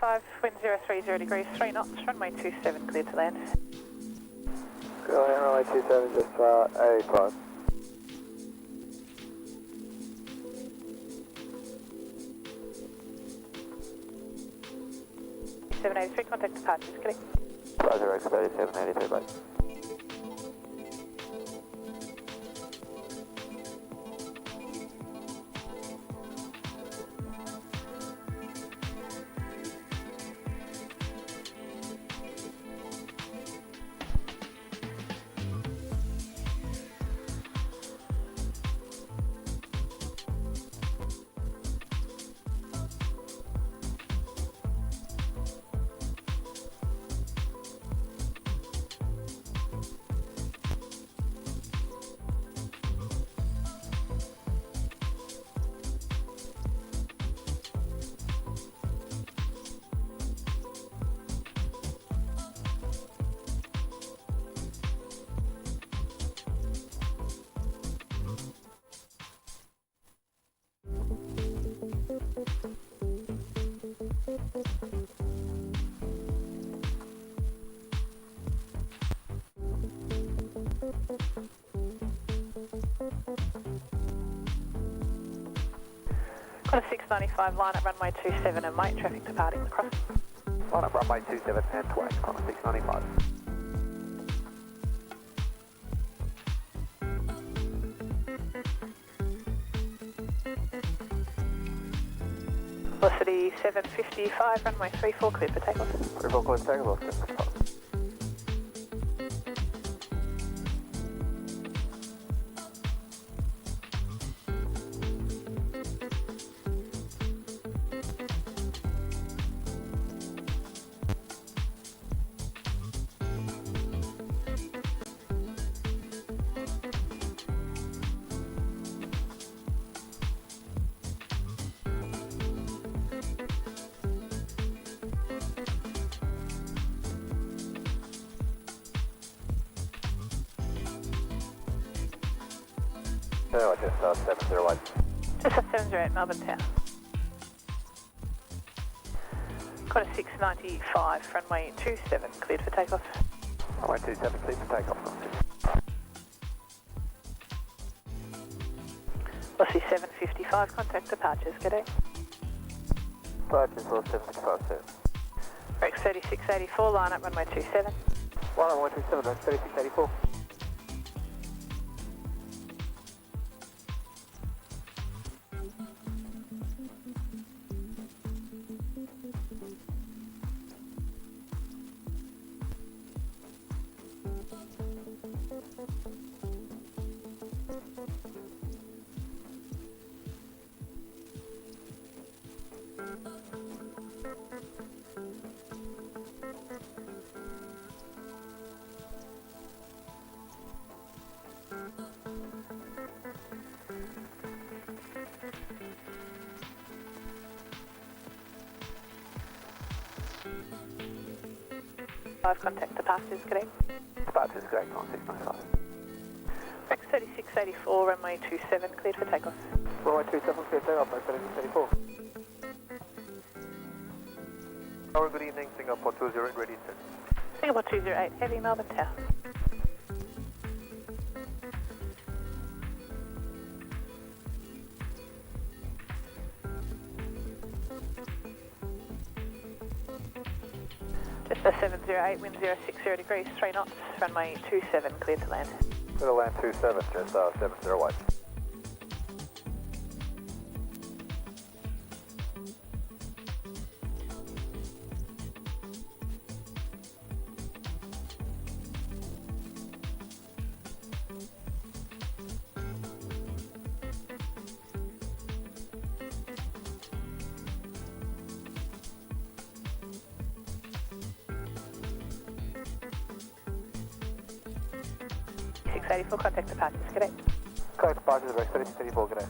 695, wind 030 degrees, 3 knots, runway 27, cleared to land. Go ahead, runway 27, just 85. 783, contact departures, correct. Roger, X-30, 783, bye. Got a 695, line up runway 27 and wait, traffic departing the crossing. Line up runway 27 and wait, on 695. Velocity 755, runway 34, cleared for takeoff. 34, cleared for takeoff, 755. Just 708. Just a 708, Melbourne Tower. Got a 695, runway 27, cleared for takeoff. Runway 27, cleared for takeoff. Velocity 755, contact departures, g'day. Departures for 755, sir. Rex 3684, line up runway 27. Line up runway 27, Rex 3684. Contact departures, correct. Departures, correct, on 695. Rex 3684, runway 27, cleared for takeoff. Runway 27, cleared for takeoff, Rex 3684. Hello, good evening, Singapore 20, ready, sir. Singapore 208, heavy, Melbourne Tower. Just a 708, wind 060 degrees, 3 knots, runway 27, cleared to land. Clear to land 27, just 708. For contact departures, g'day. Contact departures, Rex 3684, g'day.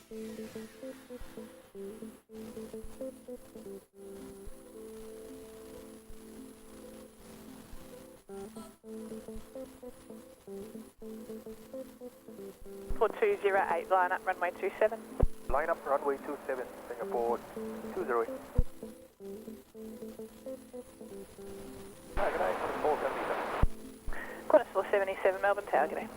For 208, line up runway 27. Line up runway 27, Singapore 208. Good day, 477. Qantas 477, Melbourne Tower, g'day.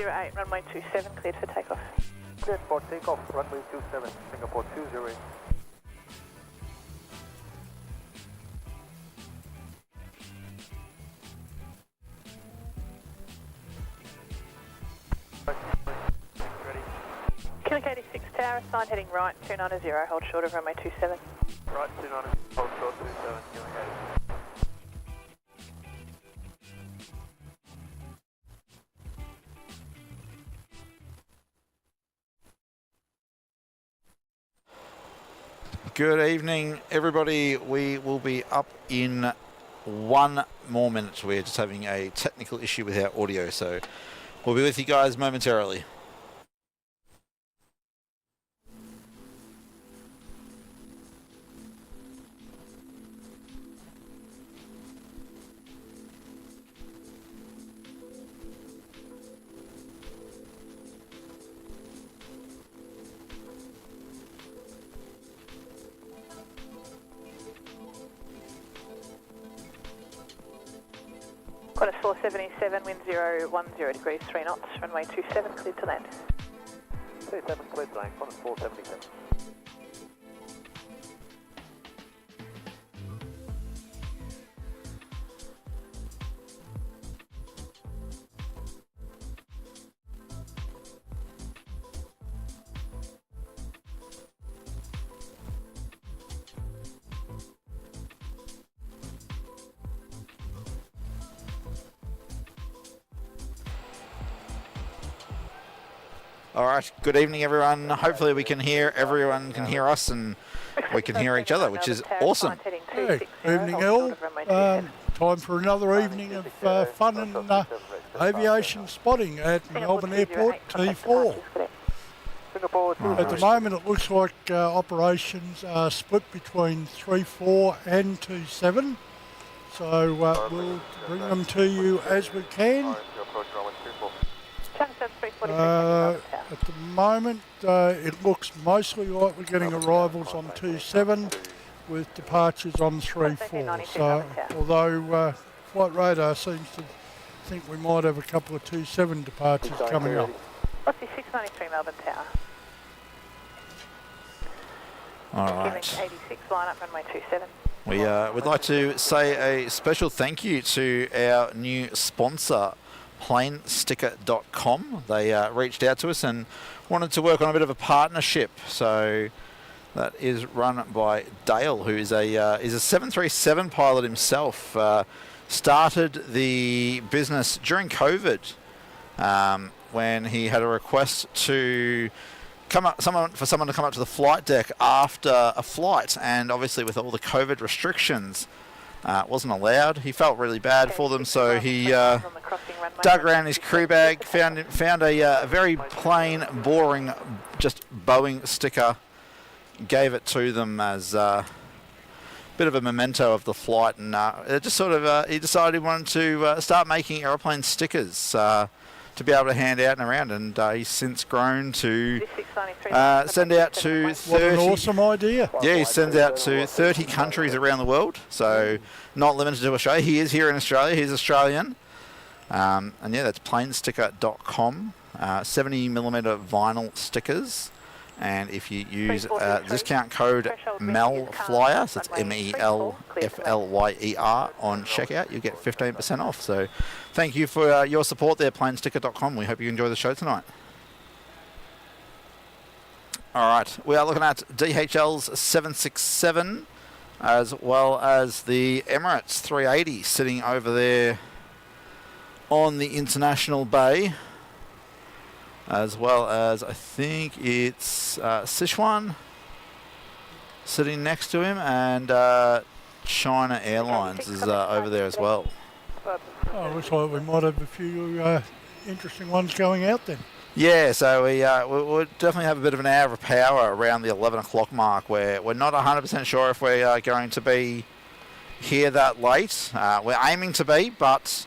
Eight, runway 27, cleared for takeoff. Cleared for takeoff, runway 27, Singapore 208. Ready. Kilo 86 Tower, sign heading right, 290, hold short of runway 27. Right, 290, hold short 27, Kilo 86. Good evening, everybody. We will be up in 1 more minute. We're just having a technical issue with our audio, so we'll be with you guys momentarily. Qantas 477, wind 010 degrees, 3 knots, runway 27, cleared to land. 37, cleared to land, Qantas 477. All right, good evening, everyone. Hopefully we can hear, everyone can hear us and we can hear each other, which is awesome. Hey, evening all. Time for another evening of fun and aviation spotting at Melbourne Airport T4. At the moment it looks like operations are split between 3-4 and 2-7. So we'll bring them to you as we can. At the moment, it looks mostly like we're getting arrivals on 2-7 with departures on 3-4. So, although Flight Radar seems to think we might have a couple of 2-7 departures coming up. What's the 693 Melbourne Tower? All right. 86, line up runway 27. We would like to say a special thank you to our new sponsor, planesticker.com. They reached out to us and wanted to work on a bit of a partnership. So that is run by Dale, who is a 737 pilot himself. Started the business during COVID when he had a request to someone to come up to the flight deck after a flight, and obviously with all the COVID restrictions, it wasn't allowed. He felt really bad for them, so he dug around his crew bag, found a very plain, boring, just Boeing sticker, gave it to them as a bit of a memento of the flight, and it just sort of he decided he wanted to start making aeroplane stickers to be able to hand out and around, and he's since grown to send out to 30. What an awesome idea. Yeah, he sends out to 30 countries around the world, so not limited to Australia. He is here in Australia, he's Australian. And yeah, that's planesticker.com, 70mm vinyl stickers. And if you use discount code MEL flyer, so it's MEL FLYER on checkout, you get 15% off. So thank you for your support there, planesticker.com. We hope you enjoy the show tonight. All right, we are looking at DHL's 767 as well as the Emirates 380 sitting over there on the International Bay, as well as I think it's Sichuan sitting next to him, and China Airlines is over there as well. Oh, looks like we might have a few interesting ones going out then. Yeah, so we'll definitely have a bit of an hour of power around the 11 o'clock mark, where we're not 100% sure if we are going to be here that late. We're aiming to be, but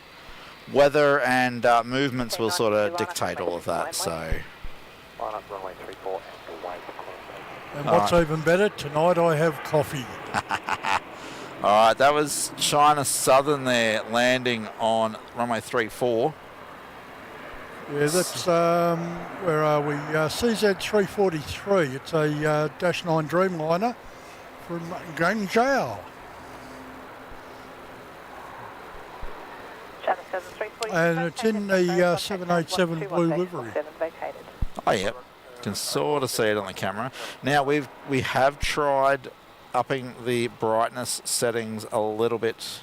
weather and movements will sort of dictate all of that. So. Line up runway 34 and wait. And what's even better, tonight I have coffee. All right, that was China Southern there landing on runway 34. Yeah, that's, where are we? CZ343. It's a Dash 9 Dreamliner from Guangzhou. And it's in the 787 blue livery. Oh, yep. You can sort of see it on the camera. Now, we have tried upping the brightness settings a little bit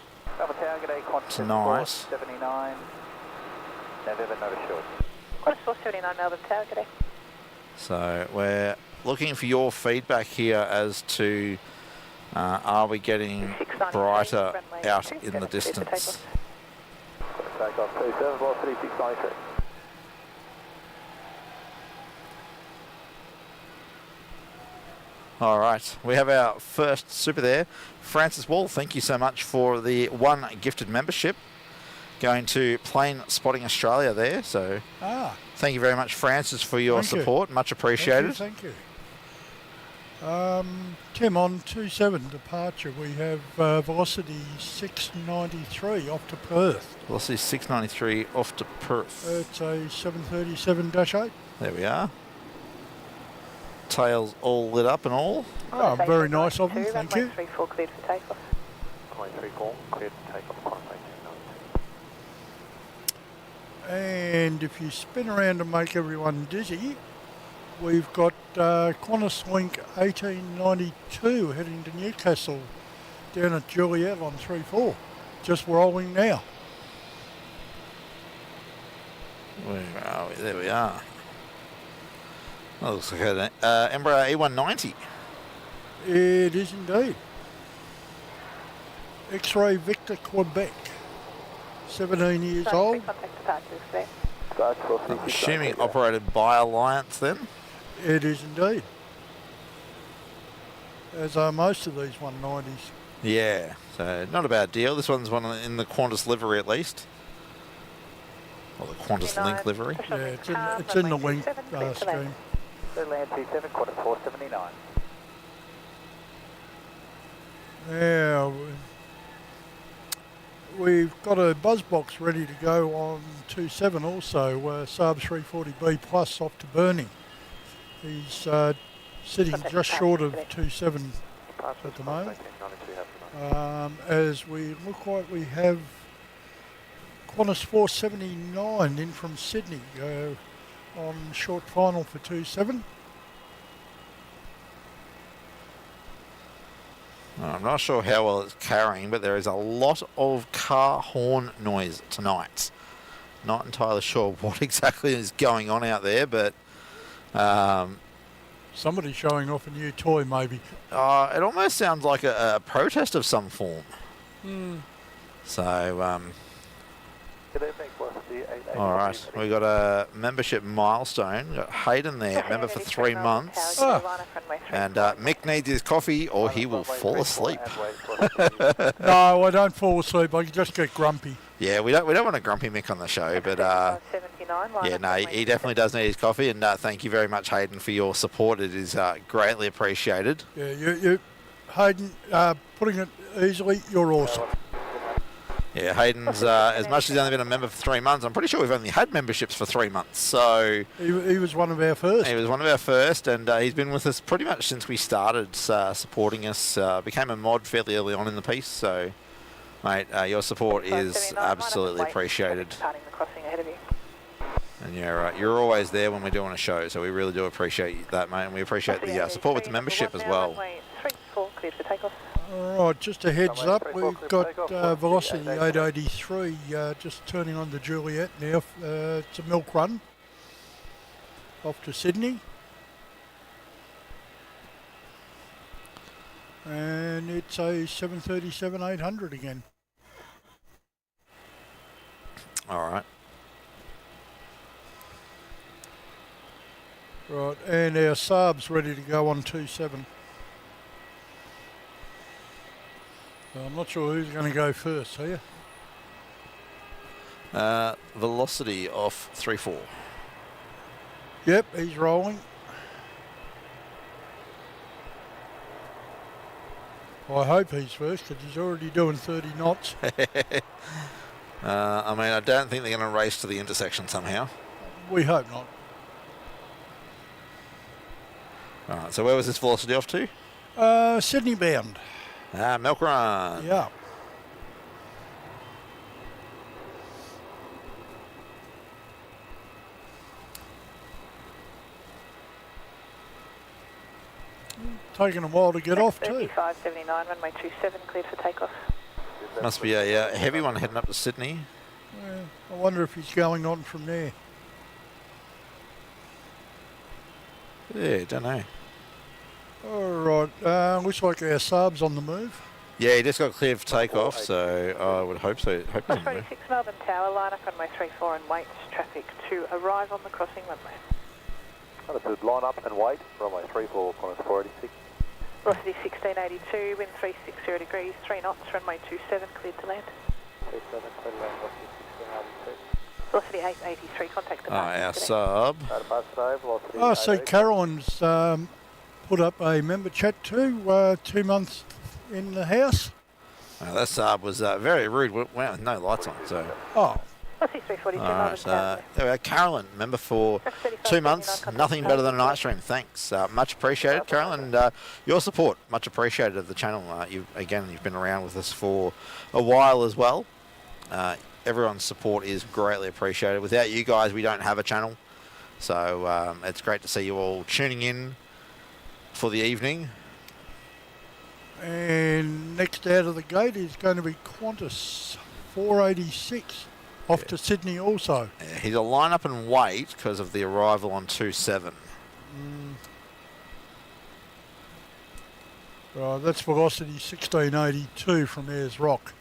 tonight. 79. November, Nova Short. Qantas 479 Melbourne Tower, good day. So we're looking for your feedback here as to are we getting brighter out in the distance? Take off 27, velocity 693. All right, we have our first super there. Francis Wall, thank you so much for the one gifted membership going to Plane Spotting Australia there. So thank you very much, Francis, for your support. Much appreciated. Thank you. Tim, on 27 departure, we have velocity 693 off to Perth. Velocity 693 off to Perth. It's a 737-8. There we are. Tails all lit up and all. Oh, very nice of them, thank you. 34 cleared for takeoff. 34 cleared for takeoff. And if you spin around and make everyone dizzy, we've got Qantas Link 1892 heading to Newcastle down at Juliet on 34. Just rolling now. Where are we? There we are. That looks like an Embraer E190. It is indeed. X-Ray Victor Quebec. 17 years old. I'm assuming operated by Alliance then? It is indeed. As are most of these 190s. Yeah, so not a bad deal. This one's one in the Qantas livery at least. Or the Qantas Link livery. Yeah, it's in the Link scheme. Land T7, Qantas 479. Yeah, we've got a buzz box ready to go on 27 also, Saab 340B Plus off to Burnie. He's sitting just short of 27 at the moment. As we look like we have Qantas 479 in from Sydney on short final for 27. I'm not sure how well it's carrying, but there is a lot of car horn noise tonight. Not entirely sure what exactly is going on out there, but somebody showing off a new toy, maybe. It almost sounds like a protest of some form. So, all right, we got a membership milestone. Got Hayden there, member for 3 months. And Mick needs his coffee or he will fall asleep. No, I don't fall asleep. I just get grumpy. Yeah, we don't want a grumpy Mick on the show, but yeah, no, he definitely does need his coffee. And thank you very much, Hayden, for your support. It is greatly appreciated. Yeah, you Hayden, putting it easily, you're awesome. Yeah, Hayden's, as much as he's only been a member for 3 months, I'm pretty sure we've only had memberships for 3 months. So he was one of our first. He was one of our first, and he's been with us pretty much since we started supporting us. Became a mod fairly early on in the piece. So, mate, your support is absolutely appreciated. And you're always there when we're doing a show, so we really do appreciate that, mate. And we appreciate the support with the membership as well. Alright, just a heads up, we've got velocity 883 just turning on the Juliet now. It's a milk run off to Sydney. And it's a 737-800 again. All right. Right, and our Saab's ready to go on 27. So I'm not sure who's going to go first, are you? Velocity off 34. Yep, he's rolling. I hope he's first because he's already doing 30 knots. I mean, I don't think they're going to race to the intersection somehow. We hope not. All right, so where was this velocity off to? Sydney bound. Milk Run. Yeah. Taking a while to get off too. 3579, runway 27, cleared for takeoff. Must be a heavy one heading up to Sydney. Yeah, I wonder if he's going on from there. Yeah, don't know. All right, looks like our Saab's on the move. Yeah, he just got cleared for takeoff, so I would hope so. Hope he's on the move. 46 Melbourne Tower, line up runway 34 and wait traffic to arrive on the crossing runway. Understood, line up and wait, runway 34, Qantas 486. Velocity 1682, wind 360 degrees, 3 knots, runway 27, cleared to land. 27, clear to land, velocity 1682. Velocity 883, contact the Our sub. Velocity I see Caroline's put up a member chat too, 2 months in the house. That sub was very rude. Wow, no lights on. So. Oh. Velocity 342, All Melbourne right, Tower. there we are. Carolyn, member for 2 months. Nothing better than a night stream. Thanks. Much appreciated, Carolyn. And your support, much appreciated of the channel. You've been around with us for a while as well. Everyone's support is greatly appreciated. Without you guys, we don't have a channel. So it's great to see you all tuning in for the evening. And next out of the gate is going to be Qantas 486. Off to Sydney also. Yeah, he's a line up and wait because of the arrival on 27. Right, that's velocity 1682 from Ayers Rock.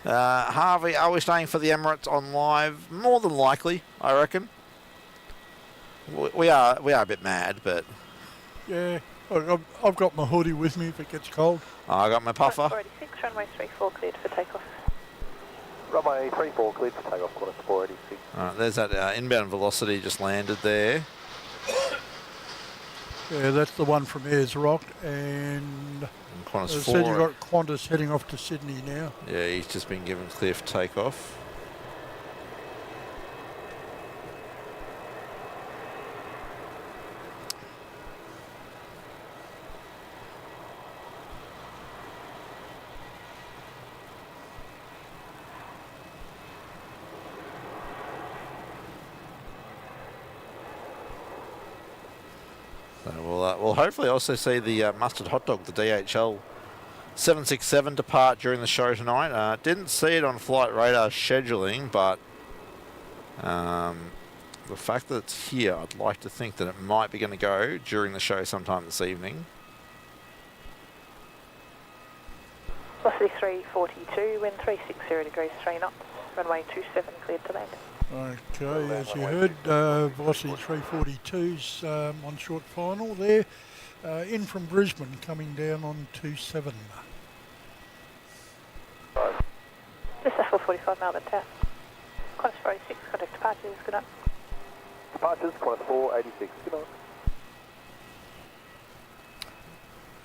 Harvey, are we staying for the Emirates on live? More than likely, I reckon. We are a bit mad, but... Yeah, I've got my hoodie with me if it gets cold. I got my puffer. 486, runway 34, cleared for takeoff. Runway 34, cleared for takeoff, Qantas 486. Alright, there's that inbound velocity just landed there. Yeah, that's the one from Ayers Rock, and Qantas as I 4. said, you've got Qantas heading off to Sydney now. Yeah, he's just been given clear for takeoff. We'll hopefully also see the mustard hot dog, the DHL 767 depart during the show tonight. Didn't see it on flight radar scheduling, but the fact that it's here, I'd like to think that it might be going to go during the show sometime this evening. Velocity 342, wind 360 degrees, 3 knots, runway 27, cleared to land. Okay, as you heard, velocity 342's on short final there. In from Brisbane, coming down on 27. Just a 445 Melbourne Tower. Qantas 486, contact departures, good night. Departures, Qantas 486, good night.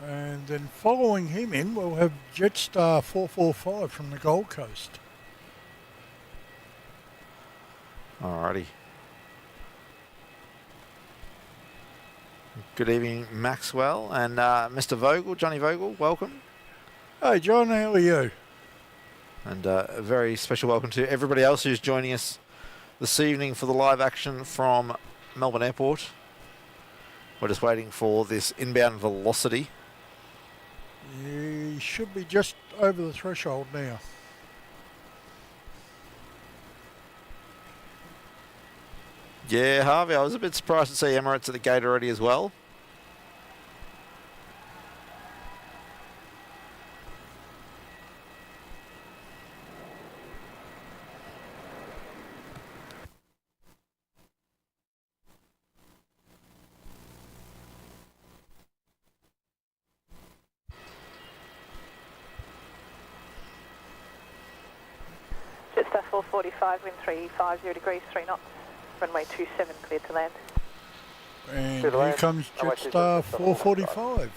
And then following him in, we'll have Jetstar 445 from the Gold Coast. Alrighty. Good evening, Maxwell and Mr. Vogel, Johnny Vogel, welcome. Hey John, how are you? And a very special welcome to everybody else who's joining us this evening for the live action from Melbourne Airport. We're just waiting for this inbound velocity. He should be just over the threshold now. Yeah, Harvey, I was a bit surprised to see Emirates at the gate already as well. Jetstar 445, wind 350 degrees, 3 knots. Runway 27, cleared to land. And here comes Jetstar 445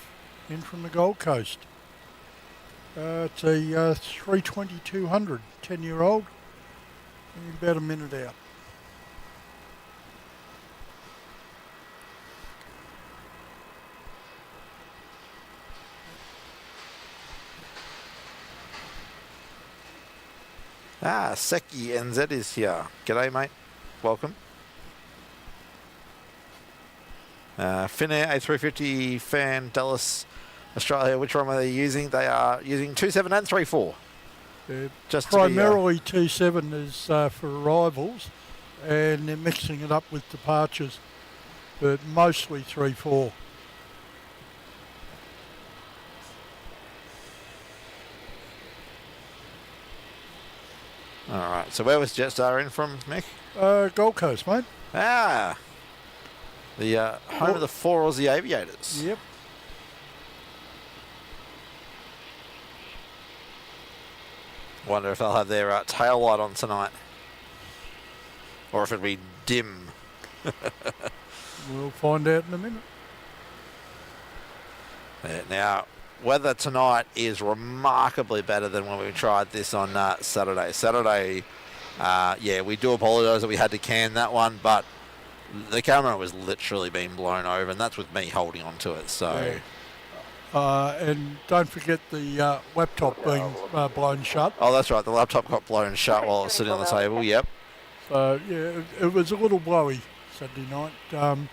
in from the Gold Coast. It's a 320-200, 10-year-old, about a minute out. Seki NZ is here. G'day, mate. Welcome. Finnair A350 Fan Dallas Australia. Which one are they using? They are using 27 and 34. Just primarily 27 is for arrivals, and they're mixing it up with departures, but mostly 34. All right. So where was Jetstar in from, Mick? Gold Coast, mate. The home of the 4 Aussie Aviators. Yep. Wonder if they'll have their tail light on tonight, or if it'll be dim. We'll find out in a minute. Yeah, now, weather tonight is remarkably better than when we tried this on Saturday. Saturday, yeah, we do apologise that we had to can that one, but the camera was literally being blown over, and that's with me holding on to it. So, yeah. And don't forget the laptop being blown shut. Oh, that's right. The laptop got blown shut while it was sitting on the table. Yep. So yeah, it was a little blowy Saturday night, and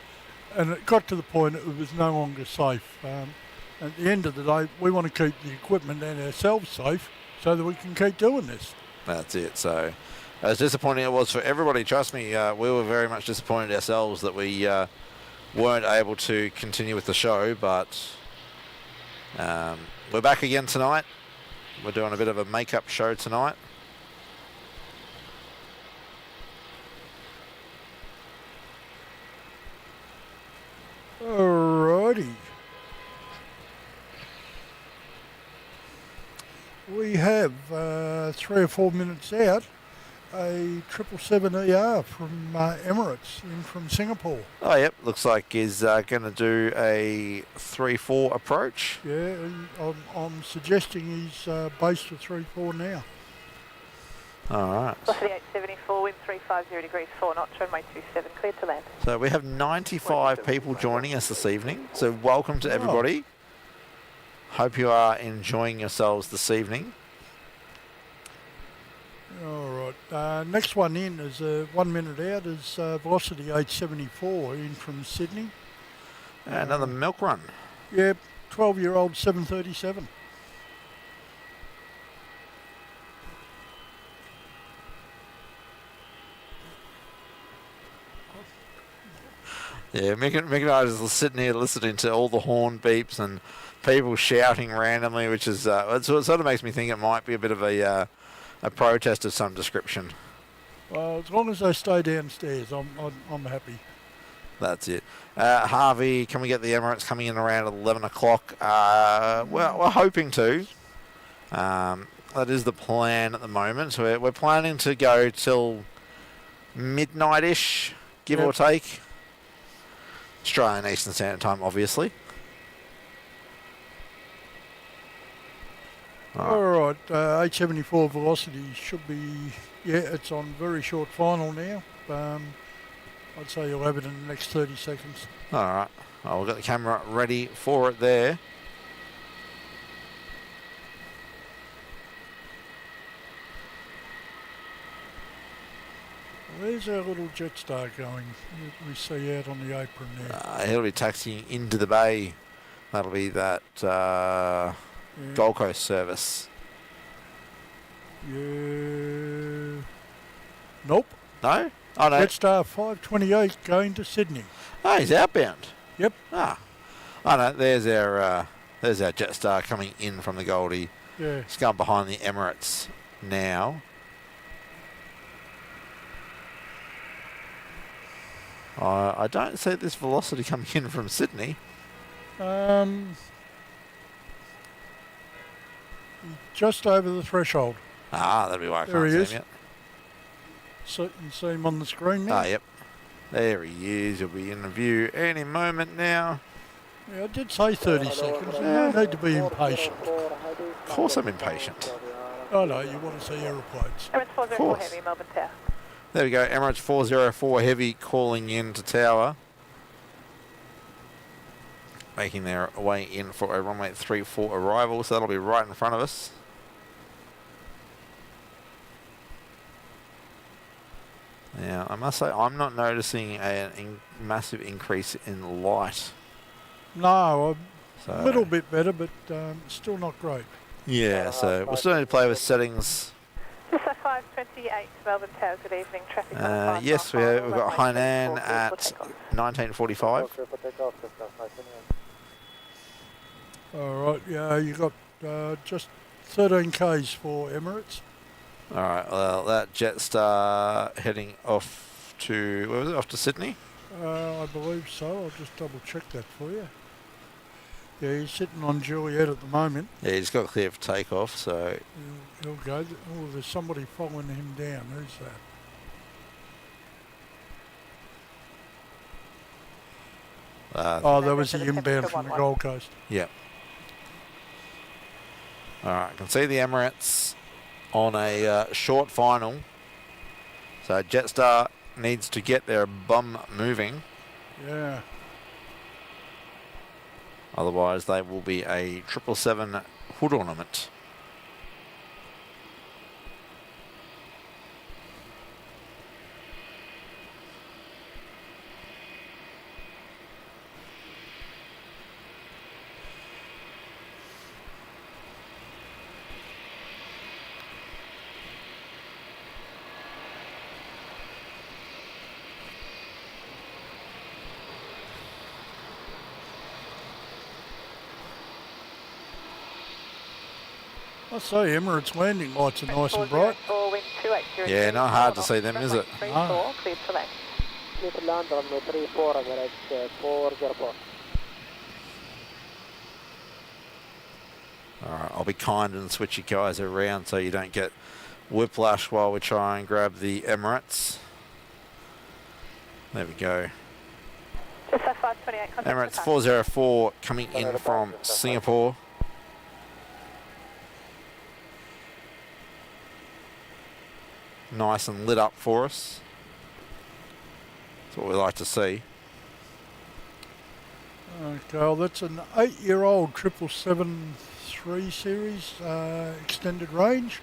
it got to the point it was no longer safe. At the end of the day, we want to keep the equipment and ourselves safe so that we can keep doing this. That's it. So, as disappointing it was for everybody, trust me, we were very much disappointed ourselves that we weren't able to continue with the show, but we're back again tonight. We're doing a bit of a make-up show tonight. Alrighty. We have 3 or 4 minutes out a 777ER from Emirates in from Singapore. Oh, yep. Looks like he's going to do a 3-4 approach. Yeah, I'm suggesting he's based at 3-4 now. All right. Velocity 874, wind 350 degrees, 4 knots, runway 27, cleared to land. So we have 95 people joining us this evening. So welcome to everybody. Hope you are enjoying yourselves this evening. All right. Next one in is 1 minute out is Velocity 874 in from Sydney. Another milk run. Yep, 12-year-old 737. Yeah, Mick and I are just sitting here listening to all the horn beeps and people shouting randomly, which is it sort of makes me think it might be a bit of a protest of some description. Well, as long as they stay downstairs, I'm happy. That's it. Harvey, can we get the Emirates coming in around 11 o'clock? We're hoping to. That is the plan at the moment. So we're planning to go till midnight-ish, give or take. Australian Eastern Standard Time, obviously. All right, 874 Velocity should be, yeah, it's on very short final now. I'd say you'll have it in the next 30 seconds. All right. Oh, we've got the camera ready for it there. Where's our little Jetstar going? We see out on the apron there. He'll be taxiing into the bay. That'll be that Gold Coast service. Yeah. Nope. No? Oh, no. Jetstar 528 going to Sydney. Oh, he's outbound. Yep. Ah. Oh, no, there's our Jetstar coming in from the Goldie. Yeah. It's going behind the Emirates now. I don't see this velocity coming in from Sydney. Just over the threshold. Ah, that'll be why I There can't he see is. him yet. So you can see him on the screen now. Ah, yep. There he is. He'll be in the view any moment now. Yeah, I did say 30 seconds. You don't need to be impatient. Of course I'm impatient. Oh no, you want to see aeroplanes. Emirates 404 Heavy, Melbourne Tower. There we go. Emirates 404 Heavy calling in to tower. Making their way in for a runway 34 arrival. So that'll be right in front of us. Now, I must say, I'm not noticing a massive increase in light. No, So, a little bit better, but still not great. yeah, so we'll still need to play with settings. Just 528 Melbourne Tower, good evening. Traffic on the Yes, we've got Hainan at 19:45. All right, yeah, you got just 13 Ks for Emirates. All right, well, that Jetstar heading off to, where was it, off to Sydney? I believe so. I'll just double check that for you. Yeah, he's sitting on Juliet at the moment. Yeah, he's got clear for takeoff, so... He'll go. Oh, there's somebody following him down. Who's that? Oh, that was the inbound from the Gold Coast. Yeah. All right, I can see the Emirates on a short final. So Jetstar needs to get their bum moving. Yeah. Otherwise, they will be a 777 hood ornament. I say Emirates landing lights are nice and bright. Yeah, not hard to see them, is it? No. Cleared to land. Clear to land, runway 34, Emirates 404. Alright, I'll be kind and switch you guys around so you don't get whiplash while we try and grab the Emirates. There we go. Just 528. Emirates 404 coming in from Singapore. Nice and lit up for us. That's what we like to see. Okay, well, that's an 8-year-old 777-3 series extended range.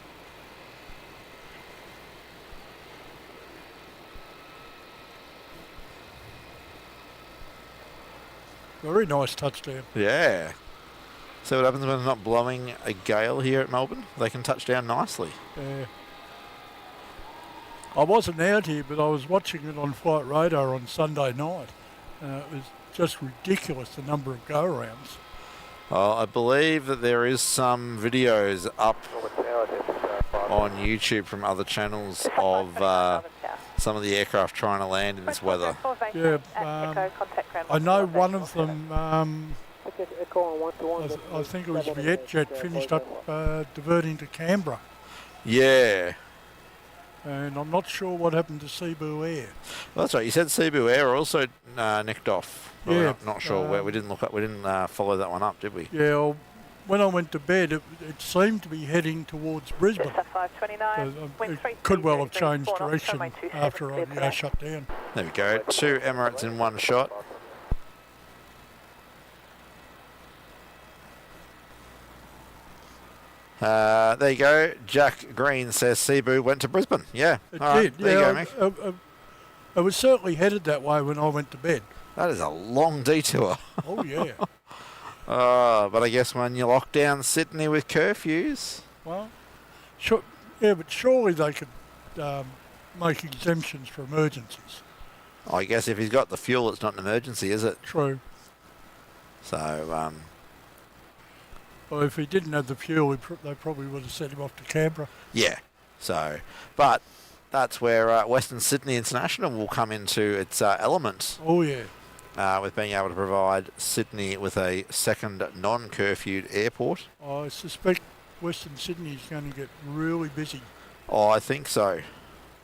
Very nice touchdown. Yeah. See what happens when they're not blowing a gale here at Melbourne? They can touch down nicely. Yeah. I wasn't out here, but I was watching it on Flight Radar on Sunday night. It was just ridiculous, the number of go-arounds. I believe that there is some videos up on YouTube from other channels of some of the aircraft trying to land in this weather. Yeah, I know one of them, I think it was Vietjet, finished up diverting to Canberra. Yeah. And I'm not sure what happened to Cebu Air. Well, that's right. You said Cebu Air also nicked off. Well, Yeah. we're not sure where. We didn't look up. We didn't follow that one up, did we? Yeah, well, when I went to bed, it seemed to be heading towards Brisbane. Just 529. It could well have changed direction after I shut down. There we go. 2 Emirates in one shot. There you go. Jack Green says Cebu went to Brisbane. Yeah. It All did. right, there Yeah, you go, Mick. I was certainly headed that way when I went to bed. That is a long detour. Oh, yeah. But I guess when you lock down Sydney with curfews. Well, sure, yeah, but surely they could make exemptions for emergencies. I guess if he's got the fuel, it's not an emergency, is it? True. So, Well, if he didn't have the fuel, they probably would have sent him off to Canberra. yeah. So, but that's where Western Sydney International will come into its element. Oh, yeah. With being able to provide Sydney with a second non-curfewed airport. I suspect Western Sydney is going to get really busy. Oh, I think so.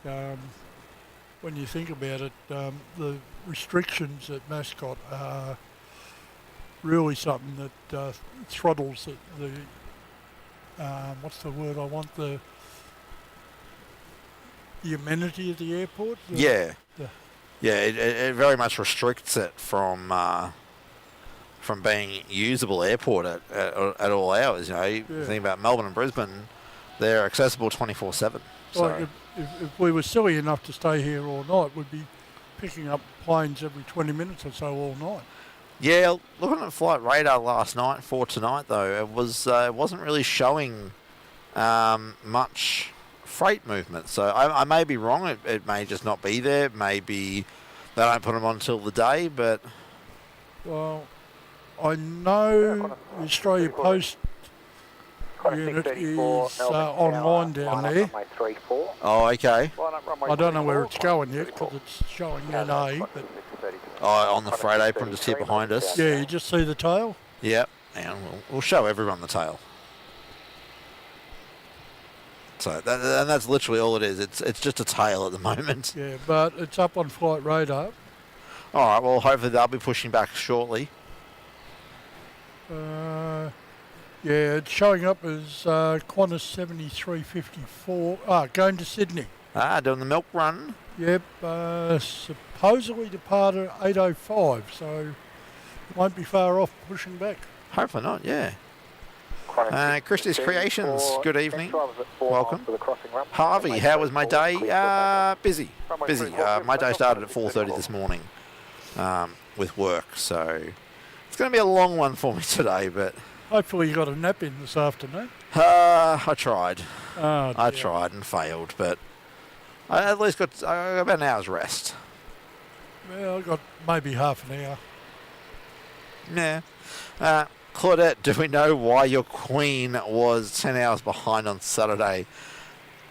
When you think about it, the restrictions at Mascot are really something that throttles the what's the word I want, the amenity of the airport. Yeah, it very much restricts it from being usable airport at all hours. You know, you think about Melbourne and Brisbane, they're accessible 24/7. So. Like if we were silly enough to stay here all night, we'd be picking up planes every 20 minutes or so all night. Yeah, looking at flight radar last night for tonight though, it wasn't really showing much freight movement. So I may be wrong. It may just not be there. Maybe they don't put them on till the day. But well, I know the Australia Post unit is online down there. Oh, okay. I don't know where it's going yet because it's showing NA. But on the freight apron just here behind us. yeah, you just see the tail. Yep, and we'll show everyone the tail. So and that's literally all it is. It's just a tail at the moment. Yeah, but it's up on flight radar. All right. Well, hopefully they'll be pushing back shortly. Yeah, it's showing up as Qantas 7354. Going to Sydney. Doing the milk run. Yep, supposedly departed 8:05, so it won't be far off pushing back. Hopefully not, yeah. Christie's Creations, good evening. Welcome. Harvey, how was my day? Busy. My day started at 4:30 this morning with work, so it's going to be a long one for me today, but... Hopefully you got a nap in this afternoon. I tried. Oh, I tried and failed, but I at least got about an hour's rest. Well, I got maybe half an hour. Yeah. Claudette, do we know why your Queen was 10 hours behind on Saturday?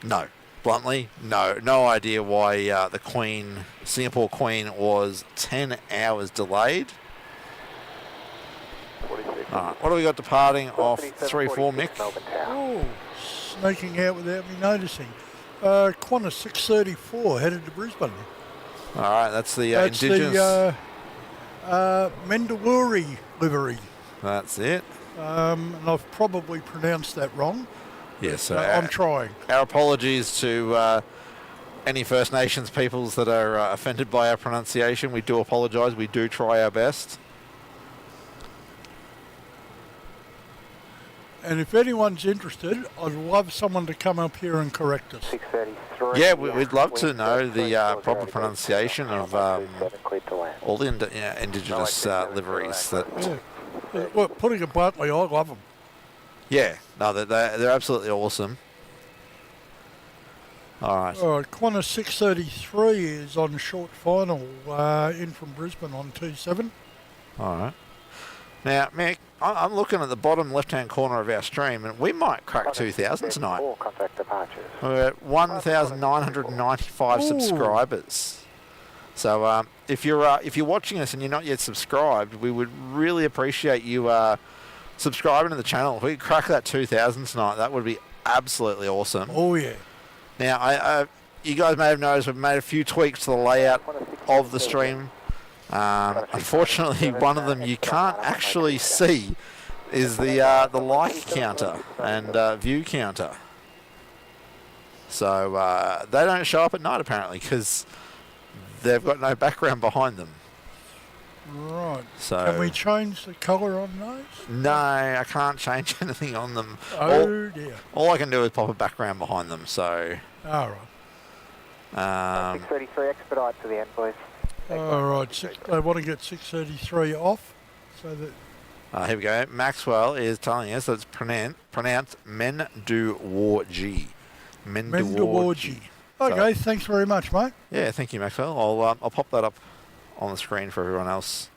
No. Bluntly, no. No idea why the Queen, Singapore Queen, was 10 hours delayed. Alright, what do we got departing off 3-4, Mick? Oh, sneaking out without me noticing. Qantas 634 headed to Brisbane. Alright, that's the That's Indigenous... the Mendawuri livery. That's it. And I've probably pronounced that wrong. Yes, so I'm trying. Our apologies to any First Nations peoples that are offended by our pronunciation. We do apologise. We do try our best. And if anyone's interested, I'd love someone to come up here and correct us. 633. Yeah, we'd love to know the proper pronunciation of all the Indigenous liveries. That. Yeah. Well, putting it bluntly, I love them. Yeah, no, they're absolutely awesome. All right. All right, Qantas 633 is on short final in from Brisbane on T7. All right. Now, Mick, I'm looking at the bottom left-hand corner of our stream, and we might crack 2,000 tonight. We're at 1,995 subscribers. So if you're watching us and you're not yet subscribed, we would really appreciate you subscribing to the channel. If we could crack that 2,000 tonight, that would be absolutely awesome. Oh yeah. Now, you guys may have noticed we've made a few tweaks to the layout of the stream. Unfortunately, one of them you can't actually see is the like counter and view counter. So they don't show up at night apparently because they've got no background behind them. Right. So Can we change the colour on those? no, I can't change anything on them. Oh dear. All I can do is pop a background behind them. So. All right. 633 expedite to the end, please. All right. They want to get 633 off, so that. Here we go. Maxwell is telling us that it's pronounced Menduwarji. Menduwarji. Okay, thanks very much, mate. Yeah, thank you, Maxwell. I'll pop that up on the screen for everyone else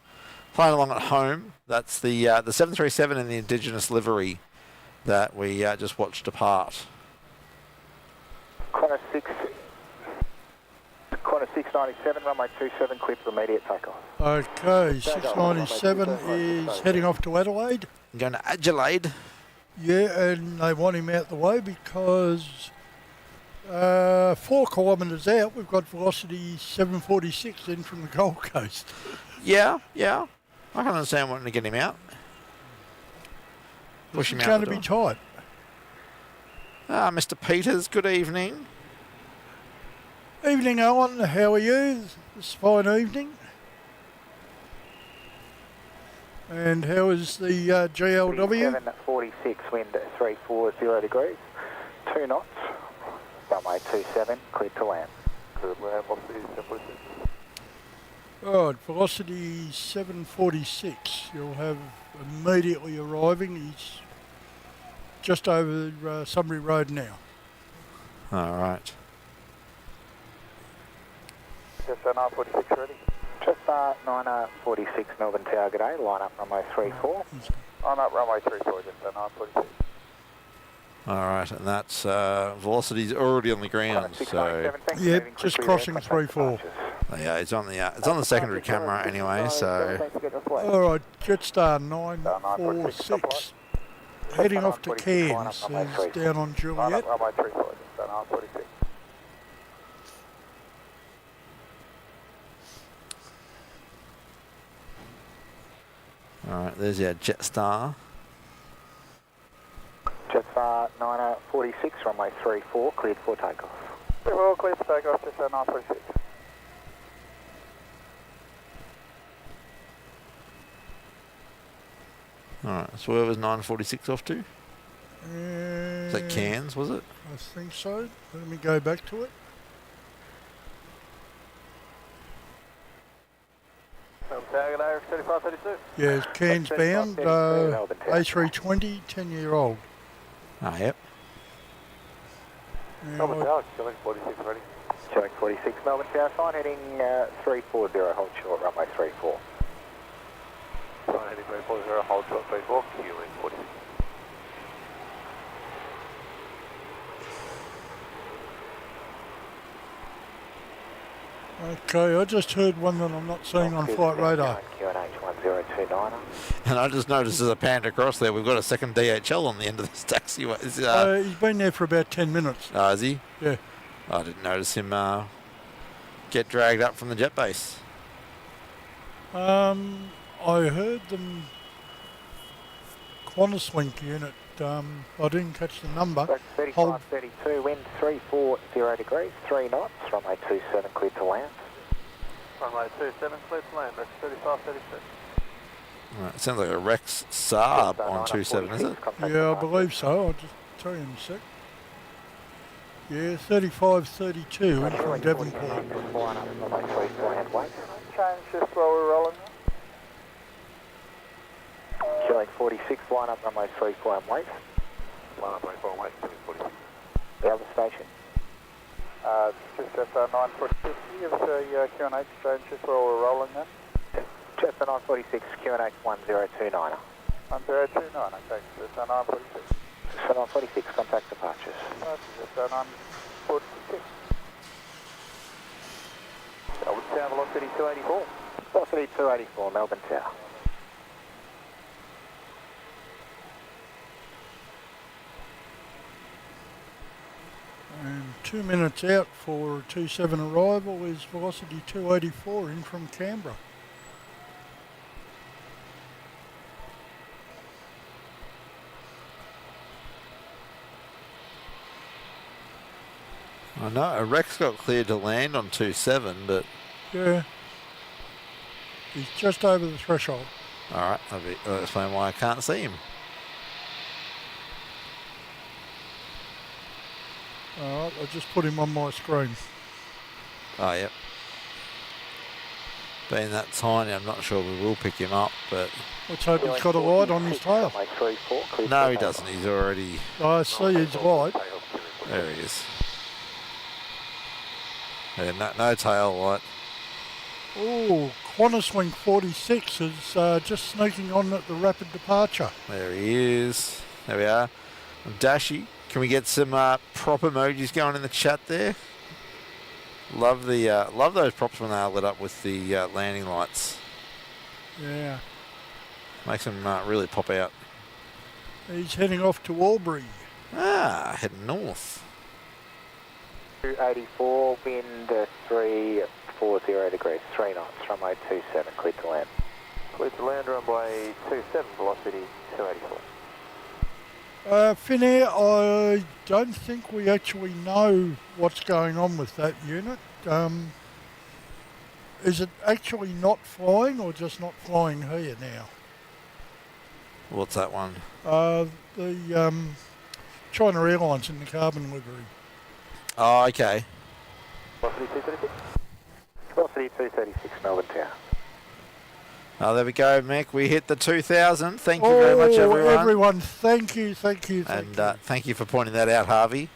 playing along at home. That's the 737 in the Indigenous livery that we just watched depart. Corner 697, runway 27, clear for immediate takeoff. Okay, 697 is heading off to Adelaide. Going to Adelaide. Yeah, and they want him out the way because 4 kilometres out, we've got velocity 746 in from the Gold Coast. Yeah. I can understand wanting to get him out. Push him out. It's going to be tight. Mr. Peters, good evening. Evening, Alan. How are you this fine evening? And how is the GLW? 746, wind 340 degrees, 2 knots, runway 27, clear to land. Clear to land, velocity 746. Right, velocity 746. You'll have immediately arriving. He's just over Sunbury Road now. All right. Just 946 ready. Just 946 Melbourne Tower, good day. Line up runway 34. Line up runway 34, just 946. All right, and that's velocity's already on the ground. So yep, just crossing 34. yeah, it's on the secondary camera anyway. So all right, Jetstar 946 heading off to Cairns. He's down on Juliet. Runway 34, just 946. all right, there's your Jetstar. Jetstar 946, runway 34, cleared for takeoff. We're all cleared for takeoff, Jetstar 946. All right, so where was 946 off to? Is that Cairns, was it? I think so. Let me go back to it. Yeah, it's Cairns bound, A320, 10-year-old. Ah, yep. Melbourne Tower, Chilling 46 ready. Chilling 46, Melbourne Tower, sign heading 340, hold short, runway 34. Sign heading 340, hold short 34, Chilling 46. Okay, I just heard one that I'm not seeing on flight radar. QNH 1029. And I just noticed as I panned across there, we've got a second DHL on the end of this taxiway. He's been there for about 10 minutes. Oh, is he? Yeah. I didn't notice him get dragged up from the jet base. I heard them Qantas link unit. I didn't catch the number. 3532, wind 340 degrees, 3 knots, runway 27 cleared to land. Runway 27 cleared to land, that's 3532. Right, it sounds like a Rex Saab on 27, is it? Yeah, I believe so. I'll just tell you in a sec. Yeah, 3532 in from Devonport. Change just while we're rolling. Chilling 46, line up runway 34 and wait. Line up runway 34 and wait, 46. The other station? Just Jetstar 946, give us a QNH change just while we're rolling then. Jetstar 946, QNH 1029. 1029, okay, Jetstar 946. Jetstar 946, contact departures. Jetstar 946. Melbourne Tower, velocity 284. Velocity 284, Melbourne Tower. And 2 minutes out for 27 arrival is velocity 284 in from Canberra. I know, a Rex got cleared to land on 27, but Yeah. He's just over the threshold. All right, that'll explain why I can't see him. All right, I just put him on my screen. Oh, yep. Being that tiny, I'm not sure we will pick him up, but... Let's hope he's got a light on his tail. No, he doesn't. He's already... I see his light. There he is. Yeah, no tail light. Oh, Qantas Wing 46 is just sneaking on at the rapid departure. There he is. There we are. Dashy, can we get some prop emojis going in the chat there? Love those props when they are lit up with the landing lights. Yeah. Makes them really pop out. He's heading off to Albury. Ah, heading north. 284, wind 340 degrees, 3 knots, runway 27, cleared to land. Cleared to land, runway 27, velocity 284. Finnair, I don't think we actually know what's going on with that unit. Is it actually not flying or just not flying here now? What's that one? The China Airlines in the carbon livery. Oh, okay. Velocity 236. Velocity 236, Melbourne Tower. Oh, there we go, Mick. We hit the 2,000. Thank you very much, everyone. Everyone, thank you. And thank you for pointing that out, Harvey.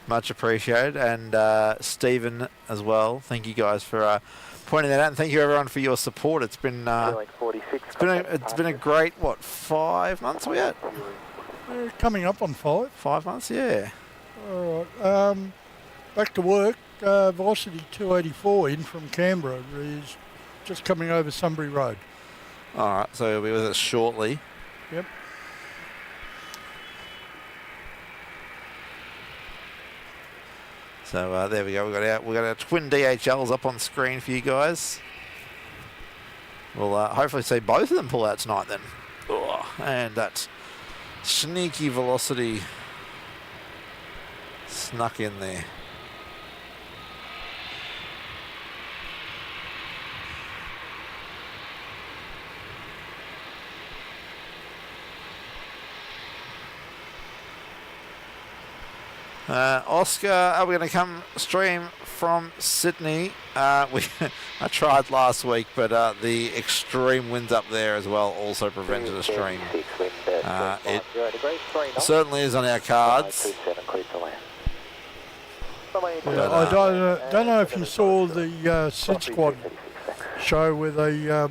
Much appreciated. And Stephen as well. Thank you guys for pointing that out. And thank you, everyone, for your support. It's been it's been a great, 5 months we at? Coming up on 5. 5 months, yeah. All right. Back to work. Velocity 284 in from Canberra is just coming over Sunbury Road. All right, so he'll be with us shortly. Yep. So there we go. We've got our twin DHLs up on screen for you guys. We'll hopefully see both of them pull out tonight then. Oh, and that sneaky velocity snuck in there. Oscar, are we going to come stream from Sydney? I tried last week, but the extreme winds up there as well also prevented a stream. It certainly is on our cards. Yeah, I don't know if you saw the Sid Squad show where they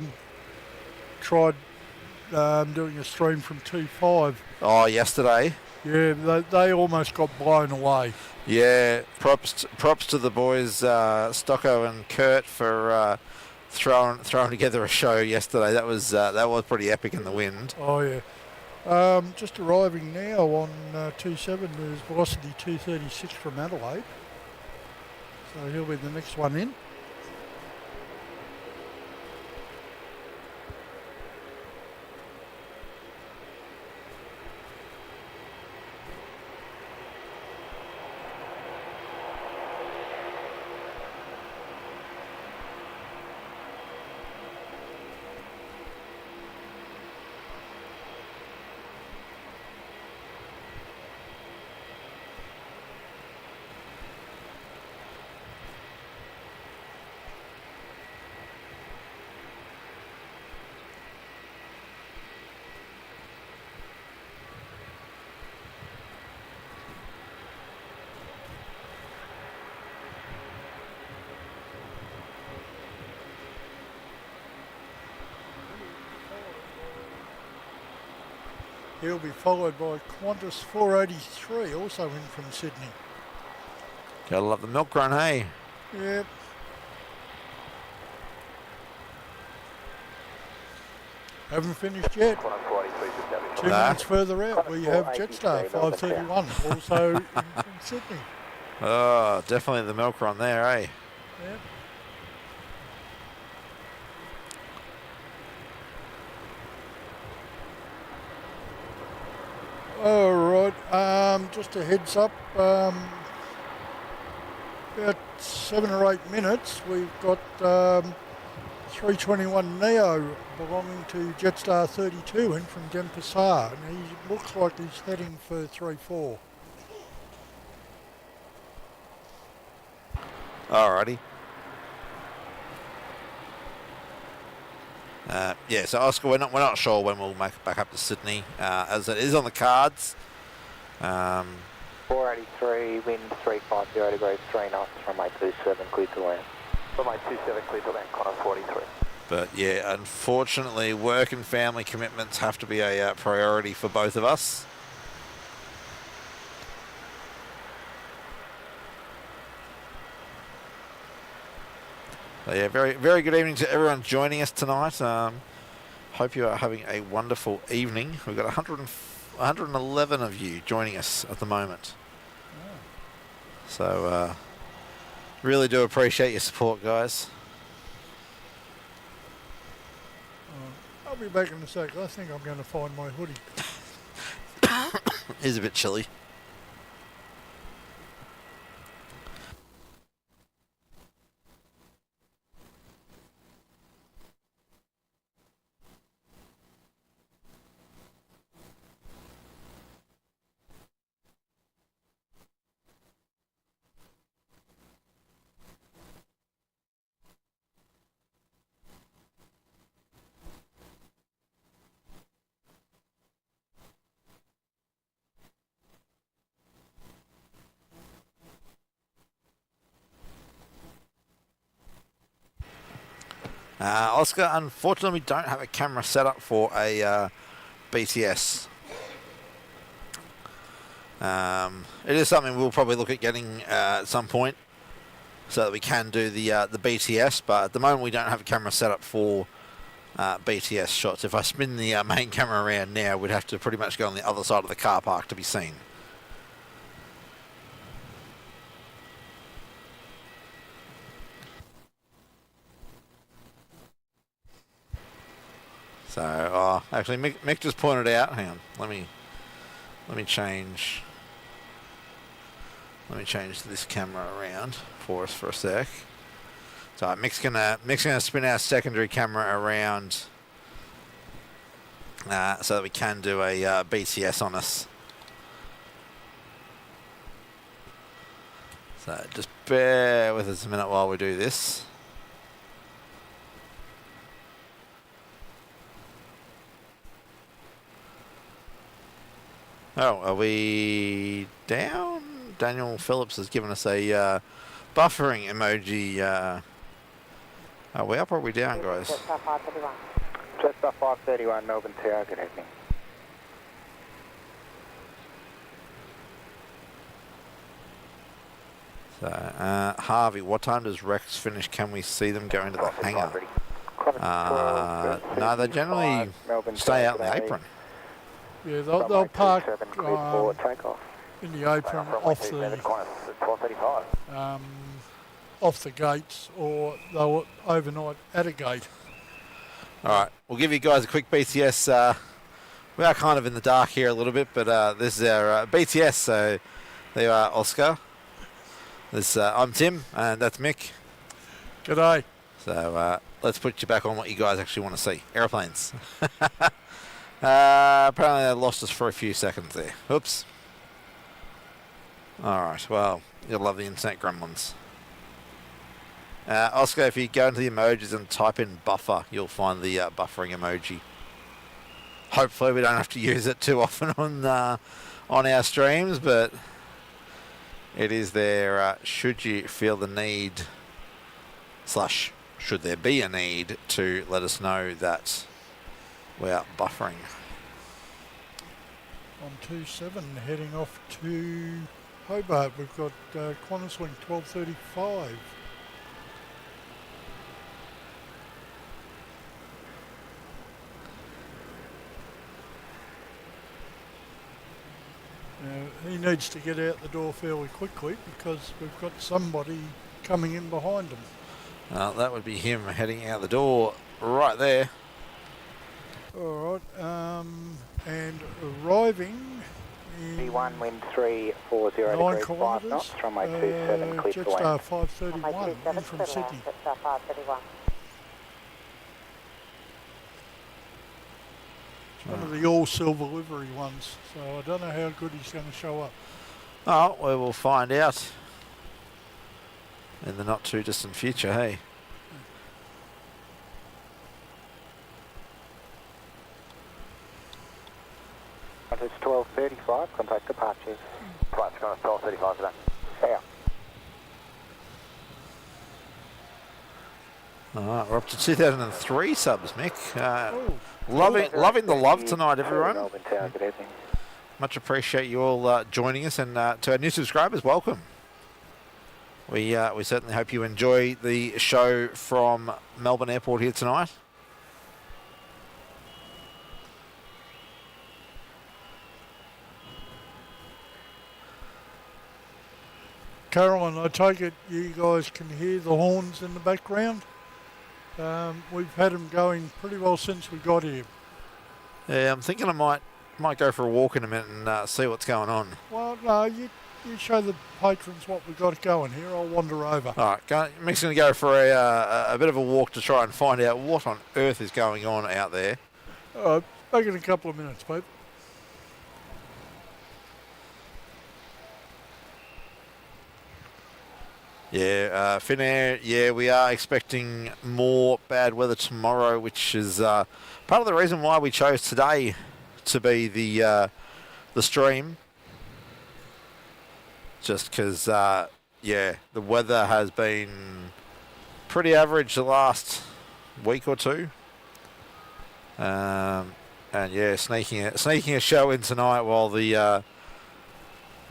tried doing a stream from 2.5. Oh, yesterday. Yeah, they almost got blown away. Yeah, props to the boys, Stocko and Kurt, for throwing together a show yesterday. That was pretty epic in the wind. Oh yeah. Just arriving now on 27 is velocity 236 from Adelaide. So he'll be the next one in. He'll be followed by Qantas 483, also in from Sydney. Gotta love the milk run, hey? Yep. Haven't finished yet. 2 minutes further out, we have Jetstar 531, also in Sydney. Oh, definitely the milk run there, eh? Yep. All right, just a heads up, about 7 or 8 minutes, we've got 321 Neo belonging to Jetstar 32 in from Denpasar, and he looks like he's heading for 34. Alrighty. Yeah, so Oscar, we're not sure when we'll make it back up to Sydney, as it is on the cards. 483, wind 350 degrees, 3 knots, runway 27, clear to land. Runway 27, clear to land, Connor 43. But yeah, unfortunately, work and family commitments have to be a priority for both of us. So yeah, very good evening to everyone joining us tonight. Hope you are having a wonderful evening. We've got 111 of you joining us at the moment. So really do appreciate your support, guys. I'll be back in a sec. I think I'm going to find my hoodie. It is a bit chilly. Oscar, unfortunately we don't have a camera set up for a BTS. It is something we'll probably look at getting at some point so that we can do the BTS, but at the moment we don't have a camera set up for BTS shots. If I spin the main camera around now, we'd have to pretty much go on the other side of the car park to be seen. So, actually, Mick just pointed out. Hang on, let me change. Let me change this camera around for us for a sec. So Mick's gonna spin our secondary camera around so that we can do a BTS on us. So just bear with us a minute while we do this. Oh, are we down? Daniel Phillips has given us a buffering emoji. Are we up or are we down, guys? Jetstar 531. Jetstar 531, Melbourne Tower, good evening. So, Harvey, what time does Rex finish? Can we see them go into the hangar? No, they generally stay out in the apron. Yeah, they'll park in the apron off the gates, or they'll overnight at a gate. All right, we'll give you guys a quick BTS. We are kind of in the dark here a little bit, but this is our BTS. So there you are, Oscar. I'm Tim, and that's Mick. G'day. So let's put you back on what you guys actually want to see. Airplanes. Apparently they lost us for a few seconds there. Oops. Alright, well, you'll love the internet gremlins. Oscar, if you go into the emojis and type in buffer, you'll find the buffering emoji. Hopefully we don't have to use it too often on our streams, but it is there should you feel the need, / should there be a need to let us know that we're buffering. On 27 heading off to Hobart. We've got Qantas Link 1235. Now, he needs to get out the door fairly quickly because we've got somebody coming in behind him. That would be him heading out the door right there. Alright, and arriving in V1, wind 340 degrees, 5 knots, runway 27, clear to land. Jetstar 531 in from Sydney. Jetstar 531. One of the all-silver livery ones, so I don't know how good he's going to show up. Oh, we will find out in the not too distant future, hey? It's 12:35, contact departures. Flight's going to 12:35 today. Yeah. Alright, we're up to 2003 subs, Mick. Loving the love tonight, everyone. Melbourne Tower, good evening. Much appreciate you all joining us, and to our new subscribers, welcome. We certainly hope you enjoy the show from Melbourne Airport here tonight. Carolyn, I take it you guys can hear the horns in the background? We've had them going pretty well since we got here. Yeah, I'm thinking I might go for a walk in a minute and see what's going on. Well, no, you show the patrons what we've got going here. I'll wander over. All right, Mick's going to go for a bit of a walk to try and find out what on earth is going on out there. Back in a couple of minutes, mate. Yeah, Finnair, yeah, we are expecting more bad weather tomorrow, which is part of the reason why we chose today to be the stream. Just because, yeah, the weather has been pretty average the last week or two. And yeah, sneaking a show in tonight while the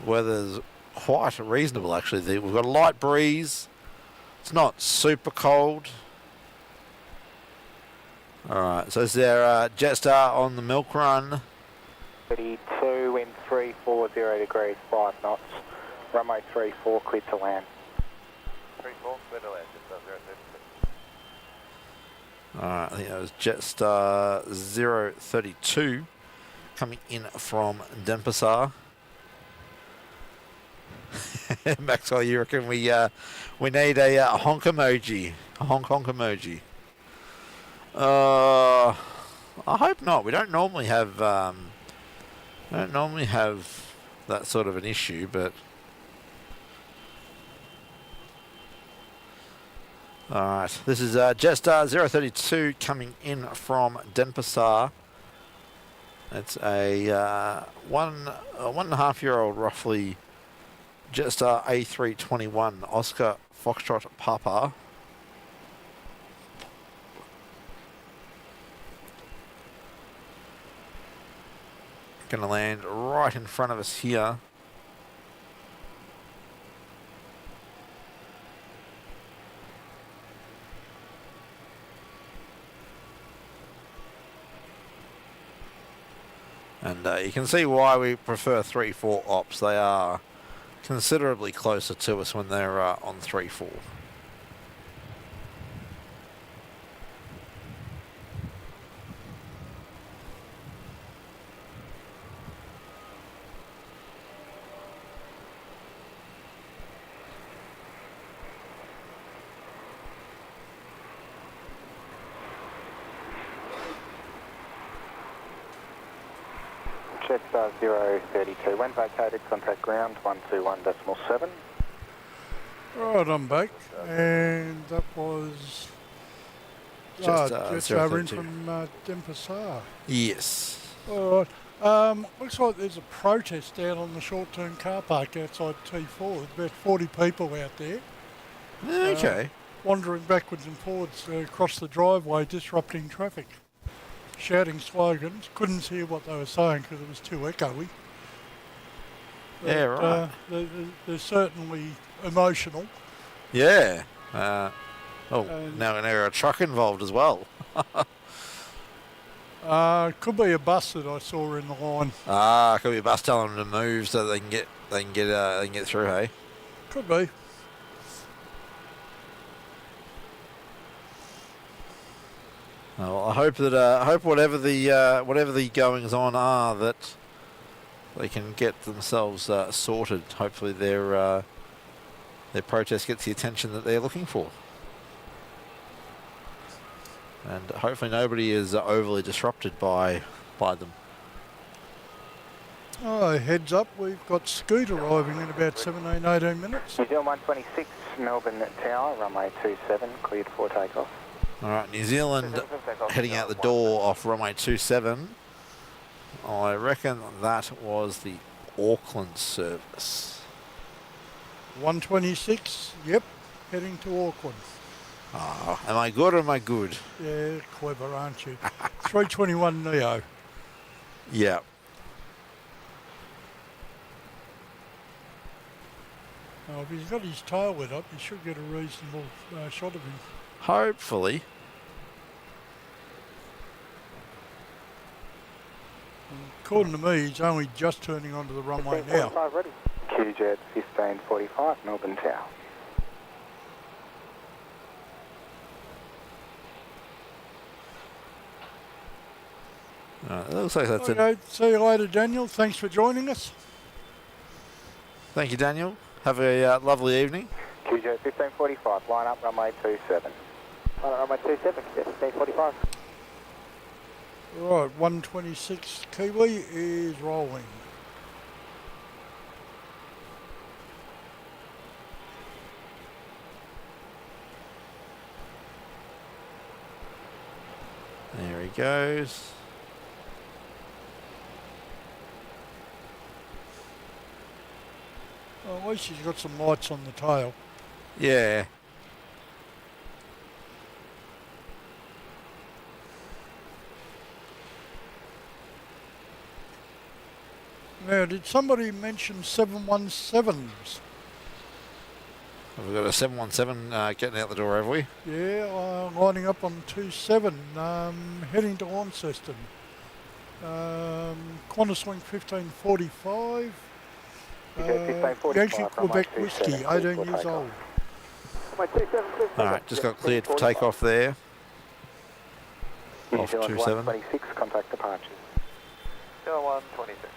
weather's quite reasonable, actually. We've got a light breeze. It's not super cold. Alright, so is there Jetstar on the milk run? 32, wind 340 degrees, 5 knots. Runway 34, clear to land. 34, clear to land, Jetstar 032. Alright, I think that was Jetstar 032 coming in from Denpasar. Maxwell, you reckon we need a honk emoji, a honk emoji? I hope not. We don't normally have that sort of an issue, but all right. This is Jetstar 032 coming in from Denpasar. It's a 1.5-year-old roughly Jetstar A321 Oscar Foxtrot Papa. Going to land right in front of us here. And you can see why we prefer 3-4 ops. They are considerably closer to us when they're on 3-4. Jetstar 032, when vacated, contact ground 121.7. Right, I'm back, and that was Jetstar in from Denpasar. Yes. All right. Looks like there's a protest down on the short-term car park outside T4. There's about 40 people out there. Okay. Wandering backwards and forwards across the driveway, disrupting traffic. Shouting slogans. Couldn't hear what they were saying because it was too echoey. But, yeah, right. They're certainly emotional. Yeah. Now there's a truck involved as well. Could be a bus that I saw in the line. Could be a bus telling them to move so they can get through. Hey. Could be. Well, I hope that whatever the goings on are, that they can get themselves sorted. Hopefully their protest gets the attention that they're looking for, and hopefully nobody is overly disrupted by by them. Oh, heads up, we've got Scoot arriving in about 17, 18 minutes. New Zealand 126, Melbourne Tower, runway 27, cleared for takeoff. All right, New Zealand heading out the door off runway 27. I reckon that was the Auckland service. 126, yep, heading to Auckland. Ah, am I good or am I good? Yeah, clever, aren't you? 321 Neo. Yeah. Oh, if he's got his tail lit up, you should get a reasonable shot of him. Hopefully. According to me, he's only just turning onto the runway now. Ready. QJet 1545, Melbourne Tower. It looks like that's it. Okay, see you later, Daniel. Thanks for joining us. Thank you, Daniel. Have a lovely evening. QJet 1545, line up runway 27. Line up runway 27, QJet 1545. Right, 126 Kiwi is rolling. There he goes. Oh, at least he's got some lights on the tail. Yeah. Now, did somebody mention 717s? Have we got a 717 getting out the door, have we? Yeah, lining up on 27, heading to Launceston. Qantas Link 1545. Yankee Quebec Whiskey, 18 years old. Alright, just got cleared for takeoff there. New Off Zealand 27. 126, contact departures. New Zealand 126.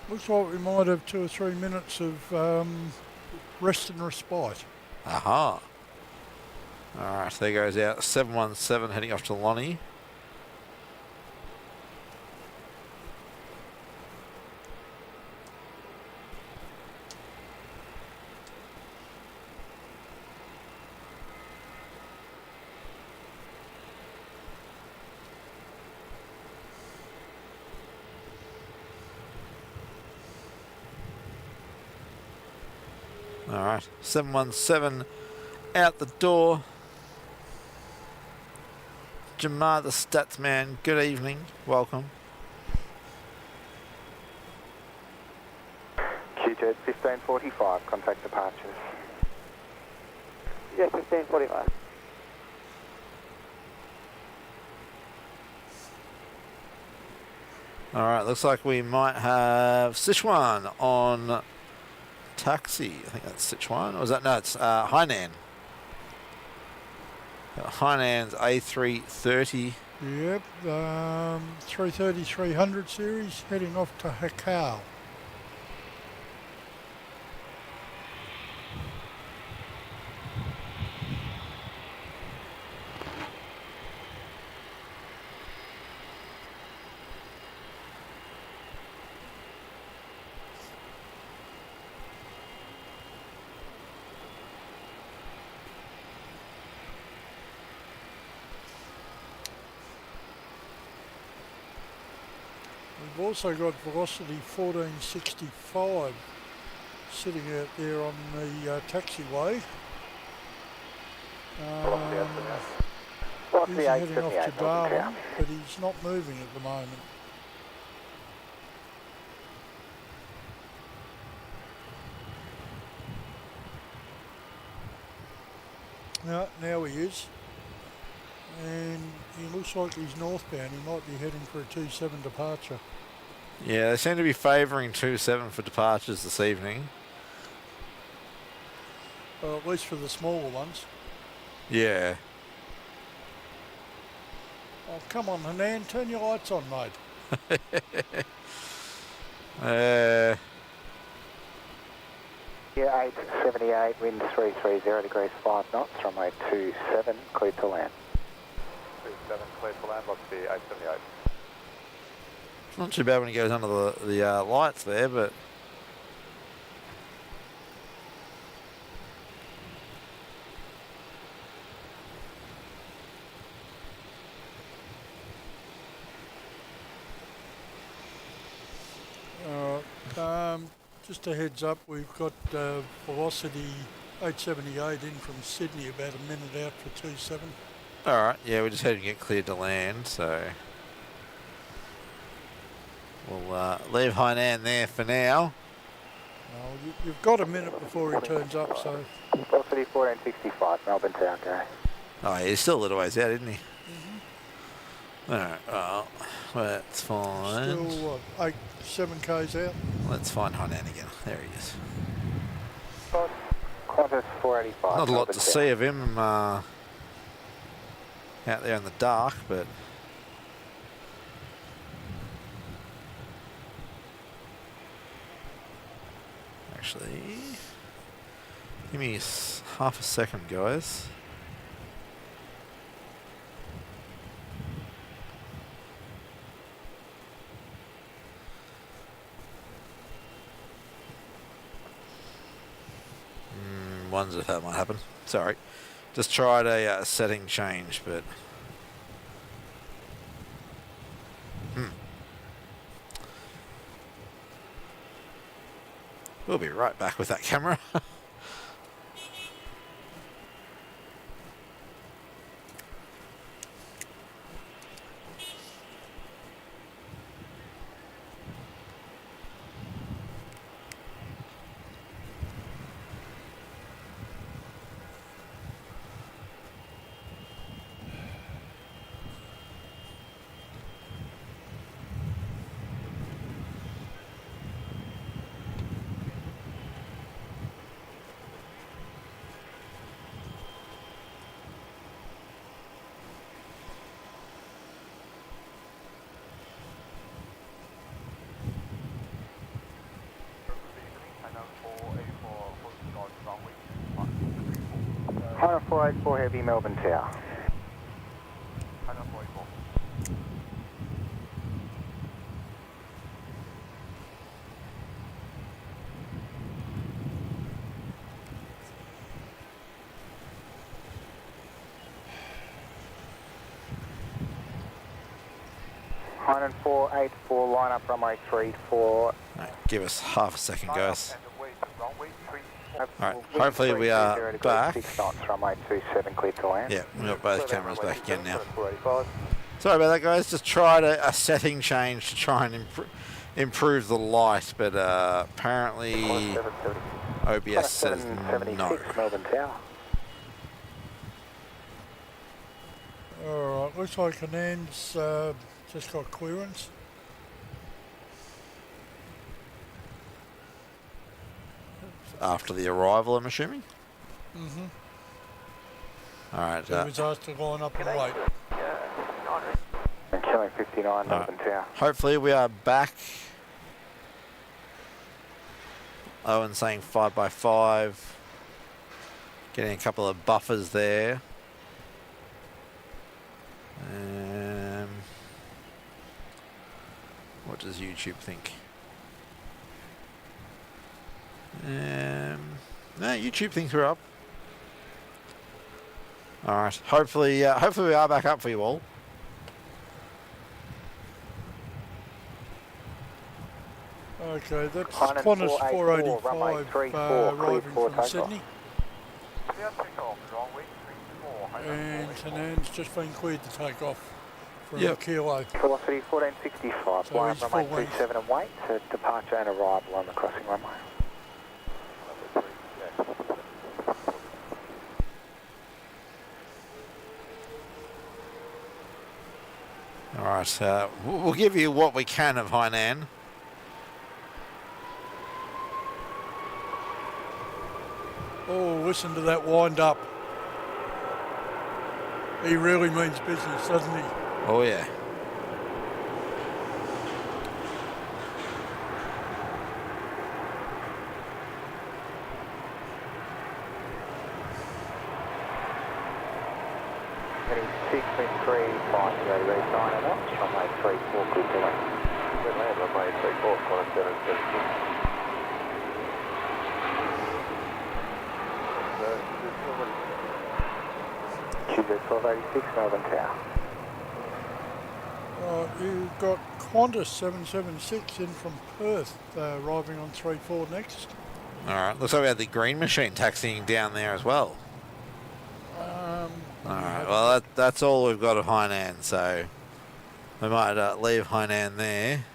Looks like we might have 2 or 3 minutes of rest and respite. Aha. Alright, there goes out 717 heading off to Lonnie. Alright, 717 out the door. Jamar the stats man, good evening, welcome. QJet 1545, contact departures. Yeah, 1545. Alright, looks like we might have Sichuan on taxi. I think that's Sichuan. Or is that? No, it's Hainan. Hainan's A330. Yep, 330-300 series heading off to Hakao. We've also got Velocity 1465 sitting out there on the taxiway. He's heading off to Darwin, but he's not moving at the moment. Now he is. And he looks like he's northbound. He might be heading for a 27 departure. Yeah, they seem to be favouring 27 for departures this evening. At least for the smaller ones. Yeah. Oh, come on, Hanan, turn your lights on, mate. Yeah, 878, wind 330 degrees 5 knots, runway 27, cleared to land. 27, cleared to land, lots of 878. It's not too bad when he goes under the lights there, but just a heads up, we've got velocity 878 in from Sydney, about a minute out for 27. alright, yeah, we're just heading to get cleared to land, so we'll leave Hainan there for now. You've got a minute before he turns up, so... Velocity 1465, Melbourne Tower, go. Oh, yeah, he's still a little ways out, isn't he? Mm-hmm. Alright, well, that's fine. Still, what, 7 k's out? Let's find Hainan again. There he is. Qantas 485. Not a lot to see of him out there in the dark, but actually, give me half a second, guys. Wonders if that might happen. Sorry, just tried a setting change, but we'll be right back with that camera. Hunter 484 Heavy, Melbourne Tower. Hunter 484. Hunter 484, line up runway 34. Right, give us half a second, guys. Alright, Wind hopefully we are 330 degrees, back. 6 knots, runway 27, cleared to land. Yeah, we've got both cameras back again now. Sorry about that, guys. Just tried a setting change to try and improve the light, but apparently OBS says no. Melbourne Tower. Alright, looks like Hanan's just got clearance. After the arrival, I'm assuming? Mm-hmm. Alright. He was asked to line up and wait. And killing 59, Melbourne Tower. Hopefully we are back. Owen saying 5x5. Getting a couple of buffers there. What does YouTube think? No, YouTube thinks we're up. Alright, hopefully we are back up for you all. Okay, that's Qantas 485 arriving from Sydney. And Hanan's just been cleared to take off from Kilo. Velocity 1465, So line he's runway full length. 27 and wait to departure and arrival on the crossing runway. Alright, we'll give you what we can of Hainan. Oh, listen to that wind up. He really means business, doesn't he? Oh yeah. Heading 6.350, ready 9 knots, runway 34, clear to land. Good land, runway 34, climb 776. Tues 1286, Melbourne Tower. You've got Qantas 776 in from Perth, arriving on 34 next. Alright, looks like we had the green machine taxiing down there as well. Alright, well that's all we've got of Hainan, so we might leave Hainan there.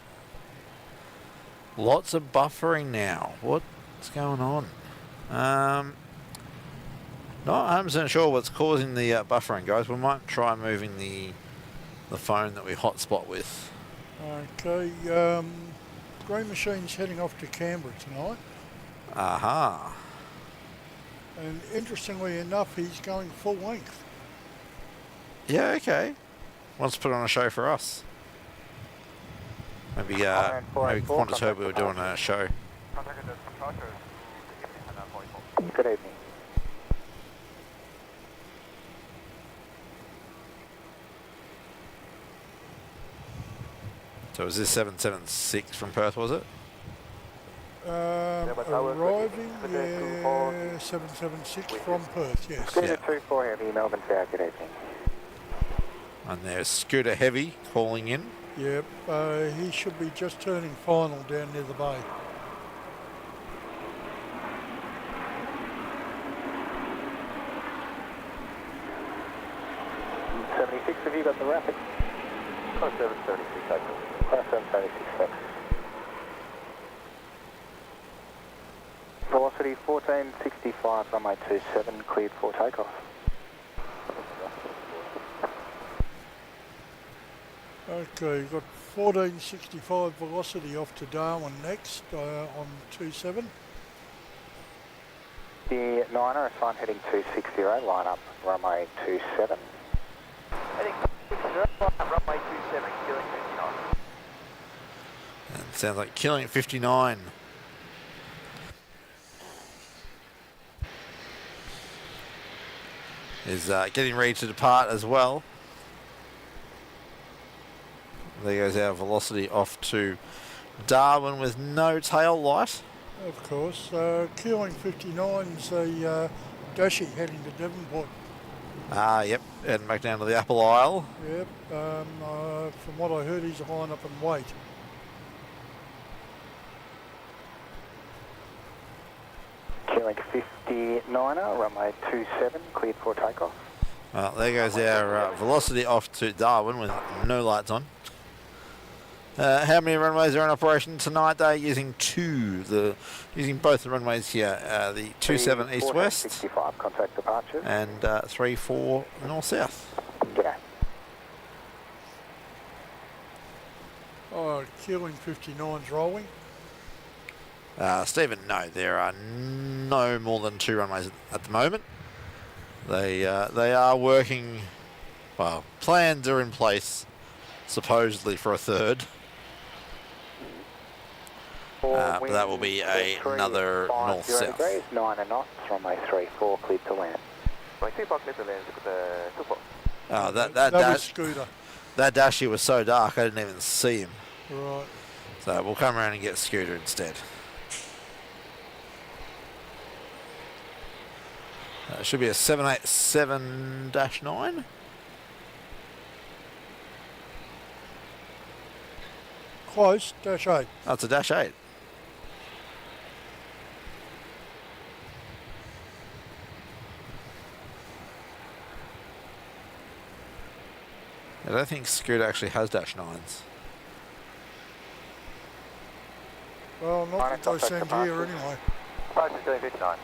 Lots of buffering now. What's going on? Not 100% sure what's causing the buffering, guys. We might try moving the phone that we hotspot with. Okay, green machine's heading off to Canberra tonight. Aha. And interestingly enough, he's going full length. Yeah, okay. Wants to put on a show for us. Maybe Qantas heard we were doing a show. Good evening. So was this 776 from Perth, was it? Arriving, yeah, 776 from Perth, yes. Scooter 24 Heavy, Melbourne Tower, good evening. And there's Scooter Heavy calling in. Yep, he should be just turning final down near the bay. Have you got the rapid? Class 776, actually. Class 776, thanks. Velocity 1465, runway 27, cleared for takeoff. Okay, you've got 1465 velocity off to Darwin next on 27. The 9er assigned heading 260, line up runway 27. Heading 260, line up runway 27, killing 59. And it sounds like killing at 59. Is getting ready to depart as well. There goes our velocity off to Darwin with no tail light. Of course, Keeling 59's a Dashi heading to Devonport. Yep, heading back down to the Apple Isle. Yep, from what I heard, he's a line up and wait. Keeling 59er, runway 27, cleared for takeoff. Well, there goes our velocity off to Darwin with no lights on. How many runways are in operation tonight? They're using using both the runways here. The 27 east-west 65 contact departures. and 34 north-south. G'day. Oh, Keeling 59's rolling. Stephen, no, there are no more than 2 runways at the moment. They are working. Well, plans are in place, supposedly for a third. But that will be another north-south. 9 knots, runway 34, cleared to land. Runway 34, cleared to land, super. Oh, That was Scooter. That Dashi was so dark I didn't even see him. Right. So we'll come around and get Scooter instead. It should be a 787-9. Close, dash 8. Oh, it's a Dash 8. I don't think Scooter actually has Dash 9s. Well, not that they send here anyway. Approach is doing 59.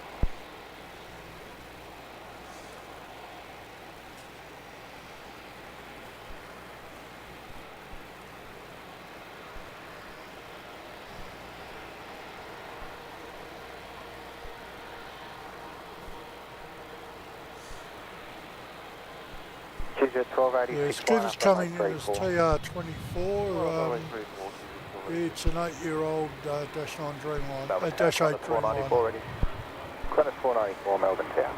Tues Tues 1286. Yeah, Scooter's coming in as TR24. It's an 8-year-old Dash 9 Dreamliner, Dash 8 Dreamliner. Qantas 494 Melbourne Tower.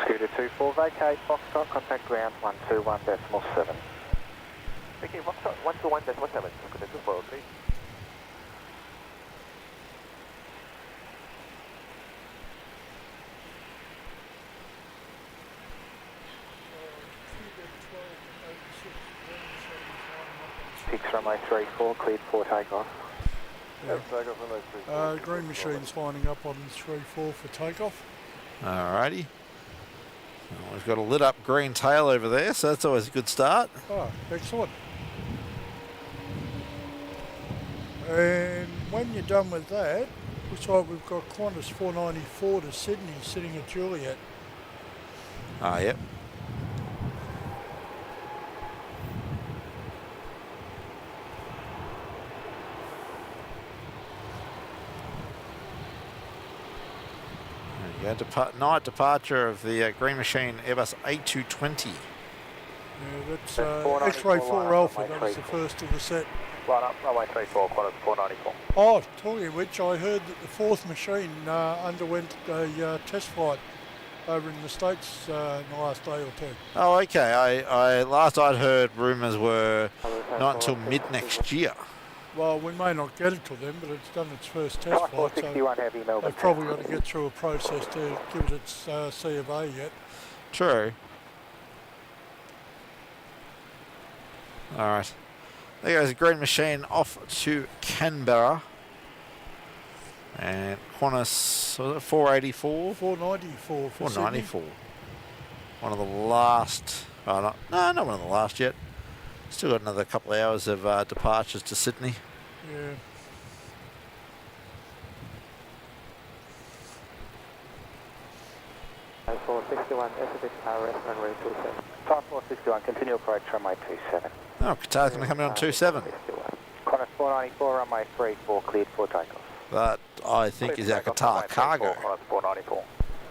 Scooter 24 vacate, Foxtrot, contact ground 121.7. Okay, Foxtrot 121.7. Scooter 24, please. Six runway 34, cleared for takeoff. Green Machine's lining up on 3-4 for takeoff. Alrighty. Well, we've got a lit up green tail over there, so that's always a good start. Oh, excellent. And when you're done with that, looks like we've got Qantas 494 to Sydney sitting at Juliet. Ah, yep. There you go. Night departure of the Green Machine Airbus A220. Yeah, that's X-Ray 4 Alpha, that was the first of the set. Line up, runway 34, Qantas 494. Oh, talking of which, I heard that the fourth machine underwent a test flight over in the States in the last day or two. Oh, okay. I last I'd heard rumours were not until mid next year. Well, we may not get it till then, but it's done its first test flight, so heavy Melbourne. they've probably got to get through a process to give it its C of A yet. True. All right. There goes the Green Machine off to Canberra. And Qantas, was it 484? 494 for 494. One of the last, not one of the last yet. Still got another couple of hours of departures to Sydney. Yeah. Type 461, SFX RS runway 27. Type 461, continue approach runway 27. Oh, Qatar's going to come in on 27. Qantas 494, runway 34, cleared for takeoff. That, I think, is our Qatar cargo. Qantas 494.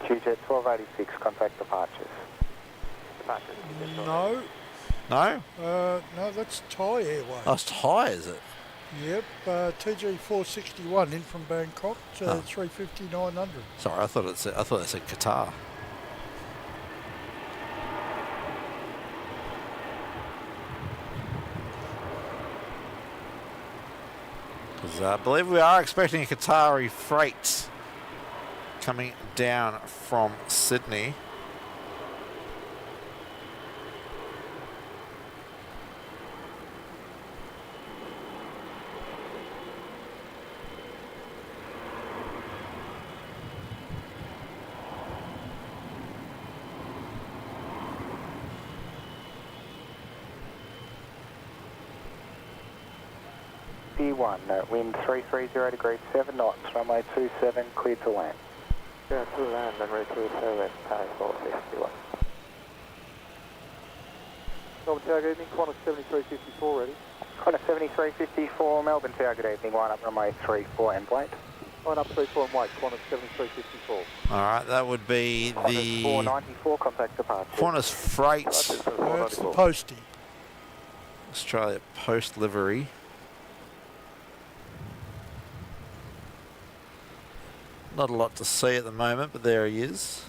QJet 1286, contact departures. No. No? No, that's Thai Airways. Oh, it's Thai, is it? Yep, TG 461 in from Bangkok to 350-900. Sorry, I thought it said Qatar. Because I believe we are expecting a Qatari freight coming down from Sydney. B1, wind 330 degrees 7 knots, runway 27, cleared to land. Yeah, to land, runway 27, Paris 461. Melbourne Tower, good evening, Qantas 7354 ready. Qantas 7354, Melbourne Tower, good evening, line up runway 34 and wait. Line up 34 and wait, Qantas 7354. Alright, that would be the 494, contact departure. Qantas Freight That's the postie. Australia Post livery. Not a lot to see at the moment, but there he is.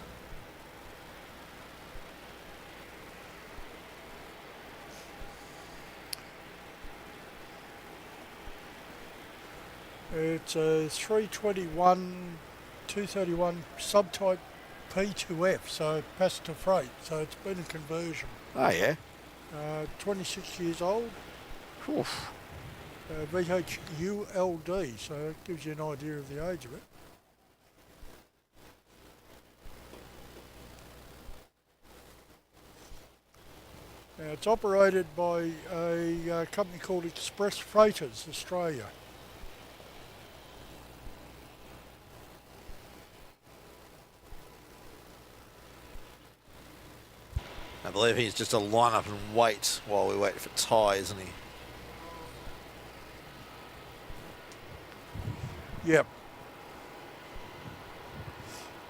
It's a 321, 231 subtype P2F, so passenger freight, so it's been a conversion. Oh, yeah. 26 years old. Oof. VHULD, so it gives you an idea of the age of it. Now, it's operated by a company called Express Freighters Australia. I believe he's just to line up and wait while we wait for Ty, isn't he? Yep.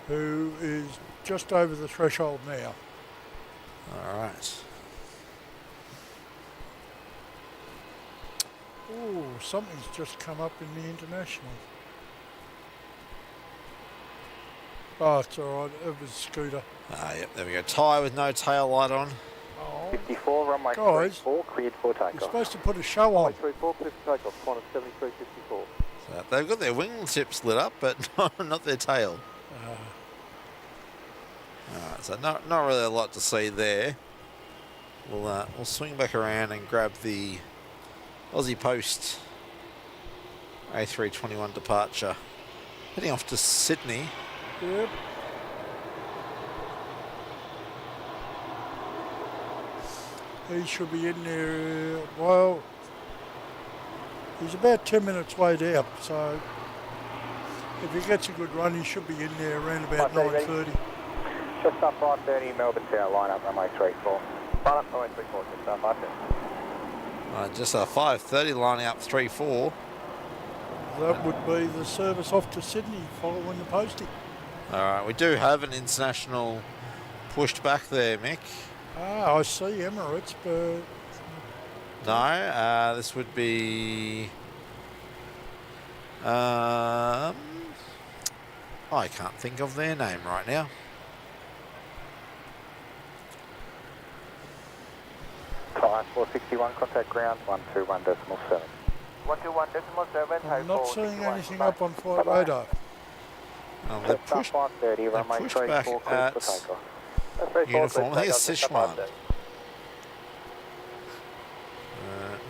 Who is just over the threshold now. All right. Oh, something's just come up in the international. Oh, it's all right. It was Scooter. Ah, yep, there we go. Ty with no tail light on. Oh, 54, runway guys, 34, cleared for you're takeoff. supposed to put a show on. 34, cleared for takeoff, Qantas 7354. So they've got their wingtips lit up, but not their tail. Alright, so not really a lot to see there. We'll swing back around and grab the Aussie Post A321 departure. Heading off to Sydney. Yep. He should be in there, well, he's about 10 minutes way down, so if he gets a good run, he should be in there around about 9:30. Just up 5:30, Melbourne Tower, line up runway 34. Line up runway 34, just up 5:30. Just a 5:30 lining up 3-4. That would be the service off to Sydney following the posting. Alright, we do have an international pushed back there, Mick. Ah, I see Emirates, but... No, this would be... I can't think of their name right now. Tyre 461, contact ground 121.7. 121.7. I'm not seeing anything up on flight radar. They're Just up pushed, 5:30, runway pushed 34, back cleared at for takeoff. uniform. I think it's Sichuan.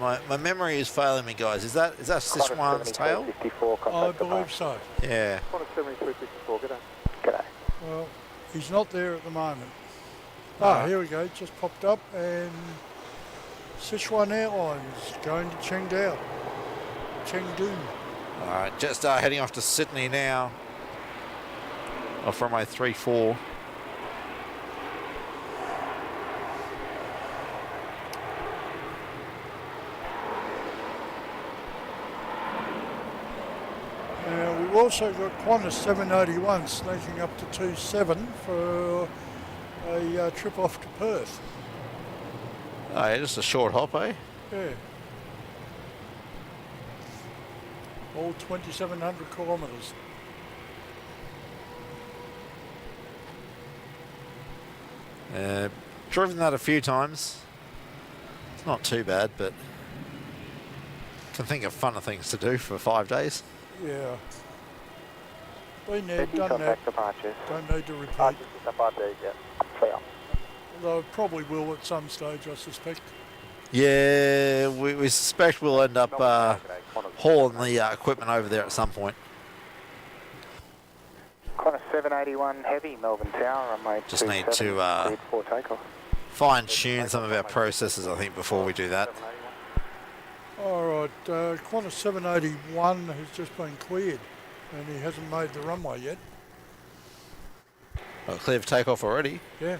My memory is failing me, guys. Is that Sichuan's tail? 54, I believe so. Yeah. Qantas 7354, g'day. G'day. Well, he's not there at the moment. Ah, here we go. Just popped up, and Sichuan Airlines going to Chengdu. All right, just heading off to Sydney now. Off runway 34. We've also got Qantas 781 sneaking up to 27 for a trip off to Perth. Oh, yeah, just a short hop, eh? Yeah. All 2,700 kilometres. Driven that a few times. It's not too bad, but can think of funner things to do for 5 days. Yeah. Been there, done that. Departures. Don't need to repeat. Departures just up 5:30, yeah. Clear. Although it probably will at some stage, I suspect. Yeah, we suspect we'll end up hauling the equipment over there at some point. Qantas 781 heavy, Melbourne Tower, runway Just need 27, to cleared for takeoff. fine-tune some of our processes, I think, before we do that. Alright, Qantas 781 has just been cleared and he hasn't made the runway yet. Oh, clear for takeoff already. Yeah.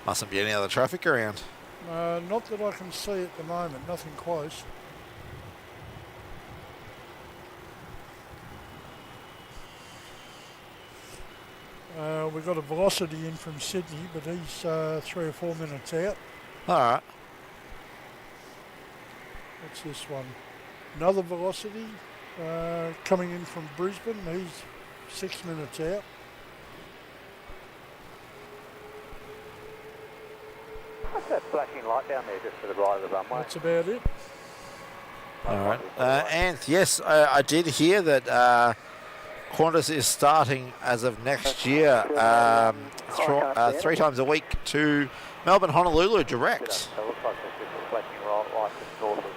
Mustn't be any other traffic around. Not that I can see at the moment, nothing close. We've got a velocity in from Sydney, but he's 3 or 4 minutes out. Alright. What's this one? Another velocity coming in from Brisbane, he's 6 minutes out. What's that flashing light down there just to the right of the runway? That's about it. Alright. Anth, yes, I did hear that Qantas is starting as of next year 3 times a week to Melbourne, Honolulu direct. So it looks like there's just a flashing light just north of the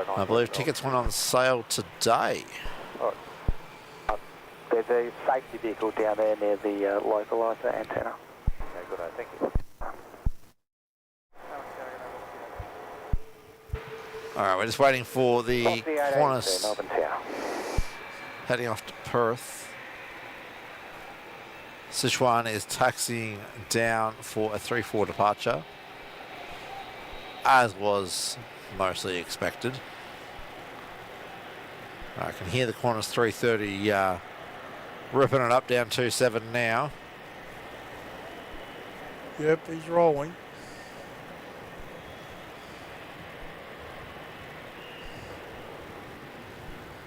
09. I believe tickets went on sale today. There's a safety vehicle down there near the localizer antenna. Okay, good, thank you. Alright, we're just waiting for the Qantas Melbourne Tower. heading off to Perth. Sichuan is taxiing down for a 3-4 departure, as was mostly expected. I can hear the Qantas 330 ripping it up down 27 now. Yep, he's rolling.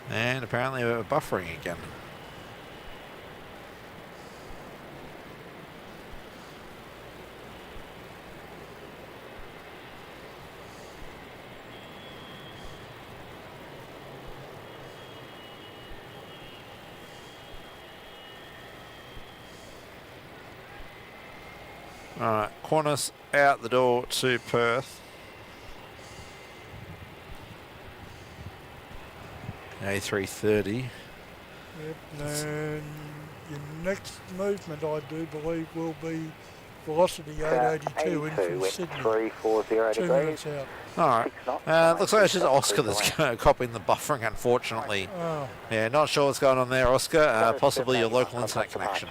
And apparently we're buffering again. Alright, Qantas out the door to Perth. A330. Yep, and your next movement, I do believe, will be velocity 882 in from Sydney. 340 2 minutes out. Alright, looks like it's just Oscar that's copying the buffering, unfortunately. Oh, Yeah, not sure what's going on there, Oscar. Possibly your local internet connection.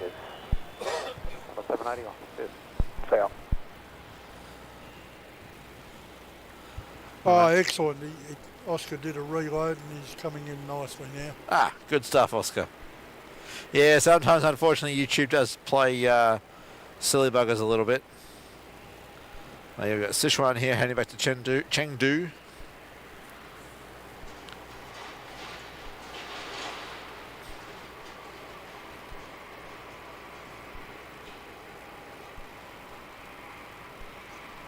781. South. oh excellent. Oscar did a reload and he's coming in nicely now. Ah, good stuff, Oscar. Yeah, sometimes, unfortunately, YouTube does play silly buggers a little bit. You've got Sichuan here heading back to Chengdu.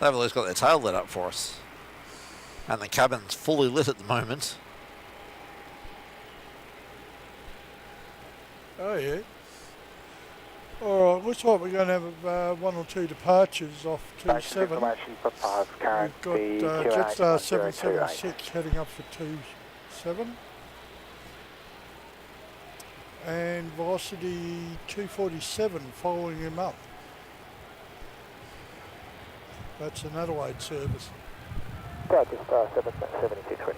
They've at least got their tail lit up for us. And the cabin's fully lit at the moment. Oh, yeah. All right, looks like we're going to have 1 or 2 departures off 27. We've got Jetstar 776 heading up for 27. And Velocity 247 following him up. That's an Adelaide service. Jetstar 776.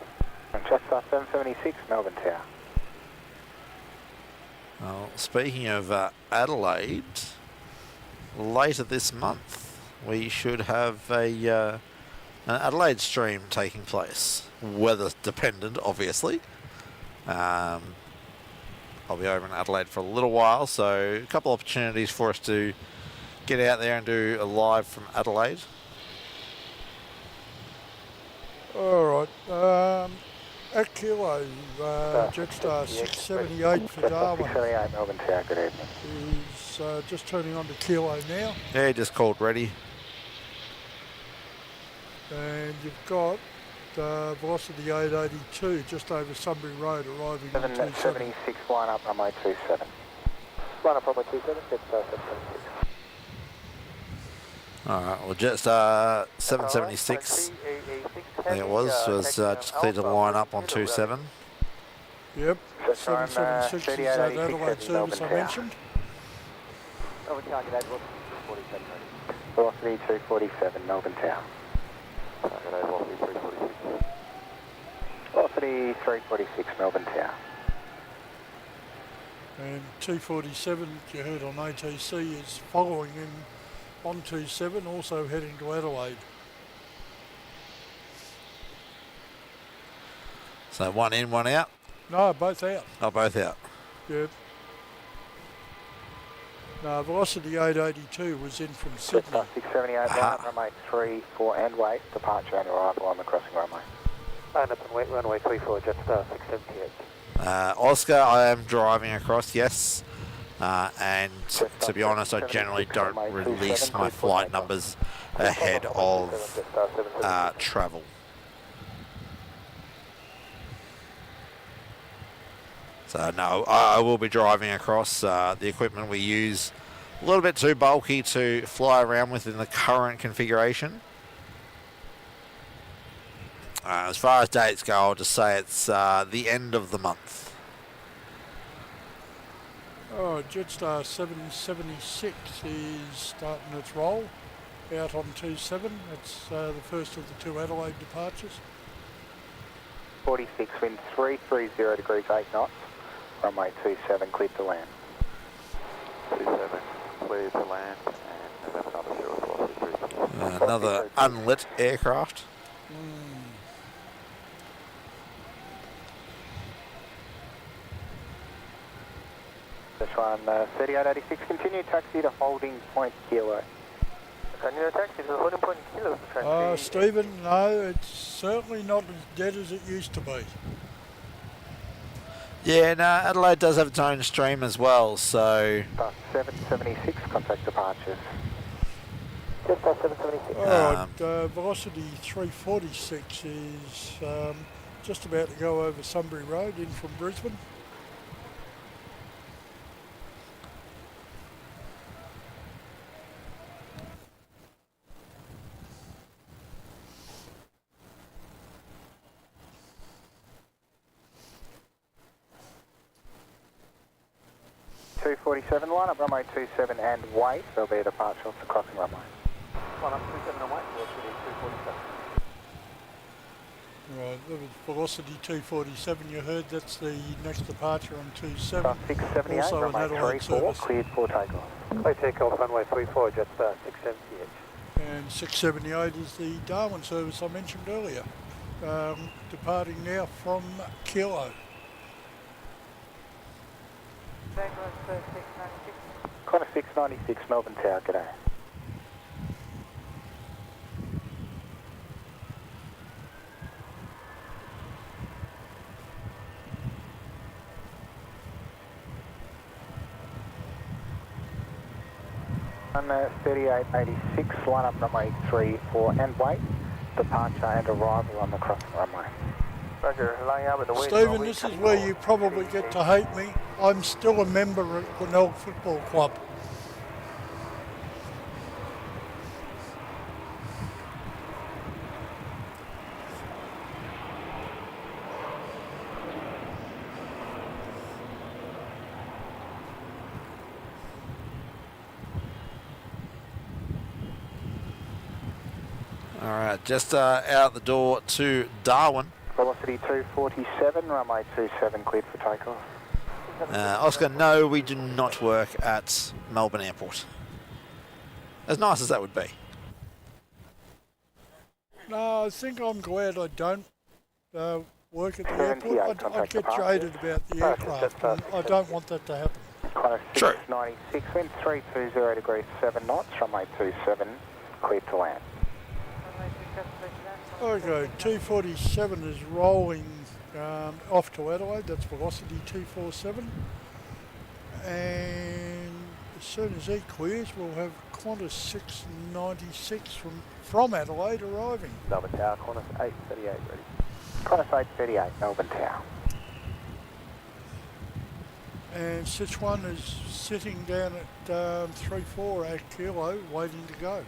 And Jetstar 776, Melbourne Tower. Well, speaking of Adelaide, later this month we should have an Adelaide stream taking place. Weather dependent, obviously. I'll be over in Adelaide for a little while, so a couple opportunities for us to get out there and do a live from Adelaide. All right. At Kilo, Jetstar 678 for Darwin. 678 Melbourne Tower, good evening. He's just turning on to Kilo now. Yeah, just called ready. And you've got Velocity 882 just over Sunbury Road arriving in 27. 776, line up runway 27. Line up runway 27, Jetstar 776. Alright, well Jetstar 776, I think it was just cleared to line up on 27. Yep, 776 is that Adelaide service I mentioned. Velocity 247, Melbourne Tower. Velocity 346, Melbourne Tower. And 247 that you heard on ATC is following him on 27, also heading to Adelaide. So one in, one out? No, both out. Oh, both out. Yep. No, Velocity 882 was in from Sydney. 678, line up runway 34 and wait, departure and arrival on the crossing runway. Line up and wait, runway 34, Jetstar 678. Oscar, I am driving across, yes. And to be honest, I generally don't release my flight numbers ahead of travel. So no, I will be driving across. The equipment we use a little bit too bulky to fly around with in the current configuration. As far as dates go, I'll just say it's the end of the month. Oh, Jetstar 776 is starting its roll out on 27. That's the first of the 2 Adelaide departures. 46, wind 330 degrees 8 knots. Runway 27, cleared to land. 27. clear to land, and November number sure velocity 3. Another unlit aircraft. This one, 3886, continue taxi to holding point kilo. Continue taxi to holding point kilo. Stephen, no, it's certainly not as dead as it used to be. Yeah, no, Adelaide does have its own stream as well, so... 776, contact departures. Just 776. Alright, velocity 346 is just about to go over Sunbury Road in from Brisbane. Line up runway 27 and wait. There'll be a departure off the crossing runway. Line up 27 and wait, velocity 247. Right, that was velocity 247 you heard, that's the next departure on 27. 678, also an runway Adelaide 34, service. cleared for takeoff. Clear takeoff, runway 34, jet 678. And 678 is the Darwin service I mentioned earlier, departing now from Kilo. Qantas 696, Melbourne Tower, g'day. On 3886, line up runway 34 and wait. Departure and arrival on the crossing runway. Roger, laying up at the west. Stephen, this is where you probably get to hate me. I'm still a member of the MEL Football Club. All right, just out the door to Darwin. Velocity 247, runway 27 cleared for takeoff. Oscar, no, we do not work at Melbourne Airport. As nice as that would be. No, I think I'm glad I don't work at the airport. I get jaded about the aircraft, and I don't want that to happen. Qantas True. 696, wind 320 degrees 7 knots, runway 27 cleared to land. Okay, 247 is rolling off to Adelaide, that's velocity 247. And as soon as he clears, we'll have Qantas 696 from Adelaide arriving. Melbourne Tower, Qantas 838 ready. Qantas 838, Melbourne Tower. And Sichuan is sitting down at 34 at Kilo, waiting to go.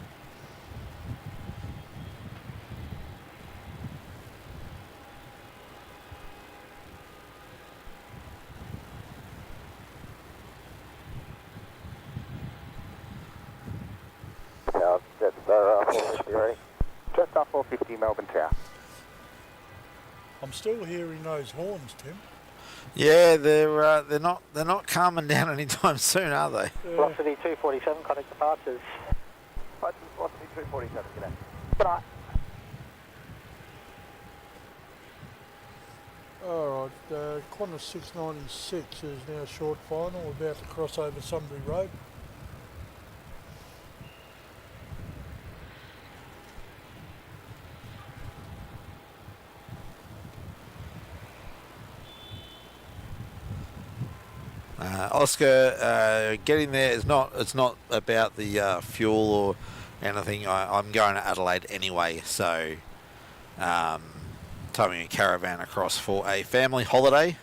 That's 450 ready. Just off 450 Melbourne Tower. I'm still hearing those horns, Tim. Yeah, they're not calming down anytime soon, are they? Velocity 247, contact departures. Velocity 247, g'day. G'day. Alright, Qantas 696 is now short final, about to cross over Sunbury Road. Oscar, getting there is not. It's not about the fuel or anything. I'm going to Adelaide anyway, so towing a caravan across for a family holiday.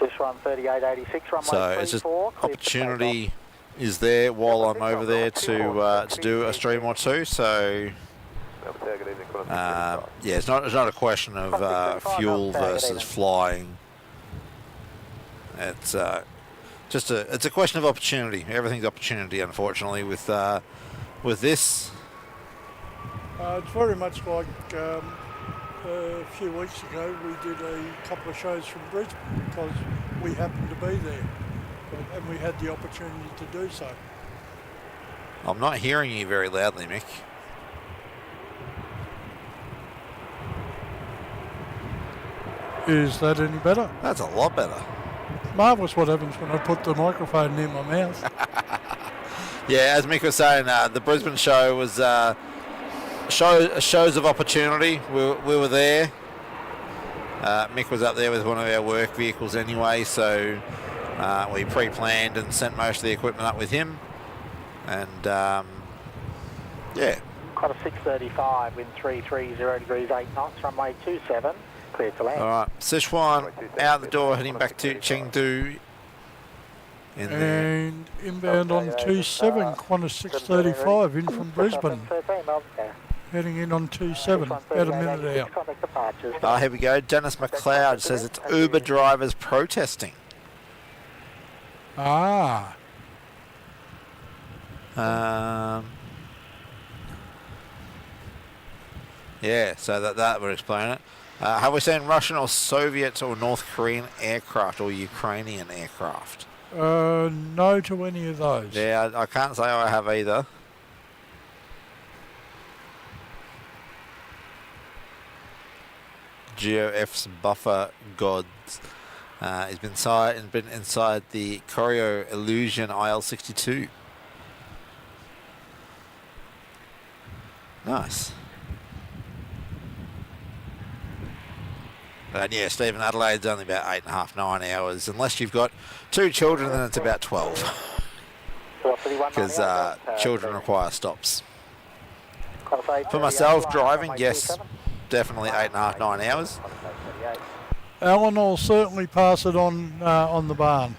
Fish run 3886, runway So it's just 34, opportunity is there while I'm over there to do a stream or two. So yeah, it's not a question of fuel versus flying. It's it's a question of opportunity. Everything's opportunity, unfortunately, with this. It's very much like a few weeks ago we did a couple of shows from Brisbane because we happened to be there and we had the opportunity to do so. I'm not hearing you very loudly, Mick. Is that any better? That's a lot better. Marvellous what happens when I put the microphone near my mouth. Yeah, as Mick was saying, the Brisbane show was shows of opportunity. We were there. Mick was up there with one of our work vehicles anyway, so we pre-planned and sent most of the equipment up with him. And yeah. Quarter 6:35, wind 330 degrees 8 knots, runway 27, clear to land. All right, Sichuan out the door, heading back to Chengdu. And inbound on 27, Qantas 635 in from Brisbane. Heading in on 27, about a minute out. Here we go. Dennis McLeod says it's Uber drivers protesting. Ah. Yeah, so that would explain it. Have we seen Russian or Soviet or North Korean aircraft or Ukrainian aircraft? No to any of those. Yeah, I can't say I have either. GeoF's buffer gods has been inside the Choreo Illusion IL-62. Nice. And yeah, Stephen, Adelaide's only about 8.5, 9 hours. Unless you've got 2 children, then it's about 12. Because children require stops. For myself, driving, yes, definitely 8.5, 9 hours. Alan will certainly pass it on the barn.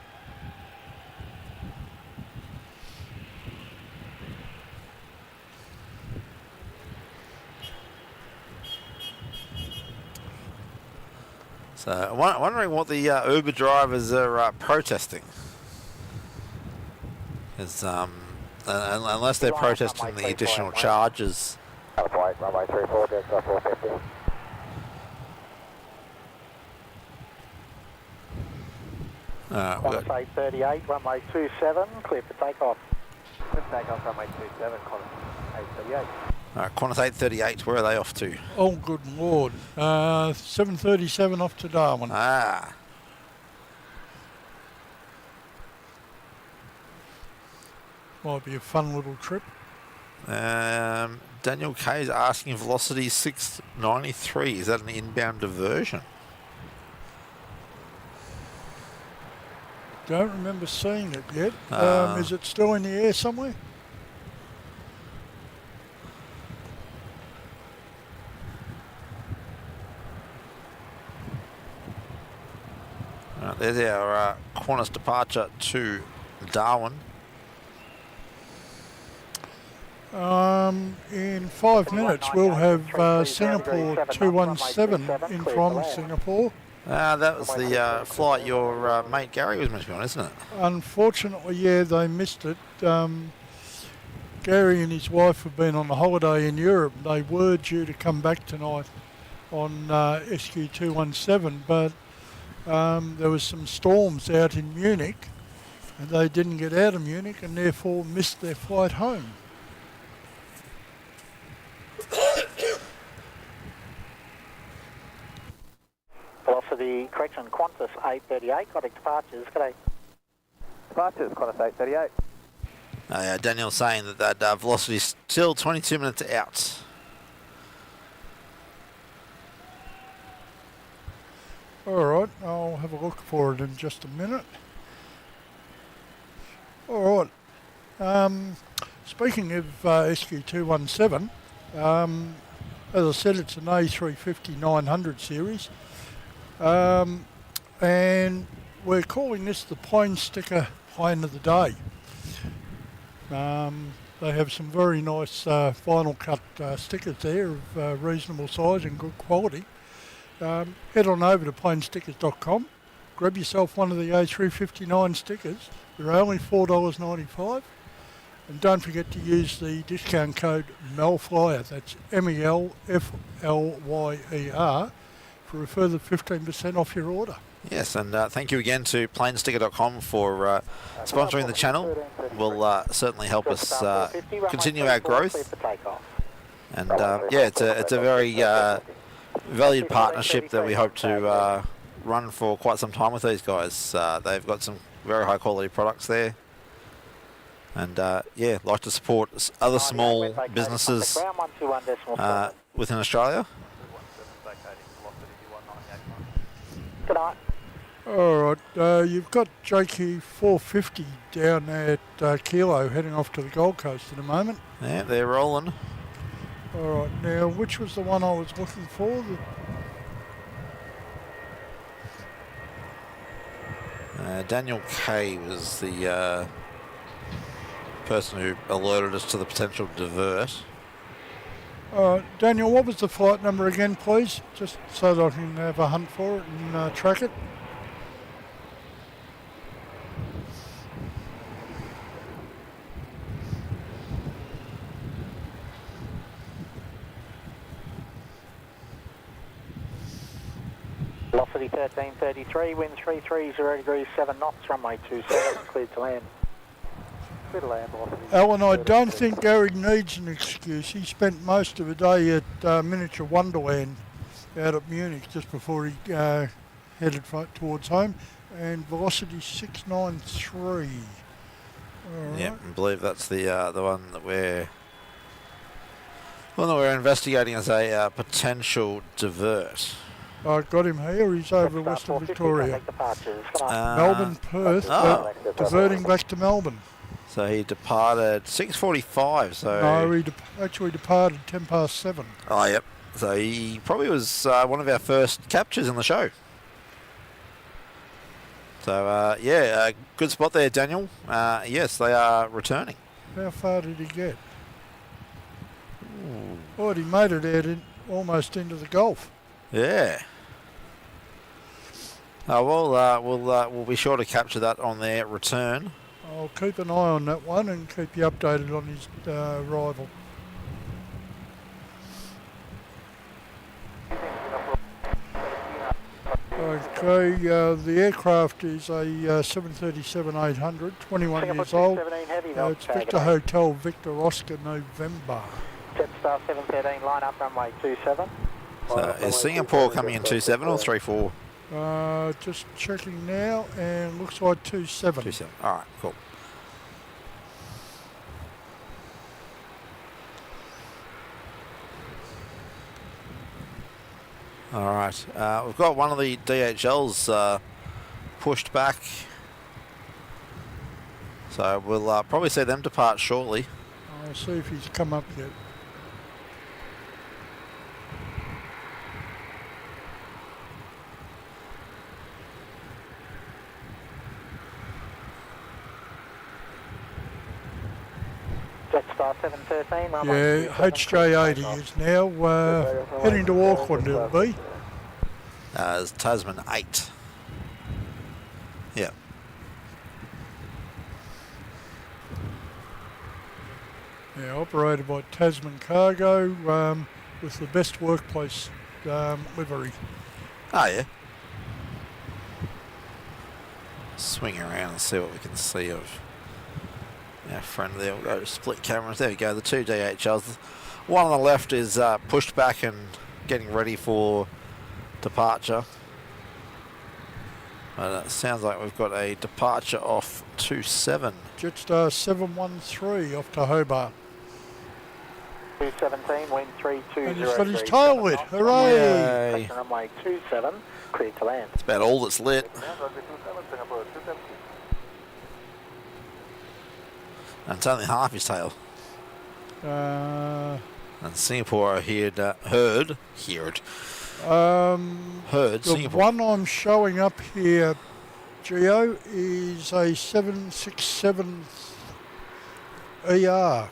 So I'm wondering what the Uber drivers are protesting. Because unless they're protesting the additional charges. Runway 34, Delta 450. We've got 838, runway 27, clear for takeoff. Clear for takeoff, runway 27, Qantas 838. Qantas 838, where are they off to? Oh, good Lord. 737 off to Darwin. Ah. Might be a fun little trip. Daniel K is asking Velocity 693. Is that an inbound diversion? Don't remember seeing it yet. Is it still in the air somewhere? There's our Qantas departure to Darwin. In 5 minutes we'll have Singapore 217 in from Singapore. That was the flight your mate Gary was meant to be on, isn't it? Unfortunately, yeah, they missed it. Gary and his wife have been on a holiday in Europe. They were due to come back tonight on SQ 217, but there was some storms out in Munich and they didn't get out of Munich and therefore missed their flight home. Velocity correction, Qantas 838, got departures, g'day. Departures, Qantas 838. Daniel's saying that velocity is still 22 minutes out. All right, I'll have a look for it in just a minute. All right, speaking of SQ217, as I said, it's an A350-900 series, and we're calling this the plane sticker plane of the day. They have some very nice vinyl cut stickers there of reasonable size and good quality. Head on over to planestickers.com, grab yourself one of the A350-9 stickers. They're only $4.95, and don't forget to use the discount code MELFLYER, that's MELFLYER, for a further 15% off your order. Yes, and thank you again to planesticker.com for sponsoring the channel. Will certainly help us continue our growth. And yeah, it's a very valued partnership that we hope to run for quite some time with these guys. They've got some very high quality products there. And yeah, like to support other small businesses within Australia. Good night. All right, you've got JQ 450 down at Kilo heading off to the Gold Coast in a moment. Yeah, they're rolling. All right, now which was the one I was looking for? Daniel K was the person who alerted us to the potential divert. Daniel, what was the flight number again, please? Just so that I can have a hunt for it and track it. Velocity 1333, wind 330 degrees 7 knots, runway 27, cleared to land. Clear to land, velocity. Alan, I don't think Gary needs an excuse. He spent most of the day at Miniature Wonderland out at Munich just before he headed towards home, and velocity 693. Yep, I believe that's the one that we're investigating as a potential divert. I got him here. He's over Western Victoria. Melbourne, Perth, diverting back to Melbourne. So he departed 6:45. So no, he actually departed 7:10. Oh, yep. So he probably was one of our first captures in the show. So yeah, good spot there, Daniel. Yes, they are returning. How far did he get? Oh, he made it out almost into the Gulf. Yeah. We'll be sure to capture that on their return. I'll keep an eye on that one and keep you updated on his arrival. Okay, the aircraft is a 737-800, 21 years old. It's Victor Hotel, Victor Oscar, November. Jetstar 713, line up, runway 27. So is Singapore coming in 27 or 34? Just checking now, and looks like 27. 27. All right, cool. All right, we've got one of the DHLs pushed back, so we'll probably see them depart shortly. I'll see if he's come up yet. Jetstar 713, yeah, HJ80 is now heading to Auckland, it'll be. It's Tasman 8. Yeah. Yeah, operated by Tasman Cargo with the best workplace livery. Oh, yeah. Swing around and see what we can see of our friend there. We'll go to split cameras. There we go, the two DHLs. One on the left is pushed back and getting ready for departure. But it sounds like we've got a departure off 27. Jetstar 713 off to Hobart. 217, wind 320. And he's got his tail lit. Hooray! Runway 27, clear to land. It's about all that's lit. And it's only half his tail. And Singapore heard the Singapore. one I'm showing up here, Geo, is a 767 ER.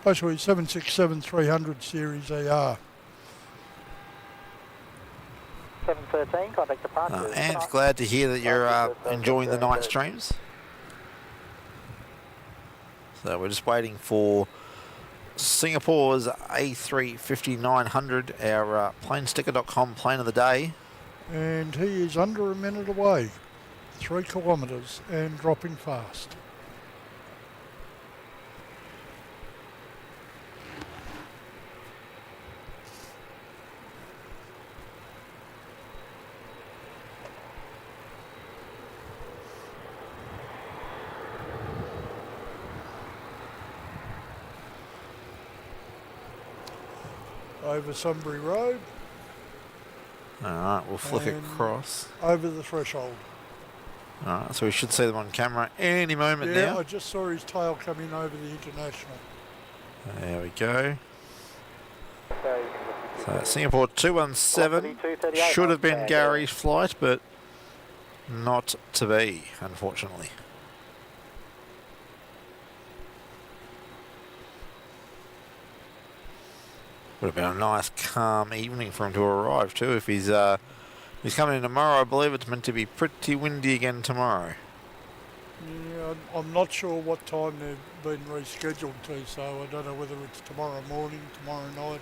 Basically 767-300 series ER. 713, contact departure. And glad to hear that you're enjoying the night streams. So we're just waiting for Singapore's A350-900, our planesticker.com plane of the day. And he is under a minute away, 3 kilometres and dropping fast. Over Sunbury Road. Alright, we'll flick And across. over the threshold. Alright, so we should see them on camera any moment Yeah, now. I just saw his tail come in over the international. There we go. So Singapore 217 should have been Gary's flight, but not to be, unfortunately. Would have been a nice calm evening for him to arrive too. If he's coming in tomorrow, I believe it's meant to be pretty windy again tomorrow. Yeah, I'm not sure what time they've been rescheduled to, so I don't know whether it's tomorrow morning, tomorrow night.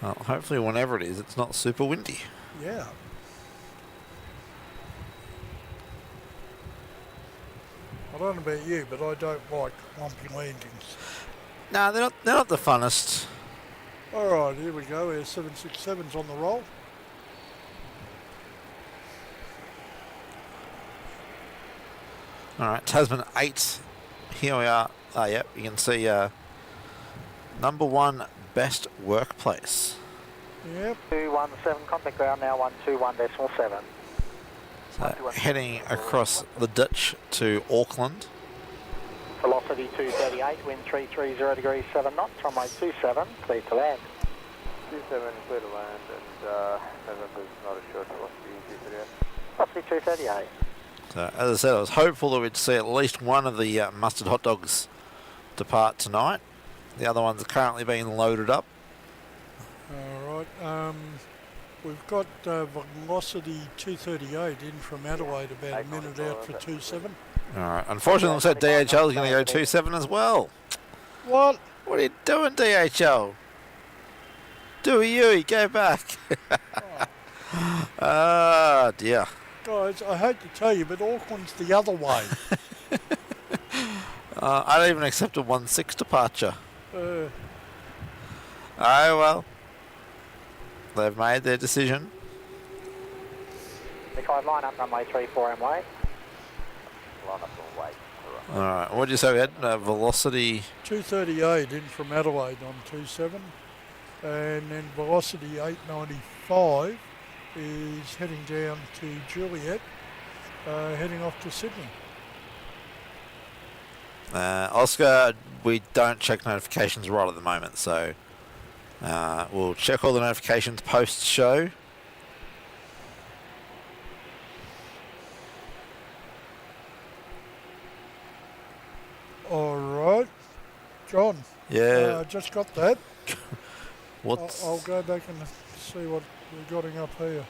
Well, hopefully whenever it is, it's not super windy. Yeah. I don't know about you, but I don't like lumpy landings. No, they're not the funnest. Alright, here we go. Our 767's on the roll. Alright, Tasman 8. Here we are. Ah, yep, you can see number 1 best workplace. Yep. 217, contact ground now 121.7. So heading across the ditch to Auckland. Velocity 238, wind 330 degrees 7 knots, runway 27, clear to land. 27 clear to land, and November's not assured velocity 238. Velocity 238. So as I said, I was hopeful that we'd see at least one of the mustard hot dogs depart tonight. The other ones are currently being loaded up. Alright, we've got velocity 238 in from Adelaide, about a minute out for 27. Alright, unfortunately, looks like DHL is going to go 27 as well. What? What are you doing, DHL? Do you? Go back. Ah, dear. Guys, I hate to tell you, but Auckland's the other way. I don't even accept a 1-6 departure. uh, Oh, well. They've made their decision. 5 line up, runway 34 and wait. Line up and wait. Alright, what did you say we had? Velocity 238 in from Adelaide on 27. And then velocity 895 is heading down to Juliet, heading off to Sydney. Oscar, we don't check notifications right at the moment, so we'll check all the notifications post-show. Alright. John. Yeah. Just got that. What's... I'll go back and see what we're getting up here.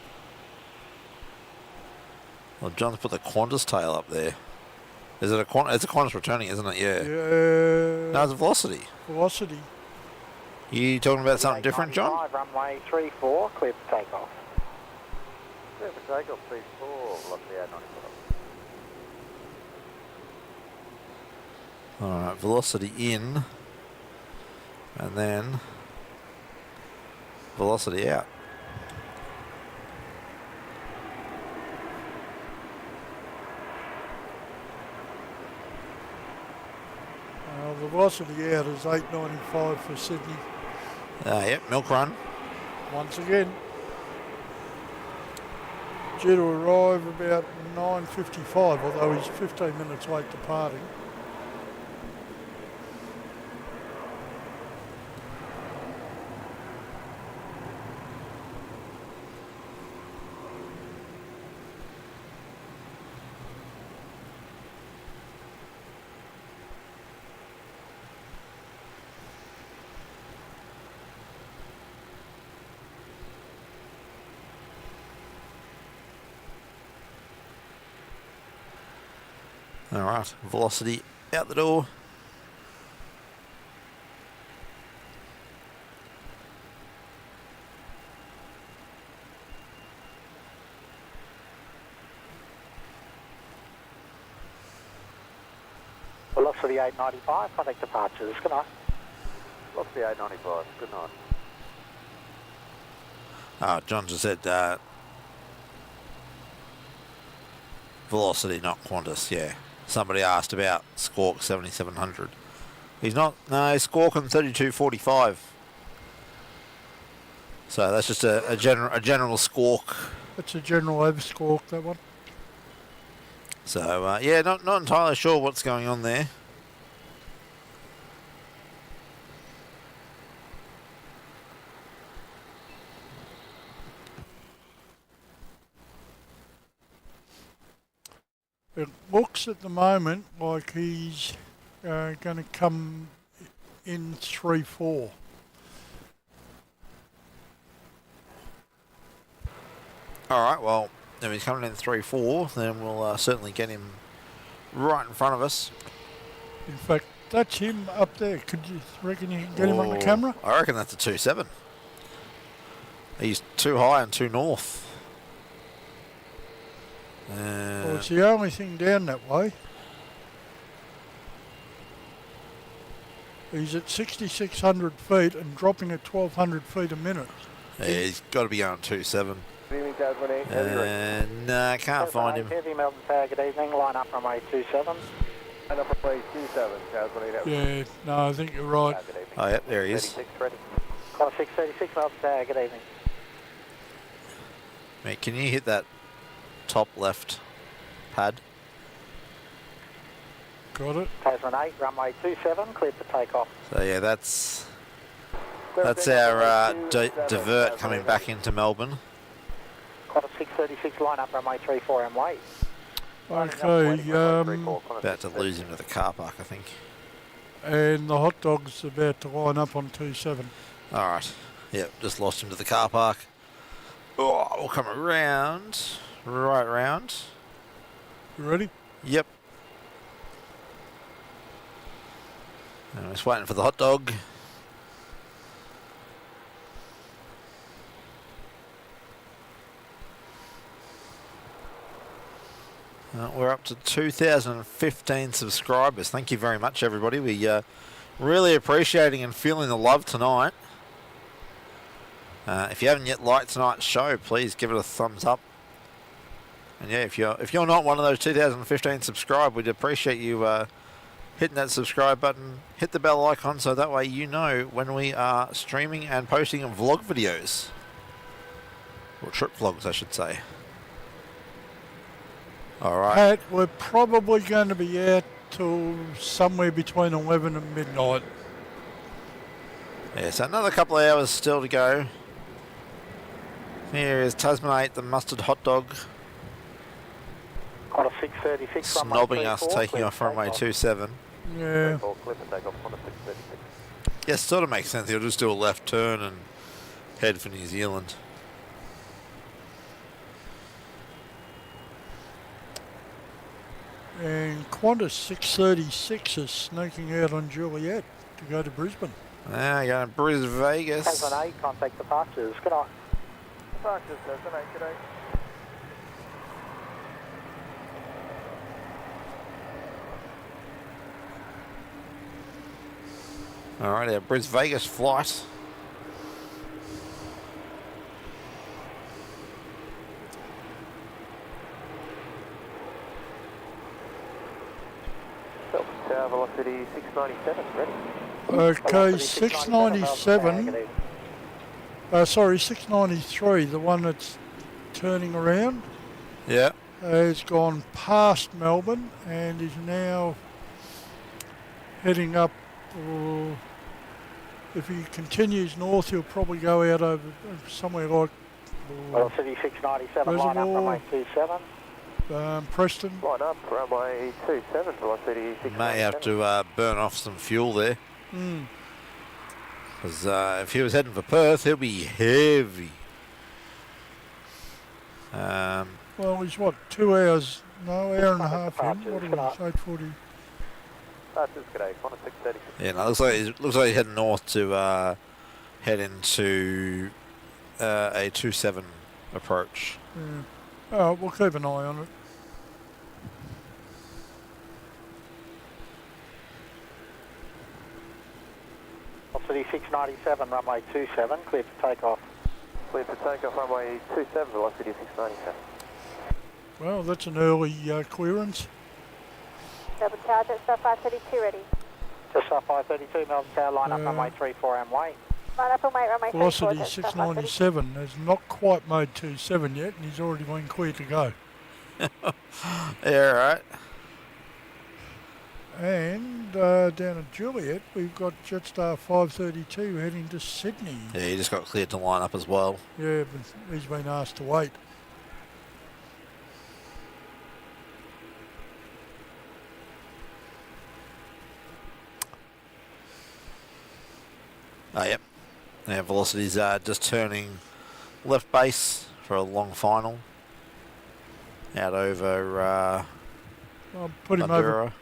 Well, John's put the Qantas tail up there. Is it a Qantas? It's a Qantas returning, isn't it? Yeah. Yeah. No, it's Velocity. Velocity. You talking about something different, John? Runway 34, clear for takeoff. Clear for takeoff, 34, velocity 895. Alright, Velocity in. And then Velocity out. The velocity out is 895 for Sydney. Yep, milk run. Once again. Due to arrive about 9:55, although he's 15 minutes late departing. Alright, Velocity out the door. Velocity 895, contact departures. Good night. Velocity 895, good night. Oh, John just said Velocity, not Qantas, yeah. Somebody asked about Squawk 7700. He's not, no, he's squawking 3245. So that's just a general squawk. That's a general over squawk, that one. So yeah, not entirely sure what's going on there. It looks at the moment like he's going to come in 3-4. All right, well, if he's coming in 3-4, then we'll certainly get him right in front of us. In fact, that's him up there. Could you reckon you can get him on the camera? I reckon that's a 2-7. He's too high and too north. Well, it's the only thing down that way. He's at 6,600 feet and dropping at 1,200 feet a minute. Yeah, he's got to be going 2-7. No, I can't find him. Heavy Melbourne Tower, good evening. Line up runway 27. Line up runway 27, Yeah, no, I think you're right. Oh, yep, there he is. 636 Melbourne Tower, good evening. Mate, can you hit that top left pad? Got it. Tasman 8, runway 27, cleared for takeoff. So yeah, that's our divert coming back into Melbourne. Qantas 636, line up runway 34 and wait. Okay, About to lose him to the car park, I think. and the hot dog's about to line up on 27. All right. Yep, just lost him to the car park. Oh, we'll come around, right round. You ready? Yep. I'm just waiting for the hot dog. We're up to 2,015 subscribers. Thank you very much, everybody. We really appreciating and feeling the love tonight. If you haven't yet liked tonight's show, please give it a thumbs up. And yeah, if you're not one of those 2,015 subscribed, we'd appreciate you hitting that subscribe button, hit the bell icon, so that way you know when we are streaming and posting vlog videos, or trip vlogs, I should say. All right. Pat, we're probably going to be out till somewhere between 11 and midnight. Yeah, so another couple of hours still to go. Here is Tasman 8, the mustard hot dog. Qantas 636, Snobbing us, taking off runway 27. Yeah. Yeah, sort of makes sense. He'll just do a left turn and head for New Zealand. And Qantas 636 is sneaking out on Juliet to go to Brisbane. Now going to Brisbane, Vegas. Tasman 8, contact departures. Good night. Departures, Tasman 8, good day. All right, our Brisbane, Vegas flight. Tower velocity 697, ready. Okay, 697. Sorry, 693, the one that's turning around, Yeah. has gone past Melbourne and is now heading up. If he continues north, he'll probably go out over somewhere like Velocity 697, line up runway 27. Preston. Line up, runway 27, velocity 697. May have to burn off some fuel there. Because if he was heading for Perth, he'll be heavy. Well, he's what, 2 hours? No, hour and a half in. What is it? 8:40. Departures, good day. Qantas 636. Yeah, no, looks like he's heading north to head into a 27 approach. Yeah. Oh, we'll keep an eye on it. Velocity 697, runway 27, clear for takeoff. Clear for takeoff, runway 27, velocity 697. Well, that's an early clearance. Double charge at star 532 ready. Just off 532, Melbourne Tower, line up runway 34 and wait. Line up and wait, runway 34. Velocity 697 has not quite made 27 yet, and he's already been clear to go. Yeah, right. And down at Juliet, we've got Jetstar 532 heading to Sydney. Yeah, he just got cleared to line up as well. Yeah, but he's been asked to wait. Oh, yep. Yeah, Velocity's just turning left base for a long final. Out over I'll put him over. Madura.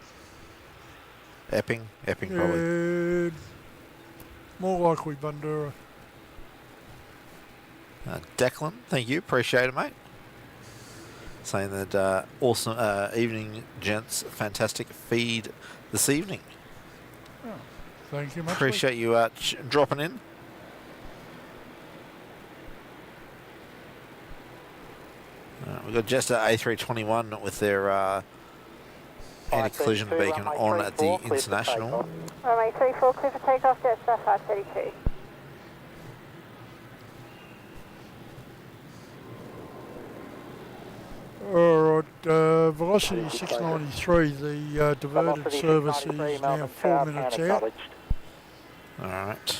Epping probably. More likely Bandura. Declan, thank you, appreciate it, mate. Saying that awesome evening, gents, fantastic feed this evening. Oh, thank you much. Appreciate you dropping in. We've got Jetstar A321 with their anti-collision beacon on at the International. Runway 34, clear for takeoff, Jetstar 532. Alright, Velocity 693, the diverted service is now 4 minutes out. Alright.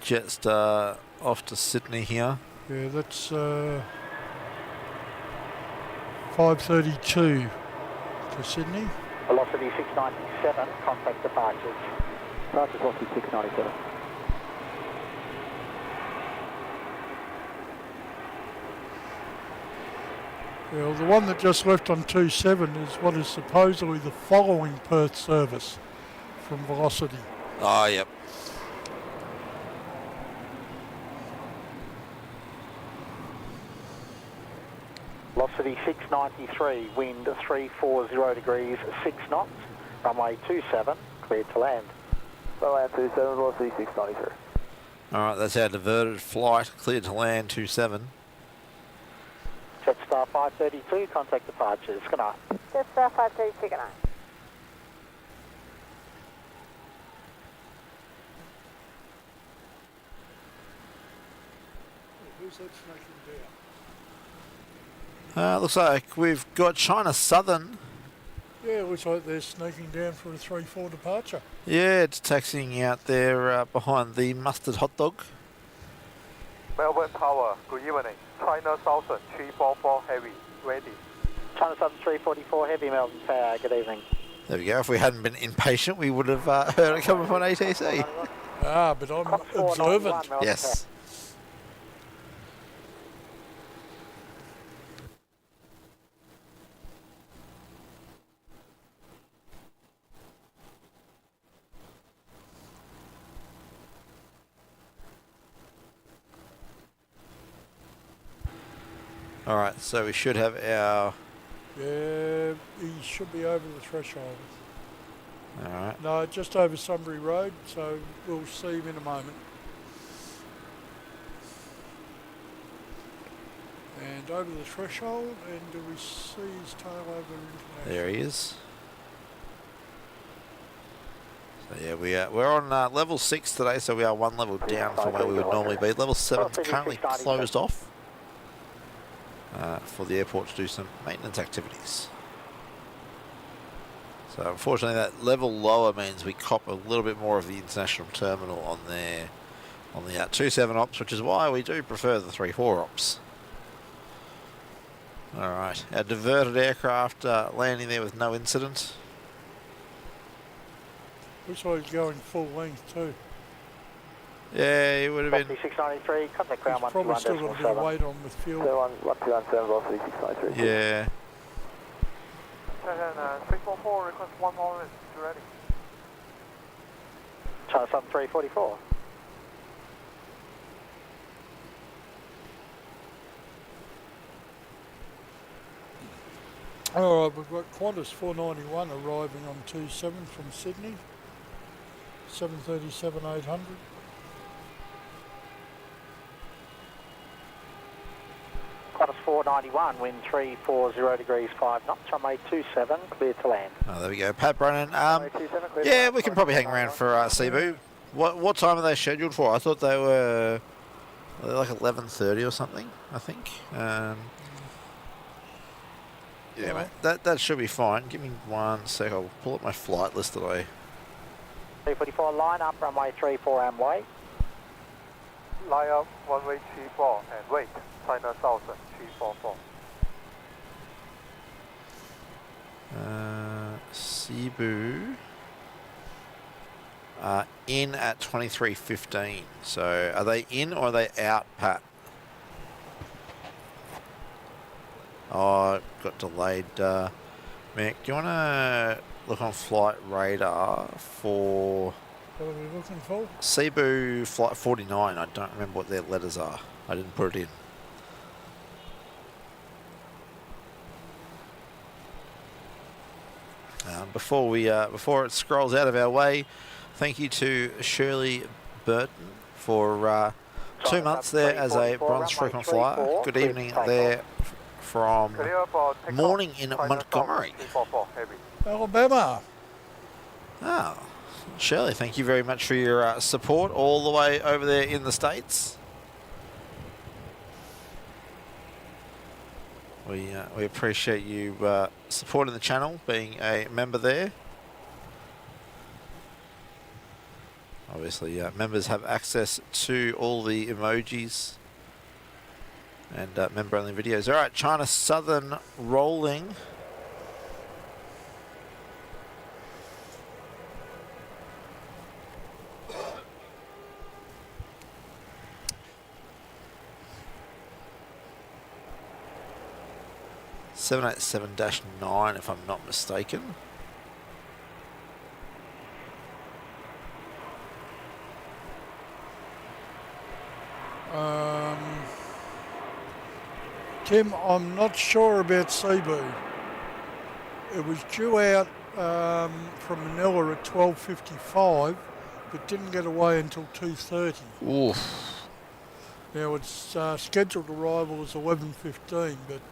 Jetstar off to Sydney here. Yeah, that's 532 to Sydney. Velocity 697, contact departures. Departures velocity 697. Well, the one that just left on 27 is what is supposedly the following Perth service from Velocity. Oh, yep. Velocity 693, wind 340 degrees, 6 knots, runway 27, cleared to land. Runway 27, velocity 693. Alright, that's our diverted flight, cleared to land 27. Jetstar 532, contact departures. Good night. Jetstar 532, good night. Who's that snaking down? Looks like we've got China Southern. Yeah, it looks like they're sneaking down for a 3-4 departure. Yeah, it's taxiing out there behind the mustard hot dog. Melbourne Tower, good evening. China Southern 344 heavy, ready. China Southern 344 heavy, Melbourne Tower, good evening. There we go. If we hadn't been impatient, we would have heard it coming from ATC. Ah, but I'm observant. Yes. All right, so we should have our... Yeah, he should be over the threshold. All right. No, just over Sunbury Road, so we'll see him in a moment. And over the threshold, and do we see his tail over international? There he is. So yeah, we're on level 6 today, so we are one level down from where we would normally be. Level 7 is currently closed off for the airport to do some maintenance activities. So unfortunately that level lower means we cop a little bit more of the international terminal on there, on the 27 ops, which is why we do prefer the 3-4 ops. Alright, our diverted aircraft landing there with no incident. Looks like he's going full length too. Yeah, it would have been... 693, contact ground He's probably still got a bit of weight on with fuel. 1217, velocity 693. Yeah. 344, request 1 moment, ready. China Southern 344. Alright, we've got Qantas 491 arriving on 27 from Sydney. 737-800. Qantas 491, wind 340 degrees 5 knots, runway 27, clear to land. Oh, there we go. Pat Brennan. Yeah, we can probably hang around for Cebu. What time are they scheduled for? I thought they were like 11:30 or something, I think. Yeah, mate, that should be fine. Give me 1 sec. I'll pull up my flight list that I... 344, line up, runway 34 and wait. Line up, runway 34 and wait. China Southern 344. Cebu in at 23:15. So are they in or are they out, Pat? Oh, got delayed. Mick, do you want to look on flight radar for What are we looking for? Cebu flight 49? I don't remember what their letters are. I didn't put it in. Before it scrolls out of our way, thank you to Shirley Burton for 2 months there as a bronze frequent flyer. Good evening there from morning in Montgomery, Alabama. Oh, Shirley, thank you very much for your support all the way over there in the States. We appreciate you supporting the channel, being a member there. Obviously, members have access to all the emojis and member-only videos. All right, China Southern rolling. (787-9), if I'm not mistaken. Tim, I'm not sure about Cebu. It was due out from Manila at 12:55, but didn't get away until 2:30. Oof. Now its scheduled arrival is 11:15, but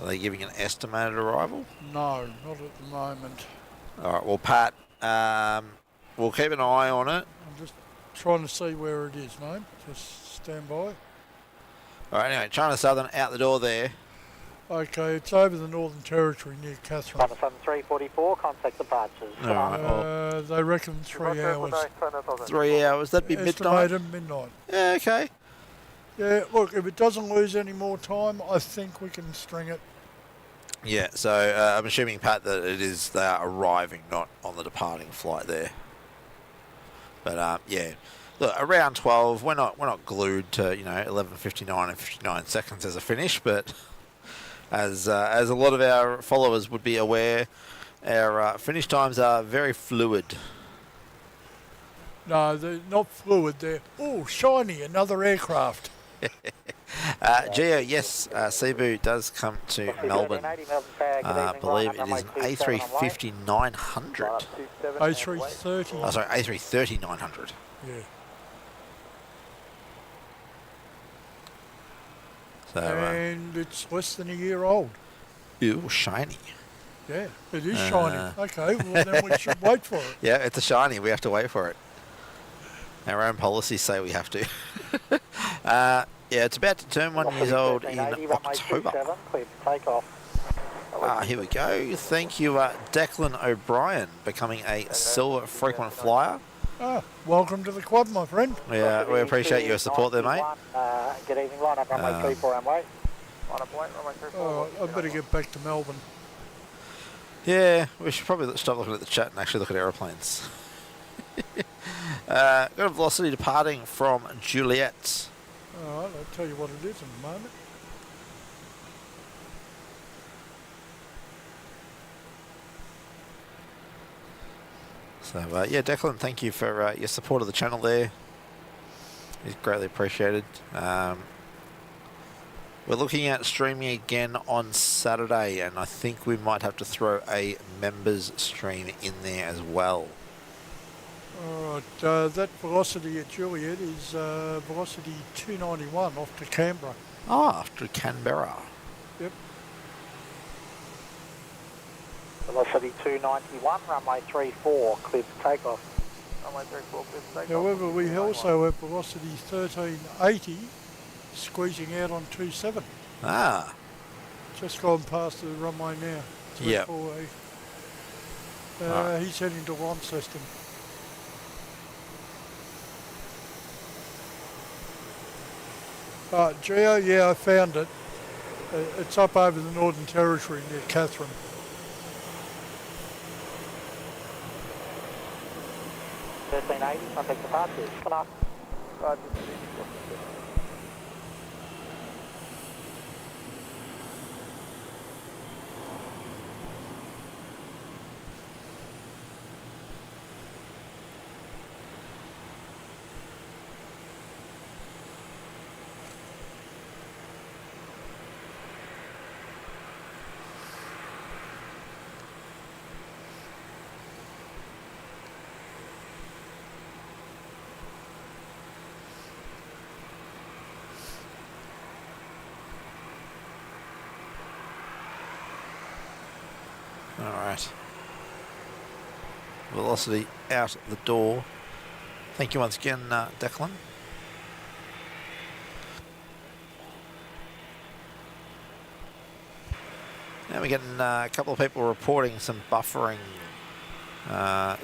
Are they giving an estimated arrival? no, not at the moment. All right, well, Pat, we'll keep an eye on it. I'm just trying to see where it is, mate. Just stand by. All right, anyway, China Southern out the door there. Okay, it's over the Northern Territory near Catherine. Qantas 344, contact departures. All right, They reckon 3 hours. 3 hours, that'd be midnight. Estimated midnight. Yeah, okay. Yeah, look, if it doesn't lose any more time, I think we can string it. Yeah, so I'm assuming, Pat, that they are arriving, not on the departing flight there. But yeah, look, around 12, we're not glued to 11:59 and 59 seconds as a finish, but as a lot of our followers would be aware, our finish times are very fluid. No, they're not fluid. They're shiny. Another aircraft. Geo, yes, Cebu does come to Melbourne. I believe it is an A350-900. A330. Oh, sorry, A330-900. Yeah. So, And it's less than a year old. ew, shiny. Yeah, it is shiny. Okay, well then we should wait for it. Yeah, it's a shiny. We have to wait for it. Our own policies say we have to. Yeah, it's about to turn 1 year old in October. Here we go. Thank you, Declan O'Brien, becoming a silver frequent flyer. Welcome to the club, my friend. Yeah, we appreciate your support there, mate. Good evening, line up runway 34 and wait. I better get back to Melbourne. Yeah, we should probably stop looking at the chat and actually look at aeroplanes. Got a velocity departing from Juliet. All right, I'll tell you what it is in a moment. So, yeah, Declan, thank you for your support of the channel there. It's greatly appreciated. We're looking at streaming again on Saturday, and I think we might have to throw a members stream in there as well. Alright, that velocity at Juliet is velocity 291 off to Canberra. Ah, to Canberra. Yep. Velocity 291, runway 34, cleared for takeoff. Runway 34, clear for takeoff. However, we also have velocity 1380 squeezing out on 27. Ah. Just gone past the runway now. Yep. 34A. He's heading to Launceston. Geo, yeah, I found it. It's up over the Northern Territory near Catherine. Contact departures. Come on. Alright. Velocity out the door. Thank you once again, Declan. Now we're getting a couple of people reporting some buffering.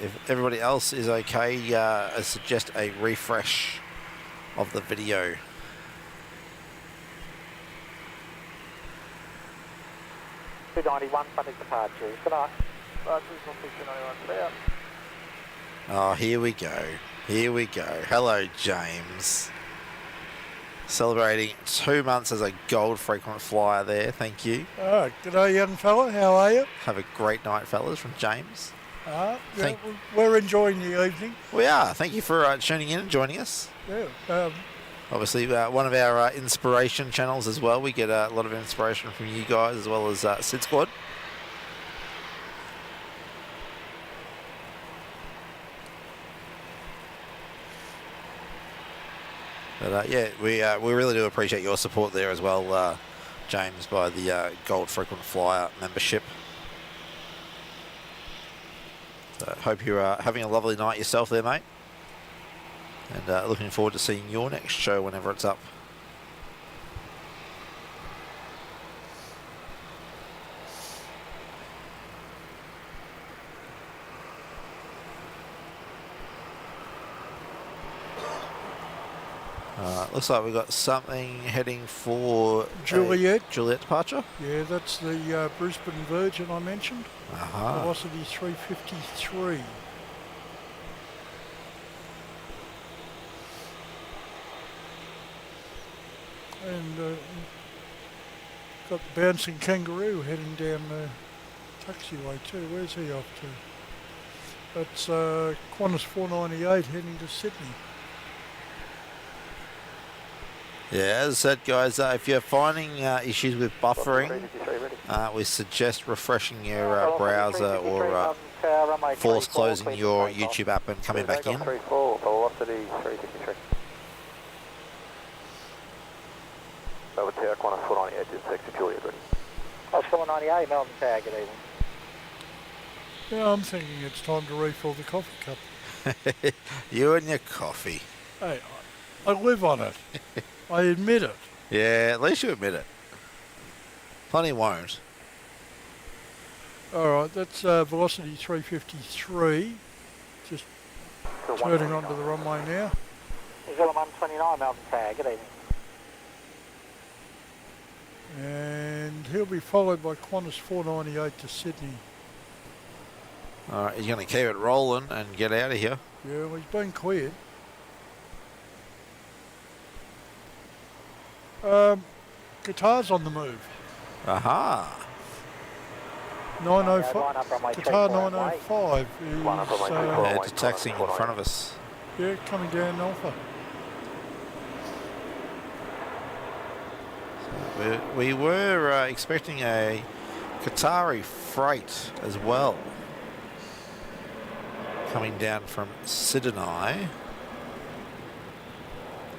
If everybody else is okay, I suggest a refresh of the video. Contact departures. Good night. Oh, here we go. Here we go. Hello, James. Celebrating 2 months as a gold frequent flyer there. Thank you. G'day, young fella. How are you? Have a great night, fellas, from James. Yeah, we're enjoying the evening. We are. Thank you for tuning in and joining us. Yeah. Obviously, one of our inspiration channels as well. We get a lot of inspiration from you guys as well as Sid Squad. But yeah, we really do appreciate your support there as well, James, by the Gold Frequent Flyer membership. So hope you're having a lovely night yourself there, mate. And looking forward to seeing your next show whenever it's up. Looks like we've got something heading for Juliet. Juliet departure. Yeah, that's the Brisbane Virgin I mentioned. Uh-huh. Velocity 353. And got the Bouncing Kangaroo heading down the taxiway too. Where's he off to? That's Qantas 498 heading to Sydney. Yeah, as I said, guys, if you're finding issues with buffering, we suggest refreshing your browser or force closing your YouTube app and coming back in. Velocity 353. Over Tower, Qantas 498, just Juliet ready. Oh, 498, Melbourne Tower, good evening. Yeah, I'm thinking it's time to refill the coffee cup. You and your coffee. Hey, I live on it. I admit it. Yeah, at least you admit it. Plenty won't. Alright, that's velocity 353. Just turning onto the runway now. Is 129, Melbourne Tower, good evening. And he'll be followed by Qantas 498 to Sydney. Alright, he's going to keep it rolling and get out of here. Yeah, well, he's been cleared. Qatar's on the move. Aha. 905. Qatar 905 is Yeah, it's taxiing in front of us. yeah, coming down Alpha. We were expecting a Qatari freight as well. coming down from Sydney.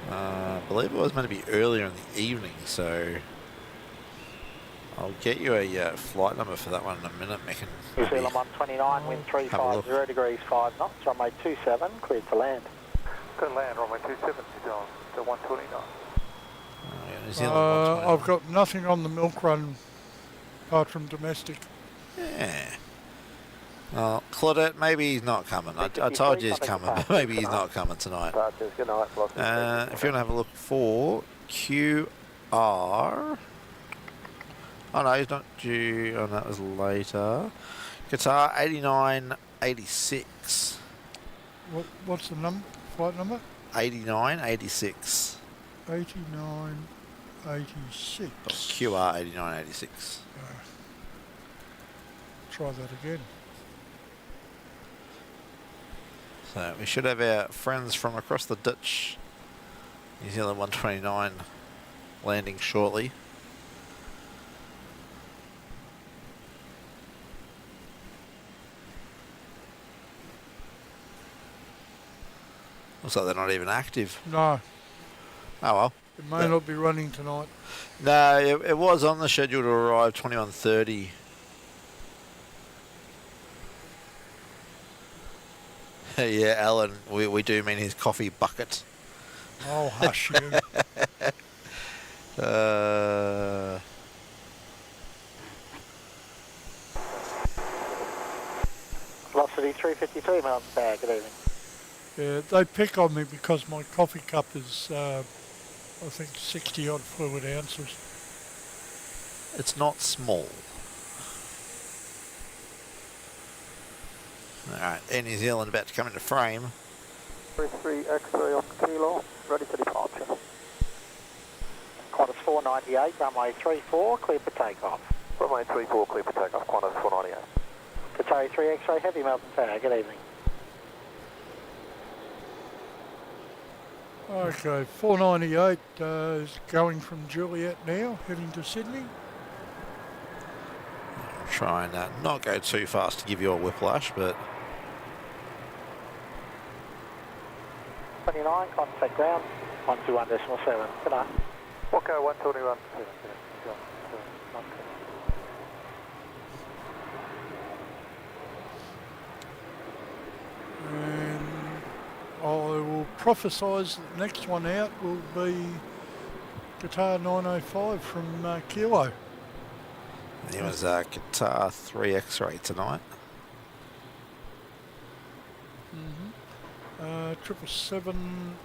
I believe it was meant to be earlier in the evening, so I'll get you a flight number for that one in a minute, Mick. New Zealand 129, wind 350 degrees 5 knots, runway 27, cleared to land. Good land, runway 27, to 129. Yeah, New Zealand 129. I've got nothing on the milk run apart from domestic. Yeah. Well, Claudette, maybe he's not coming. I told you he's coming, but maybe he's not coming tonight. Good night. If you want to have a look for QR. Oh no, he's not due. Oh, that was later. Qatar 8986. What's the number? Flight number? 8986. 8986. QR 8986. Try that again. So we should have our friends from across the ditch, New Zealand 129, landing shortly. Looks like they're not even active. No. Oh well. It may not be running tonight. No, it was on the schedule to arrive 21:30. Yeah, Alan, we do mean his coffee bucket. Oh, hush you. Velocity 352 miles per hour, good evening. Yeah, they pick on me because my coffee cup is, I think, 60 odd fluid ounces. It's not small. Alright, Air New Zealand about to come into frame. 33 X-ray on kilo, ready for departure. Qantas 498, runway 34, clear for takeoff. Runway 34, clear for takeoff, Qantas 498. Qatar 3 X-ray, heavy Melbourne Tower, good evening. Okay, 498 is going from Juliet now, heading to Sydney. Try and not go too fast to give you a whiplash, but 29, contact ground, 121.7. Good night. Okay, 121. And I will prophesise that the next one out will be Qatar 905 from Kilo. he was Qatar 3 X-ray tonight. 777.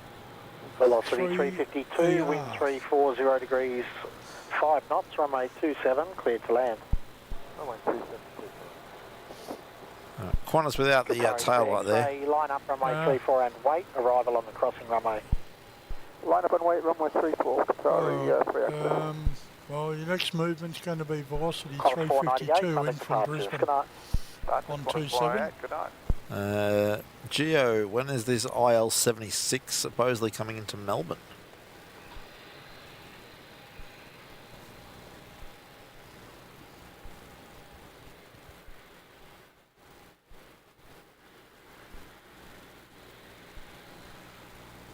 Velocity 352, wind 340 degrees 5 knots, runway 27, cleared to land. Runway 27. Qantas without the tail light there. Line up runway 34 and wait, arrival on the crossing runway. Line up and wait, runway 34, Qatar 3 X-ray. Well, your next movement's going to be Velocity Qantas 352 in from departures. Brisbane Good night. on 27. Good night. Geo, when is this IL-76 supposedly coming into Melbourne?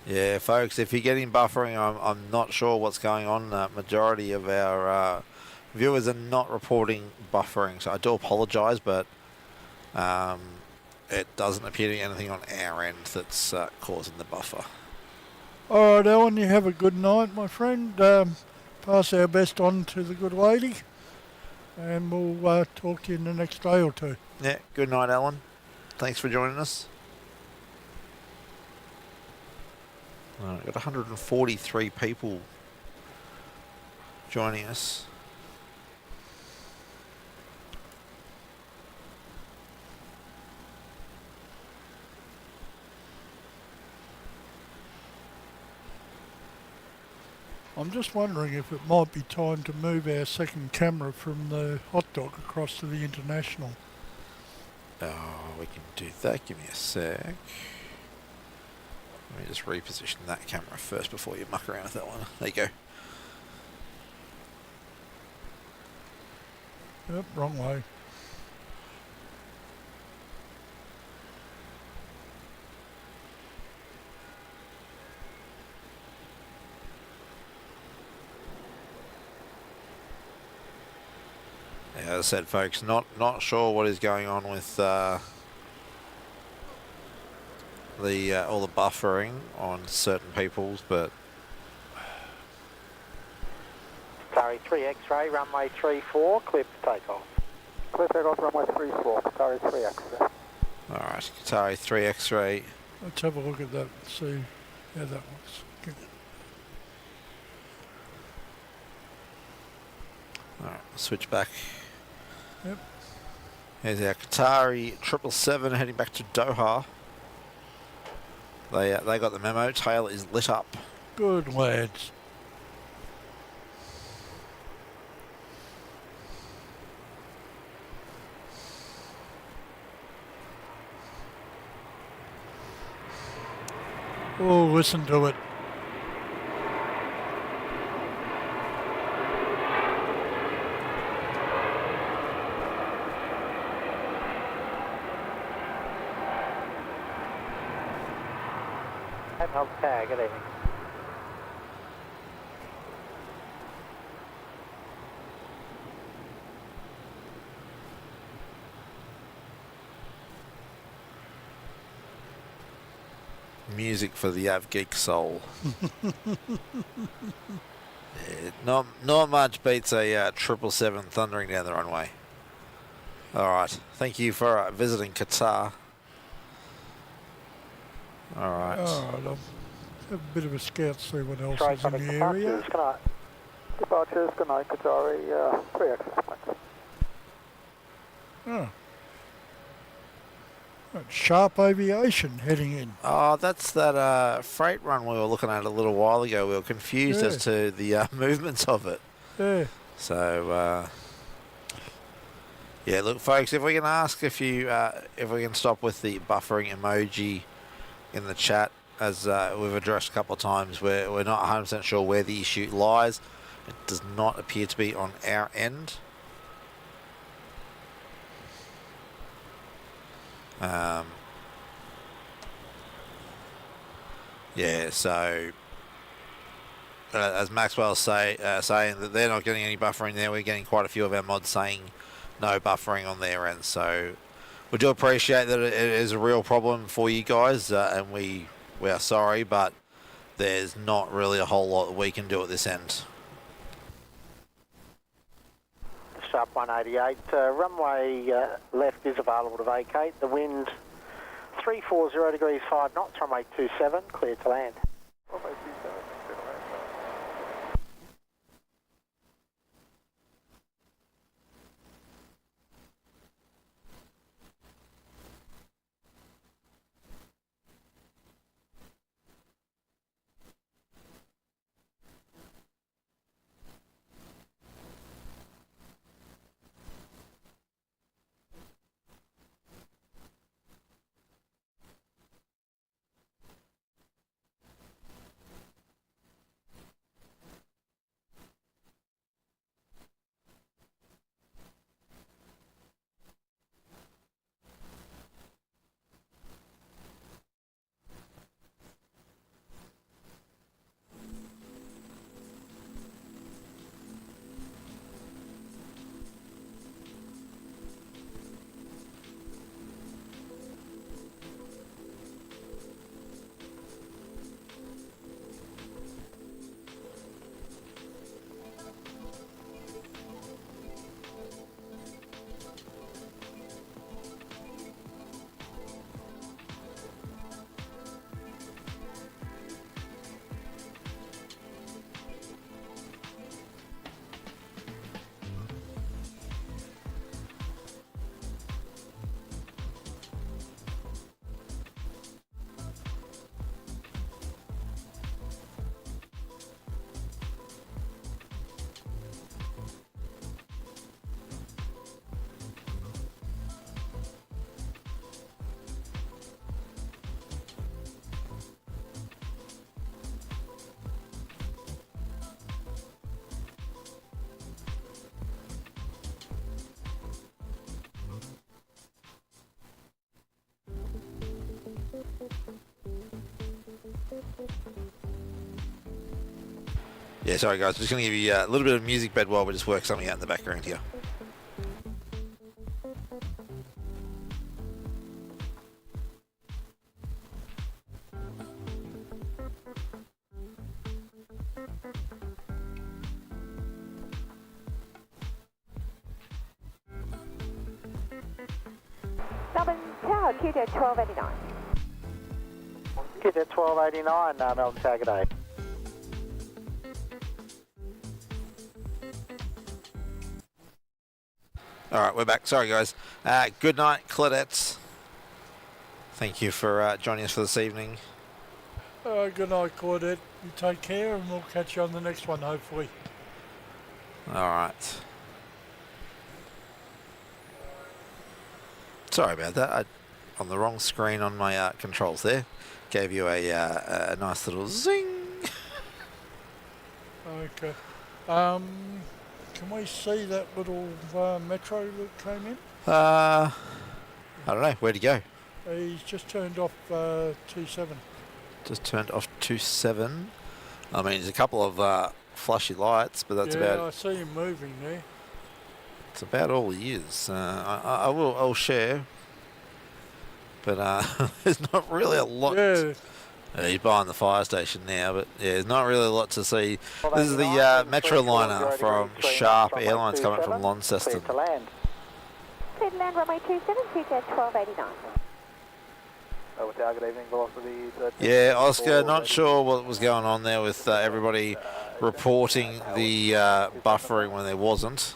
Yeah, folks, if you're getting buffering, I'm not sure what's going on. Majority of our viewers are not reporting buffering, so I do apologise, but it doesn't appear to be anything on our end that's causing the buffer. All right, Alan, you have a good night, my friend. Pass our best on to the good lady, and we'll talk to you in the next day or two. Yeah, good night, Alan. Thanks for joining us. We've got 143 people joining us. I'm just wondering if it might be time to move our second camera from the hot dog across to the International. Oh, we can do that. Give me a sec. Let me just reposition that camera first before you muck around with that one. There you go. Yep, wrong way. as I said, folks, not sure what is going on with all the buffering on certain people's, but Qatari 3 X-ray, runway 34, clear for takeoff. Clear takeoff, runway 34, Qatari 3 X-ray. all right, Qatari 3 X-ray. Let's have a look at that and see how that was. All right, switch back. Yep. Here's our Qatari 777 heading back to Doha. They got the memo. Tail is lit up. Good lads. Oh, listen to it. MEL tag, good evening. Music for the avgeek soul. Not much beats a 777 thundering down the runway. All right, thank you for visiting Qatar. All right. Alright, I'll have a bit of a scout, see what else Sorry, is in the departures, area. good night. Departures, good night, Qatari 3 X-ray. Thanks. Oh. Right, Sharp Aviation heading in. Oh, that's that freight run we were looking at a little while ago. We were confused as to the movements of it. Yeah. So, yeah, look, folks, if we can ask if we can stop with the buffering emoji in the chat, as we've addressed a couple of times, we're not 100% sure where the issue lies. It does not appear to be on our end. Yeah, so as Maxwell's saying that they're not getting any buffering there, we're getting quite a few of our mods saying no buffering on their end. So we do appreciate that it is a real problem for you guys, and we are sorry, but there's not really a whole lot that we can do at this end. Sharp 188, runway left is available to vacate. The wind 340 degrees 5 knots, runway 27, clear to land. Runway 27, clear to land. Yeah, sorry guys, just going to give you a little bit of music bed while we just work something out in the background here. Tower, QJ 1289. QJ 1289, Melbourne target 8. All right, we're back. Sorry, guys. Good night, Claudettes. Thank you for joining us for this evening. Good night, Claudette. You take care, and we'll catch you on the next one, hopefully. All right. Sorry about that. I'm on the wrong screen on my controls there. Gave you a nice little zing. Okay. Can we see that little Metro that came in? I don't know. Where'd he go? He's just turned off 27. Just turned off 27. I mean, there's a couple of flashy lights, but that's about. Yeah, I see him moving there. It's about all he is. I'll share, but there's not really a lot. Yeah. He's behind the fire station now, but yeah, there's not really a lot to see. This is the Metroliner from Sharp Airlines coming from Launceston. Clear to land. Clear to land, runway 27, QJ 1289. Over target evening velocity. Yeah, Oscar, not sure what was going on there with everybody reporting the buffering when there wasn't.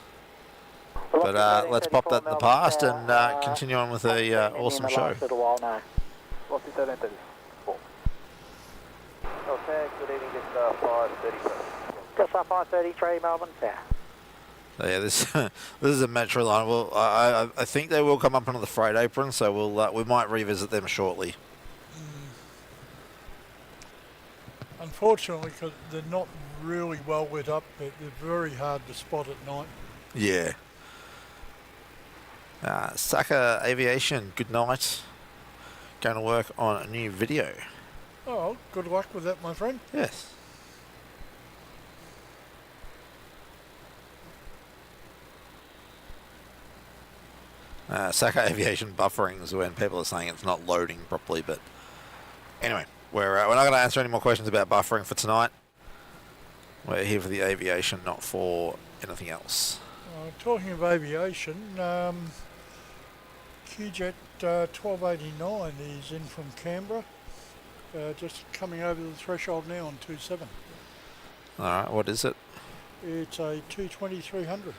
But let's pop that in the past and continue on with a awesome show. Velocity 1334. Okay, good evening, just 533. Just 533, Melbourne Tower. So yeah, this this is a Metroliner. Well, I think they will come up onto the freight apron, so we might revisit them shortly. Unfortunately, because they're not really well lit up, they're very hard to spot at night. Yeah. Saka Aviation, good night. Going to work on a new video. Oh, good luck with that, my friend. Yes. Saka Aviation buffering is when people are saying it's not loading properly, but anyway, we're not going to answer any more questions about buffering for tonight. We're here for the aviation, not for anything else. Talking of aviation, QJet 1289 is in from Canberra, just coming over the threshold now on 27. Alright, what is it? It's a 220-300.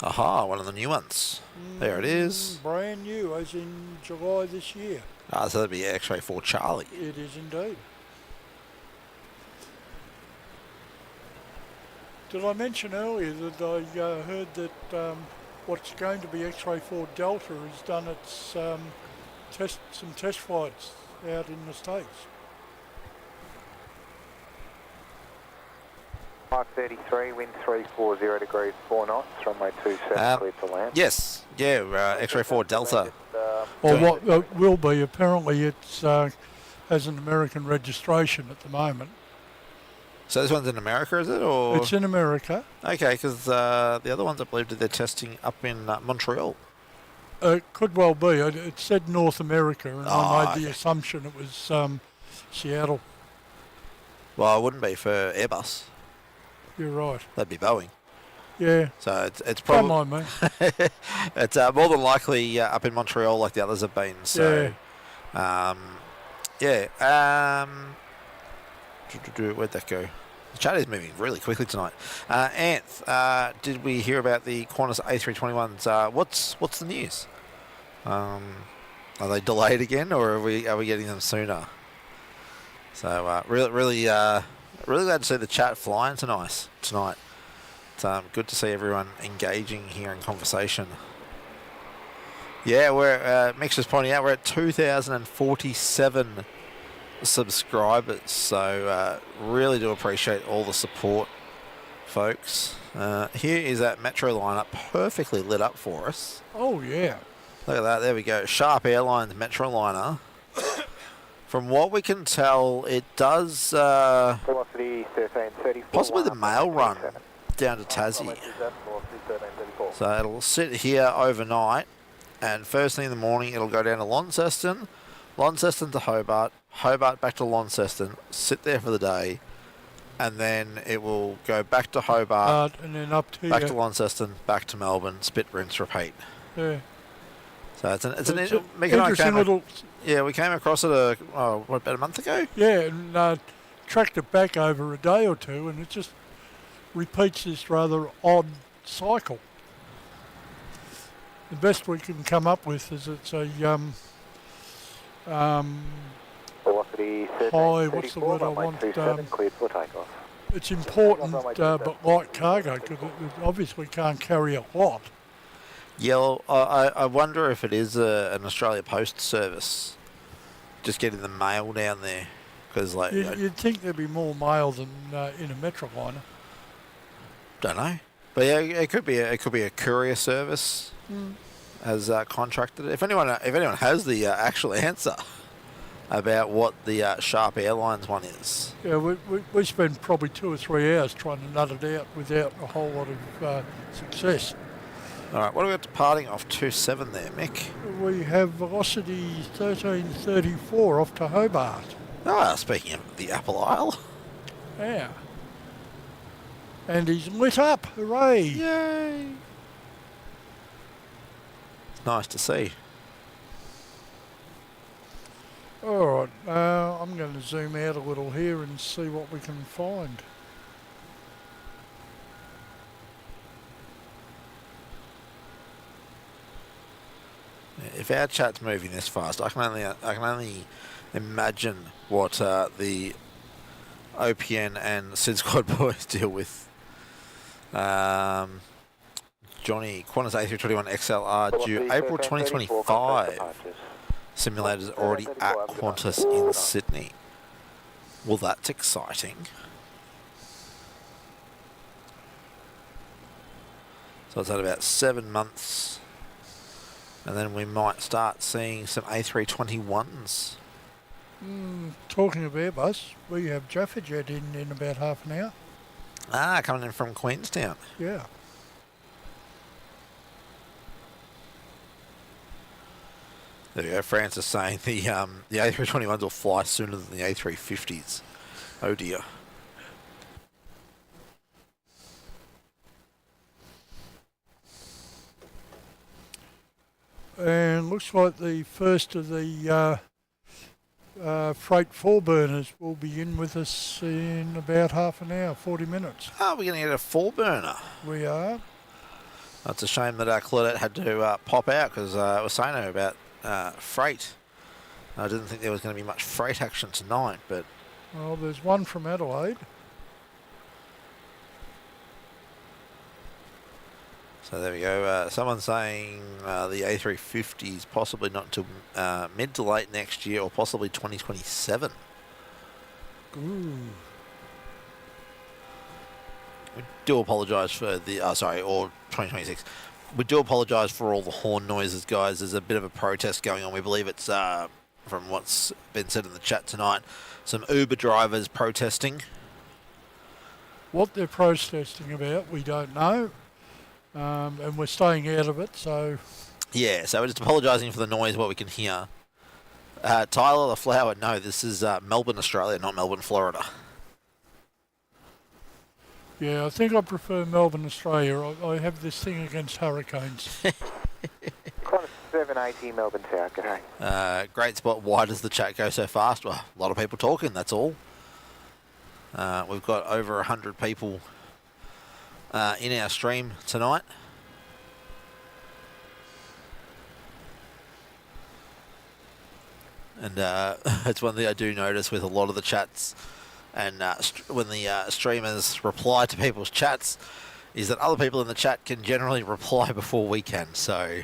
Aha, one of the new ones. There it is. Brand new, as in July this year. So that'd be X-Ray 4 Charlie. It is indeed. Did I mention earlier that I heard that what's going to be X-Ray 4 Delta has done its some test flights out in the States? 533, wind 340 degrees, 4 knots, runway 27, clear to land. Yes, yeah, X-Ray 4 Delta. Or what it will be, apparently it's has an American registration at the moment. So this one's in America, is it? Or? It's in America. Okay, because the other ones I believe did their testing up in Montreal. It could well be. It said North America, and I made the assumption it was Seattle. Well, it wouldn't be for Airbus. You're right. That'd be Boeing. Yeah. So it's probably. Come on, man. It's more than likely up in Montreal, like the others have been. So, where'd that go? The chat is moving really quickly tonight. Anth, did we hear about the Qantas A321s? What's the news? Are they delayed again, or are we getting them sooner? So really glad to see the chat flying tonight. It's good to see everyone engaging here in conversation. Yeah, we're Mix is pointing out we're at 2,047 subscribers, so really do appreciate all the support, folks. Here is that Metroliner perfectly lit up for us. Oh yeah, look at that. There we go. Sharp Airlines Metroliner. From what we can tell, it does velocity 1334, possibly the MEL run down to Tassie. So it'll sit here overnight, and first thing in the morning it'll go down to Launceston, Launceston to Hobart, Hobart back to Launceston, sit there for the day, and then it will go back to Hobart, and then up to back to Launceston, back to Melbourne, spit, rinse, repeat. Yeah. So it's an Mick and I interesting little... Yeah, we came across it about a month ago? Yeah, and tracked it back over a day or two, and it just repeats this rather odd cycle. The best we can come up with is it's a velocity high, what's the word I want? Cleared for takeoff. It's important, but light cargo, because it obviously can't carry a lot. Yeah, I wonder if it is an Australia Post service, just getting the mail down there, because like you'd think there'd be more mail than in a Metroliner. Don't know, but yeah, it could be a courier service as contracted. If anyone has the actual answer about what the Sharp Airlines one is. Yeah, we spent probably 2 or 3 hours trying to nut it out without a whole lot of success. All right, what are we departing off 27 there, Mick? We have velocity 1334 off to Hobart. Ah, speaking of the Apple Isle. Yeah. And he's lit up, hooray! Yay! It's nice to see. Alright, I'm going to zoom out a little here and see what we can find. If our chat's moving this fast, I can only imagine what the OPN and Sid Squad boys deal with. Johnny, Qantas A321 XLR due April 2025. Simulators already at Qantas in Sydney. Well, that's exciting. So it's at about 7 months. And then we might start seeing some A321s. Talking of Airbus, we have Jaffa Jet in about half an hour. Ah, coming in from Queenstown. Yeah. There we go. Francis saying the A321s will fly sooner than the A350s. Oh dear. And looks like the first of the freight 4-burners will be in with us in about half an hour, 40 minutes. Oh, we're going to get a 4-burner. We are. It's a shame that Claudette had to pop out because I was saying to her about freight. I didn't think there was going to be much freight action tonight, but... Well, there's one from Adelaide. So there we go. Someone's saying the A350 is possibly not until mid to late next year or possibly 2027. Ooh. We do apologise for the... or 2026. We do apologise for all the horn noises, guys. There's a bit of a protest going on. We believe it's, from what's been said in the chat tonight, some Uber drivers protesting. What they're protesting about, we don't know. And we're staying out of it, so... Yeah, so we're just apologising for the noise, what we can hear. Tyler the Flower, no, this is Melbourne, Australia, not Melbourne, Florida. Yeah, I think I prefer Melbourne, Australia. I have this thing against hurricanes. Qantas 780 Melbourne Tower, g'day. Great spot. Why does the chat go so fast? Well, a lot of people talking, that's all. We've got over 100 people in our stream tonight. And that's one thing I do notice with a lot of the chats, and when the streamers reply to people's chats, is that other people in the chat can generally reply before we can. So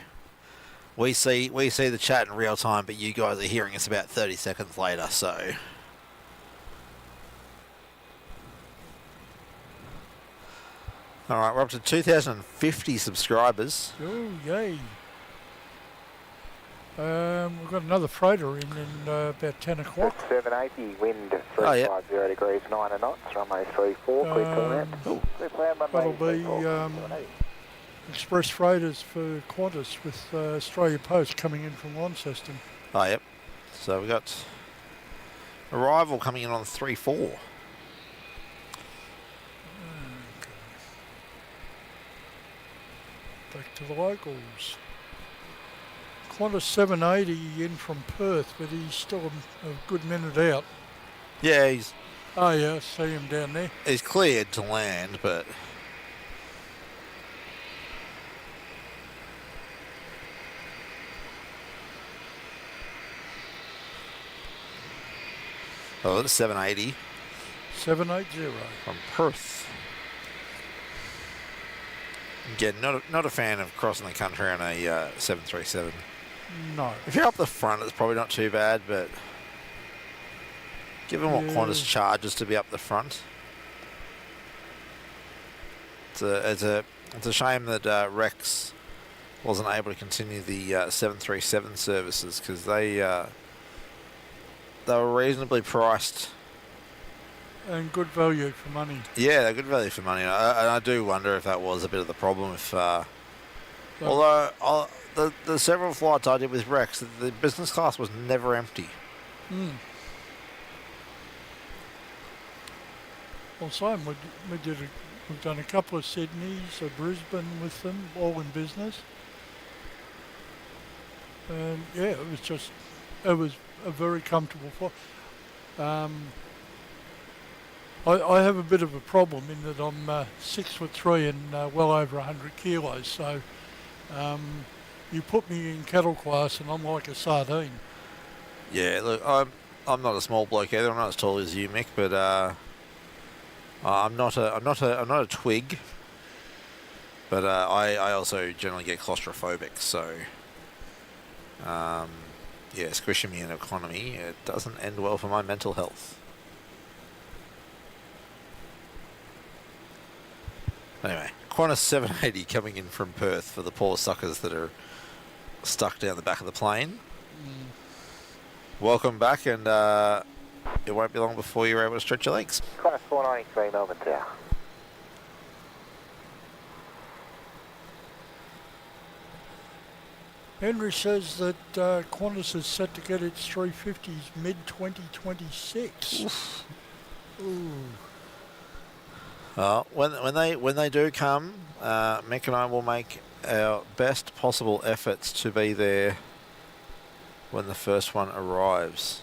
we see the chat in real time, but you guys are hearing us about 30 seconds later. So all right, we're up to 2,050 subscribers. Oh, yay. We've got another freighter in about 10 o'clock. 780, wind 350 degrees, 9 knots, runway 34, clear to land. That'll be express freighters for Qantas with Australia Post coming in from Launceston. Oh, yep. So we got arrival coming in on 3-4. Back to the locals. Qantas 780 in from Perth, but he's still a good minute out. Yeah, he's Oh yeah, I see him down there. he's cleared to land, but oh, it's 780 780. from Perth. Again, not a fan of crossing the country on a 737. No. If you're up the front, it's probably not too bad, but given what Qantas charges to be up the front, it's a shame that Rex wasn't able to continue the 737 services, because they were reasonably priced. And good value for money. Yeah, they're good value for money. And I do wonder if that was a bit of the problem. Although the several flights I did with Rex, the business class was never empty. Well, same. We've done a couple of Sydneys, a Brisbane with them, all in business. And yeah, it was a very comfortable flight. I have a bit of a problem in that I'm 6'3" and well over 100 kilos, so you put me in cattle class and I'm like a sardine. Yeah, look, I'm not a small bloke either. I'm not as tall as you, Mick, but I'm not a twig. But I also generally get claustrophobic, so yeah, squishing me in economy, it doesn't end well for my mental health. Anyway, Qantas 780 coming in from Perth for the poor suckers that are stuck down the back of the plane. Welcome back, and it won't be long before you're able to stretch your legs. Qantas 493 Melbourne Tower. Henry says that Qantas is set to get its 350s mid-2026. Ooh. When they do come, Mick and I will make our best possible efforts to be there when the first one arrives.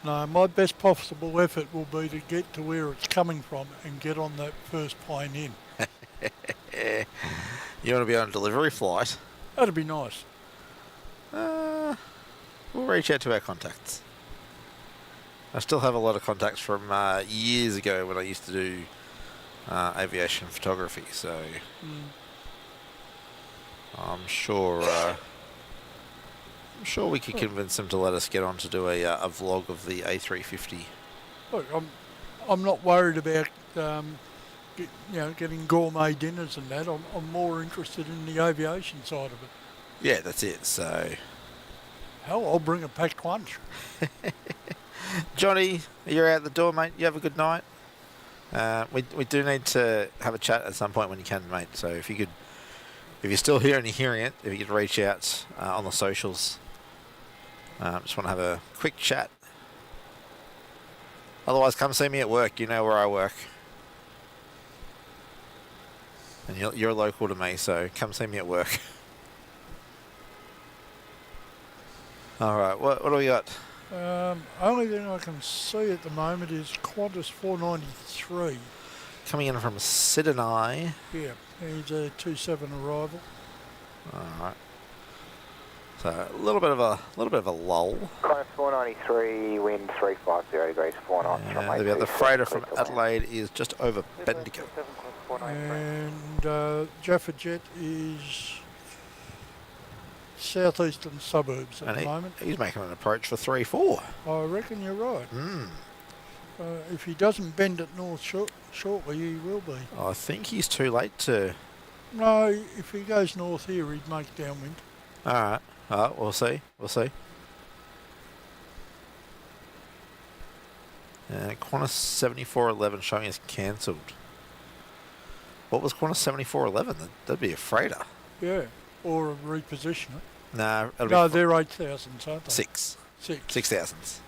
No, my best possible effort will be to get to where it's coming from and get on that first plane in. You want to be on a delivery flight? That'd be nice. We'll reach out to our contacts. I still have a lot of contacts from years ago when I used to do aviation photography, so I'm sure we could convince them to let us get on to do a vlog of the A350. Look, I'm not worried about getting gourmet dinners and that. I'm more interested in the aviation side of it. Yeah, that's it. So, hell, I'll bring a packed lunch. Johnny, you're out the door, mate. You have a good night. We do need to have a chat at some point when you can, mate. So if you're still here and you're hearing it, if you could reach out on the socials. Just want to have a quick chat. Otherwise, come see me at work. You know where I work. And you're local to me, so come see me at work. All right, what do we got? Only thing I can see at the moment is Qantas 493. Coming in from Sydney. Yeah, he's a 27 arrival. All right. So a little bit of a lull. Qantas 493, wind 350 degrees, 4 knots from The freighter from Adelaide is just over Bendigo. And Jaffa Jet is southeastern suburbs at the moment. He's making an approach for 3-4. I reckon you're right. If he doesn't bend it north shortly, he will be. I think he's too late to... No, if he goes north here, he'd make downwind. All right. We'll see. Qantas 7411 showing us cancelled. What was Qantas 7411? That'd be a freighter. Yeah, or a reposition it. No, they're 8,000s, aren't they? 6,000s.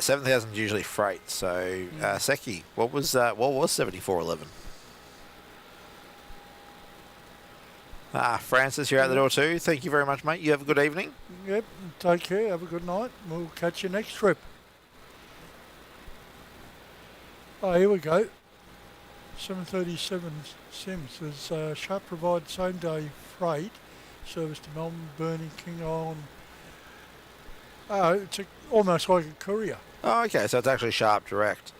7,000 usually freight. So, Seki, what was 7411? Francis, you're out the door too. Thank you very much, mate. You have a good evening. Yep, take care, have a good night. We'll catch you next trip. Oh, here we go. 737 Sims says Sharp provides same day freight service to Melbourne, Burnie, King Island. Oh, it's almost like a courier. Oh, okay, so it's actually Sharp direct.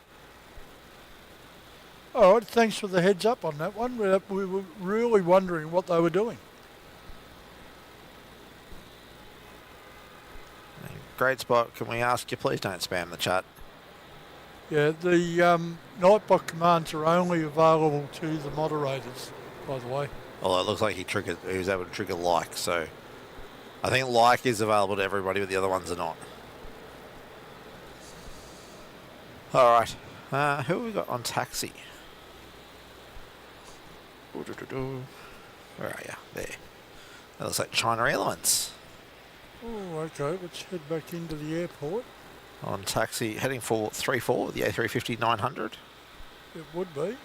All right, thanks for the heads up on that one. We were really wondering what they were doing. Great spot. Can we ask you, please don't spam the chat. Yeah, the Nightbot commands are only available to the moderators, by the way. Although it looks like he was able to trigger like, so I think like is available to everybody, but the other ones are not. All right, who have we got on taxi? Where are you? There. That looks like China Airlines. Oh, okay, let's head back into the airport. On taxi, heading for 34, the A350-900. It would be.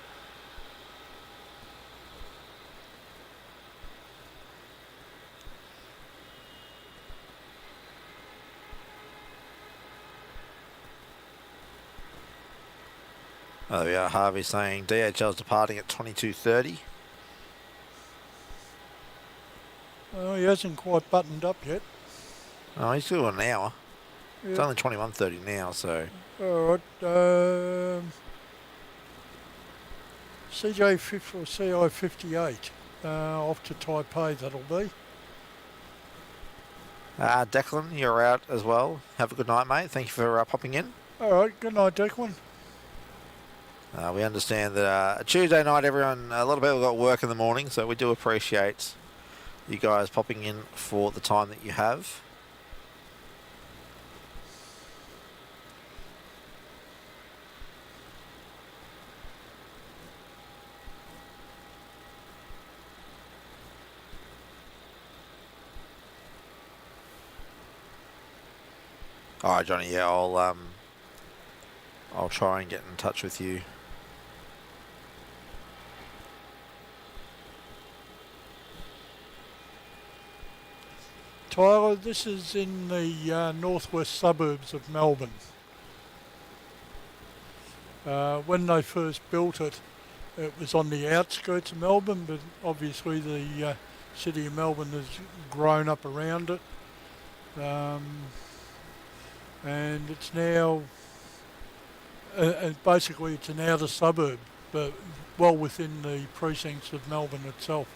Oh, there we are. Harvey saying DHL's departing at 22:30. Oh, he hasn't quite buttoned up yet. Oh, he's still got an hour. Yep. It's only 21:30 now, so. All right. CJ50 or CI58 off to Taipei, that'll be. Declan, you're out as well. Have a good night, mate. Thank you for popping in. All right, good night, Declan. We understand that Tuesday night, a lot of people got work in the morning, so we do appreciate you guys popping in for the time that you have. All right, Johnny. Yeah, I'll try and get in touch with you. Tyler, this is in the northwest suburbs of Melbourne. When they first built it, it was on the outskirts of Melbourne, but obviously the city of Melbourne has grown up around it. And it's now, basically it's an outer suburb, but well within the precincts of Melbourne itself.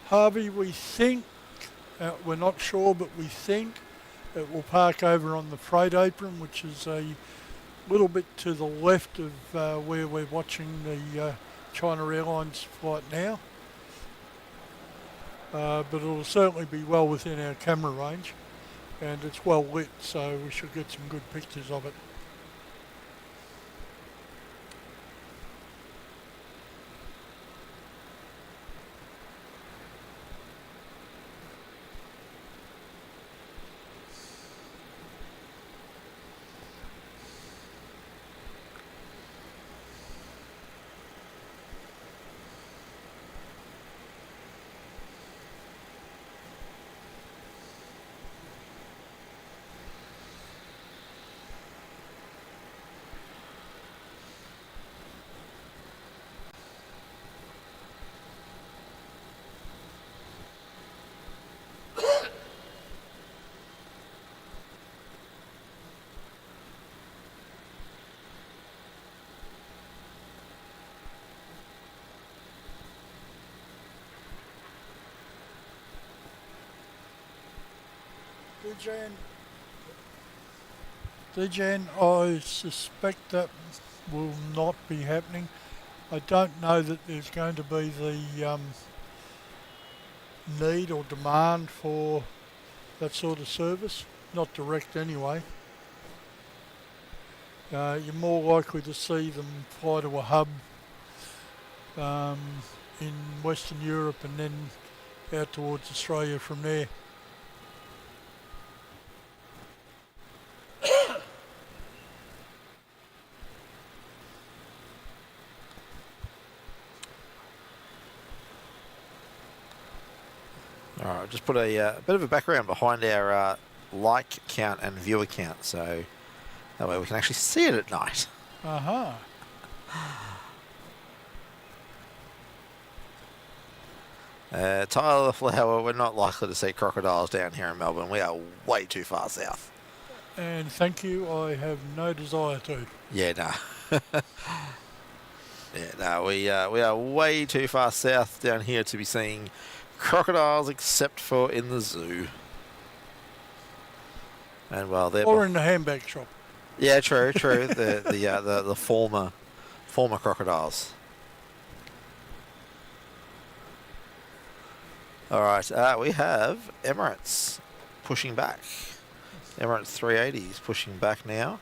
Harvey, we think, we're not sure, but we think it will park over on the freight apron, which is a little bit to the left of where we're watching the China Airlines flight now. But it'll certainly be well within our camera range, and it's well lit, so we should get some good pictures of it. DJN, I suspect that will not be happening. I don't know that there's going to be the need or demand for that sort of service, not direct anyway. You're more likely to see them fly to a hub in Western Europe and then out towards Australia from there. All right, just put a bit of a background behind our like count and viewer count, so that way we can actually see it at night. Uh-huh. Tyler Flower, we're not likely to see crocodiles down here in Melbourne. We are way too far south. And thank you, I have no desire to. Yeah, no. Yeah, no, we are way too far south down here to be seeing crocodiles, except for in the zoo. And well, they're or in the handbag shop. Yeah, true. the former crocodiles. All right, we have Emirates pushing back. Emirates 380 is pushing back now.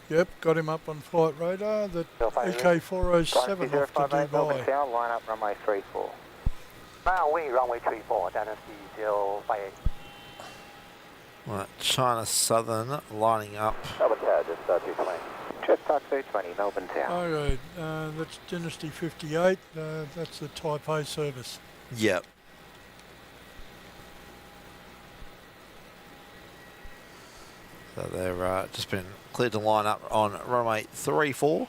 Yep, got him up on flight radar. The EK407 off to Dubai. South, line up runway 34. Now wing runway 34, Dynasty 058. Right, China Southern lining up. Melbourne Tower, just 220. Just 220, Melbourne Tower. Okay, that's Dynasty 58. That's the Type A service. Yep. So they're just been cleared to line up on runway 34.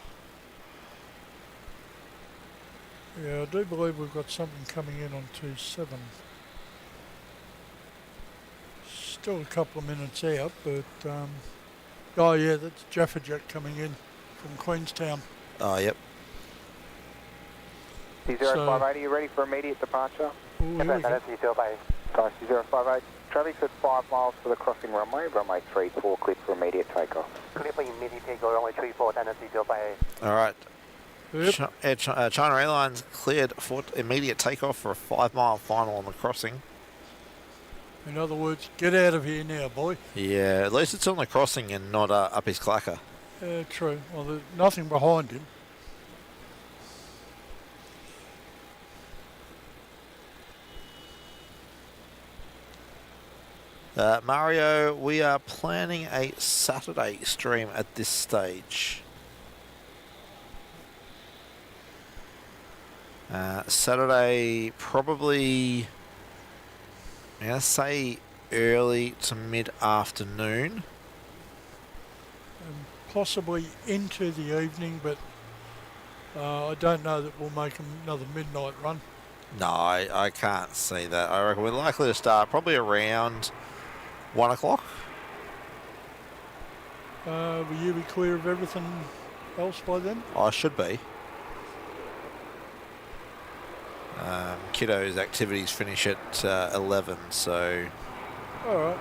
Yeah, I do believe we've got something coming in on 27. Still a couple of minutes out, but oh yeah, that's Jaffa Jet coming in from Queenstown. Oh, yep. C058, are you ready for immediate departure? Oh, here we go. C058. Traffic's at 5 miles for the crossing runway. Runway 34 cleared for immediate takeoff. Clear for immediate takeoff, runway 34, Dynasty 058. All right. Yep. China Airlines cleared for immediate takeoff for a 5-mile final on the crossing. In other words, get out of here now, boy. Yeah, at least it's on the crossing and not up his clacker. True. Well, there's nothing behind him. Mario, we are planning a Saturday stream at this stage. Saturday, probably, I'm going to say early to mid-afternoon. Possibly into the evening, but I don't know that we'll make another midnight run. No, I can't see that. I reckon we're likely to start probably around 1 o'clock. Will you be clear of everything else by then? I should be. Kiddo's activities finish at 11, so... Alright.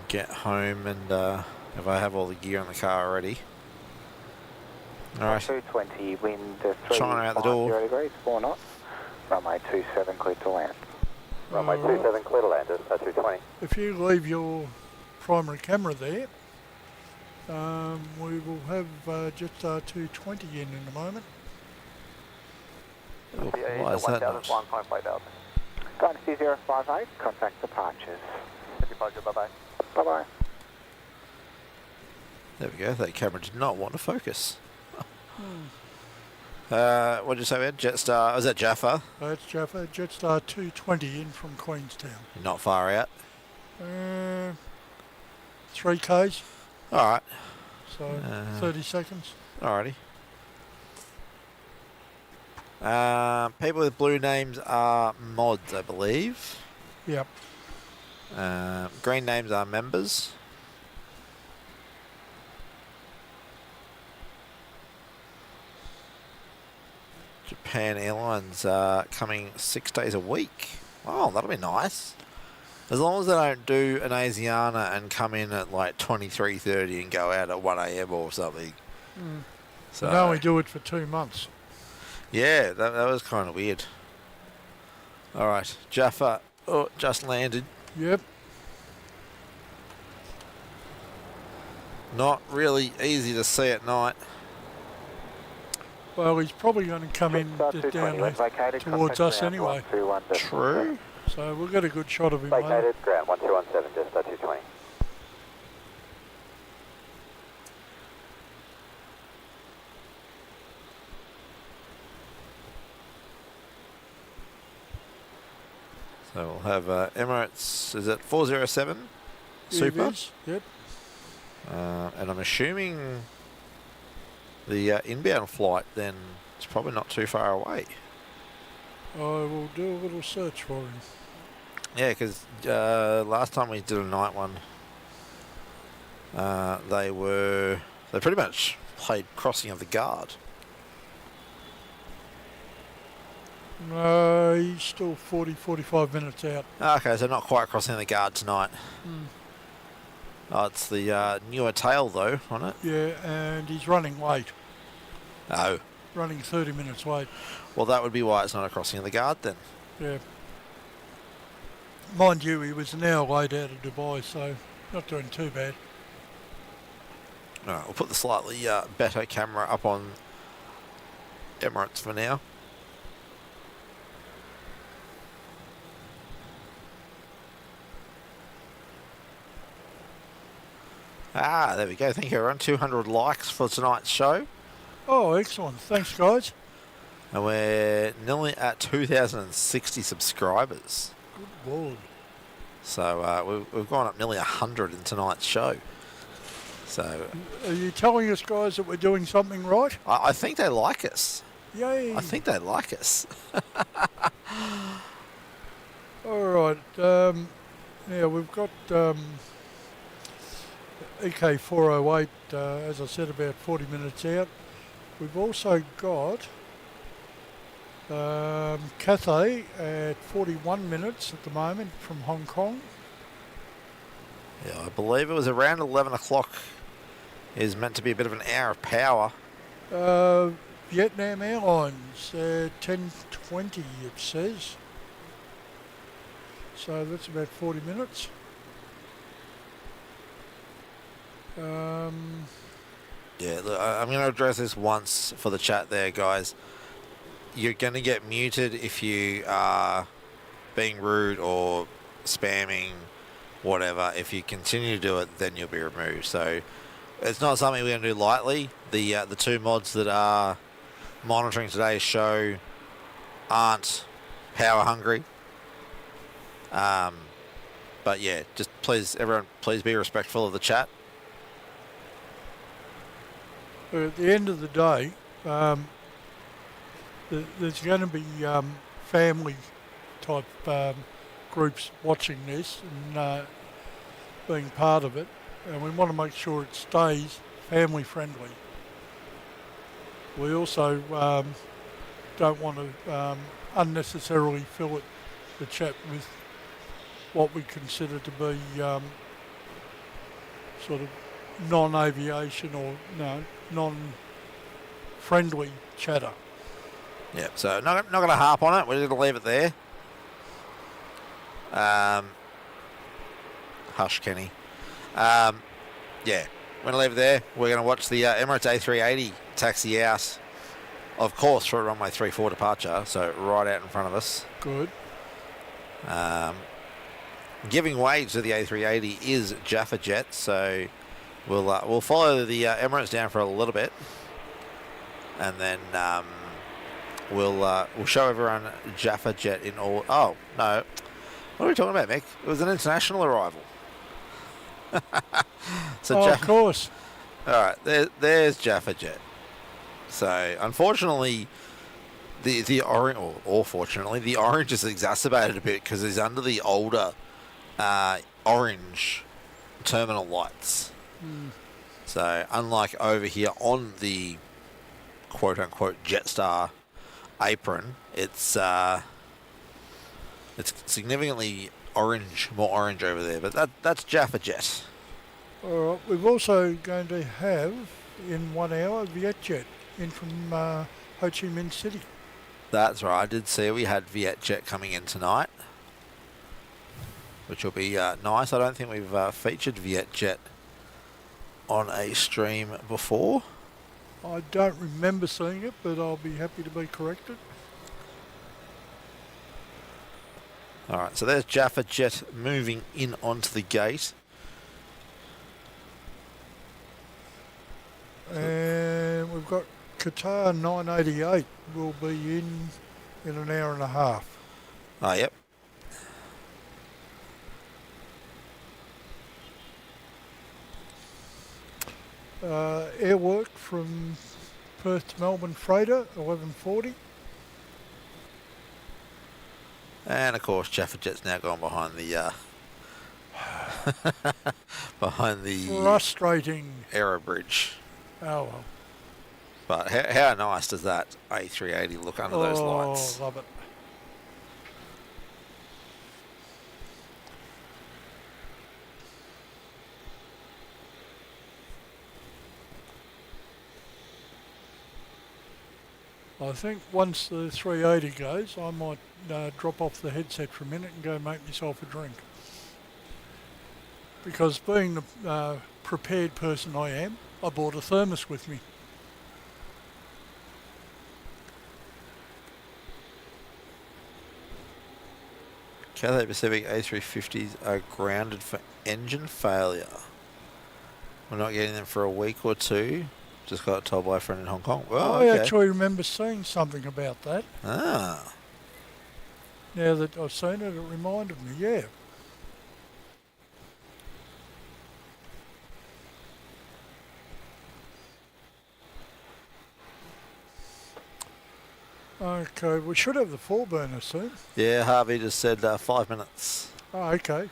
Get home and if I have all the gear in the car already. Alright. 220, wind 350 China out the door. degrees, 4 knots. Runway 27 cleared to land. Runway 27 clear to land at 220. If you leave your primary camera there, we will have Jetstar 220 in a moment. Oh, why is that not? 1.5,000. Dynasty 058, contact departures. Departure, bye-bye. Bye-bye. There we go. That camera did not want to focus. What did you say, Ed? Jetstar, was that Jaffa? That's Jaffa. Jetstar 220 in from Queenstown. Not far out. 3 Ks, Alright. so 30 seconds. Alrighty. People with blue names are mods, I believe. Yep. Green names are members. Japan Airlines coming 6 days a week. Oh, that'll be nice. As long as they don't do an Asiana and come in at like 23:30 and go out at 1 a.m. or something. So No, we do it for 2 months. yeah, that was kind of weird. All right, Jaffa, just landed. Yep. Not really easy to see at night. Well, he's probably going to come in just down towards us anyway. True. So we'll get a good shot of him later. Vacated, ground 1217, just 220. So we'll have Emirates, is it 407? Super? It is, yep. And I'm assuming the inbound flight then is probably not too far away. I will do a little search for him. Yeah, because last time we did a night one, they pretty much played Crossing of the Guard. No, he's still 45 minutes out. Okay, so not quite Crossing of the Guard tonight. Oh, it's the newer tail though, on it. Yeah, and he's running late. Oh. Running 30 minutes late. Well, that would be why it's not a Crossing of the Guard then. Yeah. Mind you, he was an hour late out of Dubai, so not doing too bad. Alright, we'll put the slightly better camera up on Emirates for now. Ah, there we go. Thank you, everyone. 200 likes for tonight's show. Oh, excellent. Thanks, guys. And we're nearly at 2,060 subscribers. Good Lord. So we've gone up nearly 100 in tonight's show. So Are you telling us, guys, that we're doing something right? I think they like us. Yay. I think they like us. All right. Yeah, we've got EK408, as I said, about 40 minutes out. We've also got Cathay at 41 minutes at the moment from Hong Kong. Yeah, I believe it was around 11 o'clock. Is meant to be a bit of an hour of power. Vietnam Airlines, 10:20 it says. So that's about 40 minutes. Yeah, look, I'm going to address this once for the chat there, guys. You're going to get muted if you are being rude or spamming, whatever. If you continue to do it, then you'll be removed. So it's not something we're going to do lightly. The two mods that are monitoring today's show aren't power hungry. But yeah, just please, everyone, please be respectful of the chat. At the end of the day, there's going to be family type groups watching this and being part of it, and we want to make sure it stays family friendly. We also don't want to unnecessarily fill the chat with what we consider to be sort of non-aviation or non-friendly chatter. Yeah, so not going to harp on it. We're going to leave it there. Hush, Kenny. Yeah, we're going to leave it there. We're going to watch the Emirates A380 taxi out, of course, for a runway 34 departure, so right out in front of us. Good. Giving way to the A380 is Jaffa Jet, so we'll follow the Emirates down for a little bit, and then we'll show everyone Jaffa Jet in all. Oh no, what are we talking about, Mick? It was an international arrival. So of course. All right, there's Jaffa Jet. So unfortunately, the orange, or fortunately, the orange is exacerbated a bit because it's under the older orange terminal lights. So unlike over here on the quote-unquote Jetstar apron, it's significantly orange, more orange over there. But that's Jaffa Jet. All right. We're also going to have in 1 hour VietJet in from Ho Chi Minh City. That's right. I did see we had VietJet coming in tonight, which will be nice. I don't think we've featured VietJet on a stream before. I don't remember seeing it, but I'll be happy to be corrected. All right, so there's Jaffa Jet moving in onto the gate. And we've got Qatar 988 will be in an hour and a half. Oh, yep. Airwork from Perth to Melbourne freighter, 1140. And of course, Jaffa Jet's now gone behind the behind the Frustrating. aero bridge. Oh well. But how nice does that A380 look under those lights? Oh, love it. I think once the 380 goes, I might drop off the headset for a minute and go make myself a drink. Because being the prepared person I am, I brought a thermos with me. Cathay Pacific A350s are grounded for engine failure. We're not getting them for a week or two. Just got told by a friend in Hong Kong. Oh, I okay. actually remember seeing something about that. Ah. Now that I've seen it, it reminded me, yeah. Okay, we should have the 4-burner soon. Yeah, Harvey just said 5 minutes. Oh, okay.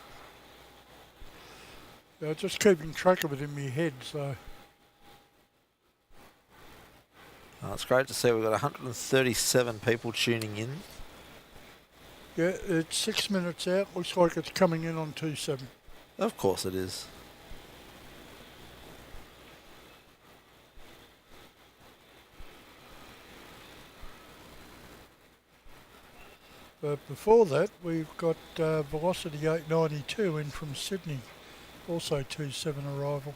Yeah, just keeping track of it in my head, so... Oh, it's great to see we've got 137 people tuning in. Yeah, it's 6 minutes out. Looks like it's coming in on 2.7. Of course it is. But before that, we've got Velocity 892 in from Sydney. Also 2.7 arrival.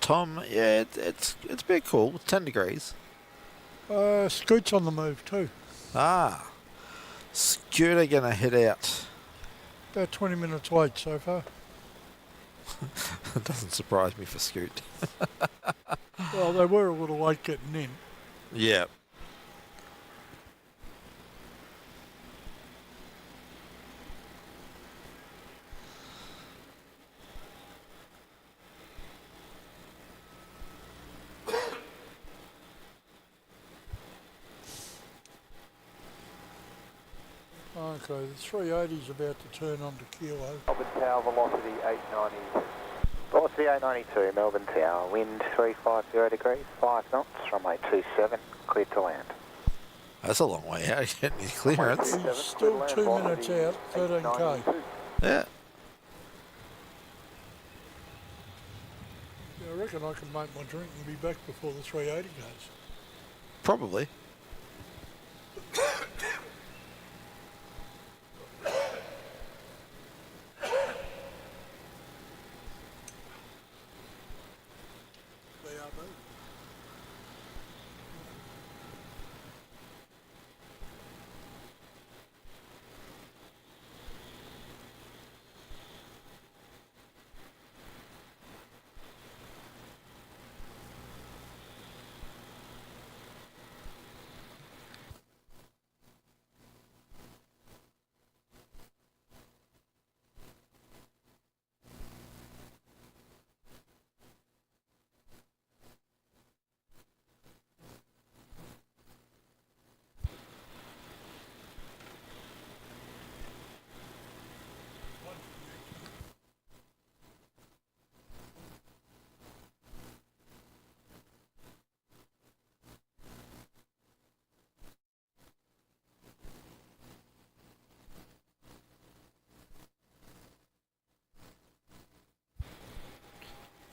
Tom, yeah, it's a bit cool. 10 degrees. Scoot's on the move too. Ah. Scooter gonna head out. About 20 minutes late so far. It doesn't surprise me for Scoot. Well, they were a little late getting in. Yeah. Okay, the 380's about to turn on to kilo. Melbourne Tower, velocity 890. Velocity 892, Melbourne Tower, wind 350 degrees, 5 knots, runway 27, cleared to land. That's a long way out. Getting his clearance. He's still 2 minutes out, 13k. Yeah. Yeah, I reckon I can make my drink and be back before the 380 goes. Probably.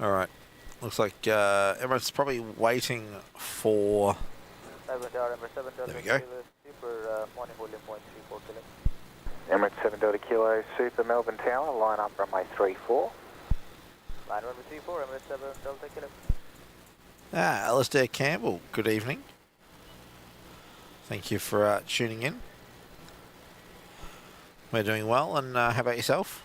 All right. Looks like everyone's probably waiting for... There we go. Emirates 7 Delta Kilo, Super Melbourne Tower, line up runway 34. Line runway 34, Emirates 7 Delta Kilo. Alistair Campbell, good evening. Thank you for tuning in. We're doing well, and how about yourself?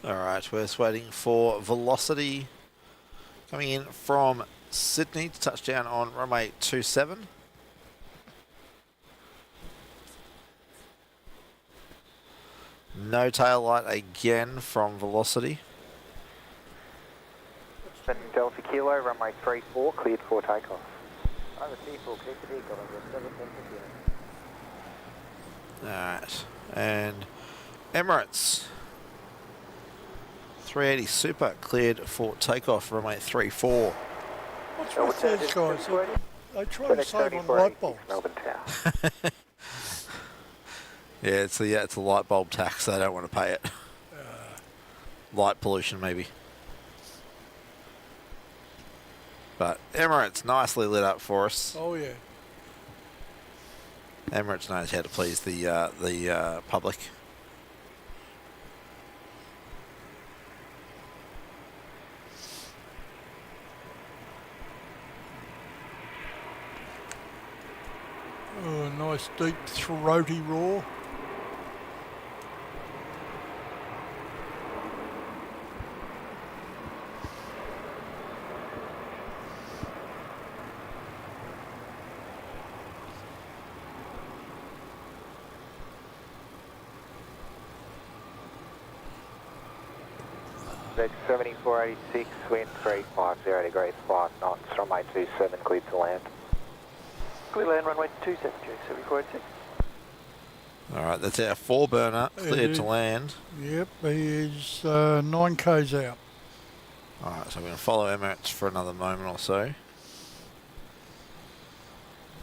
Alright, we're just waiting for Velocity coming in from Sydney to touch down on runway 27. No tail light again from Velocity. Delta Kilo, runway 34, cleared for takeoff. Over T4, clear to vehicle, over 710. Alright, and Emirates 380 Super cleared for takeoff, runway 34. What's with these guys? They try to save on light bulbs. Melbourne Tower. Yeah, it's a light bulb tax. They don't want to pay it. Light pollution, maybe. But Emirates nicely lit up for us. Oh yeah. Emirates knows how to please the public. Oh, nice deep throaty roar. Deck 7486, wind 350 degrees, 5 knots, runway 27, cleared to land. Clear land, runway 27, Tues, 7486. Alright, that's our 4-burner cleared to land. Yep, he is 9 k's out. Alright, so we're going to follow Emirates for another moment or so.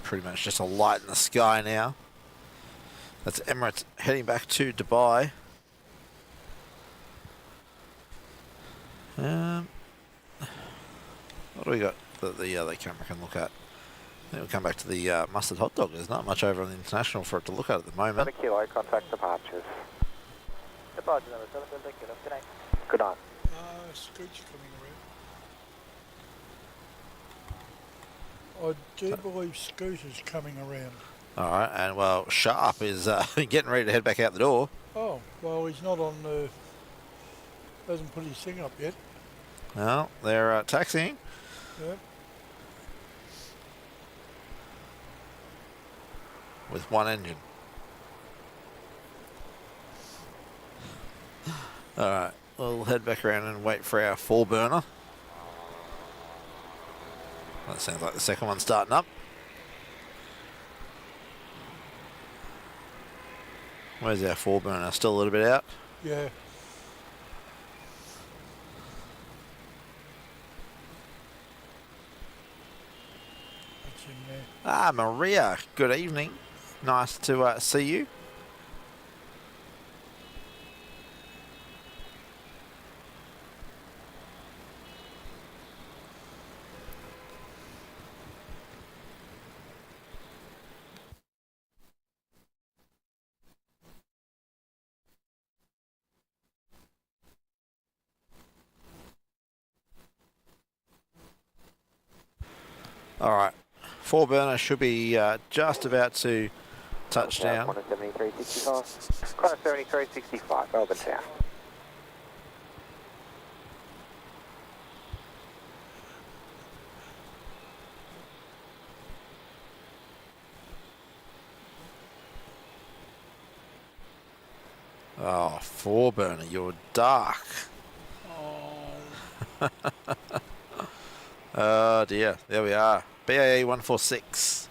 Pretty much just a light in the sky now. That's Emirates heading back to Dubai. What do we got that the other camera can look at? I think we'll come back to the mustard hot dog. There's not much over on the international for it to look at the moment. 7 kilo, contact departures. Departure number 7 kilo, good night. Good night. Scoots coming around. I do believe Scooter's coming around. Alright, and well, Sharp is getting ready to head back out the door. Oh, well, he's not on the... hasn't put his thing up yet. Well, they're taxiing. Yep. With one engine. Alright, we'll head back around and wait for our 4-burner. That sounds like the second one starting up. Where's our 4-burner? Still a little bit out? Yeah. That's in there. Ah, Maria, good evening. Nice to see you. Alright, 4-burner should be just about to touch down. Qantas 7365. Qantas 7365, Melbourne Town. Oh, 4-burner, you're dark. Oh, Oh dear, there we are. BAE 146.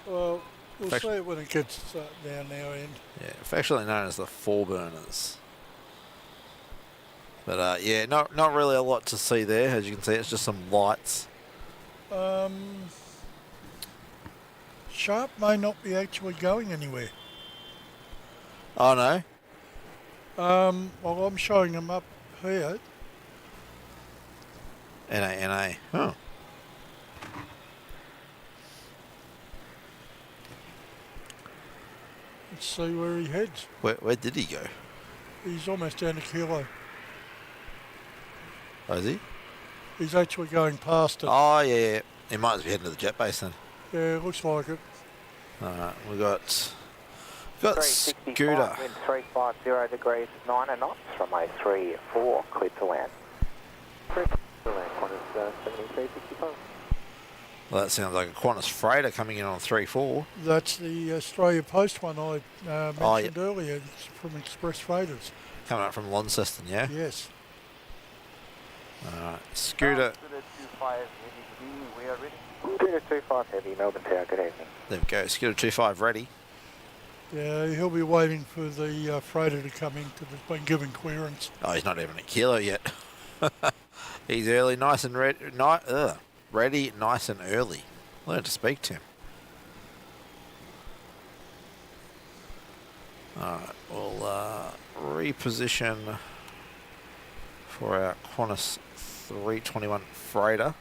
well, we'll see it when it gets down our end. Yeah, affectionately known as the 4-burners. But yeah, not really a lot to see there. As you can see, it's just some lights. Sharp may not be actually going anywhere. Oh no. Well, I'm showing them up here. NA. Huh. Let's see where he heads. Where did he go? He's almost down to kilo. Oh, is he? He's actually going past it. Oh yeah. He might be heading to the jet base then. Yeah, it looks like it. Alright, we got Got Scooter. Wind 350 degrees 9 knots, runway 34, cleared to land. Cleared to land, Qantas 7365. Well, that sounds like a Qantas freighter coming in on 3-4. That's the Australia Post one I mentioned yeah. earlier. It's from Express Freighters. Coming up from Launceston, yeah? Yes. Alright, Scooter. Scooter 25 heavy, we are ready. Scooter 25 heavy, Melbourne Tower, good evening. There we go, Scooter 25 ready. Yeah, he'll be waiting for the freighter to come in because it's been given clearance. Oh, he's not even at kilo yet. He's early, nice and ready. Ready, nice and early. Learn to speak to him. Alright, we'll reposition for our Qantas 321 freighter.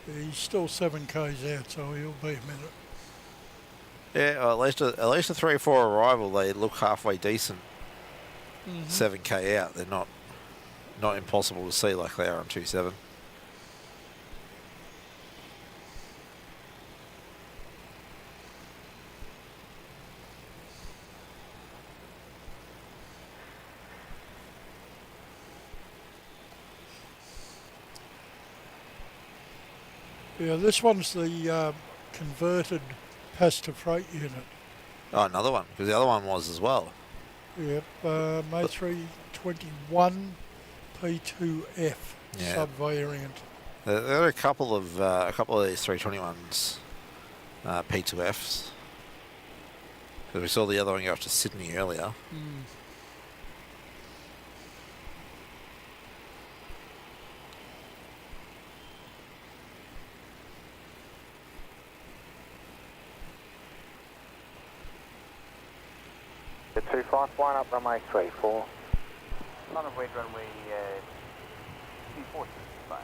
He's still 7 k's out, so he'll be a minute. Yeah, well, at least a 3-4 arrival. They look halfway decent. 7k out. They're not impossible to see like they are on 27. Yeah, this one's the converted passenger freight unit. Oh, another one, because the other one was as well. Yep, May 321 P2F sub-variant. There are a couple of these 321s, P2Fs. Because we saw the other one go up to Sydney earlier. The 25 flying up runway 34. Line of red runway 2465.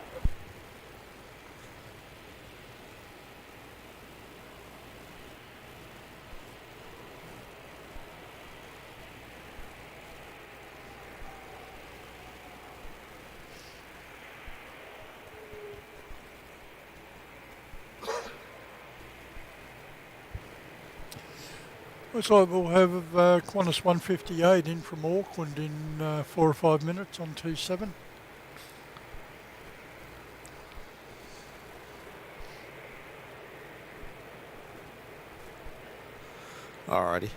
Looks like we'll have Qantas 158 in from Auckland in 4 or 5 minutes on 27. Alrighty.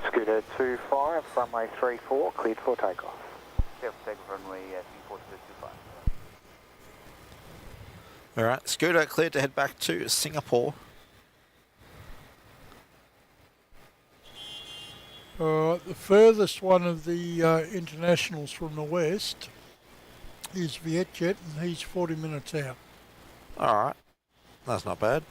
Scooter 25, runway 34, cleared for takeoff. Yep, takeoff runway 3425. Alright, Scooter cleared to head back to Singapore. The furthest one of the internationals from the west is Vietjet, and he's 40 minutes out. Alright, that's not bad.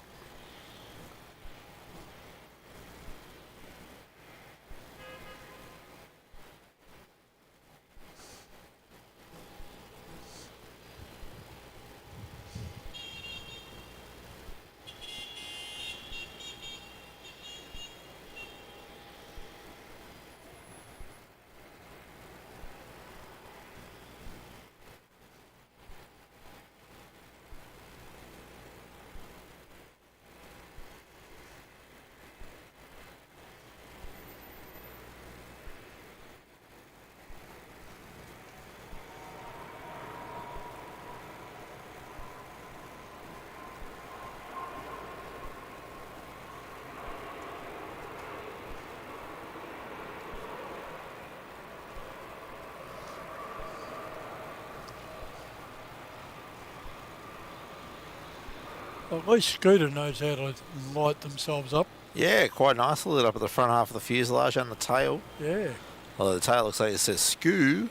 Well, at least Scooter knows how to light themselves up. Yeah, quite nicely lit up at the front half of the fuselage and the tail. Yeah. Although the tail looks like it says SCOO.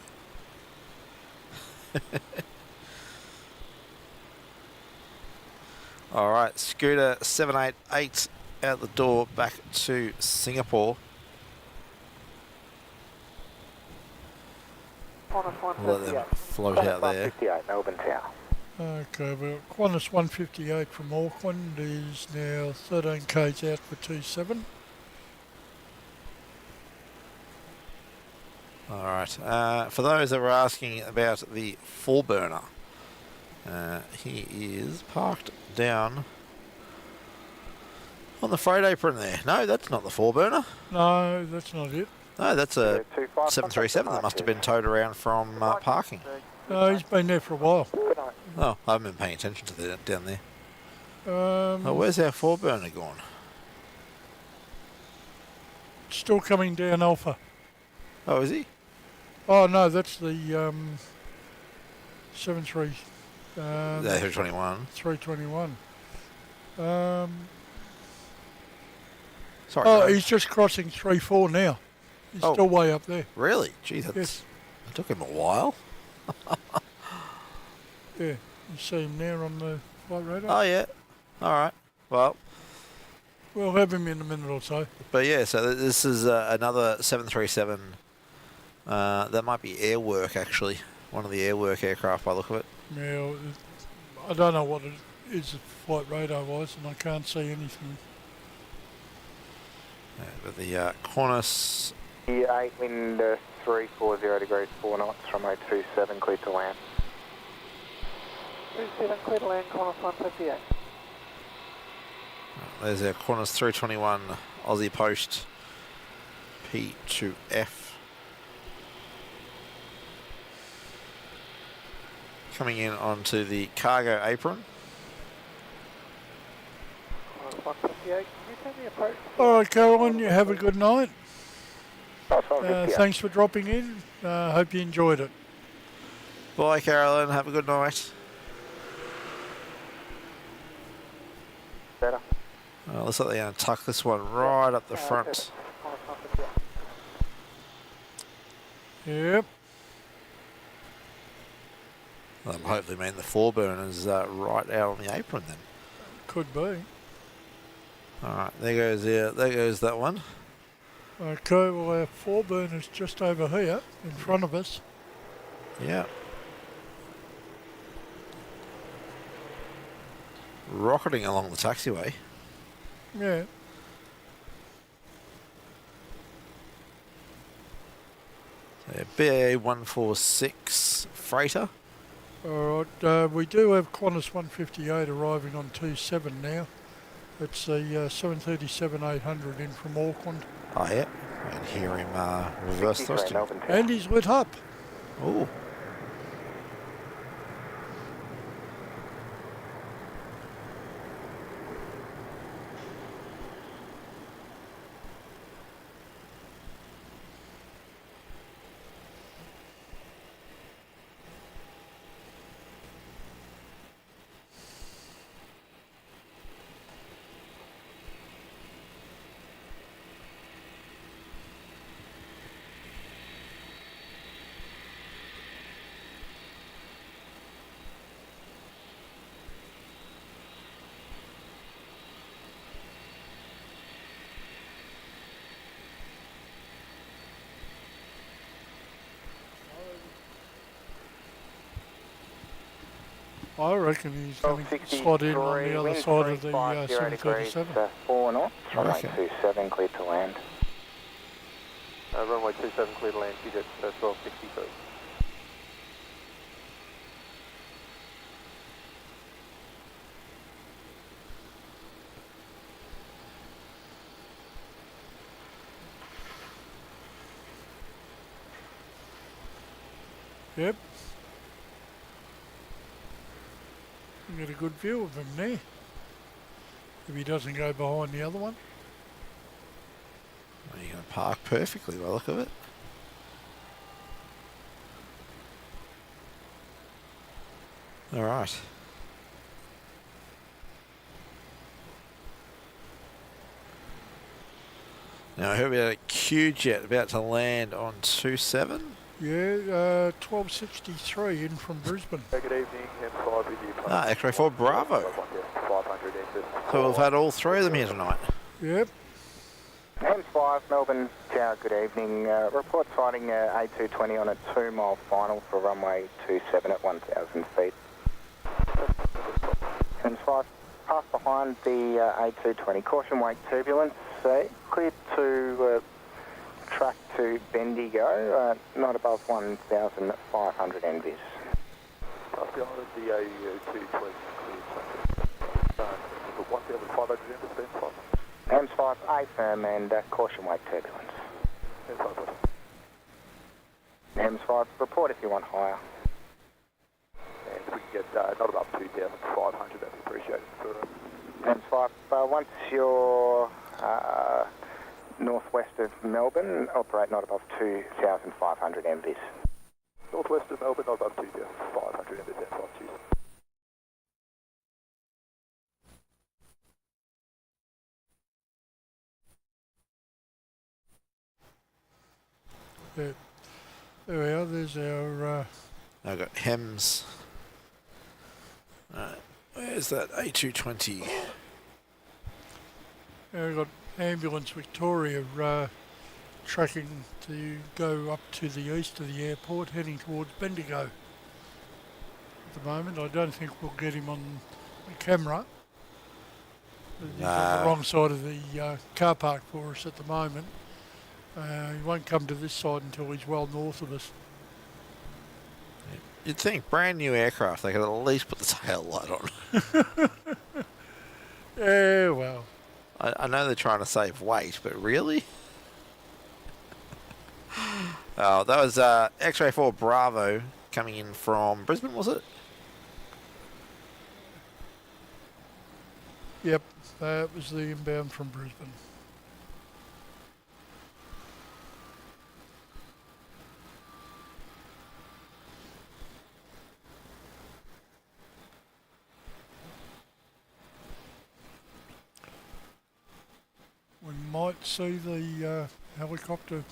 Alright, Scooter 788 out the door back to Singapore. Qantas We'll let them float out there. 158, Melbourne Tower. Okay, well, Qantas 158 from Auckland is now 13 k's out for 27. Alright, for those that were asking about the 4-burner, he is parked down on the freight apron there. No, that's not the 4-burner. No, that's not it. No, that's a 737 that must have been towed around from parking. No, he's been there for a while. Oh, I haven't been paying attention to that down there. Um, Oh, where's our 4-burner gone? Still coming down Alpha. Oh, is he? Oh no, that's the 73. The 321. 321. Sorry. Oh, no. he's just crossing 34 now. He's still way up there. Really? Gee, that's, Yes. it took him a while. Yeah, you see him there on the flight radar. Oh, yeah. All right. Well, We'll have him in a minute or so. but yeah, so this is another 737. That might be Airwork, actually. One of the Airwork aircraft by the look of it. Now, I don't know what it is flight radar wise, and I can't see anything. Yeah, but the Qantas... E8 wind 340 degrees 4 knots, runway 27, clear to land. 27, clear to land, Qantas 158. There's our Qantas 321 Aussie Post P2F. Coming in onto the cargo apron. Qantas 158, can you take me approach? All right, Caroline, you have a good night. Oh, Thanks for dropping in. Hope you enjoyed it. Bye, Carolyn. Have a good night. Better. Looks like they're going to tuck this one right up the front. Yep. That'll hopefully mean the 4-burner's right out on the apron then. Could be. Alright, there goes that one. Okay, well our 4-burner's just over here in front of us. Yeah. Rocketing along the taxiway. Yeah. So BA146 freighter. All right, we do have Qantas 158 arriving on 27 now. It's the 737-800 in from Auckland. Oh yeah, and hear him reverse thrusting. And he's lit up. Oh. I reckon he's going to slot in on the other side of the 737. 4 knots, runway Okay. 27, clear to land. Runway 27, clear to land, QJ 1263. Yep. You get a good view of him there. If he doesn't go behind the other one. Well, you're going to park perfectly by the look of it. All right. Now I heard we had a Q jet about to land on 27. Yeah, 1263 in from Brisbane. Good evening, M5 with you. Ah, X-ray 4 Bravo. 500 enters. So we've had all three of them here tonight. Yep. M5, Melbourne Tower, good evening. Report sighting A220 on a 2-mile final for runway 27 at 1,000 feet. M5, pass behind the A220. Caution wake turbulence. Cleared to track to Bendigo, not above 1,500 NVIS. Pass behind the A220. Cleared 1,500 NVIS, M5. M5, A firm and caution wake turbulence. M5. M5, report if you want higher. And if we can get not above 2,500, that'd be appreciated. M5, once you're northwest of Melbourne, operate not above 2,500 MVs. Northwest of Melbourne, not above 2,500 MVs, M5, Tues. Yeah. There we are, there's our... I've got HEMS. Where's that A220? We've got Ambulance Victoria tracking to go up to the east of the airport, heading towards Bendigo. At the moment, I don't think we'll get him on the camera. He's on the wrong side of the car park for us at the moment. He won't come to this side until he's well north of us. You'd think brand new aircraft, they could at least put the tail light on. Yeah, well. I know they're trying to save weight, but really? Oh, that was X-Ray 4 Bravo coming in from Brisbane, was it? Yep, that was the inbound from Brisbane. We might see the helicopter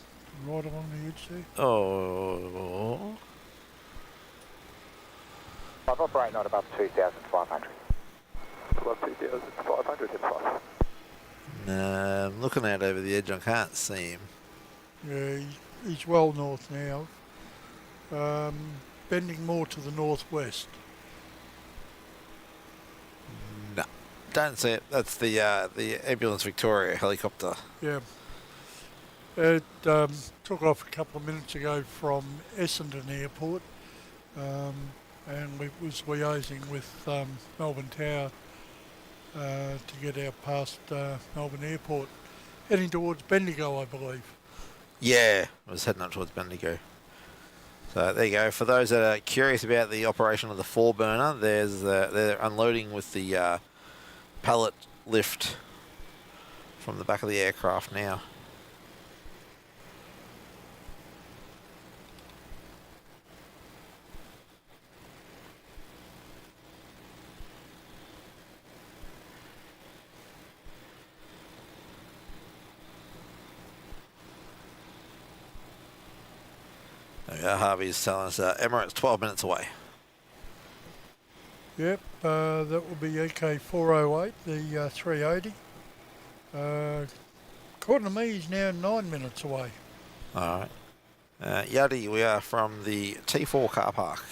right along the edge there. Oh. I've operate not above 2,500. Above 2,500, M5. No, I'm looking out over the edge, I can't see him. Yeah, he's well north now. Bending more to the northwest. No, don't see it. That's the Ambulance Victoria helicopter. Yeah. It took off a couple of minutes ago from Essendon Airport, and we was liaising with Melbourne Tower to get out past Melbourne Airport, heading towards Bendigo, I believe. Yeah, I was heading up towards Bendigo. So there you go. For those that are curious about the operation of the 4-burner, they're unloading with the pallet lift from the back of the aircraft now. Harvey's telling us Emirates 12 minutes away. Yep, that will be EK408, the 380. According to me, he's now 9 minutes away. Alright. Yadi, we are from the T4 car park.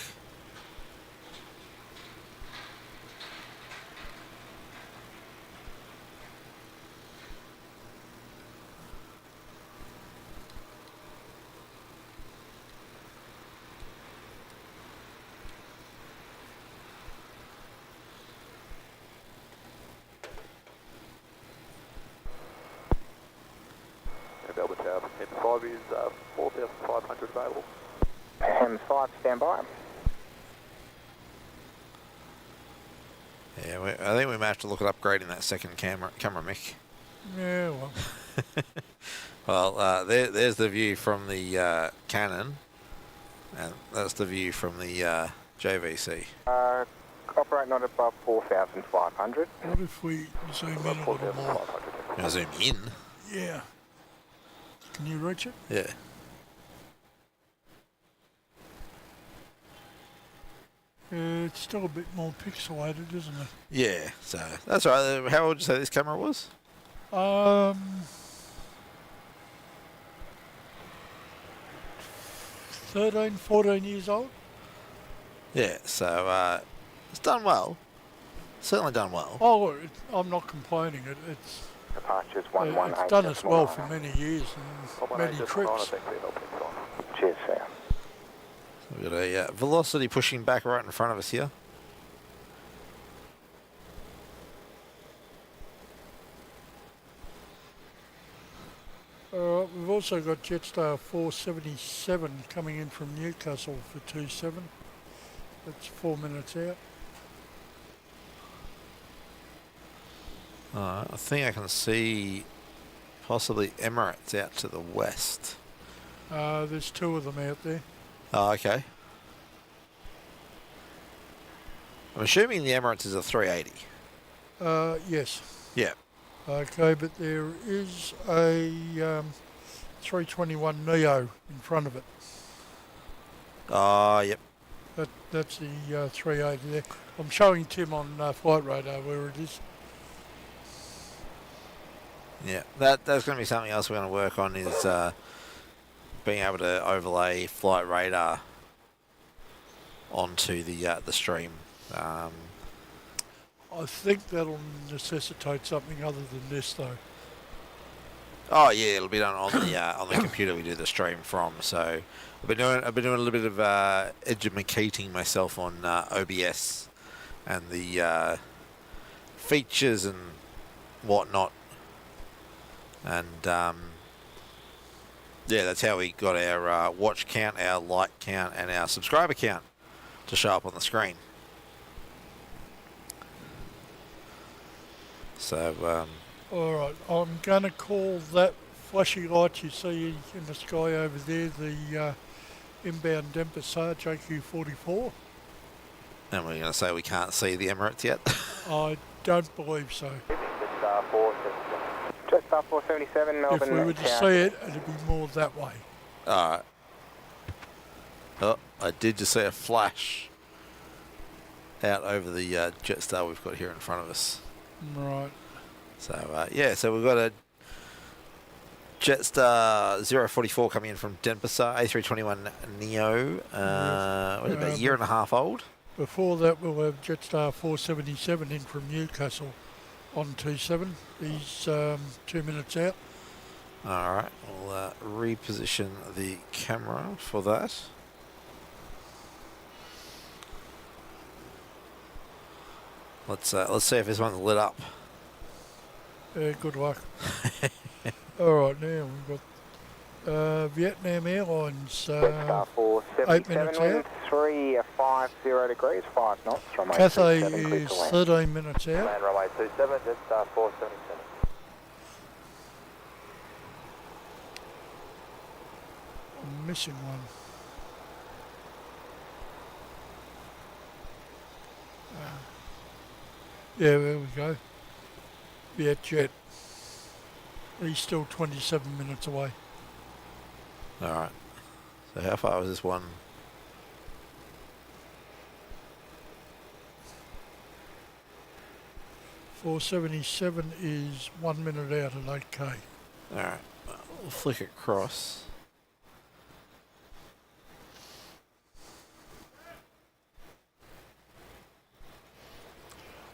Melbourne Tower, M5 is 4,500 available. M5, stand by. Yeah, I think we may have to look at upgrading that second camera mic. Yeah, well. Well, there's the view from the Canon, and that's the view from the JVC. Operate not above 4,500. What if we zoom in a little more? You zoom in? Yeah. Can you reach it? Yeah. It's still a bit more pixelated, isn't it? Yeah, so that's right. How old would you say this camera was? 13, 14 years old. Yeah, so it's done well. Certainly done well. Oh, I'm not complaining. It's Departures it's 118. done us well for many years and many trips. Cheers, sir. We've got a velocity pushing back right in front of us here. We've also got Jetstar 477 coming in from Newcastle for 27. That's 4 minutes out. I think I can see possibly Emirates out to the west. There's 2 of them out there. Oh, okay. I'm assuming the Emirates is a 380. Yes. Yeah. Okay, but there is a 321 Neo in front of it. Yep. That's the 380 there. I'm showing Tim on flight radar where it is. Yeah, that's going to be something else we're going to work on is being able to overlay flight radar onto the stream. I think that'll necessitate something other than this, though. Oh yeah, it'll be done on the computer we do the stream from. So I've been doing a little bit of educating myself on OBS and the features and whatnot. And yeah, that's how we got our watch count, our light count, and our subscriber count to show up on the screen. So, all right, I'm going to call that flashy light you see in the sky over there the inbound Denpasar JQ44. and we're going to say we can't see the Emirates yet. I don't believe so. Jetstar 477, Melbourne. If we were to see it, it'd be more that way. Alright. Oh, I did just see a flash out over the Jetstar we've got here in front of us. Right. So, yeah, so we've got a Jetstar 044 coming in from Denpasar, A321 Neo, what is it, about a year and a half old? Before that, we'll have Jetstar 477 in from Newcastle on 27. He's 2 minutes out. Alright, we'll reposition the camera for that. Let's see if this one's lit up. Good luck. All right, now we've got Vietnam Airlines 8 minutes out. 350 degrees, 5 knots from Cathay is 13 minutes out. Land runway 27, Jetstar 477. I'm missing one. Yeah, there we go. Vietjet. He's still 27 minutes away. Alright. So how far was this one? .477 is 1 minute out at 8K. Alright. We'll flick it across.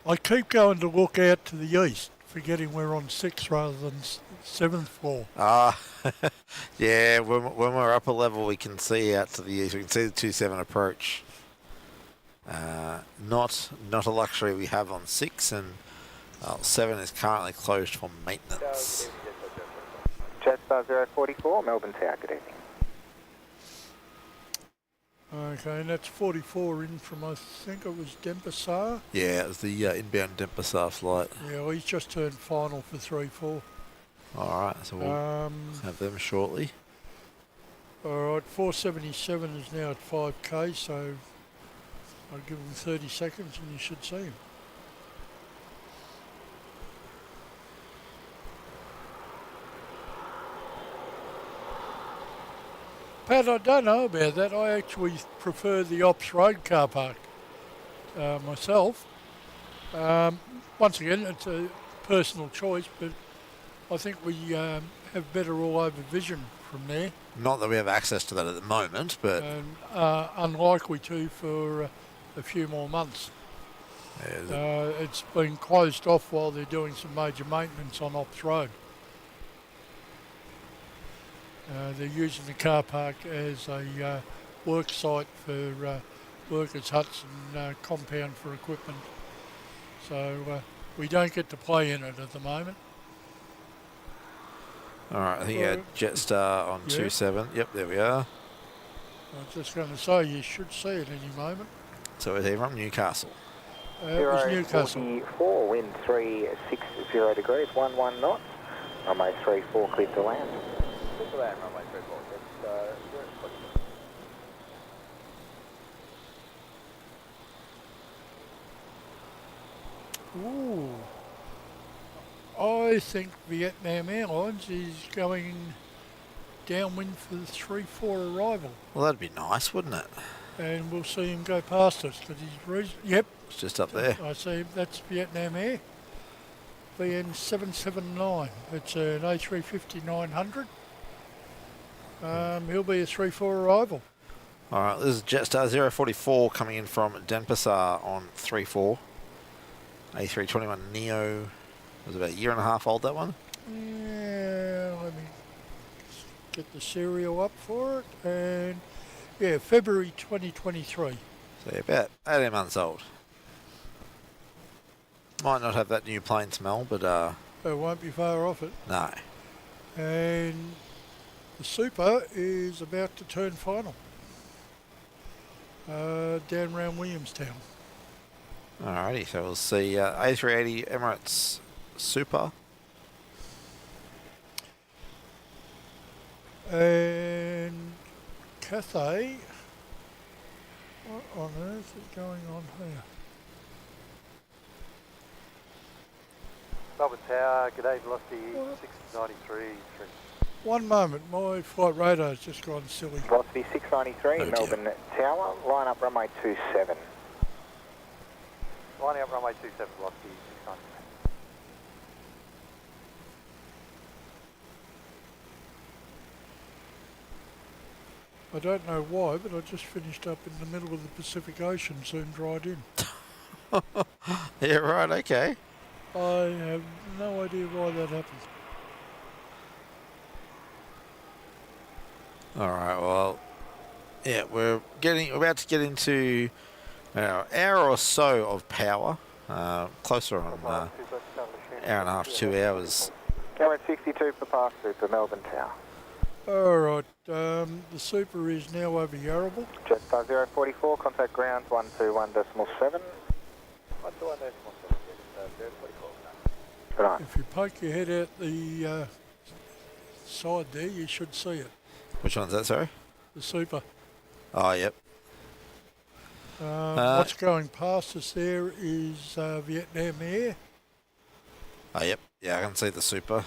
I keep going to look out to the east, forgetting we're on 6th rather than 7th floor. Yeah, when we're up a level we can see out to the east. We can see the 27 approach. Not a luxury we have on 6, and 7 is currently closed for maintenance. Jetstar 044, Melbourne Tower, good evening. Okay, and that's 44 in from, I think it was Denpasar. Yeah, it was the inbound Denpasar flight. Yeah, well, he's just turned final for 3-4. Alright, so we'll have them shortly. Alright, 477 is now at 5K, so I'll give him 30 seconds and you should see him. Pat, I don't know about that. I actually prefer the Ops Road car park myself. Once again, it's a personal choice, but I think we have better all-over vision from there. Not that we have access to that at the moment, but... And unlikely to for a few more months. It's been closed off while they're doing some major maintenance on Ops Road. They're using the car park as a work site for workers' huts and compound for equipment. So we don't get to play in it at the moment. All right, I think you had Jetstar on 27. Yep, there we are. I was just going to say, you should see it any moment. So we're here from Newcastle. It was Newcastle. 44, wind 360 degrees, 11 knots. Runway 34, cleared to land. Cleared to land, runway 34. Ooh. I think Vietnam Airlines is going downwind for the 3-4 arrival. Well, that'd be nice, wouldn't it? And we'll see him go past us because he's yep. It's just up there. I see him. That's Vietnam Air. VN 779. It's an A350-900. He'll be a 3-4 arrival. All right, this is Jetstar 044 coming in from Denpasar on 34. A321 Neo. It was about a year and a half old, that one. Yeah, let me get the serial up for it. And yeah, February 2023. So yeah, about 18 months old. Might not have that new plane smell, but it won't be far off it. No. And the Super is about to turn final. Down around Williamstown. Alrighty, so we'll see A380 Emirates Super. And Cathay, what on earth is going on here? Melbourne Tower, g'day, velocity 693. One moment, my flight radar's just gone silly. Velocity 693, Melbourne Tower, line up runway 27. Lining up runway 27, velocity 693. I don't know why, but I just finished up in the middle of the Pacific Ocean, zoomed right in. Yeah, right, okay. I have no idea why that happened. Alright, well, yeah, we're about to get into an hour or so of power. Closer on hour and a half, 2 hours. We're at 62 per pass through for Melbourne Tower. Alright, the Super is now over Yarrable. Jetstar 044, contact ground 121.7. 121.7, right. If you poke your head out the side there, you should see it. Which one's that, sorry? The Super. Oh, yep. What's going past us there is Vietnam Air. Oh, yep. Yeah, I can see the Super.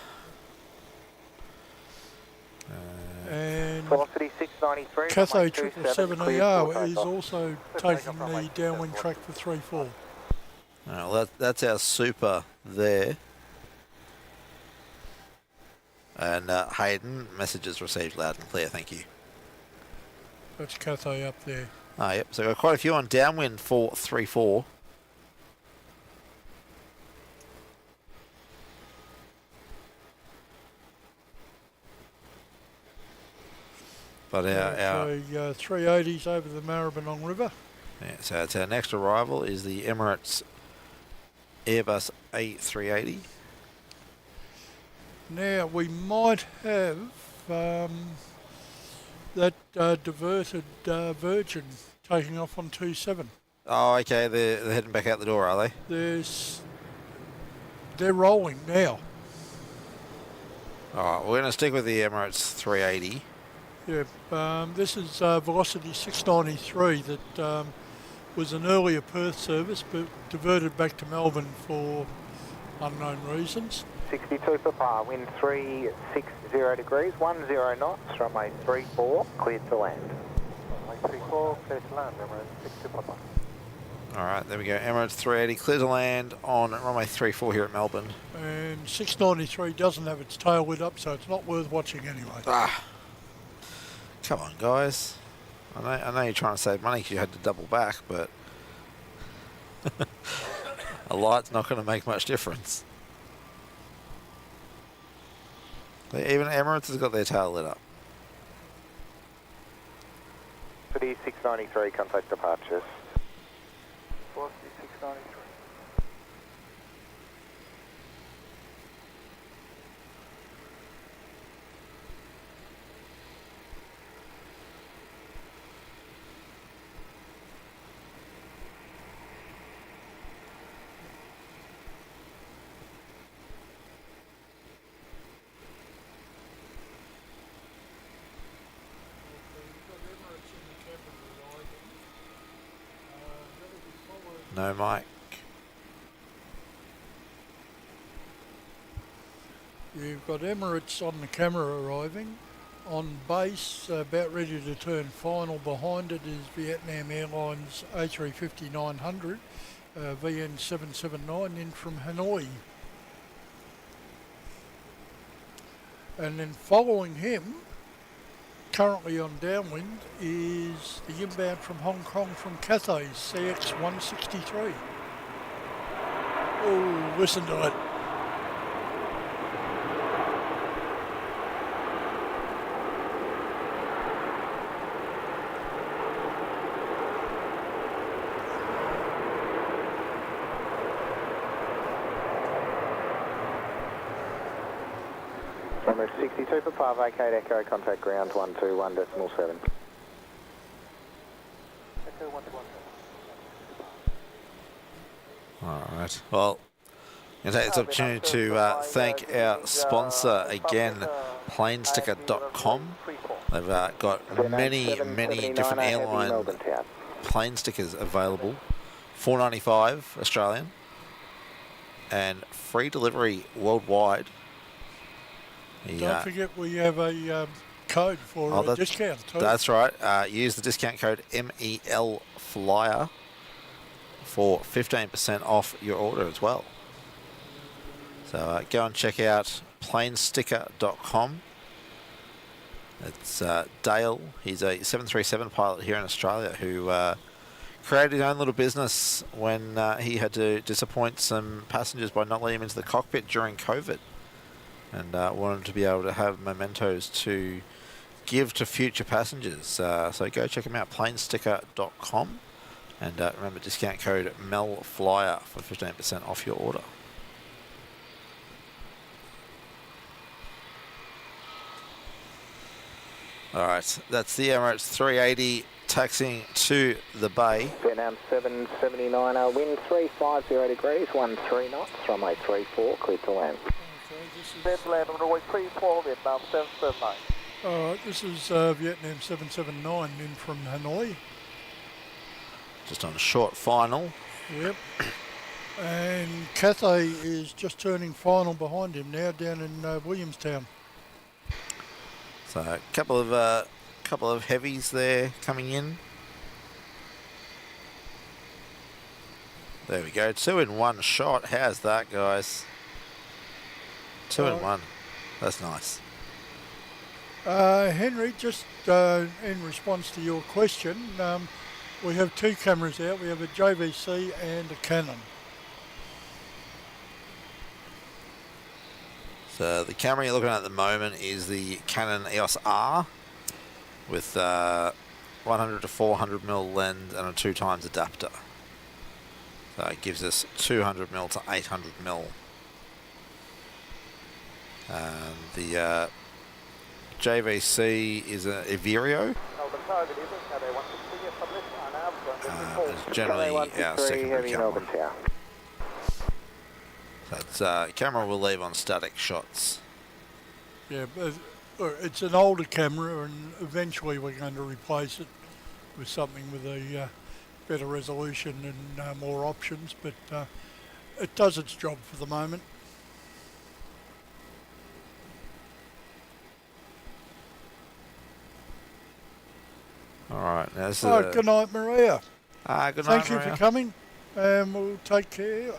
And velocity 693. Cathay 777ER is also taking the downwind track for 3-4. Well, that's our Super there. And Hayden, messages received loud and clear, thank you. That's Cathay up there. Oh, yep. So we've got quite a few on downwind for 3-4. But our 380s over the Maribyrnong River. Yeah, so it's our next arrival is the Emirates Airbus A380. Now we might have that diverted Virgin taking off on 27. Oh, okay. They're heading back out the door, are they? They're rolling now. All right, we're going to stick with the Emirates 380. Yeah, this is Velocity 693 that was an earlier Perth service but diverted back to Melbourne for unknown reasons. 62 per par, wind 360 degrees, 10 knots, runway 34, cleared to land. Runway 34, cleared to land, Emirates 62 per par. All right, there we go. Emirates 380 clear to land on runway 34 here at Melbourne. And 693 doesn't have its tail lit up, so it's not worth watching anyway. Ah, come on, guys. I know you're trying to save money because you had to double back, but A light's not going to make much difference. Even Emirates has got their tail lit up. City 693, contact departures. 693. No mic. You've got Emirates on the camera arriving. On base, about ready to turn final. Behind it is Vietnam Airlines A350-900, VN779 in from Hanoi. And then following him, currently on downwind, is the inbound from Hong Kong from Cathay, CX-163. Oh, listen to it. Number 62 for par, vacate echo, contact ground 121.7. Echo 121. Alright, well, I'm going to take this opportunity to thank our sponsor again, planesticker.com. They've got many different airline plane stickers available. $4.95 Australian and free delivery worldwide. Don't forget we have a code for a discount too. That's right. Use the discount code MEL Flyer for 15% off your order as well. So go and check out planesticker.com. It's Dale. He's a 737 pilot here in Australia who created his own little business when he had to disappoint some passengers by not letting him into the cockpit during COVID. And wanted to be able to have mementos to give to future passengers. So go check them out, planesticker.com. And remember, discount code MELFLYER for 15% off your order. Alright, that's the Emirates 380 taxiing to the bay. Vietnam 779, wind 350 degrees, 13 knots, runway 34, clear to land. Left land on runway 34, Vietnam 779. Alright, this is Vietnam 779 in from Hanoi. Just on a short final. Yep. And Cathay is just turning final behind him now down in Williamstown. So a couple of heavies there coming in. There we go, 2 in 1 shot. How's that, guys? 2 in 1. That's nice. Henry, just in response to your question, we have 2 cameras out. We have a JVC and a Canon. So the camera you're looking at the moment is the Canon EOS R with 100 to 400mm lens and a 2x adapter. So it gives us 200mm to 800mm. The JVC is an Aviation. It's generally our secondary camera. That's camera we'll leave on static shots. Yeah, but it's an older camera, and eventually we're going to replace it with something with a better resolution and more options, but it does its job for the moment. Alright, now this is good night, Maria. Good night, Thank you Maria. for coming. We'll take care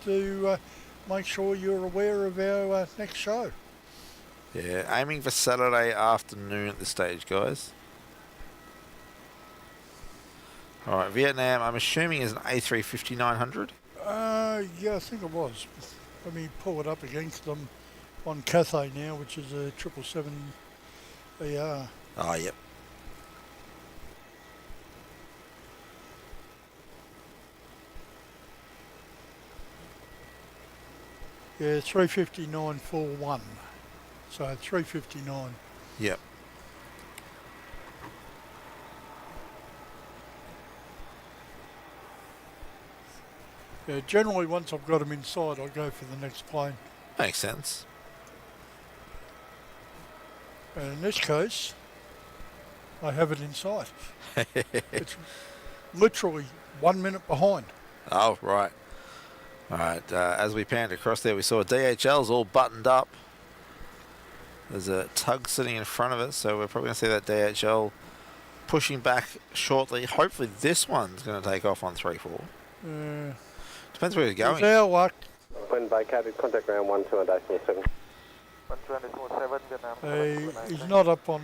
to make sure you're aware of our next show. Yeah, aiming for Saturday afternoon at this stage, guys. Alright, Vietnam, I'm assuming is an A350-900? Yeah, I think it was. Let me pull it up against them on Cathay now, which is a 777 ER. Oh, yep. Yeah, 359.41. So 359. Yep. Yeah, generally once I've got them inside, I go for the next plane. Makes sense. And in this case, I have it inside. It's literally 1 minute behind. Oh, right. All right. As we panned across there, we saw DHL's all buttoned up. There's a tug sitting in front of it, so we're probably going to see that DHL pushing back shortly. Hopefully this one's going to take off on 3-4. Depends where he's going. It's our luck. When vacated, contact ground 12.7. 12.7, He's not up on,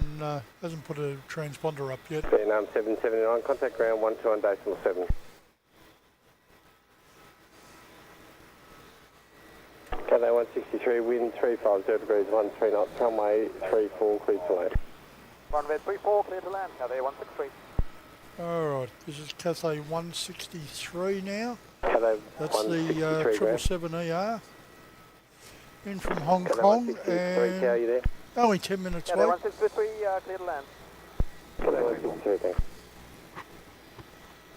hasn't put a transponder up yet. Vietnam 779, contact ground 12.7. Cathay 163, wind 350 degrees, 13 knots, runway 34, cleared to land. Runway 34, clear to land, Cathay 163. Alright, this is Cathay 163 now. Cathay That's the 163 777 ER. In from Hong Cathay Kong 163, how are you there? and only 10 minutes Cathay late. 163, clear to land. Cathay 163, thanks.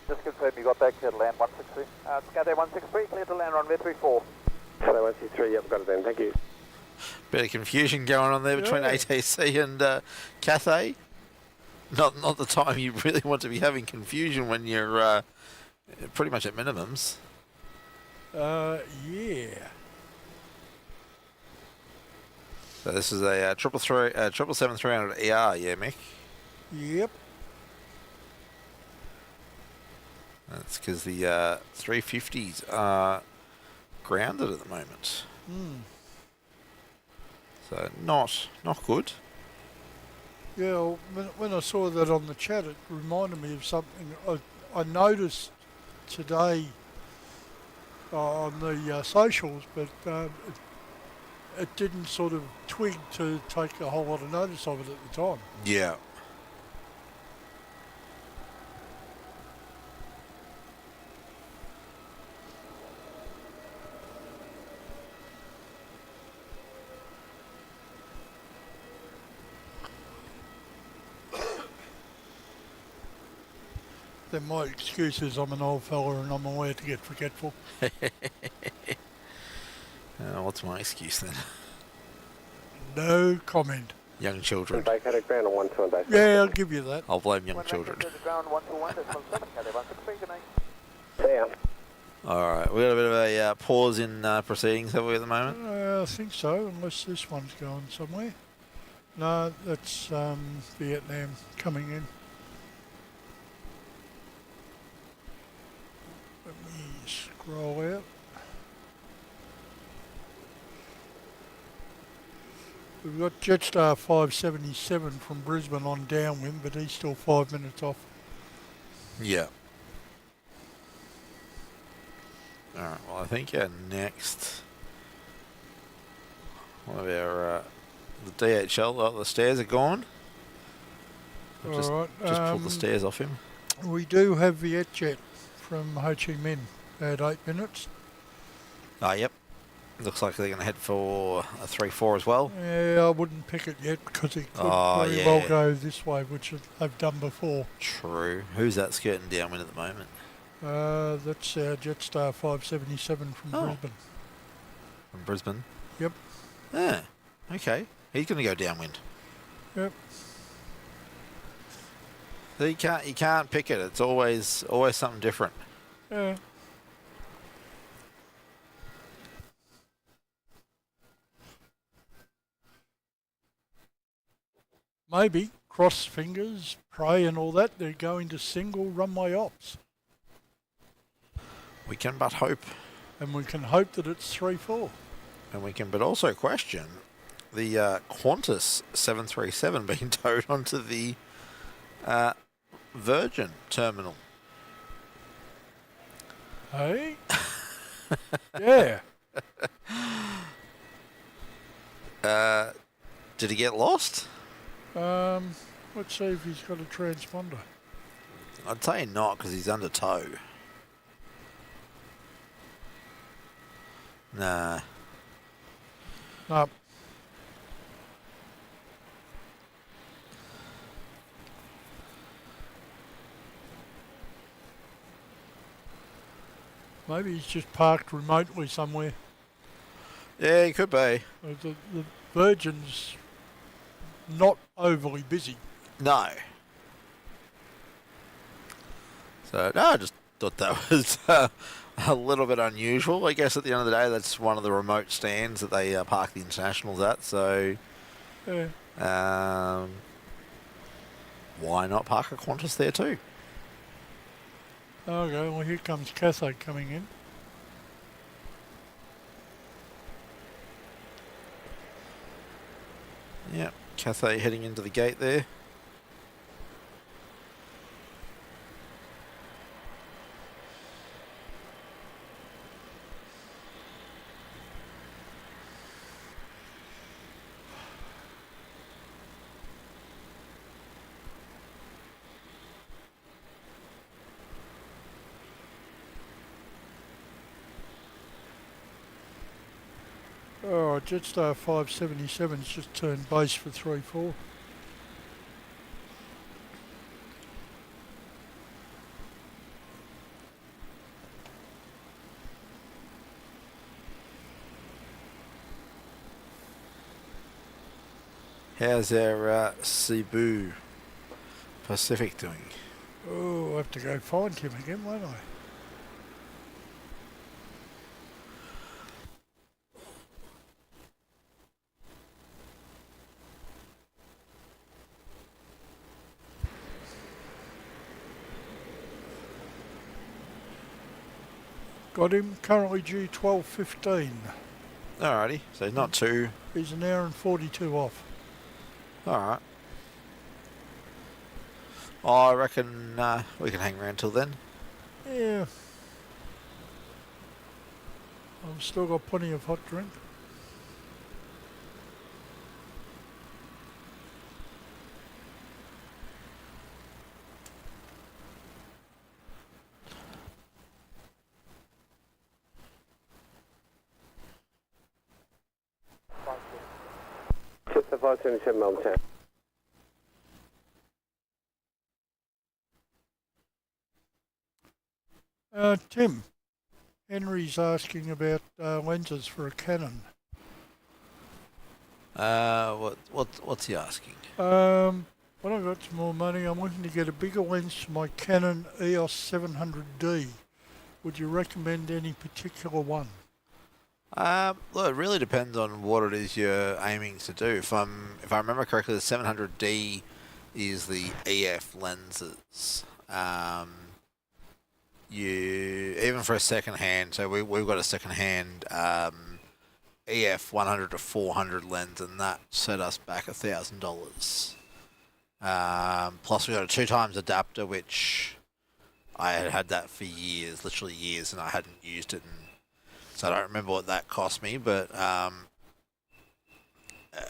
Just confirm you got that, clear to land 163. Cathay 163, clear to land, runway 34. Cathay 163, yep, got it then, thank you. Bit of confusion going on there between ATC and Cathay. Not the time you really want to be having confusion when you're pretty much at minimums. Yeah. So this is a 777-300 ER, yeah, Mick? Yep. That's because the 350s are grounded at the moment. So not good. Yeah, well, when I saw that on the chat, it reminded me of something I noticed today on the socials, but it didn't sort of twig to take a whole lot of notice of it at the time. Yeah. Then my excuse is I'm an old fella and I'm allowed to get forgetful. What's my excuse then? No comment. Young children. Vacated ground on 12.7. Yeah, I'll give you that. I'll blame young children. Ground 121, Cathay 163, good night. Yeah. Alright, we got a bit of a pause in proceedings, have we, at the moment? I think so, unless this one's going somewhere. No, that's Vietnam coming in. Let me scroll out. We've got Jetstar 577 from Brisbane on downwind, but he's still 5 minutes off. Yeah. Alright, well I think our next one of our the DHL, the stairs are gone. I've just pulled the stairs off him. We do have VietJet from Ho Chi Minh at 8 minutes. Ah, yep. Looks like they're going to head for a 3-4 as well. Yeah, I wouldn't pick it yet because it could very well go this way, which they've done before. True. Who's that skirting downwind at the moment? That's our Jetstar 577 from Brisbane. From Brisbane? Yep. Yeah. Okay. He's going to go downwind. Yep. So you can't pick it. It's always something different. Yeah. Maybe, cross fingers, pray and all that, they're going to single runway ops. We can but hope. And we can hope that it's 3-4. And we can but also question the Qantas 737 being towed onto the Virgin terminal. Hey? Yeah. Did he get lost? Let's see if he's got a transponder. I'd say not, because he's under tow. Nah. No. Maybe he's just parked remotely somewhere. Yeah, he could be. The Virgin's not overly busy. No. So, no, I just thought that was a little bit unusual. I guess at the end of the day, that's one of the remote stands that they park the internationals at. So, Yeah. why not park a Qantas there too? Okay, well here comes Cathay coming in. Yep, Cathay heading into the gate there. Oh, Jetstar 577's just turned base for 3-4. How's our Cebu Pacific doing? Oh, I'll have to go find him again, won't I? Got him, currently due 12:15. Alrighty, so not too. He's an hour and 42 off. Alright. I reckon we can hang around till then. Yeah. I've still got plenty of hot drink. Just the 577 Melbourne Town. Tim, Henry's asking about lenses for a Canon. What's he asking? When I got some more money, I'm looking to get a bigger lens for my Canon EOS 700D. Would you recommend any particular one? Look, it really depends on what it is you're aiming to do. If I remember correctly, the 700D is the EF lenses. You even for a second hand, so we've got a second hand EF 100 to 400 lens, and that set us back $1,000. Plus we got a 2x adapter, which I had that for years, literally years, and I hadn't used it. So I don't remember what that cost me, but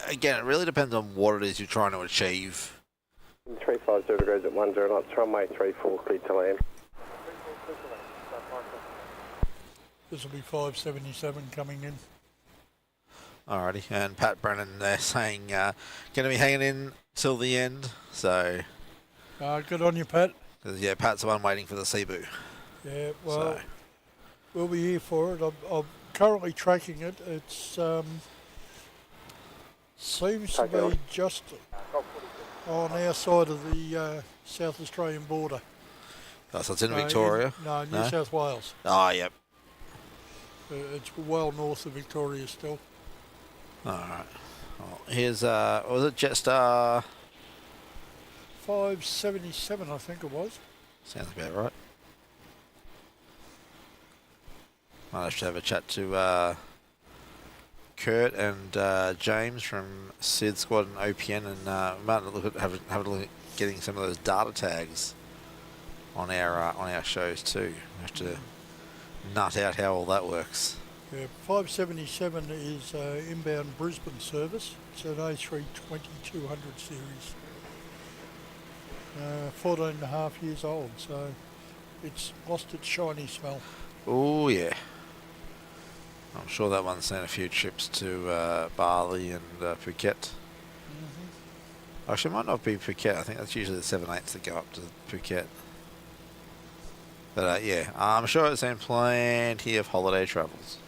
again, it really depends on what it is you're trying to achieve. 350 degrees at 10 knots, runway 34, clear to land. This will be 577 coming in. Alrighty, and Pat Brennan there saying going to be hanging in till the end, so... Good on you, Pat. Yeah, Pat's the one waiting for the Cebu. Yeah, well, we'll be here for it. I'm currently tracking it. It's seems to be just on our side of the South Australian border. Oh, so it's in Victoria? New South Wales. Oh, yep. It's well north of Victoria still. Alright. Well, here's, what was it, Jetstar? 577, I think it was. Sounds about right. I'll have to have a chat to Kurt and James from SID Squad and OPN, and might have a look at getting some of those data tags on our shows too. We have to nut out how all that works. Yeah, 577 is inbound Brisbane service. It's an A320-200 series. 14 and a half years old, so it's lost its shiny smell. Oh yeah. I'm sure that one's seen a few trips to Bali and Phuket. Actually, it might not be Phuket. I think that's usually the 787s that go up to Phuket. But yeah, I'm sure it's seen plenty of holiday travels.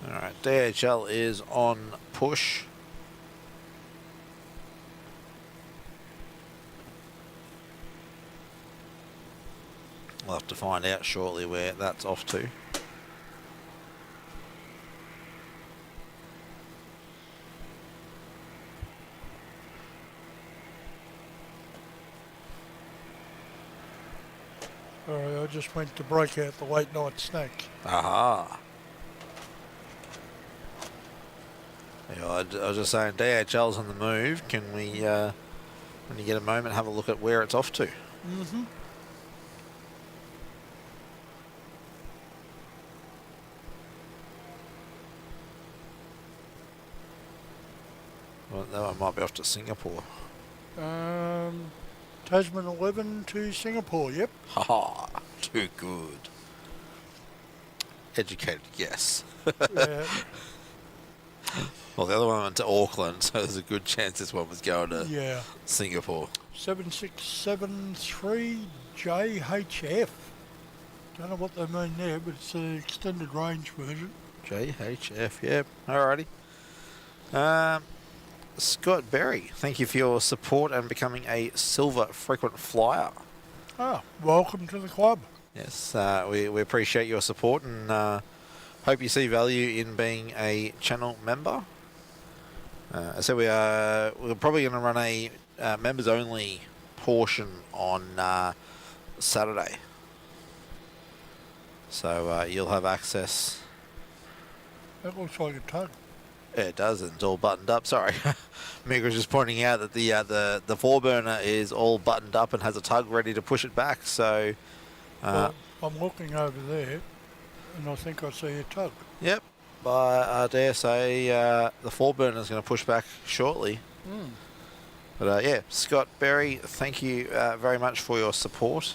Alright, DHL is on push. We'll have to find out shortly where that's off to. Sorry, I just went to break out the late night snack. Aha. Yeah, I was just saying, DHL's on the move. Can we, when you get a moment, have a look at where it's off to? Well, that one might be off to Singapore. Tasman 11 to Singapore, yep. Haha, too good. Educated guess. Yeah. Well, the other one went to Auckland, so there's a good chance this one was going to Singapore. 7673 JHF. Don't know what they mean there, but it's the extended range version. JHF, yep. Alrighty. Scott Berry, thank you for your support and becoming a silver frequent flyer. Welcome to the club. Yes, we appreciate your support and hope you see value in being a channel member. So we're probably going to run a members only portion on Saturday. So you'll have access. That looks like a tug. Yeah, it does, and it's all buttoned up. Sorry, Mick was just pointing out that the 4-burner is all buttoned up and has a tug ready to push it back. So well, I'm looking over there, and I think I see a tug. Yep, but I dare say the 4-burner is going to push back shortly. But yeah, Scott Berry, thank you very much for your support.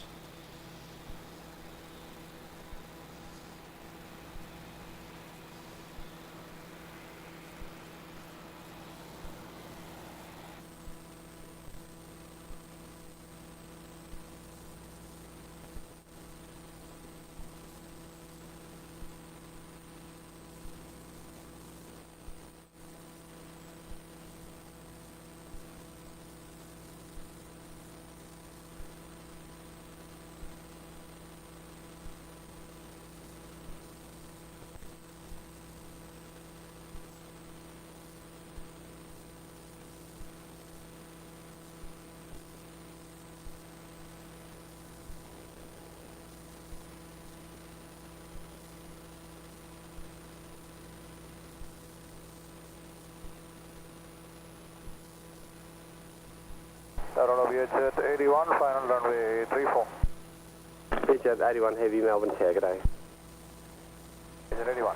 Vietjet 81, final runway 34. Vietjet 81 Heavy, Melbourne, Tower, good day. Vietjet 81.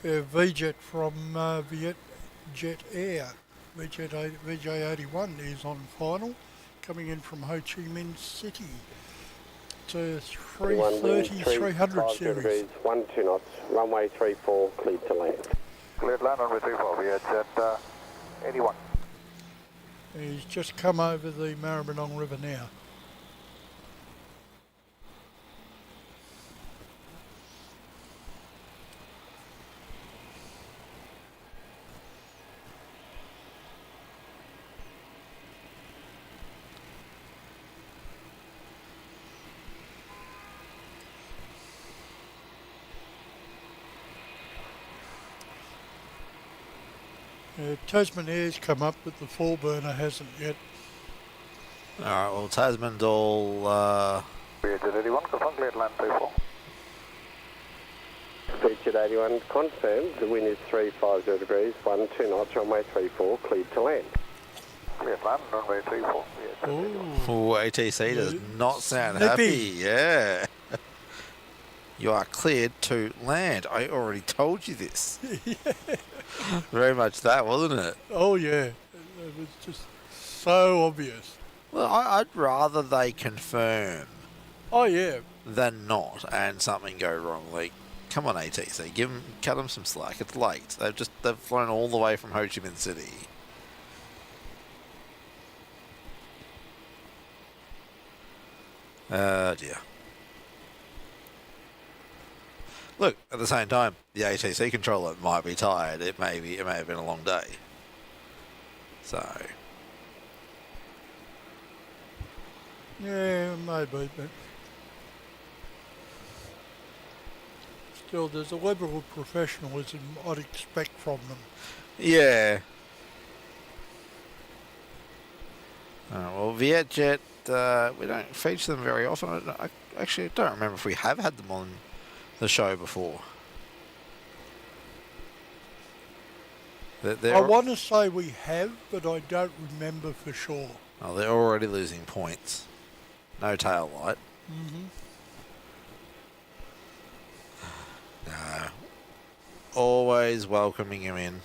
VJet from Vietjet Air. VJ81 is on final, coming in from Ho Chi Minh City. It's a 330, 300 series. Degrees, 12 knots, runway 34, cleared to land. Cleared land, runway 34, we are at 81. He's just come over the Maribyrnong River now. Tasman Air's come up, but the four burner hasn't yet. Alright, well, Tasman's all... We are at 81, confirm cleared land 34. Speed 81 confirmed, the wind is 350 degrees, 12 knots, runway 34, cleared to land. Cleared land, runway 34. Ooh, ATC does not sound Nippy. happy. Yeah. You are cleared to land. I already told you this. Very much that, wasn't it? Oh yeah, it was just so obvious. Well, I'd rather they confirm Oh yeah, than not and something go wrong. Like, come on, ATC, cut them some slack. It's late. They've flown all the way from Ho Chi Minh City. Dear. Look, at the same time, the ATC controller might be tired. It may have been a long day. So, yeah, maybe, but still, there's a level of professionalism I'd expect from them. yeah. Well, Vietjet, we don't feature them very often. I actually don't remember if we have had them on the show before. I want to say we have, but I don't remember for sure. Oh, they're already losing points. No tail light. No. Always welcoming him in.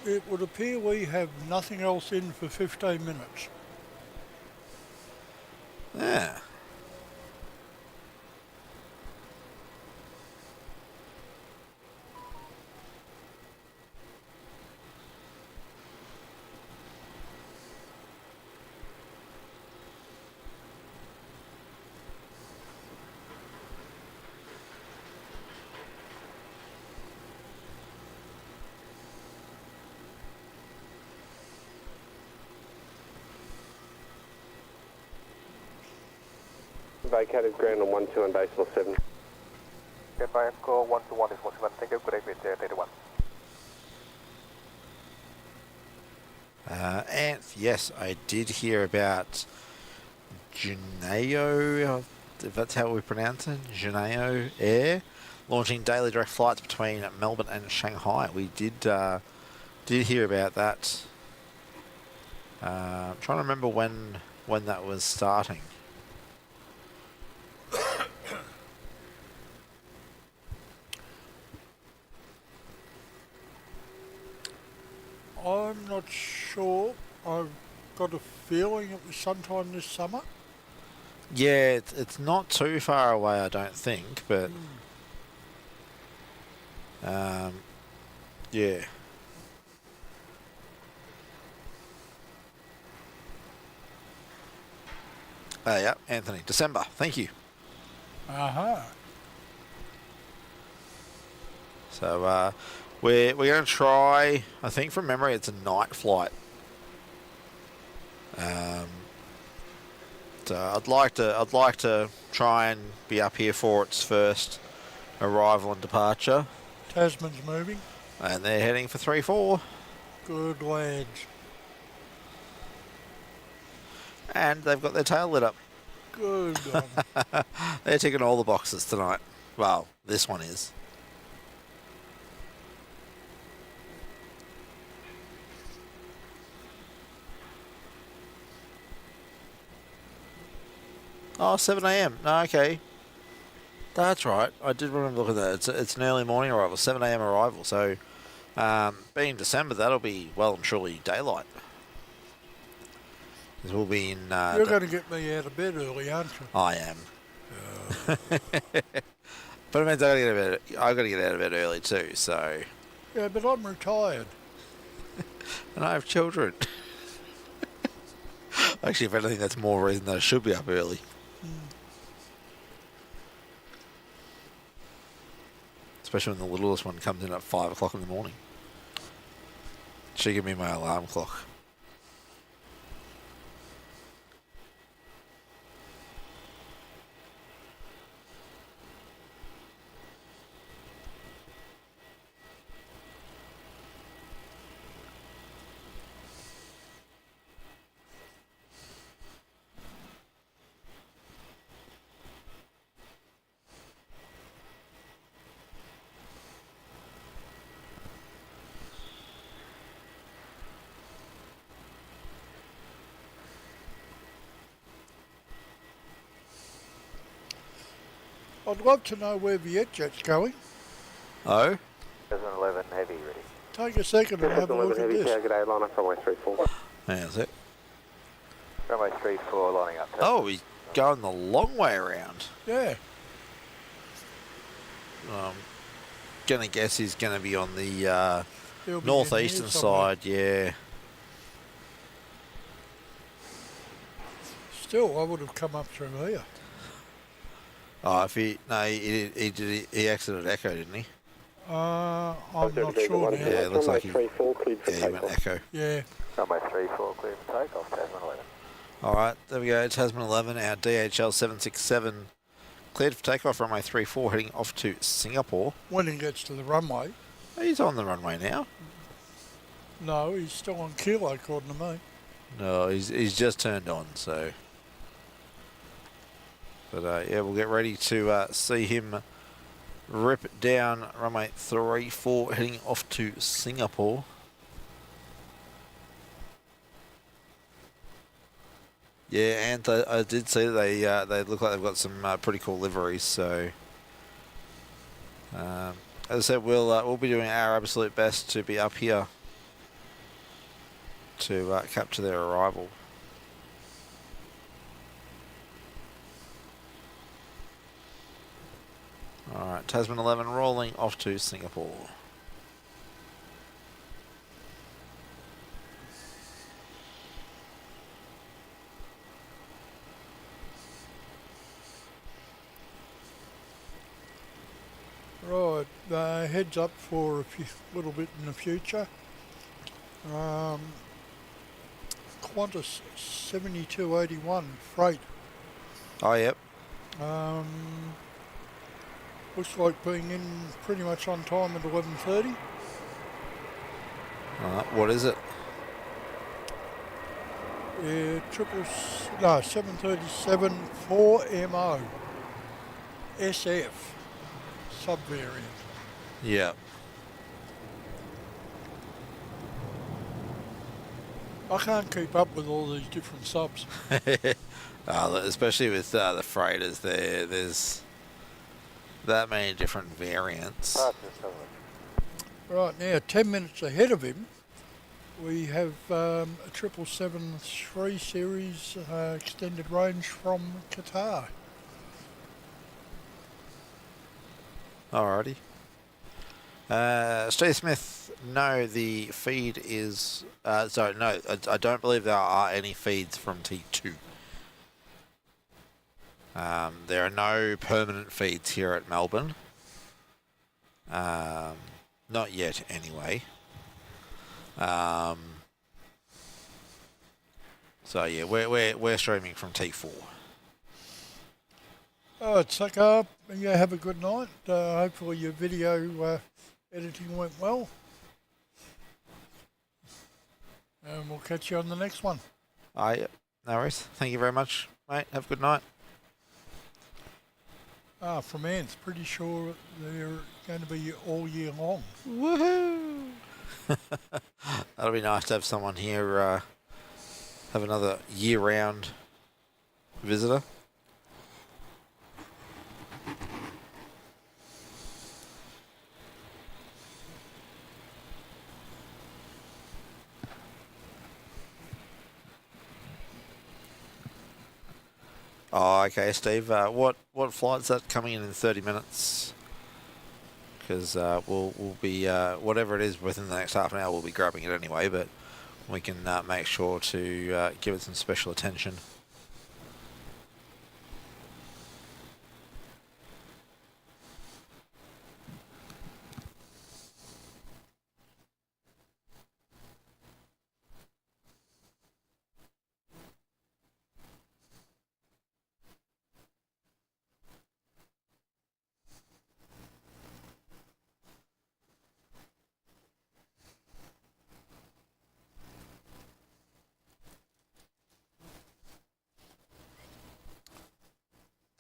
It would appear we have nothing else in for 15 minutes. Yeah. Vacated ground on 12 and decimal 7. Get by Echo 121 is 1. Thank you, good day, with 81. And yes, I did hear about Juneo, if that's how we pronounce it, Juneo Air, launching daily direct flights between Melbourne and Shanghai. We did hear about that. I'm trying to remember when that was starting. I'm not sure. I've got a feeling it was sometime this summer. Yeah, it's not too far away, I don't think, but yeah. Yeah, Anthony, December. Thank you. So we're going to try. I think from memory, it's a night flight. So I'd like to try try and be up here for its first arrival and departure. Tasman's moving. And they're heading for 3-4. Good lads. And they've got their tail lit up. Good on. They're ticking all the boxes tonight. Well, this one is. Oh, 7 a.m. No, okay. That's right. I did remember looking at that. It's an early morning arrival, 7 a.m. arrival. So, being December, that'll be well and truly daylight. 'Cause we'll be in. You're going to get me out of bed early, aren't you? I am. But it means I got to get out of bed early too. So. Yeah, but I'm retired. And I have children. Actually, if anything, that's more reason that I should be up early. Especially when the littlest one comes in at 5 o'clock in the morning. She give me my alarm clock. I'd love to know where VietJet's going. Oh? 11 heavy ready. Take a second and have a look at heavy, this. G'day, line up runway 34. How's it? Runway 34 lining up. Oh, he's going the long way around. Yeah. Gonna guess he's gonna be on the He'll be northeastern in here somewhere. side, yeah. Still, I would have come up through here. Oh, if he exited Echo, didn't he? I'm not sure now. Yeah, it looks like he, 34 cleared for he went takeoff. Echo. Yeah. Runway 34 clear for takeoff, Tasman 11. All right, there we go. Tasman 11, our DHL 767 cleared for takeoff. Runway 34 heading off to Singapore. When he gets to the runway. He's on the runway now. No, he's still on kilo, according to me. No, he's just turned on, so. But yeah, we'll get ready to see him rip down runway 34 heading off to Singapore. Yeah, and I did see that they look like they've got some pretty cool liveries. So, as I said, we'll be doing our absolute best to be up here to capture their arrival. All right, Tasman 11 rolling off to Singapore. Right, heads up for a little bit in the future. Qantas 7281 freight. Oh, yep. Looks like being in pretty much on time at 11:30. What is it? Yeah, 737 4MO SF subvariant. Yeah. I can't keep up with all these different subs. Especially with the freighters, there's that many different variants. Right now, 10 minutes ahead of him, we have a 777-3 series extended range from Qatar. Alrighty. Steve Smith, no, the feed is... sorry, no, I don't believe there are any feeds from T2. There are no permanent feeds here at Melbourne. Not yet, anyway. So yeah, we're streaming from T4. Oh, it's like, yeah, have a good night. Hopefully your video editing went well. And we'll catch you on the next one. Yeah. No worries. Thank you very much, mate. Have a good night. From Anne's, pretty sure they're going to be all year long. Woohoo! That'll be nice to have someone here, have another year-round visitor. Oh, okay, Steve. What flight's that coming in 30 minutes? Because we'll be whatever it is within the next half an hour, we'll be grabbing it anyway. But we can make sure to give it some special attention.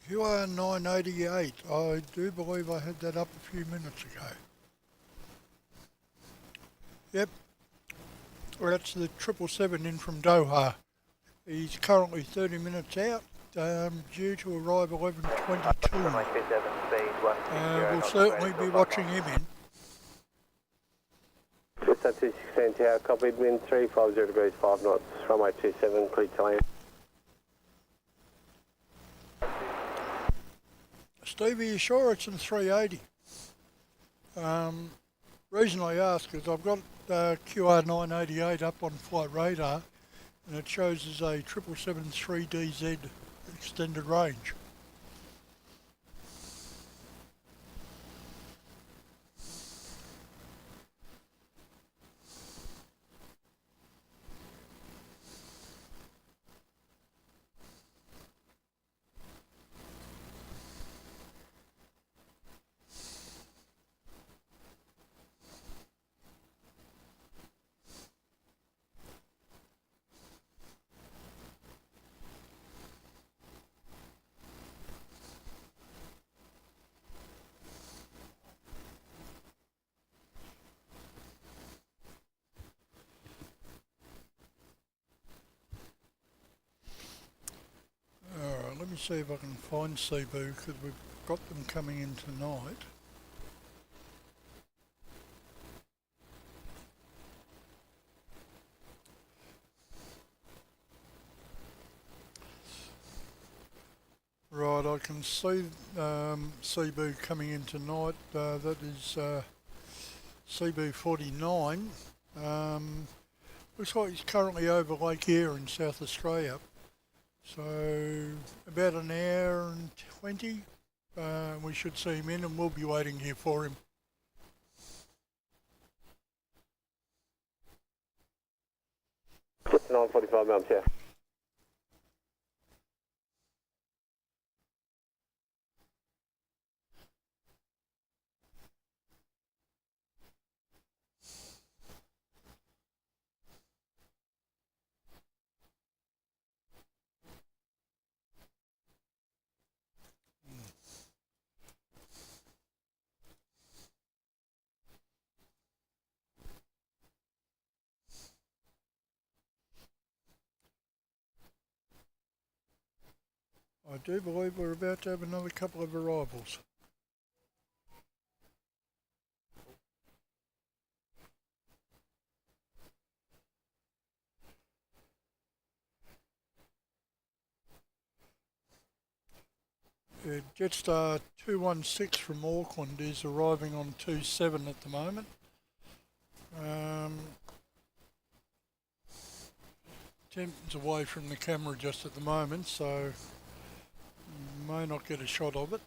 QR 988, I do believe I had that up a few minutes ago. Yep, well, that's the 777 in from Doha. He's currently 30 minutes out, due to arrive 11:22. We'll certainly be watching him in. Just 216 Tower, copied, wind 350 degrees 5 knots, runway 27, clear to land. Steve, are you sure it's in 380? Reason I ask is I've got QR 988 up on flight radar and it shows as a 777-3DZ extended range. Let me see if I can find Cebu because we've got them coming in tonight. Right, I can see Cebu coming in tonight. That is Cebu 49. Looks like he's currently over Lake Eyre in South Australia. So about an hour and 20, we should see him in and we'll be waiting here for him. Just 945 miles, yeah. I do believe we're about to have another couple of arrivals. Jetstar 216 from Auckland is arriving on 27 at the moment. Temp's away from the camera just at the moment, so may not get a shot of it.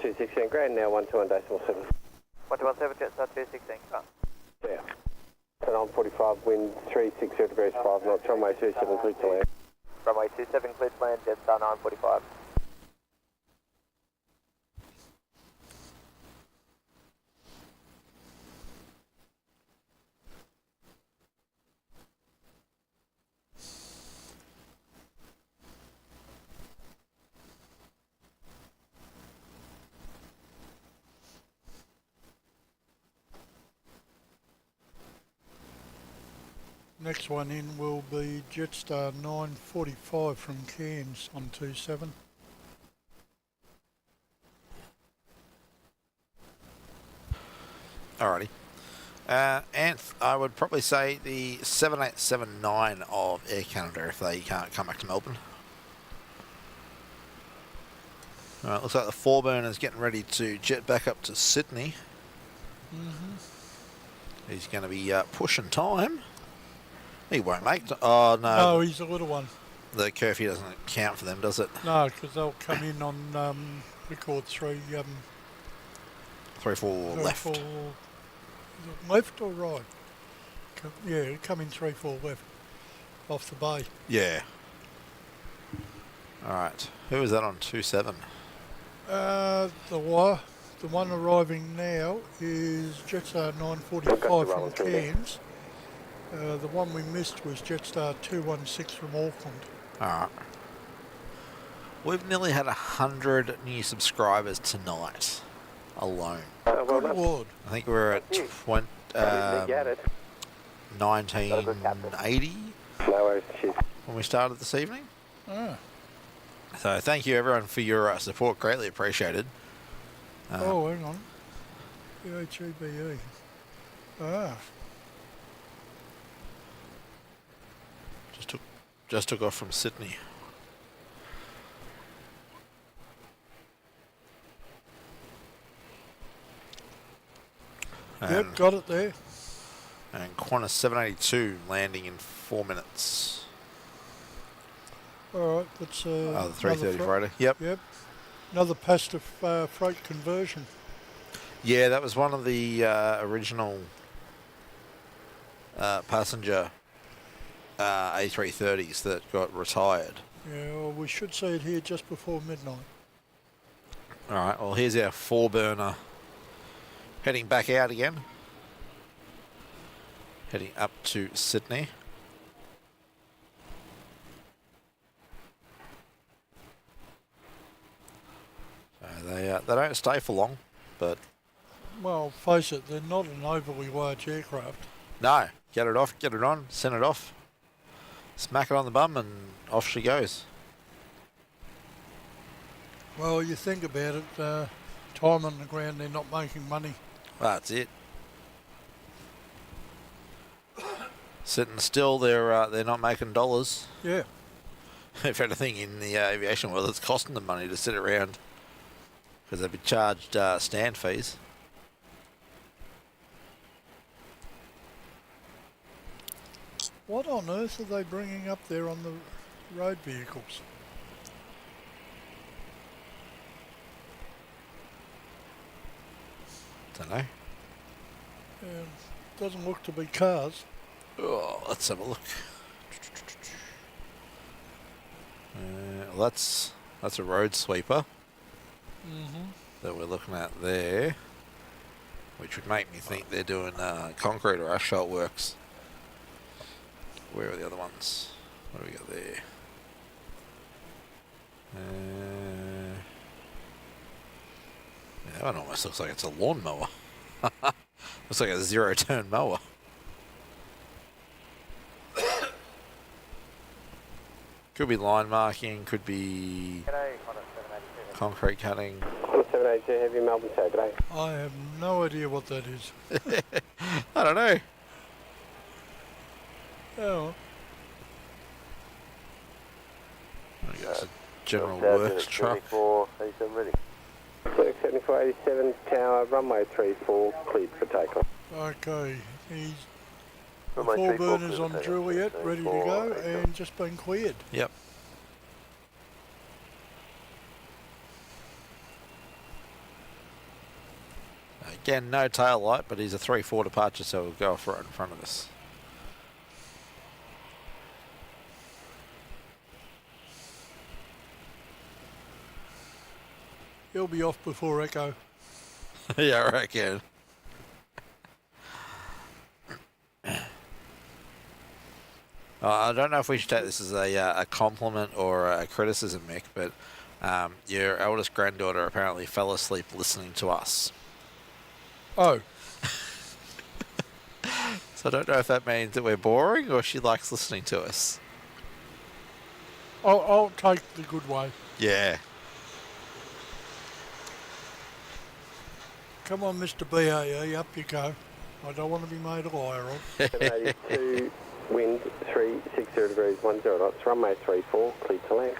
216, ground now 121.7. 1217, Jetstar 216, car. Yeah. And on 45, wind 360 degrees 5 knots, runway 27 cleared to land. Runway 27, cleared to land, Jetstar 945. Next one in will be Jetstar 945 from Cairns on 27. Alrighty. Anth, I would probably say the 7879 of Air Canada if they can't come back to Melbourne. Alright, looks like the 4-burner's getting ready to jet back up to Sydney. He's going to be pushing time. He won't make it. Oh, no. No, he's a little one. The curfew doesn't count for them, does it? No, because they'll come in on record 3... 3-4 left. 4, left or right? Yeah, come in 3-4 left off the bay. Yeah. Alright. Who was that on 27? The one arriving now is Jetstar 945 from Cairns. The one we missed was Jetstar 216 from Auckland. Alright. We've nearly had 100 new subscribers tonight alone. Good Lord. I think we're at 1980 when we started this evening. Ah. So thank you everyone for your support, greatly appreciated. Oh, hang on. PHEBE. Ah. Just took off from Sydney. Yep, got it there. And Qantas 782 landing in 4 minutes. All right, that's the 330 freighter. Yep. Yep. Another passenger freight conversion. Yeah, that was one of the original passenger A330s that got retired. Yeah, well, we should see it here just before midnight. All right, well, here's our 4-burner heading back out again. Heading up to Sydney. So they don't stay for long, but... Well, face it, they're not an overly large aircraft. No, get it off, get it on, send it off. Smack it on the bum and off she goes. Well, you think about it, time on the ground, they're not making money. That's it. Sitting still, they're not making dollars. Yeah. If anything, in the aviation world, it's costing them money to sit around because they've been charged stand fees. What on earth are they bringing up there on the road vehicles? Don't know. Doesn't look to be cars. Oh, let's have a look. Well, that's a road sweeper that we're looking at there, which would make me think they're doing concrete or asphalt works. Where are the other ones? What do we got there? Yeah, that one almost looks like it's a lawnmower. Looks like a 0-turn mower. Could be line marking, could be concrete cutting. 782 heavy Melbourne today. I have no idea what that is. I don't know. Oh. I guess a general works truck. 7487 tower, runway 34, cleared for takeoff. Okay, he's the 4-burners on Juliet, ready to go, and just been cleared. Again, no tail light, but he's a 3-4 departure, so we'll go off right in front of us. He'll be off before Echo. Yeah, I reckon. I don't know if we should take this as a compliment or a criticism, Mick, but your eldest granddaughter apparently fell asleep listening to us. Oh. So I don't know if that means that we're boring or she likes listening to us. I'll take the good way. Yeah. Come on, Mr. BAE, up you go. I don't want to be made a liar of. 782, wind 360 degrees 10 knots, runway 34, clear to land.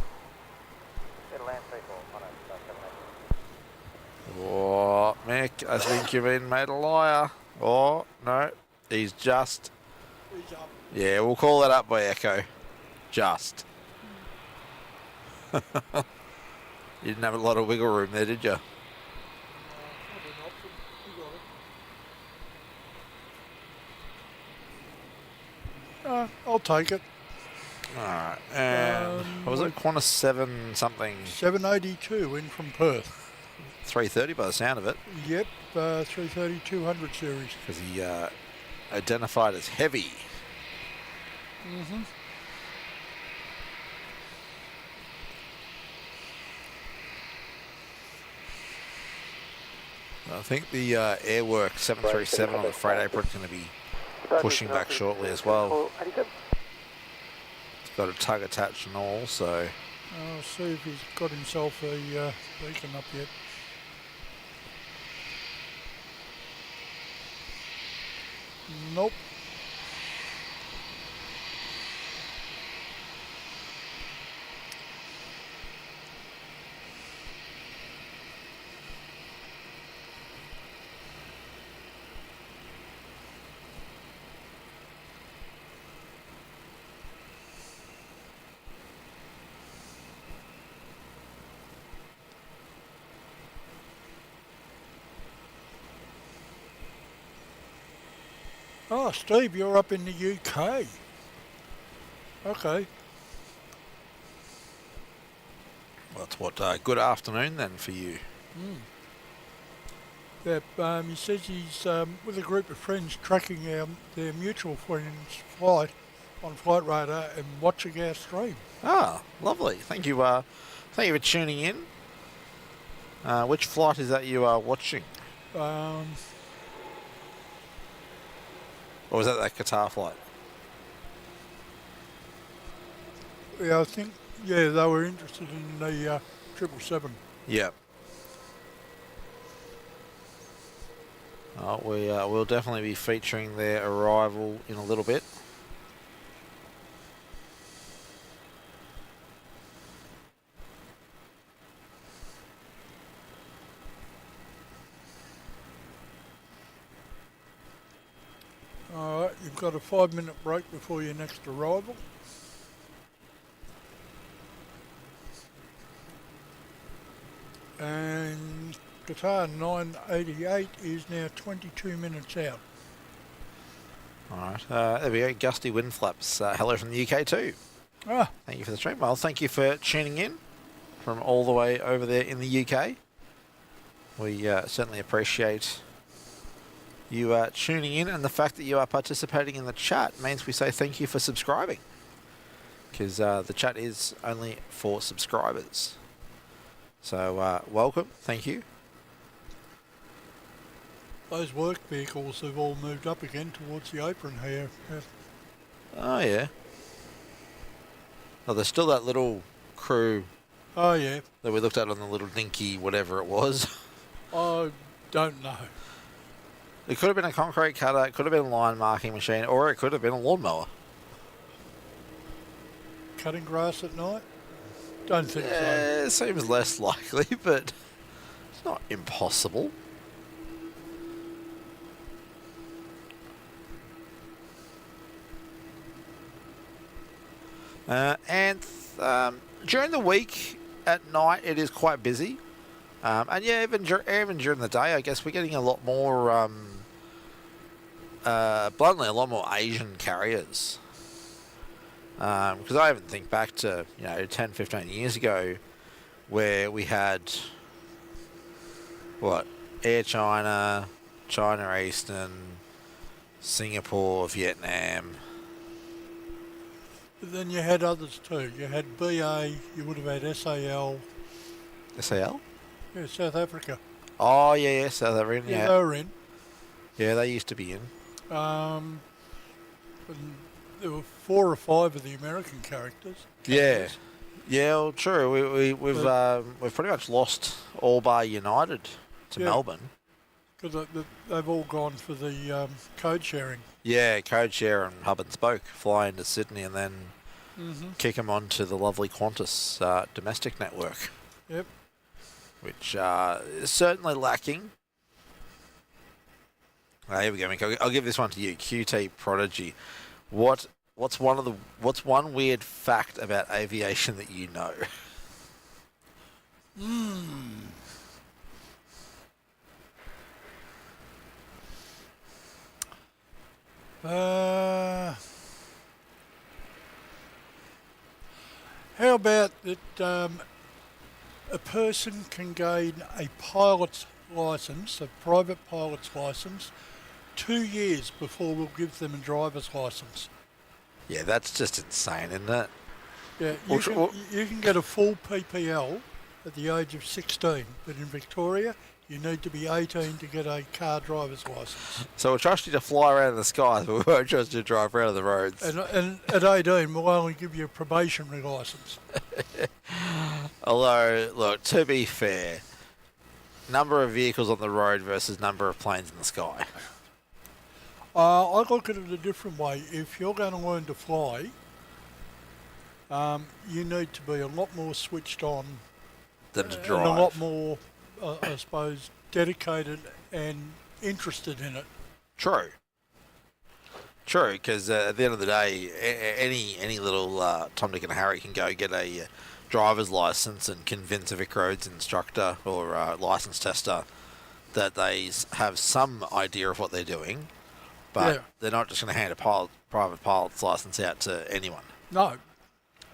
Oh, Mick, I think you've been made a liar. Oh, no, he's just... He's up. Yeah, we'll call that up by Echo. Just. You didn't have a lot of wiggle room there, did you? I'll take it. Alright, and what was it? Qantas 7 something? 782 in from Perth. 330 by the sound of it. Yep, 330-200 series. Because he identified as heavy. Mm-hmm. I think the Airwork 737 on the freight apron is going to be pushing back shortly as well. It's got a tug attached and all, so... I'll see if he's got himself a beacon up yet. Nope. Oh, Steve, you're up in the UK. Okay. Well, that's what, good afternoon then for you. Yep, he says he's with a group of friends tracking their mutual friend's flight on Flight Radar and watching our stream. Ah, lovely. Thank you for tuning in. Which flight is that you are watching? Or was that Qatar flight? Yeah, I think, yeah, they were interested in the 777. Yep. Oh, we'll definitely be featuring their arrival in a little bit. Alright, you've got a 5-minute break before your next arrival. And Qatar 988 is now 22 minutes out. Alright, there we go, gusty wind flaps. Hello from the UK too. Ah, Thank you for the stream. Well, thank you for tuning in from all the way over there in the UK. We certainly appreciate you tuning in, and the fact that you are participating in the chat means we say thank you for subscribing, because the chat is only for subscribers. So welcome, thank you. those work vehicles have all moved up again towards the apron here. Oh yeah. Oh, there's still that little crew Oh yeah, that we looked at on the little dinky whatever it was. I don't know. It could have been a concrete cutter, it could have been a line marking machine, or it could have been a lawnmower. Cutting grass at night? Don't think so. It seems less likely, but it's not impossible. And during the week at night it is quite busy. And yeah, even during the day, I guess we're getting a lot more, bluntly, a lot more Asian carriers. Because I even think back to, 10, 15 years ago, where we had, Air China, China Eastern, Singapore, Vietnam. But then you had others too. You had BA, you would have had SAL. SAL? Yeah, South Africa. Oh, yeah, South Africa. Yeah, they were in. Yeah, they used to be in. And there were 4 or 5 of the American characters. Yeah. Yeah, well, true. We've pretty much lost all bar United to Melbourne. Because they've all gone for the code sharing. Yeah, code share and hub and spoke. Fly into Sydney and then kick them onto the lovely Qantas domestic network. Yep. Which is certainly lacking. Here we go, Mick. I'll give this one to you, QT Prodigy. What's one weird fact about aviation that you know? How about that a person can gain a pilot's licence, a private pilot's licence, 2 years before we'll give them a driver's licence? Yeah, that's just insane, isn't it? Yeah, you can get a full PPL at the age of 16, but in Victoria, you need to be 18 to get a car driver's licence. So we'll trust you to fly around the skies, but we won't trust you to drive around the roads. And at 18, we'll only give you a probationary licence. Although, look, to be fair, number of vehicles on the road versus number of planes in the sky. I look at it a different way. If you're going to learn to fly, you need to be a lot more switched on than to drive. And a lot more, I suppose, dedicated and interested in it. True. True, because at the end of the day, any little Tom, Dick and Harry can go get a driver's license and convince a Vic Roads instructor or license tester that they have some idea of what they're doing, but they're not just going to hand a private pilot's license out to anyone. No.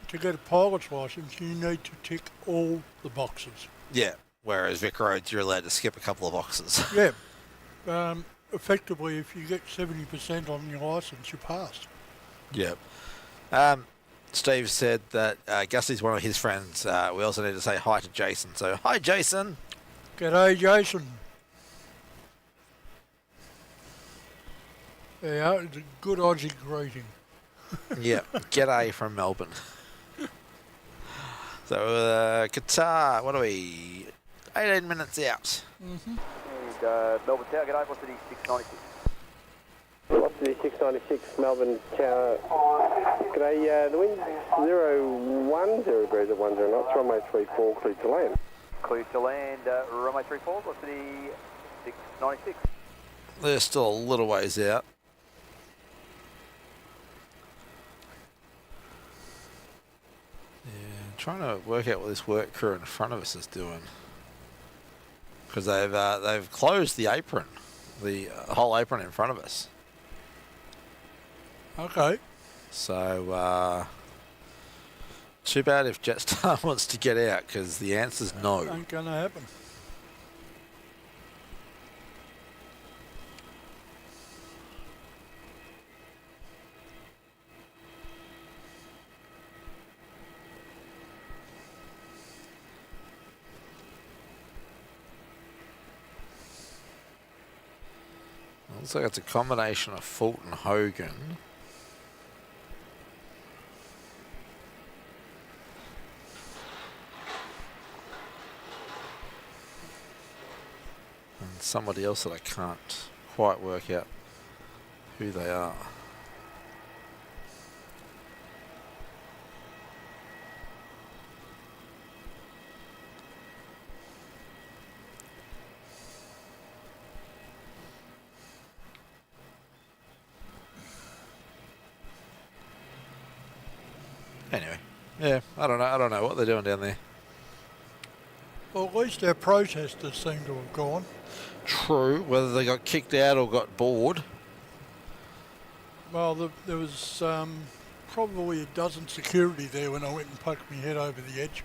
To get a pilot's license, you need to tick all the boxes. Yeah, whereas Vic Roads, you're allowed to skip a couple of boxes. Yeah. Effectively, if you get 70% on your licence, you passed. Yep. Steve said that Gussie's one of his friends. We also need to say hi to Jason. So, hi, Jason. G'day, Jason. Yeah, it's a good Aussie greeting. Yeah, g'day from Melbourne. So, Qatar, what are we? 18 minutes out. And Melbourne Tower, g'day, velocity 696. Velocity 696, Melbourne Tower. G'day, the wind's 010 degrees at 10 knots, runway 34, clear to land. Clear to land, runway 34, velocity 696. They're still a little ways out. Trying to work out what this work crew in front of us is doing, because they've closed the apron, the whole apron in front of us. Okay. So too bad if Jetstar wants to get out, because the answer's no. Ain't gonna happen. Looks like it's a combination of Fulton and Hogan. And somebody else that I can't quite work out who they are. Anyway, yeah, I don't know what they're doing down there. Well, at least our protesters seem to have gone. True, whether they got kicked out or got bored. Well, there was probably a dozen security there when I went and poked my head over the edge.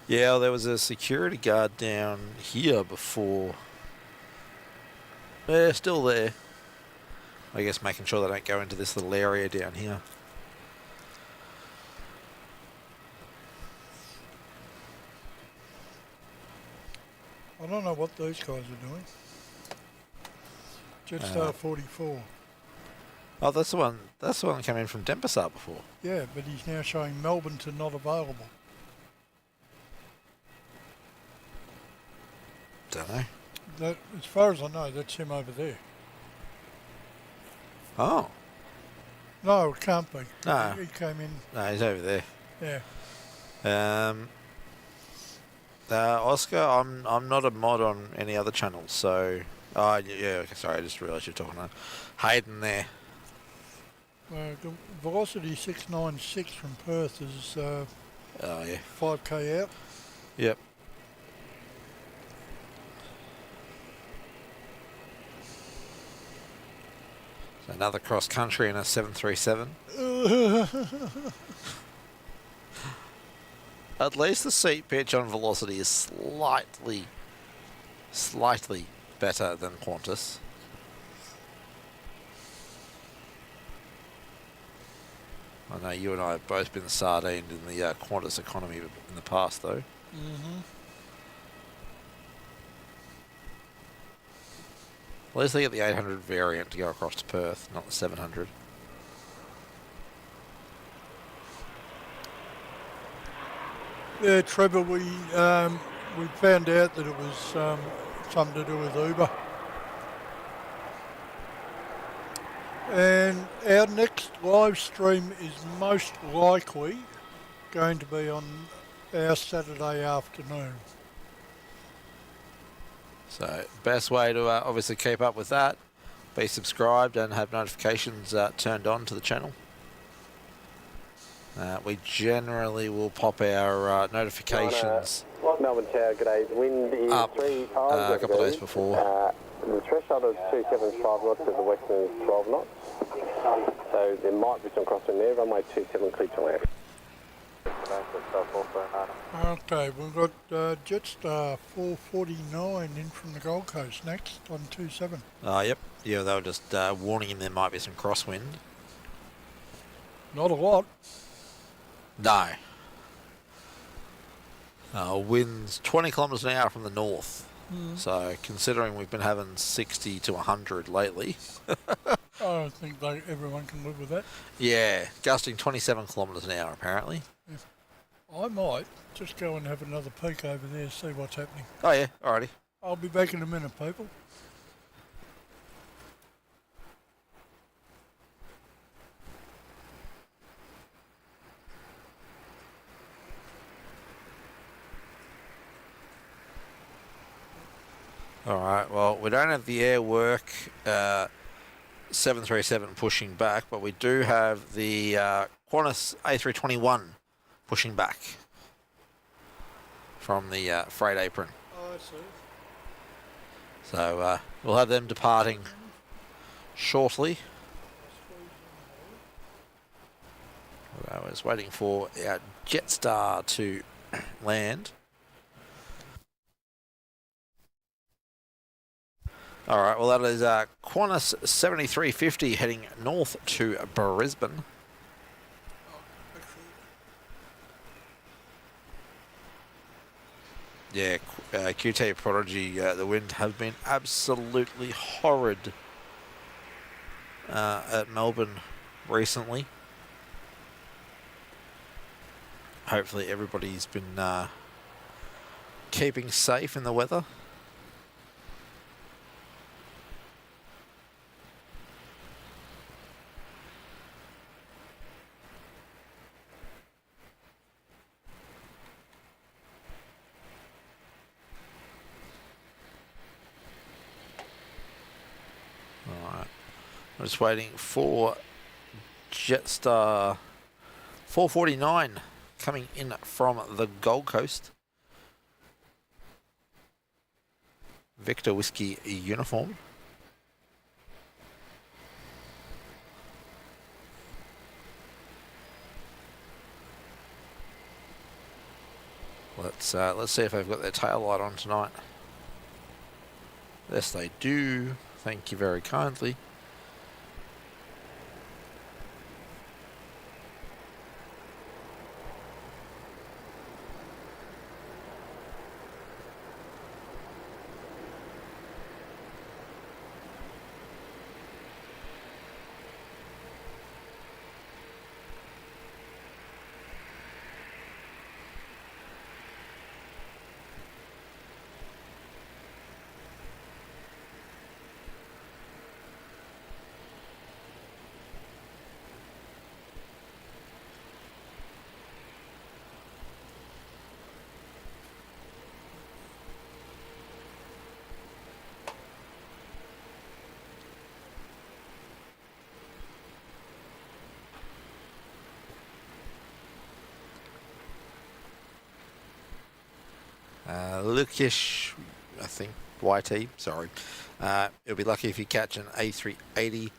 Yeah, well, there was a security guard down here before. They're still there. I guess making sure they don't go into this little area down here. I don't know what those guys are doing. Jetstar 44. Oh, that's the one. That's the one that came in from Denpasar before. Yeah, but he's now showing Melbourne to not available. Don't know. That, as far as I know, that's him over there. Oh. No, it can't be. No. He came in. No, he's over there. Yeah. Oscar, I'm not a mod on any other channels, so yeah. Okay, sorry, I just realised you're talking to Hayden there. The Velocity 696 from Perth is Oh yeah. 5k out. Yep. So another cross country in a 737. At least the seat pitch on Velocity is slightly better than Qantas. I know you and I have both been sardined in the Qantas economy in the past, though. Mm-hmm. At least they get the 800 variant to go across to Perth, not the 700. Yeah, Trevor, we found out that it was something to do with Uber. And our next live stream is most likely going to be on our Saturday afternoon. So, best way to obviously keep up with that, be subscribed and have notifications turned on to the channel. We generally will pop our notifications Melbourne Tower, g'day. The wind is up 3 a couple of days before. The threshold is 275 knots at the western is 12 knots. So there might be some crossing there. Runway 27 clear to land. Okay, we've got Jetstar 449 in from the Gold Coast next on 27. Yep. Yeah, they were just warning him there might be some crosswind. Not a lot. No. Winds 20 kilometres an hour from the north. So considering we've been having 60 to 100 lately. I don't think everyone can live with that. Yeah, gusting 27 kilometres an hour apparently. I might just go and have another peek over there, see what's happening. Oh yeah, alrighty. I'll be back in a minute, people. Alright, well, we don't have the air work 737 pushing back, but we do have the Qantas A321 pushing back from the freight apron. Oh, I see. So we'll have them departing shortly. I was waiting for our Jetstar to land. Alright, well that is Qantas 7350 heading north to Brisbane. Yeah, QT Prodigy, the wind has been absolutely horrid at Melbourne recently. Hopefully everybody's been keeping safe in the weather. I'm just waiting for Jetstar 449 coming in from the Gold Coast. Victor Whiskey uniform. Let's see if they've got their tail light on tonight. Yes, they do. Thank you very kindly. Lukish, I think, YT, sorry. You'll be lucky if you catch an A380.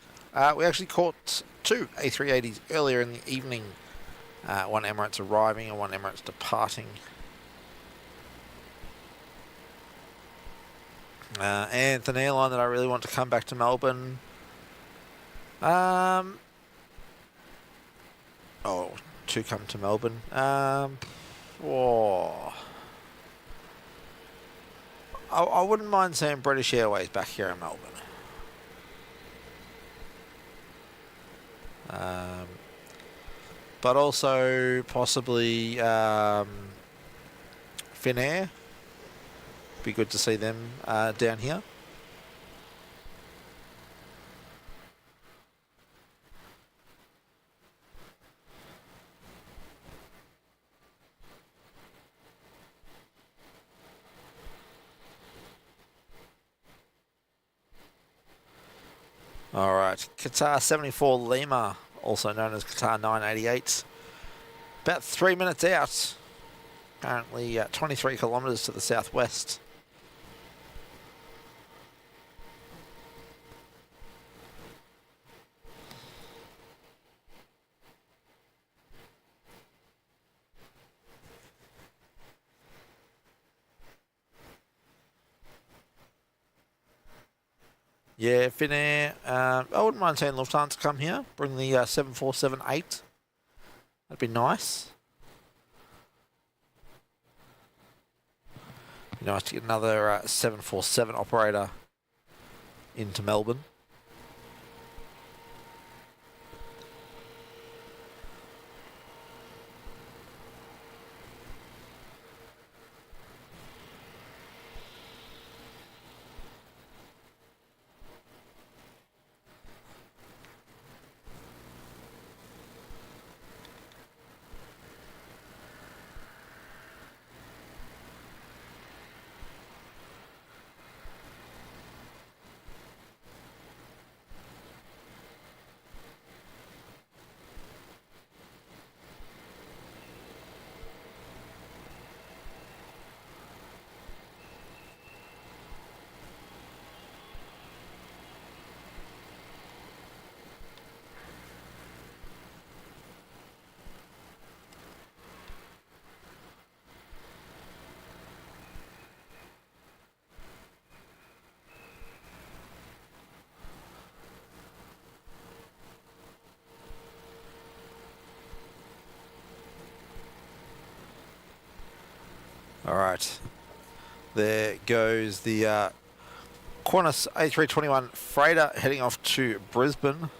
We actually caught 2 A380s earlier in the evening. One Emirates arriving and one Emirates departing. And an airline that I really want to come back to Melbourne. To come to Melbourne. I wouldn't mind seeing British Airways back here in Melbourne. But also possibly Finnair. Be good to see them down here. All right, Qatar 74 Lima, also known as Qatar 988. About 3 minutes out. Currently 23 kilometres to the southwest. Yeah, Finnair. I wouldn't mind seeing Lufthansa come here. Bring the 747-8. That'd be nice. Be nice to get another 747 operator into Melbourne. All right, there goes the Qantas A321 freighter heading off to Brisbane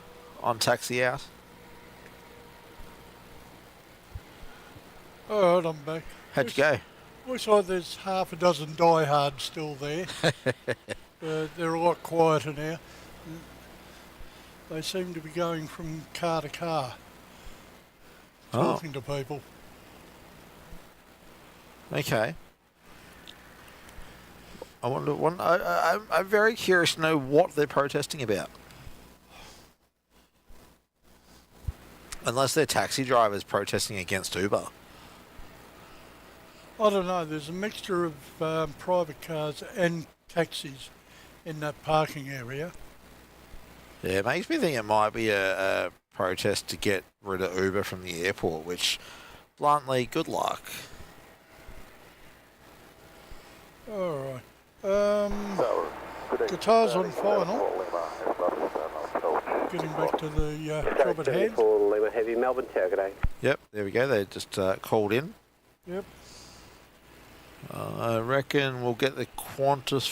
on taxi out. All right, I'm back. How'd you go? Looks like there's half a dozen diehards still there. They're a lot quieter now. They seem to be going from car to car, talking to people. Okay. I'm very curious to know what they're protesting about. Unless they're taxi drivers protesting against Uber. I don't know. There's a mixture of private cars and taxis in that parking area. Yeah, it makes me think it might be a protest to get rid of Uber from the airport, which, bluntly, good luck. Alright. Guitars on final. Getting back to the job at hand. Lima Heavy, Melbourne Tower, g'day. Yep, there we go. They just called in. Yep. I reckon we'll get the Qantas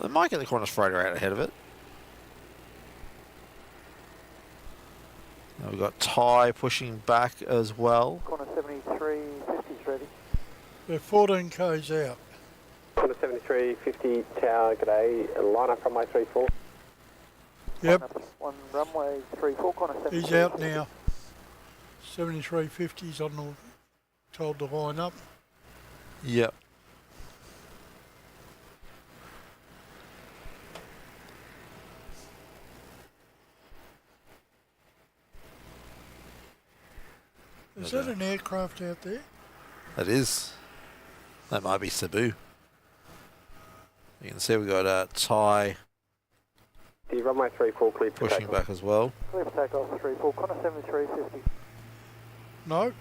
they might get the Qantas freighter out ahead of it. Now we've got Ty pushing back as well. Corner 7350's ready. They're 14 k's out. Corner 7350 Tower, g'day. Line up runway 34. Yep. One runway 34, corner 73. He's out now. 7350's on the told to line up. Yep. Is that an aircraft out there? That is. That might be Cebu. You can see we've got Ty The runway 34 clear for pushing takeoff. back as well. Clear for takeoff 34, corner 7350. No.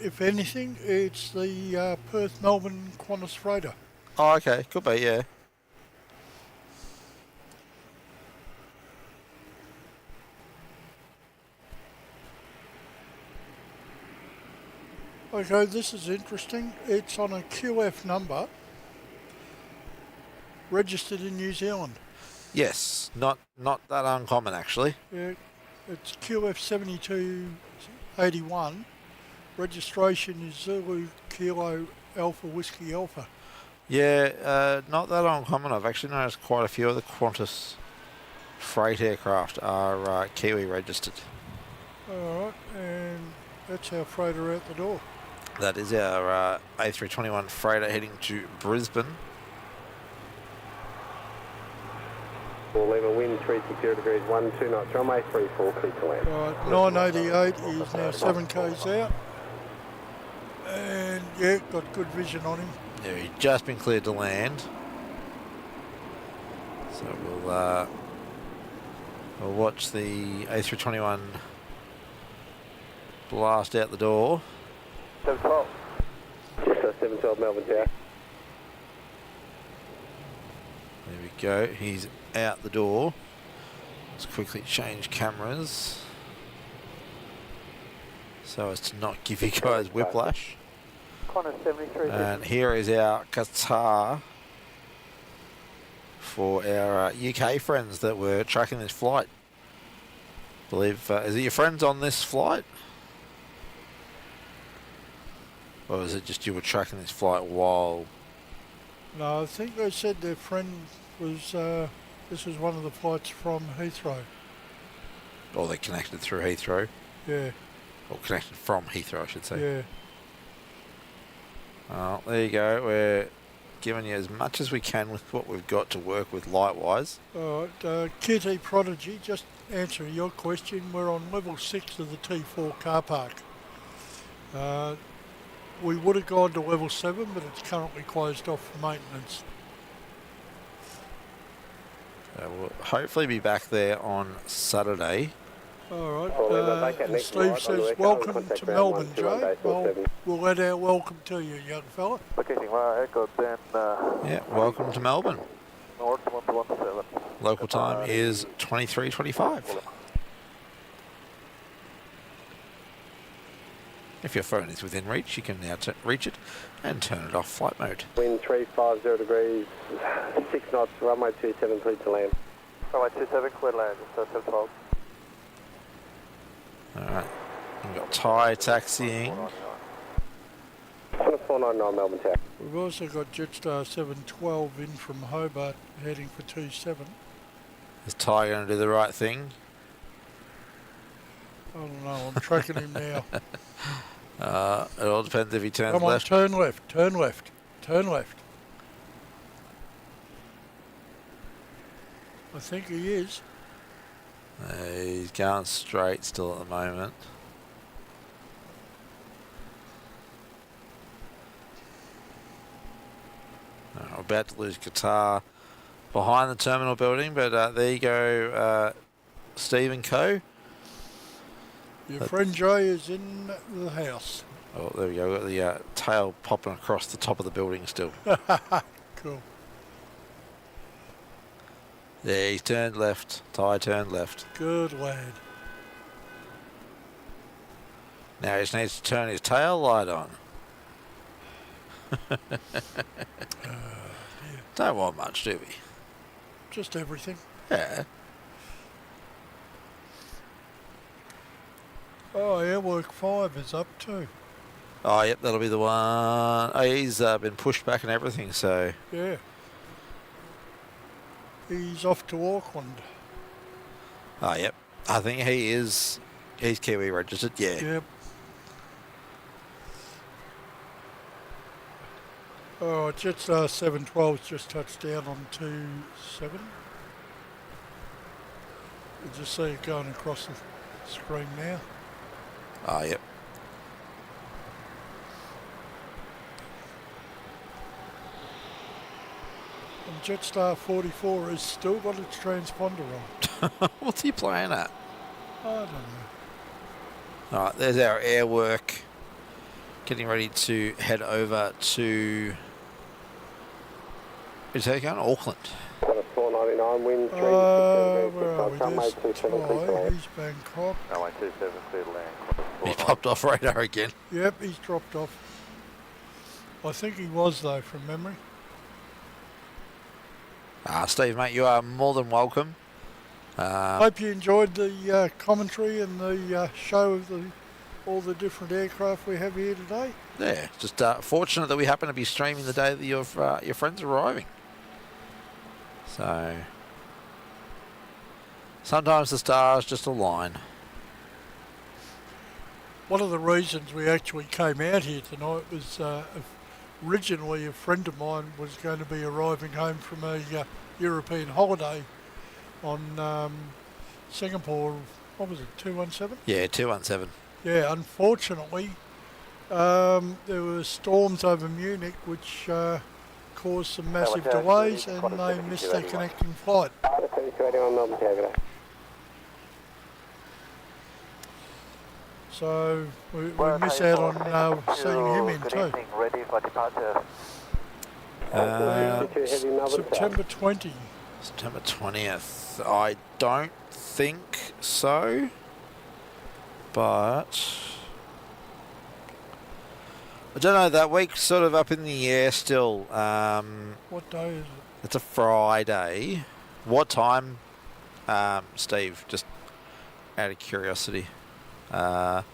If anything, it's the Perth-Melbourne Qantas freighter. Oh, okay. Could be, yeah. Okay, this is interesting. It's on a QF number, registered in New Zealand. Yes. Not that uncommon, actually. Yeah, it's QF 7281. Registration is Zulu Kilo Alpha Whiskey Alpha. Yeah, not that uncommon. I've actually noticed quite a few of the Qantas freight aircraft are Kiwi registered. Alright, and that's our freighter out the door. That is our A321 freighter heading to Brisbane. Lima wind 360 degrees, 12 knots, runway 34 clear to land. Right, 988 is now 7 k's out. And yeah, got good vision on him. Yeah, he's just been cleared to land. So we'll watch the A321 blast out the door. 712. Just 712 Melbourne Tower. There we go. He's out the door. Let's quickly change cameras so as to not give you guys whiplash. Corner 7350. And here is our Qatar for our UK friends that were tracking this flight. I believe, is it your friends on this flight? Or was it just you were tracking this flight while... No, I think they said their friend was, this was one of the flights from Heathrow. Or they connected through Heathrow? Yeah. Or connected from Heathrow, I should say. Yeah. Well, there you go. We're giving you as much as we can with what we've got to work with light-wise. Alright, Kitty Prodigy, just answering your question, we're on level 6 of the T4 car park. We would have gone to level 7, but it's currently closed off for maintenance. We'll hopefully be back there on Saturday. Alright, and Steve says, welcome to Melbourne, Joe. Well, we'll add our welcome to you, young fella. Locating echo, then Yeah, welcome to Melbourne. north 117. Local time is 23:25. If your phone is within reach, you can now reach it and turn it off flight mode. Wind 350 degrees, 6 knots, runway 27 clear to land. Runway 27 clear land, just 712. Alright, we've got Thai taxiing. Corner 499 Melbourne Tower. We've also got Jetstar 712 in from Hobart heading for 27. Is Thai going to do the right thing? I don't know, I'm tracking him now. It all depends if he turns Come on, left. turn left, turn left, turn left. I think he is. He's going straight still at the moment. about to lose guitar behind the terminal building, but there you go, Steve and Co. Your friend Jay is in the house. Oh, there we go. We've got the tail popping across the top of the building still. Cool. Yeah, he's turned left. Ty turned left. Good lad. Now he just needs to turn his tail light on. Don't want much, do we? Just everything. Yeah. Oh, Airwork 5 is up too. Oh, yep, that'll be the one. Oh, he's been pushed back and everything, so... Yeah. He's off to Auckland. Oh, yep. I think he's Kiwi registered, yeah. Yep. Oh, Jetstar 712's just touched down on 27. You just see it going across the screen now. Oh, yep. And Jetstar 44 has still got its transponder on. What's he playing at? I don't know. All right, there's our air work. Getting ready to head over to... Where's that going? Auckland. 499, wind 3. Where are we? There's Ty, he's Bangkok. Runway 27, clear to land. He popped off radar again. Yep, he's dropped off. I think he was though, from memory. Steve, mate, you are more than welcome. Hope you enjoyed the commentary and the show of all the different aircraft we have here today. Yeah, just fortunate that we happen to be streaming the day that your friends are arriving. So sometimes the stars just align. One of the reasons we actually came out here tonight was originally a friend of mine was going to be arriving home from a European holiday on Singapore. What was it, 217? Yeah, 217. Yeah, unfortunately there were storms over Munich which caused some massive delays and they missed their connecting flight. So we miss out on seeing him in too. Ready for departure. September 20. September 20th. I don't think so, but I don't know. That week's sort of up in the air still. What day is it? It's a Friday. What time, Steve? Just out of curiosity. I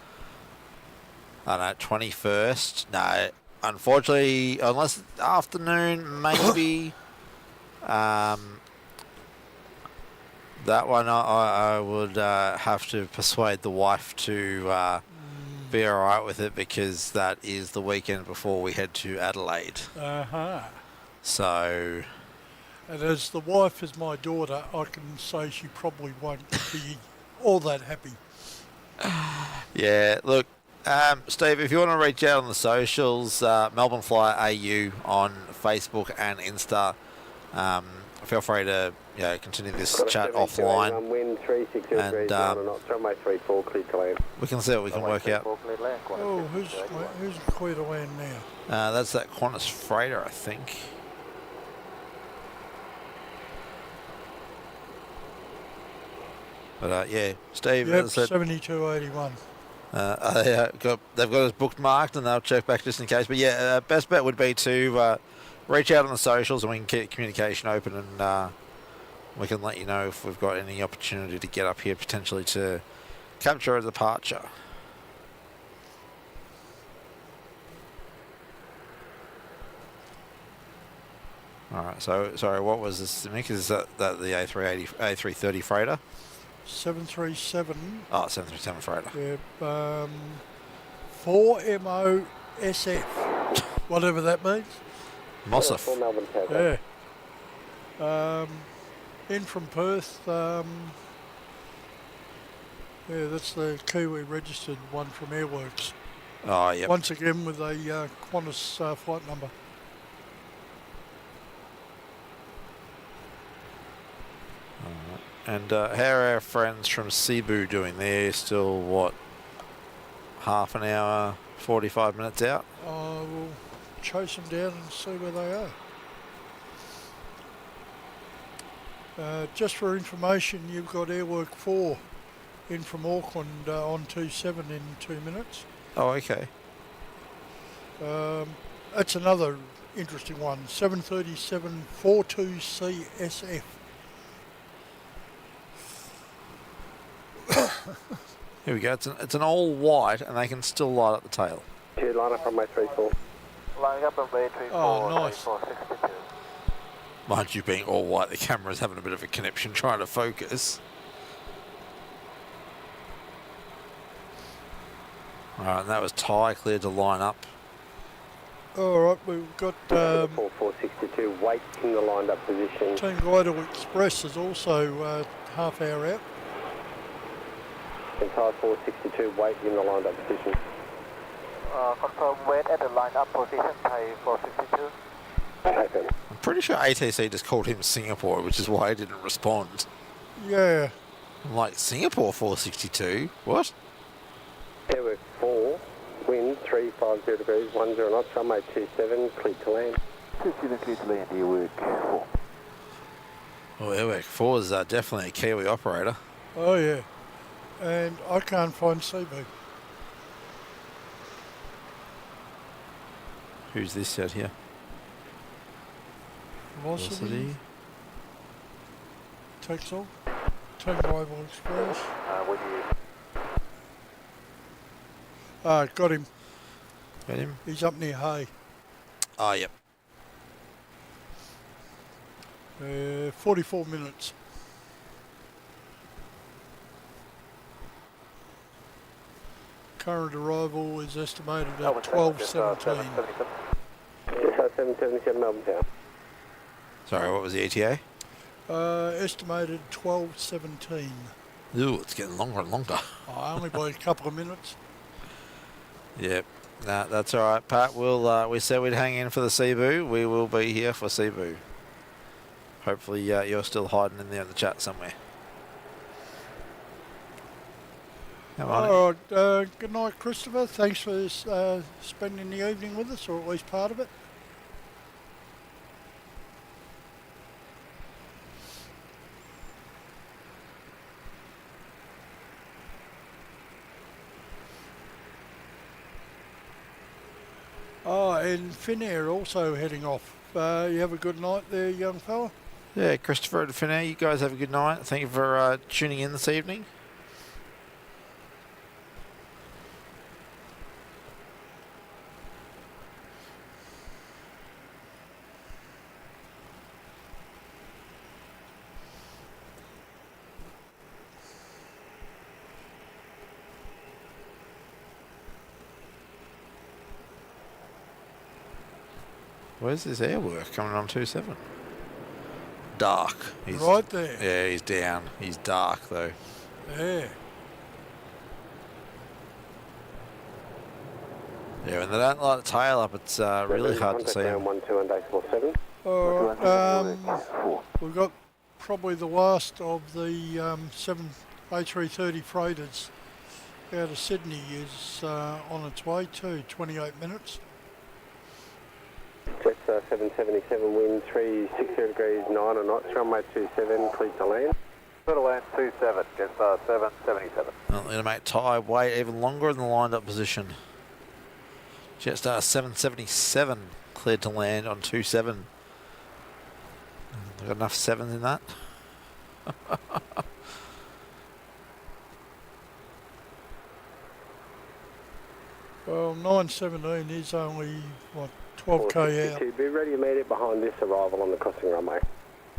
don't know, 21st. No, unfortunately, unless it's afternoon, maybe. That one I would have to persuade the wife to be alright with it, because that is the weekend before we head to Adelaide. So... And as the wife is my daughter, I can say she probably won't be all that happy. Yeah, look, Steve, if you want to reach out on the socials, Melbourne Flyer AU on Facebook and Insta, feel free to continue this chat offline, and we can see what we can work out. Oh, who's clear to land now? That's that Qantas freighter, I think. But yeah, Steve, yep, as I said, 7281. they've got us booked marked, and they'll check back just in case. But yeah, best bet would be to reach out on the socials, and we can keep communication open, and we can let you know if we've got any opportunity to get up here potentially to capture a departure. All right. So sorry, what was this, Mick? Is that the A330 freighter? 737. Oh, 737 freighter. Yeah, 4MO SF, whatever that means. Mossif. Yeah. In from Perth. Yeah, that's the Kiwi registered one from Airworks. Oh, yeah. Once again with a Qantas flight number. And how are our friends from Cebu doing? They're still, what, half an hour, 45 minutes out? We'll chase them down and see where they are. Just for information, you've got Airwork 4 in from Auckland on 27 in 2 minutes. Oh, okay. That's another interesting one. 737-42C SF. Here we go. It's an all white, and they can still light up the tail. Two line up runway 34. Lining up runway 34. Oh, nice. 62. Mind you, being all white, the camera's having a bit of a conniption trying to focus. Alright, and that was Ty cleared to line up. Alright, we've got 462, wait in the lined up position. Team Glidal Express is also half hour out. Entire 462, wait in the lined up position. Confirm wait at the line up position, Thai 462. Taken. I'm pretty sure ATC just called him Singapore, which is why he didn't respond. Yeah. I'm like, Singapore 462? What? Airwork 4, wind 350 degrees, 10 knots, runway 27, clear to land. 27 clear to land, Airwork 4. Well, Airwork 4 is definitely a Kiwi operator. Oh yeah. And I can't find Cebu. Who's this out here? Velocity. Texel. Team Glidal Express. With you. Got him. Got him? He's up near Hay. Oh, yep. 44 minutes. Current arrival is estimated at 12:17. Just 777 Melbourne Town. Sorry, what was the ETA? Estimated 12:17. Ooh, it's getting longer and longer. Only by a couple of minutes. Yep. Nah, that's all right, Pat. We said we'd hang in for the Cebu. We will be here for Cebu. Hopefully, you're still hiding in there in the chat somewhere. All right. Good night, Christopher. Thanks for spending the evening with us, or at least part of it. Oh, and Finnair also heading off. You have a good night there, young fella. Yeah, Christopher and Finnair, you guys have a good night. Thank you for tuning in this evening. Where's this airwork coming on 27? Dark. He's, right there. Yeah, he's down. He's dark though. Yeah. Yeah, when they don't light the tail up, it's really hard to see him. 12.7. We've got probably the last of the 7 A330 freighters out of Sydney is on its way to 28 minutes. Jets 777, wind 360 degrees, 9 knots, runway 27, clear to land. Clear to land 27, Jets 777. Well, going to make Ty wait even longer in the lined up position. Jetstar 777 cleared to land on 27. Got enough sevens in that. Well, 917 is only, what, 12k out. Be ready immediate behind this arrival on the crossing runway.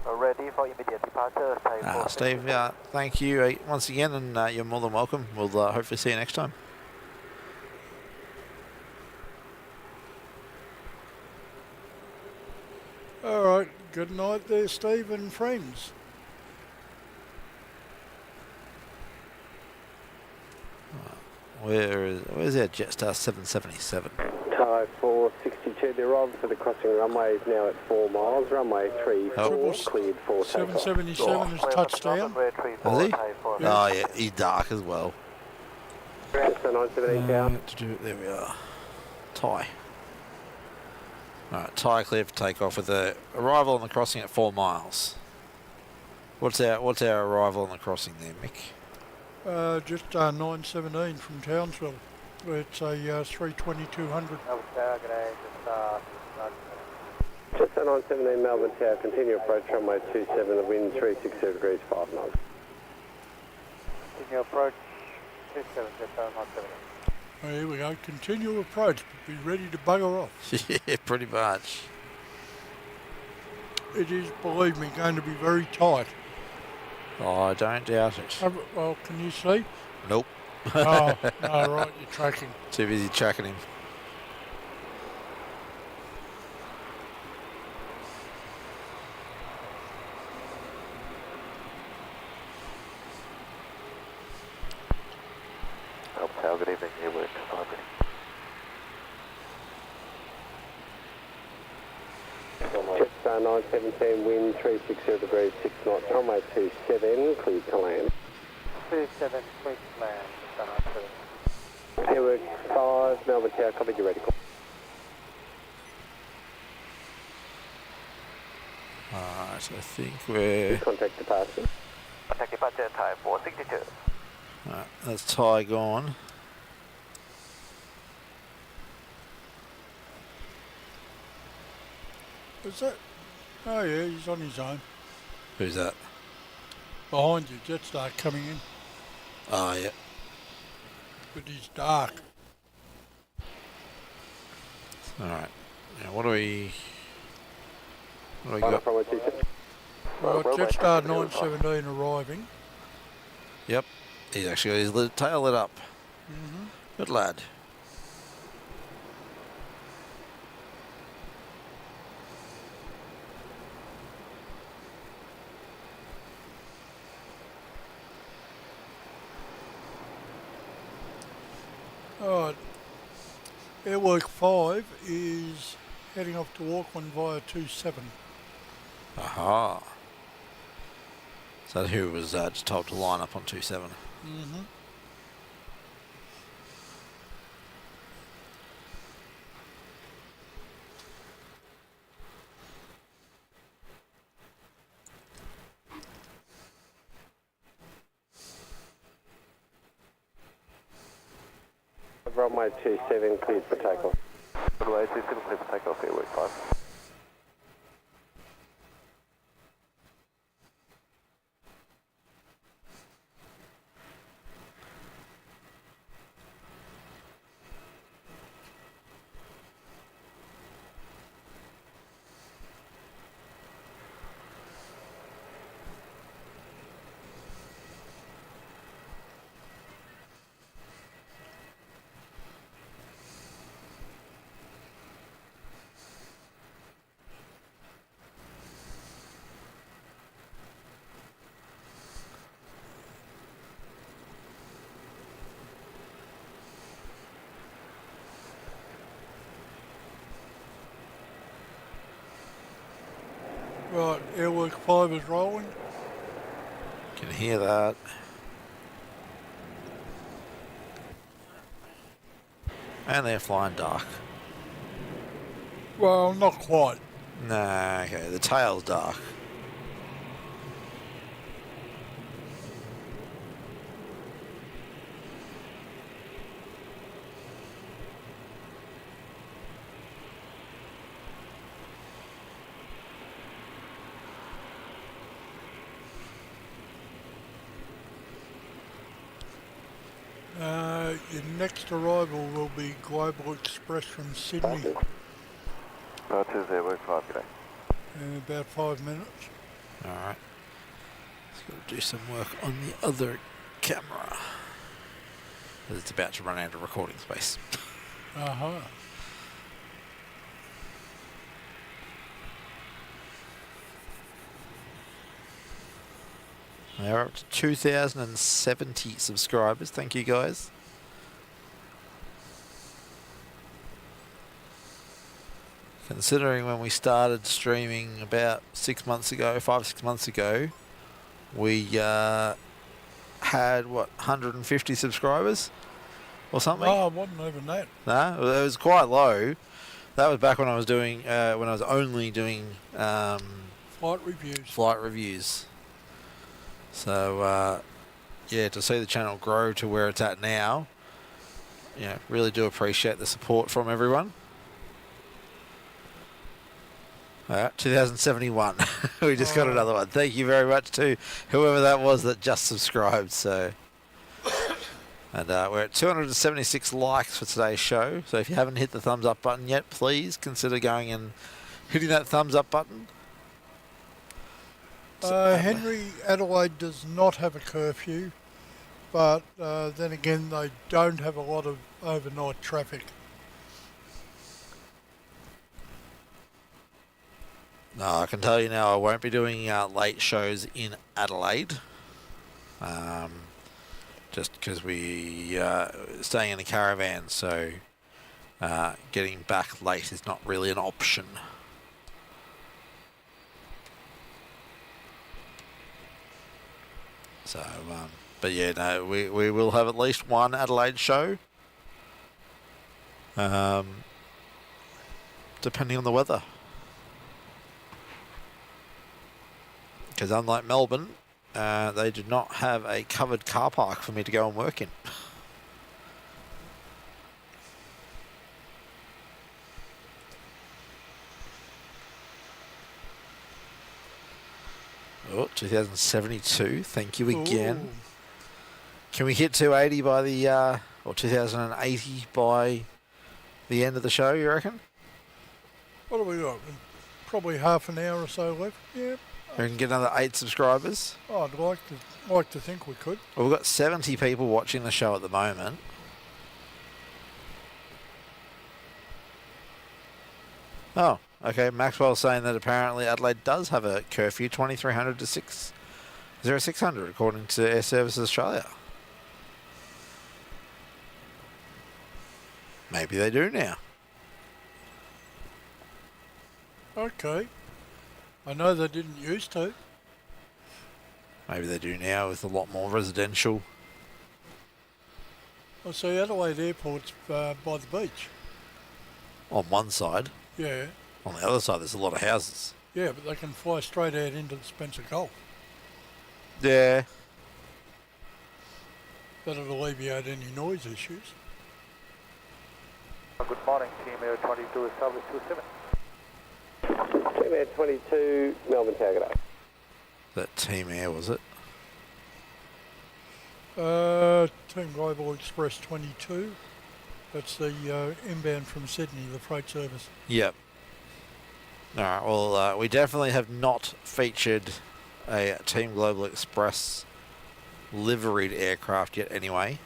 Ready for immediate departure. Steve, thank you once again, and you're more than welcome. We'll hopefully see you next time. All right, good night there, Steve and friends. Where's our Jetstar 777? Hello, 462. The arrival for the crossing runway is now at 4 miles. Runway 34, cleared for takeoff. 777 is touchdown. Is he? Oh yeah, he's dark as well. So 917 tower. There we are. Ty. Alright, Ty clear for takeoff with the arrival on the crossing at 4 miles. What's our arrival on the crossing there, Mick? Just 917 from Townsville. It's a 32200. Just 917 Melbourne Tower, continue approach runway 27, the wind 360 degrees 5 knots. Continue approach 27, just 917. Here we go, continue approach, but be ready to bugger off. Yeah, pretty much. It is, believe me, going to be very tight. Oh, I don't doubt it. Well, can you see? Nope. Oh, no, right, you're tracking. Too busy tracking him. Tower, good evening, Airwork, Cyber. Just 917, wind 360 degrees 6 knots, runway 27, cleared to land. 27, cleared to land, just 917. Airwork 5, Melbourne Tower, copy, you ready? Alright, I think we're... Contact departure. Contact departure time 462. Alright, that's Ty gone. Is that? Oh yeah, he's on his own. Who's that? Behind you, Jetstar coming in. Oh, yeah. But he's dark. Alright. Now, what do we got? Right, Jetstar 917 arriving. Yep. He's actually got his tail lit up. Mm-hmm. Good lad. Alright. Airwork 5 is heading off to Auckland via 27. Aha. So who was just told to line up on 27? Mm-hmm. Runway 27, cleared for takeoff. Runway 27, cleared for takeoff, Airwork 5. Right, Airwork 5 is rolling. Can hear that. And they're flying dark. Well, not quite. Nah, okay, the tail's dark. Your next arrival will be Global Express from Sydney Tues, Airwork 5, g'day. in about 5 minutes. Alright. Let's got to do some work on the other camera. It's about to run out of recording space. Uh-huh. They're up to 2,070 subscribers. Thank you, guys. Considering when we started streaming about 6 months ago, 5-6 months ago, we had what, 150 subscribers or something? Oh, it wasn't even that. No, it was quite low. That was back when I was doing, when I was only doing Flight reviews. Flight reviews. So yeah, to see the channel grow to where it's at now, yeah, really do appreciate the support from everyone. 2071. We just got another one. Thank you very much to whoever that was that just subscribed. So, and we're at 276 likes for today's show. So if you haven't hit the thumbs up button yet, please consider going and hitting that thumbs up button. Henry, Adelaide does not have a curfew, but then again, they don't have a lot of overnight traffic. No, I can tell you now I won't be doing late shows in Adelaide. Just because we staying in a caravan, so getting back late is not really an option. So, but yeah, no, we will have at least one Adelaide show. Depending on the weather. Because unlike Melbourne, they do not have a covered car park for me to go and work in. Oh, 2072. Thank you again. Ooh. Can we hit 280 by the, or 2080 by the end of the show, you reckon? What do we got? Probably half an hour or so left. Yeah. We can get another 8 subscribers. Oh, I'd like to think we could. Well, we've got 70 people watching the show at the moment. Oh, okay. Maxwell's saying that apparently Adelaide does have a curfew, 2300 to 0600, according to Air Services Australia. Maybe they do now. Okay. I know they didn't used to. Maybe they do now with a lot more residential. I see Adelaide Airport's by the beach. On one side. Yeah. On the other side, there's a lot of houses. Yeah, but they can fly straight out into the Spencer Gulf. Yeah. That'll alleviate any noise issues. Good morning, Team Air 22, establish 27. Team Air 22, Melbourne Tower, g'day. That Team Air, was it? Team Global Express 22. That's the inbound from Sydney, the freight service. Yep. Alright, well, we definitely have not featured a Team Global Express liveried aircraft yet anyway.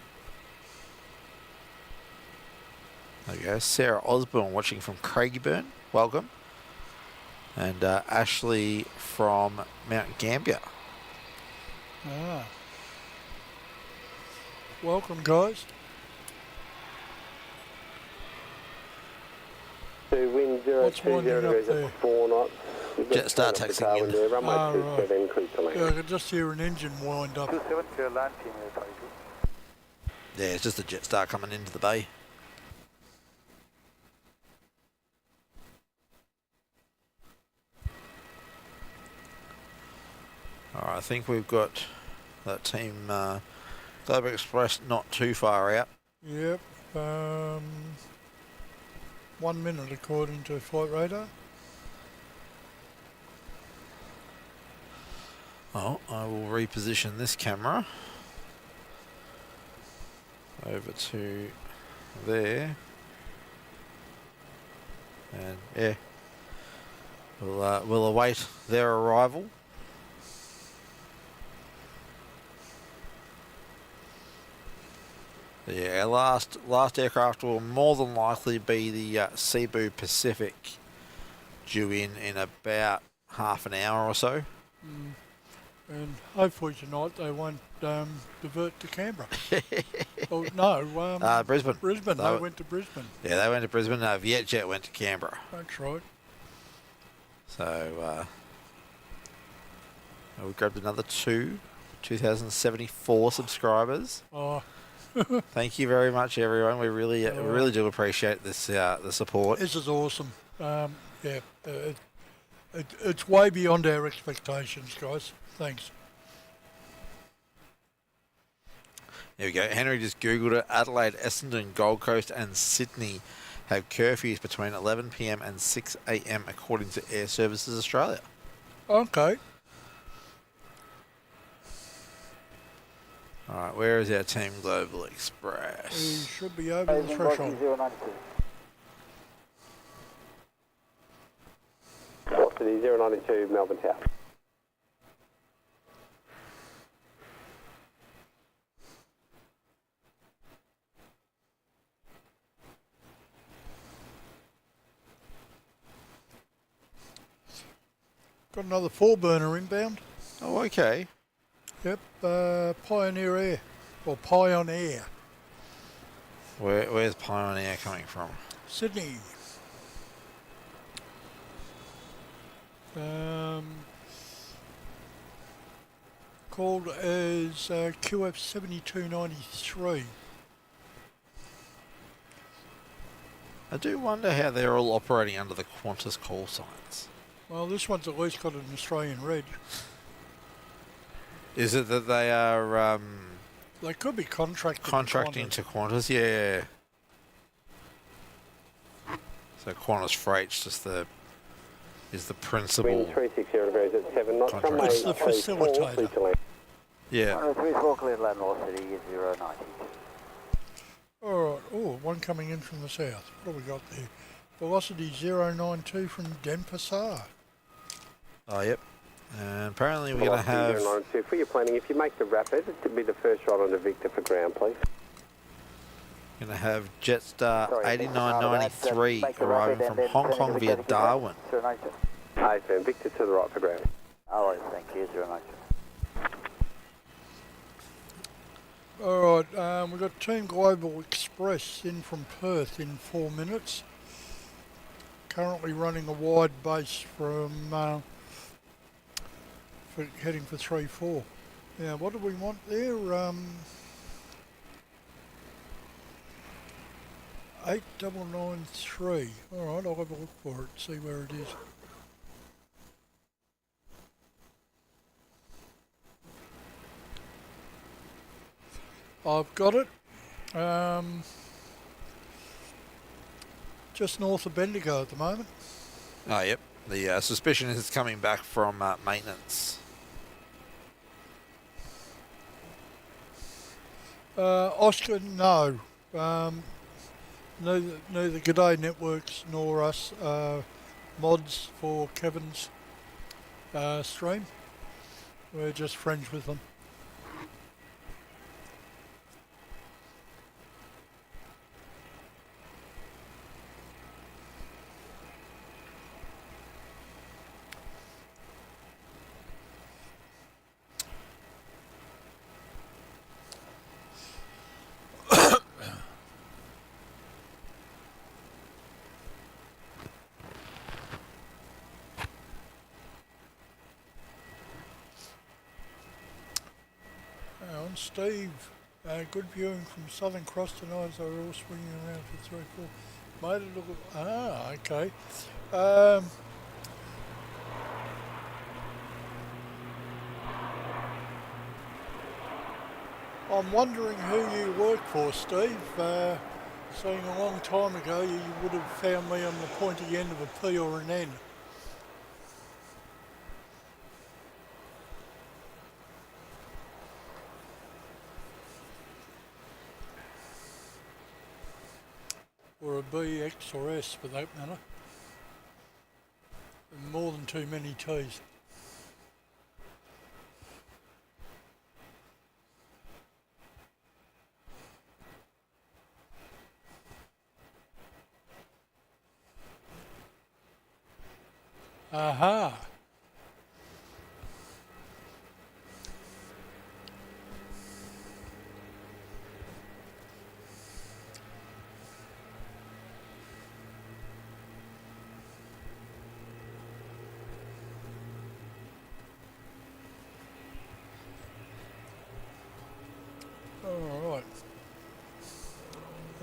There we go. Sarah Osborne watching from Craigieburn. Welcome. And Ashley from Mount Gambier. Ah. Welcome, guys. To wind 020 degrees at 4 knots. Jetstar taxiing in. Runway 27, cruise to land. Yeah, I could just hear an engine wind up. 27 clear land, Team Air 22. Yeah, it's just a Jetstar coming into the bay. Alright, I think we've got that Team Global Express not too far out. Yep. 1 minute according to Flight Radar. Oh, I will reposition this camera over to there. And yeah, we'll await their arrival. Yeah, our last aircraft will more than likely be the Cebu Pacific, due in about half an hour or so. And hopefully tonight they won't divert to Canberra. Oh no, Brisbane. Brisbane. They went to Brisbane. Yeah, they went to Brisbane. Vietjet went to Canberra. That's right. So we grabbed another 2,074 subscribers. Oh, Thank you very much, everyone. We really do appreciate this the support. this is awesome. It's way beyond our expectations, guys. Thanks. There we go. Henry just Googled it. Adelaide, Essendon, Gold Coast and Sydney have curfews between 11 p.m. and 6 a.m. according to Air Services Australia. Okay. All right, where is our team Global We Express? should be over the threshold. 092 Melbourne Tower. Got another 4-burner inbound. Oh, okay. Yep, Pioneer Air, or Pioneer, Where's Pioneer coming from? Sydney. Called as QF 7293. I do wonder how they're all operating under the Qantas call signs. Well, this one's at least got an Australian reg. Is it that they are They could be contracting to Qantas? Yeah. So Qantas Freight's just is the principal. Wind 360 degrees at 7 knots. Contract. It's the facilitator. Yeah. 34 cleared land North City 090. Alright, oh, one coming in from the south. What have we got there? Velocity 092 from Denpasar. Oh, yep. And apparently we're going to have... 092. For your planning, if you make the rapid, it would be the first shot on the Victor for ground, please. Going to have Jetstar 8993 arriving from Hong Kong via Darwin. Hey, firm. Victor to the right for ground. Oh, thank you, 092. Alright, we've got Team Global Express in from Perth in 4 minutes. Currently running a wide base from heading for 3-4. Now, what do we want there? 8993. Alright, I'll have a look for it, see where it is. I've got it. Just north of Bendigo at the moment. Oh, yep. The suspicion is it's coming back from maintenance. Oscar, no. Neither G'day Networks nor us mods for Kevin's stream. We're just friends with them. Steve, good viewing from Southern Cross tonight as they were all swinging around for 3-4. Made it look... okay. I'm wondering who you work for, Steve. Seeing a long time ago, you would have found me on the pointy end of a P or an N. Or a B, X or S for that matter. And more than too many T's. Aha!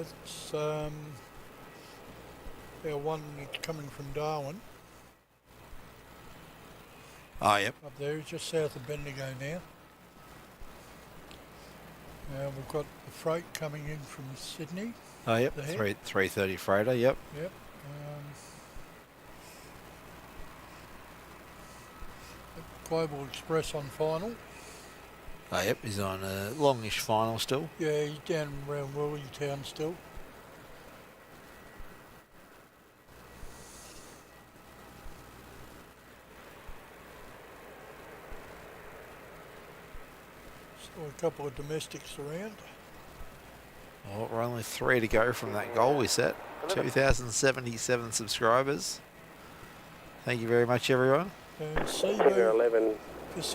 That's our one that's coming from Darwin. Oh, yep. Up there, just south of Bendigo now. We've got the freight coming in from Sydney. Oh, yep. 3:30 freighter, yep. Yep. Global Express on final. Oh, yep. He's on a longish final still. Yeah, he's down around Willie Town still. Still a couple of domestics around. Well, we're only 3 to go from that goal we set. 2,077 subscribers. Thank you very much, everyone. And Figure 11,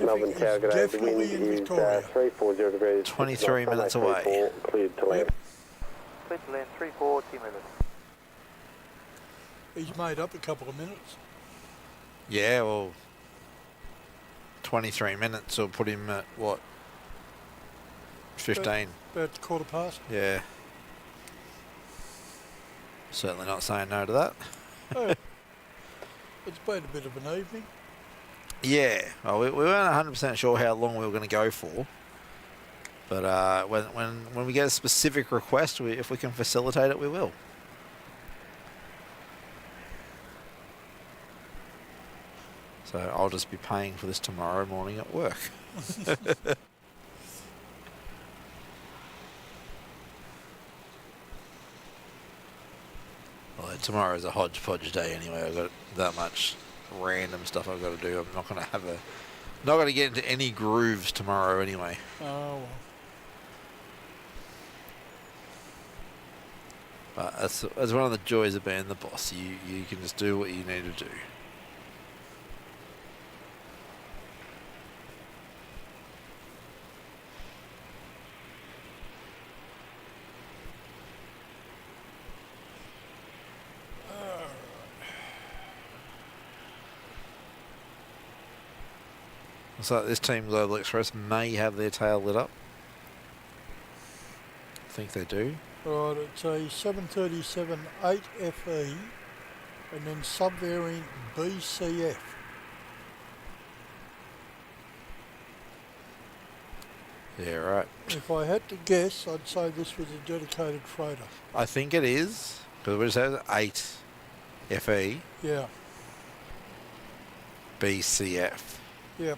Melbourne Tower, good day. The wind is 340 degrees. 23 minutes away. Cleared to land. Cleared to land, 340 minutes. He's made up a couple of minutes. Yeah, well, 23 minutes will put him at, what, 15? About quarter past. Yeah. Certainly not saying no to that. Oh, it's been a bit of an evening. Yeah, well, we weren't 100% sure how long we were going to go for, but when we get a specific request, if we can facilitate it, we will. So I'll just be paying for this tomorrow morning at work. Well, tomorrow's a hodgepodge day anyway. I've got that much random stuff I've got to do. I'm not going to get into any grooves tomorrow anyway. Oh, well. But that's one of the joys of being the boss. You can just do what you need to do. So this team Global Express may have their tail lit up. I think they do. Right, it's a 737 8FE and then subvariant BCF. Yeah, right. If I had to guess, I'd say this was a dedicated freighter. I think it is, because we just have 8 FE. Yeah. BCF. Yep.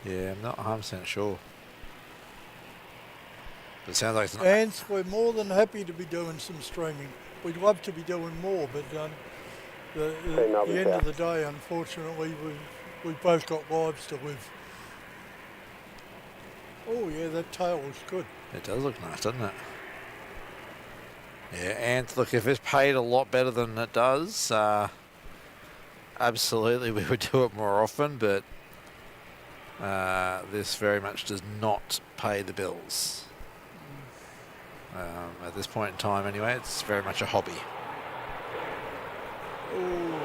Yeah, I'm not 100% sure. But it sounds like it's not. And we're more than happy to be doing some streaming. We'd love to be doing more, but the end of the day, unfortunately, we've both got lives to live. Oh yeah, that tail looks good. It does look nice, doesn't it? Yeah, and look, if it's paid a lot better than it does, absolutely we would do it more often, but this very much does not pay the bills. At this point in time anyway, it's very much a hobby. Ooh.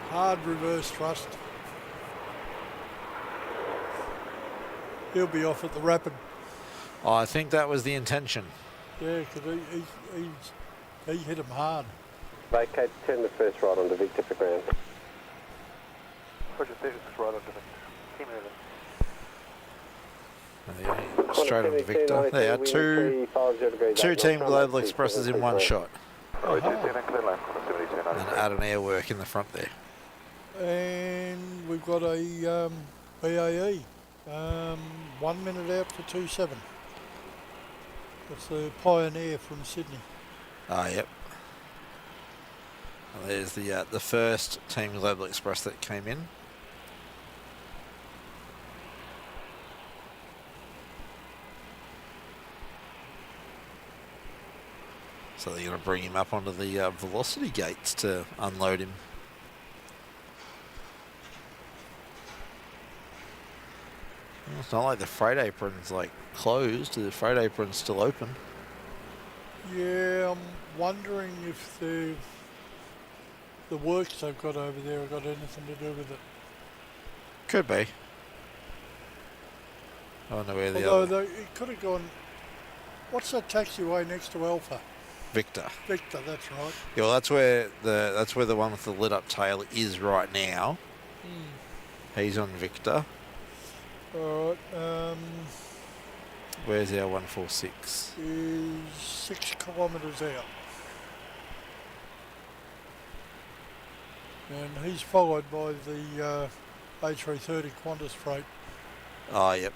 Hard reverse thrust. He'll be off at the rapid. Oh, I think that was the intention. Yeah, because he hit him hard. Vacate, turn the first right onto Victor for ground. Roger, this right onto Victor. Team moving. Straight on to Victor. There are two Team Global Expresses in one shot. Oh, clear line, and add an air work in the front there. And we've got a BAE. 1 minute out for 27. That's the Pioneer from Sydney. Ah, yep. Well, there's the first Team Global Express that came in. So they're going to bring him up onto the velocity gates to unload him. Well, it's not like the freight apron's like closed. The freight apron's still open. Yeah, I'm wondering if the works they've got over there have got anything to do with it. Could be. I don't know where the Although other... it could have gone... What's that taxiway next to Alpha? Victor. Victor, that's right. Yeah, well, that's where the one with the lit up tail is right now. He's on Victor. Alright, Where's our 146? is 6 kilometres out. And he's followed by the A330 Qantas freight. Oh, yep.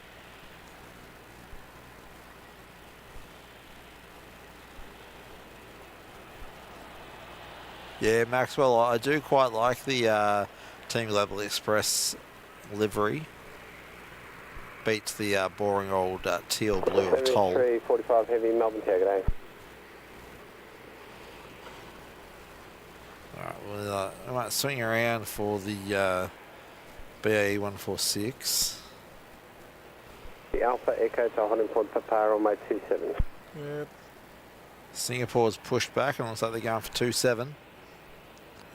Yeah, Maxwell, I do quite like the Team Global Express livery. Beats the boring old teal blue of Toll. 345 heavy, Melbourne Tower, g'day. Alright, well, I might swing around for the BAE 146. The Alpha Echo to holding point Papa on my 27. Yep. Singapore's pushed back and looks like they're going for 27.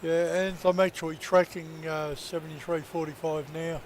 Yeah, and I'm actually tracking 7345 now.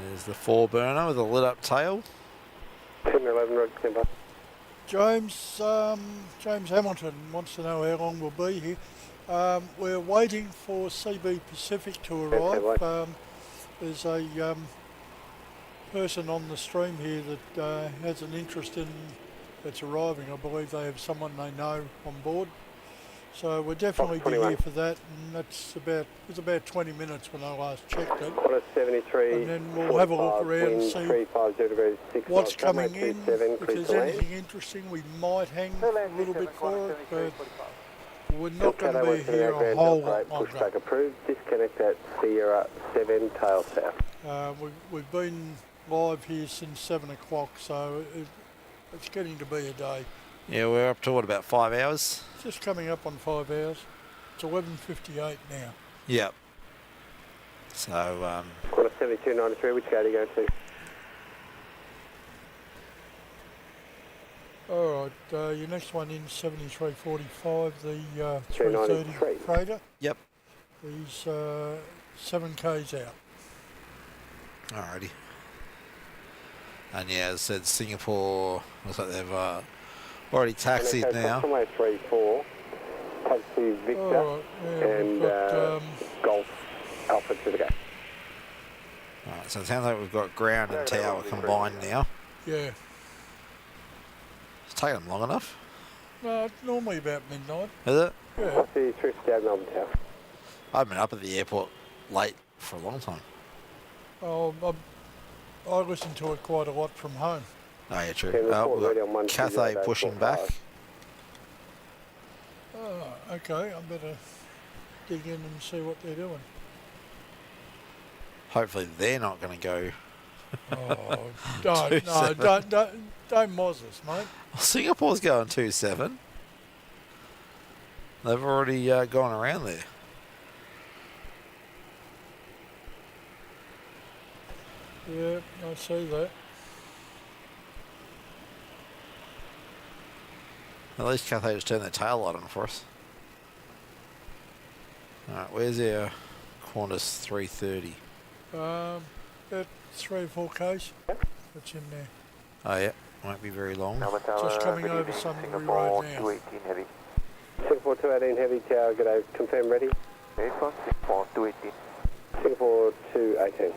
There's the 4-burner with a lit up tail. 1011 road, Timber. James Hamilton wants to know how long we'll be here. We're waiting for CB Pacific to arrive. There's a person on the stream here that has an interest in that's arriving. I believe they have someone they know on board. So we'll definitely be here for that, and it was about 20 minutes when I last checked it. Quarter 73. And then we'll have a look around and see 350 degrees, 6 what's knots, coming in. If there's anything interesting, we might hang a little bit for it, but we're not going to be here a whole lot longer. Pushback approved. Disconnect at Sierra 7, tail south. We've been live here since 7 o'clock, so it's getting to be a day. Yeah, we're up to what, about 5 hours? Just coming up on 5 hours. It's 11:58 now. Yep. So, Quarter 7293, which gate are you going to? Alright, your next one in 7345, the 330 freighter. Yep. He's 7 k's out. Alrighty. And yeah, as I said, Singapore looks like they've already taxied now. Runway 34, taxi Victor, Alright, yeah, and got, Golf Alpha to the gate. Alright, so it sounds like we've got ground and tower combined now. yeah. It's taken them long enough. No, it's normally about midnight. Is it? Yeah. What's the 350 Melbourne Tower? I've been up at the airport late for a long time. Oh, I listen to it quite a lot from home. Oh yeah, true. Okay, We've ready on got Cathay 120, pushing 45. back. Oh, okay, I better dig in and see what they're doing. Hopefully they're not going to go. Oh, don't moz us, mate. Well, Singapore's going 2-7. They've already gone around there. Yeah, I see that. At least Cathay just turned their tail light on for us. Alright, where's our Qantas 330? About 3 or 4 k's. That's in there. Oh yeah, won't be very long. Just coming over Sunbury Road now. 218 heavy. Singapore 218 heavy tower, g'day, confirm ready. Next one, Singapore 218. Singapore 218.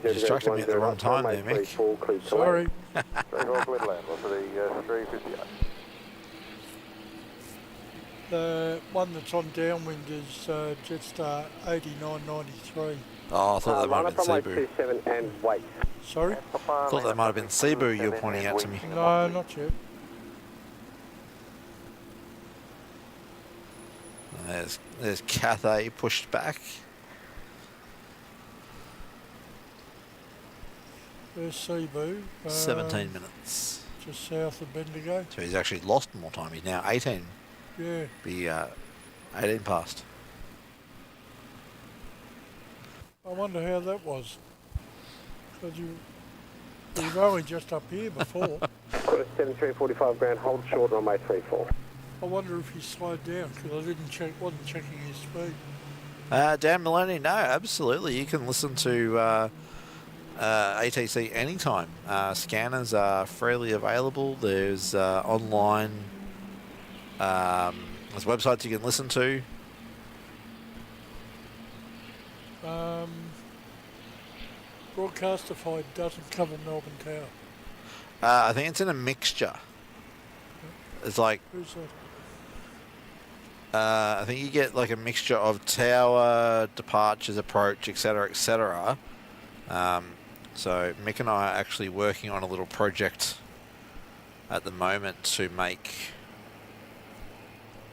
Distracted me at the wrong time there, Mick. Sorry. The one that's on downwind is Jetstar 8993. Oh, I thought that might have been Cebu. 27 and wait. Sorry? I thought that might have been Cebu you were pointing out to me. No, not yet. There's Cathay pushed back. There's Cebu. 17 minutes. Just south of Bendigo. So he's actually lost more time. He's now 18. Yeah. Be 18 past. I wonder how that was. Because you were only just up here before. Got a 7345 ground, hold short runway 34. I wonder if he slowed down because I wasn't checking his speed. Dan Maloney, no, absolutely. You can listen to ATC anytime. Scanners are freely available. There's online, there's websites you can listen to. Broadcastify doesn't cover Melbourne Tower. I think it's in a mixture. It's like, Who's that? I think you get like a mixture of tower, departures, approach, etc., etc. So Mick and I are actually working on a little project at the moment to make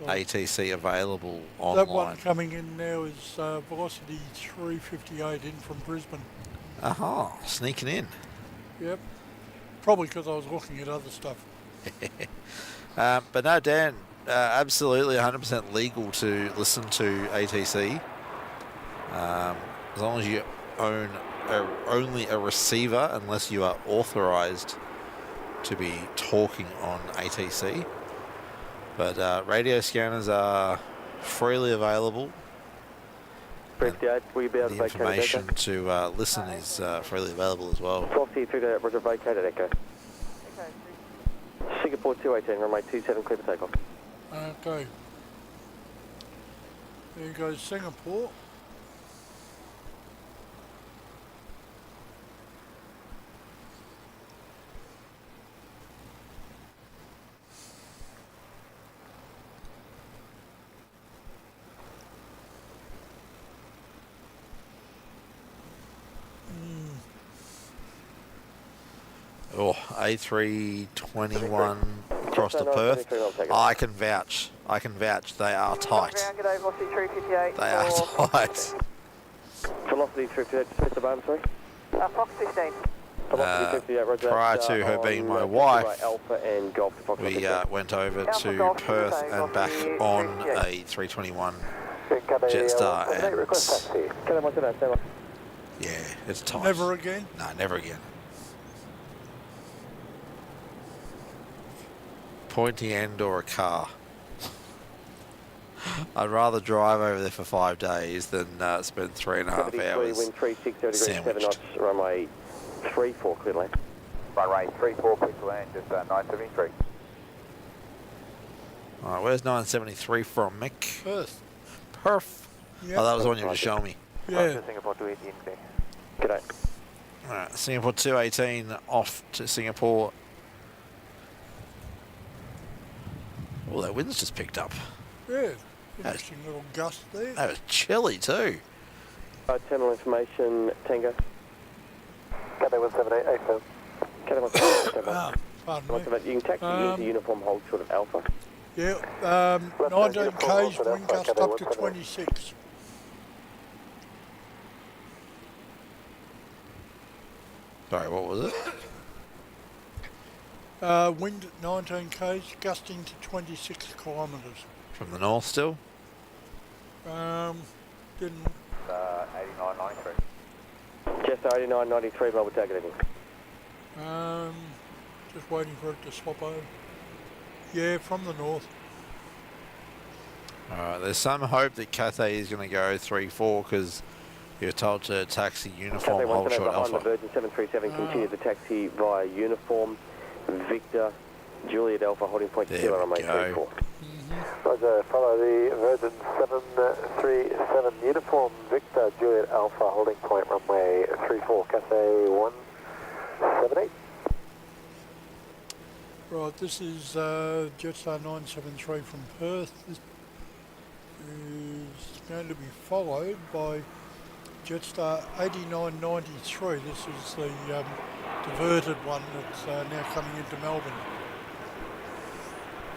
ATC available online. That one coming in now is Velocity 358 in from Brisbane. Aha, sneaking in. Yep. Probably because I was looking at other stuff. But no, Dan, absolutely 100% legal to listen to ATC. As long as you own only a receiver, unless you are authorised to be talking on ATC. But radio scanners are freely available. 58, will you be able to The vacate information Echo? to listen is freely available as well. 12T3, Roger, vacated Echo. Singapore 218, runway 27, clear for takeoff. Okay. There goes Singapore. Oh, A321 across to Perth. I can vouch. I can vouch. They are tight. They are tight. Velocity 358, just missed the bottom, sorry. Fox 15. Velocity 58, Roger. Prior to her being my wife, Alpha and Golf to Fox we went over to Perth and back on a 321 Jetstar, and yeah, it's tight. Never again? No, never again. Pointy end or a car. I'd rather drive over there for 5 days than spend 3.5 hours wind 360 degrees, 7 sandwiched. knots, runway 34, clear land. Runway 34, clear to land, just 973. Alright, where's 973 from, Mick? Perth. Perth. Yep. Oh, that was the one you were just showing me. Yeah. Singapore 218, clear. G'day. Alright, Singapore 218 off to Singapore. Oh, that wind's just picked up. Yeah. Interesting little gust there. That was chilly too. Terminal information, Tango. Cathay 178, AFM. Cathay 178, Ah, pardon me. you can taxi into uniform hold short of Alpha. Yeah, 19 Ks, wind gust up to 26. Sorry, what was it? Wind at 19 Ks, gusting to 26 kilometres. From the north still? Didn't. 8993. Jetstar 8993, Melbourne target heading. Just waiting for it to swap over. Yeah, from the north. Alright, there's some hope that Cathay is going to go 3-4 because you're told to taxi uniform Cathay hold 178 short behind the alpha. Virgin 737, continue the taxi via uniform, Victor, Juliet Alpha, holding point There Kilo, we runway go. 34. Roger, follow the Virgin 737 uniform, Victor, Juliet Alpha, holding point runway 34, Cathay 178. Right, this is Jetstar 973 from Perth. This is going to be followed by Jetstar 8993. This is the diverted one that's now coming into Melbourne.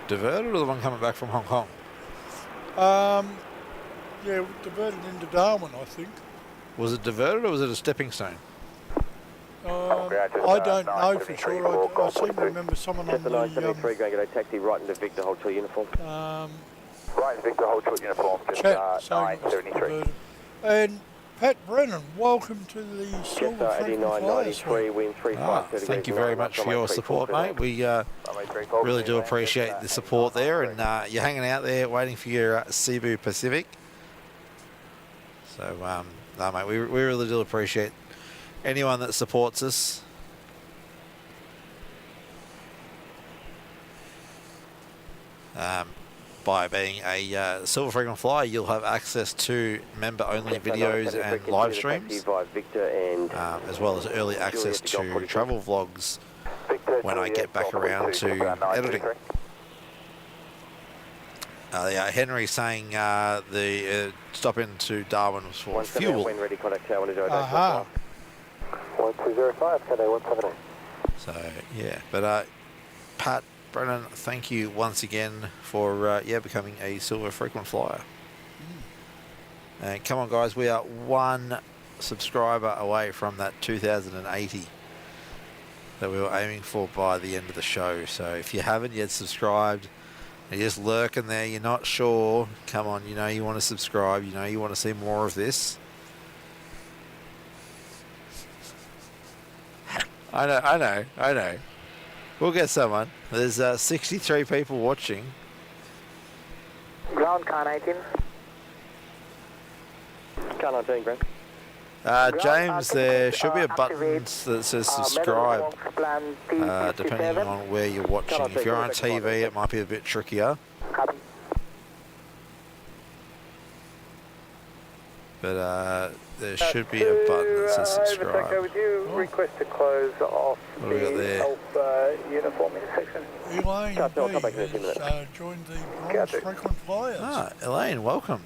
Diverted or the one coming back from Hong Kong? Yeah, we diverted into Darwin, I think. Was it diverted or was it a stepping stone? I don't know for sure. I seem to remember someone on the... 973, going to go taxi right into Victor, hold to uniform. Right, Victor, hold short uniform, just chat saying it's 973. diverted. And Pat Brennan, welcome to the Silver Frequent Flyer Suite. Wind 35. Thank you very much for your support, mate. We really do appreciate the support there, and you're hanging out there waiting for your Cebu Pacific. So, no, mate, we really do appreciate anyone that supports us. By being a Silver Frequent Flyer, you'll have access to member-only videos and live streams, as well as early access to travel vlogs when I get back around to editing. Henry saying the stop into Darwin was for fuel. 1205, Cadet 178. So, yeah, but Pat Brennan, thank you once again for becoming a Silver Frequent Flyer. And come on, guys, we are one subscriber away from that 2,080 that we were aiming for by the end of the show. So if you haven't yet subscribed, you're just lurking there, you're not sure, come on, you know you want to subscribe, you know you want to see more of this. I know. We'll get someone. There's 63 people watching. Ground car 19. Car 19, Grant. James, there should be a button that says subscribe, depending on where you're watching. If you're on TV, it might be a bit trickier. But there should be a button that says subscribe. Would you request to close off What do we got there? Alpha uniform intersection? Elaine B has joined the Bronze Frequent Flyers. Ah, Elaine, welcome.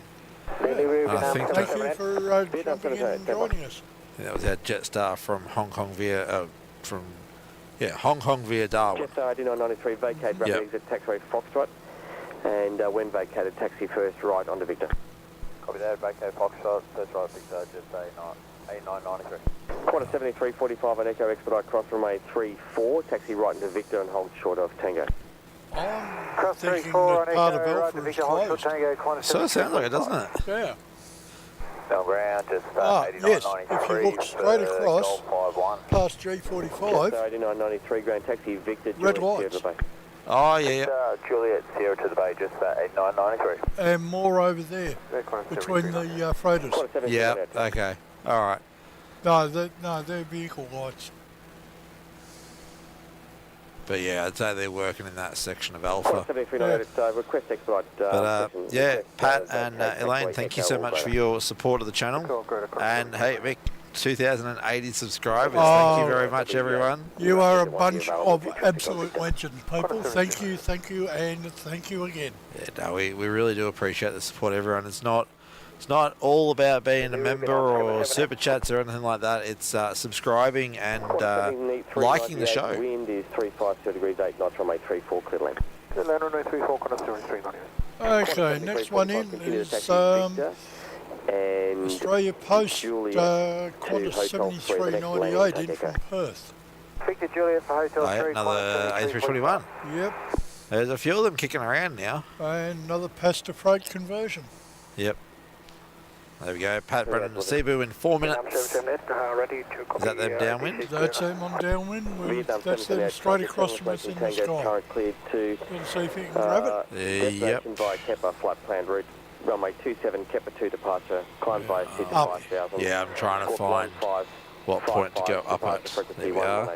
Thank you for jumping in and joining us. Yeah, that was our Jetstar from Hong Kong via Hong Kong via Darwin. Jetstar 8993, vacate rapid exit taxiway Foxtrot, and when vacated, taxi first right onto Victor. Copy that, vacate Foxtrot, first right Victor, just 8993. Quarter 7345 on Echo, expedite cross runway 34, taxi right into Victor and hold short of Tango. I'm thinking that part of Alpha is closed. So it sounds like it, doesn't it? Yeah. Down ground, just yes, if you look straight across, past G45, 8993 Grand Taxi, Victor, red Juliet, lights. Oh, yeah. Juliet, Sierra to the bay, just 8993. And more over there, between the freighters. Yeah, okay. All right. No, they're vehicle lights. But yeah, I'd say they're working in that section of Alpha. Request expedite. But Pat and Elaine, thank you so much for your support of the channel. And hey, Vic, 2,080 subscribers. Thank you very much, everyone. You are a bunch of absolute legend people. Thank you, and thank you again. Yeah, no, we really do appreciate the support, everyone. It's not all about being a member or super chats or anything like that. It's subscribing and liking the show. Wind is 352 degrees 8 knots, runway 34, clear land. Land runway 34, corner 390. Okay, next one in is Australia Post, quarter 7398 in from Perth. Victor Juliet for Hotel 3. Another A321. Yep. There's a few of them kicking around now. And another pass to freight conversion. Yep. There we go. Pat Brennan to Cebu in 4 minutes. Is that them downwind? That's them on downwind. That's them straight across from us in the sky. Cleared to Let's see if you can grab it. Yep. Via Kepler, flight planned route. Runway 27, Kepler 2 departure. Climb by 55,000. Yeah, I'm trying to find what point to go up at. There we are.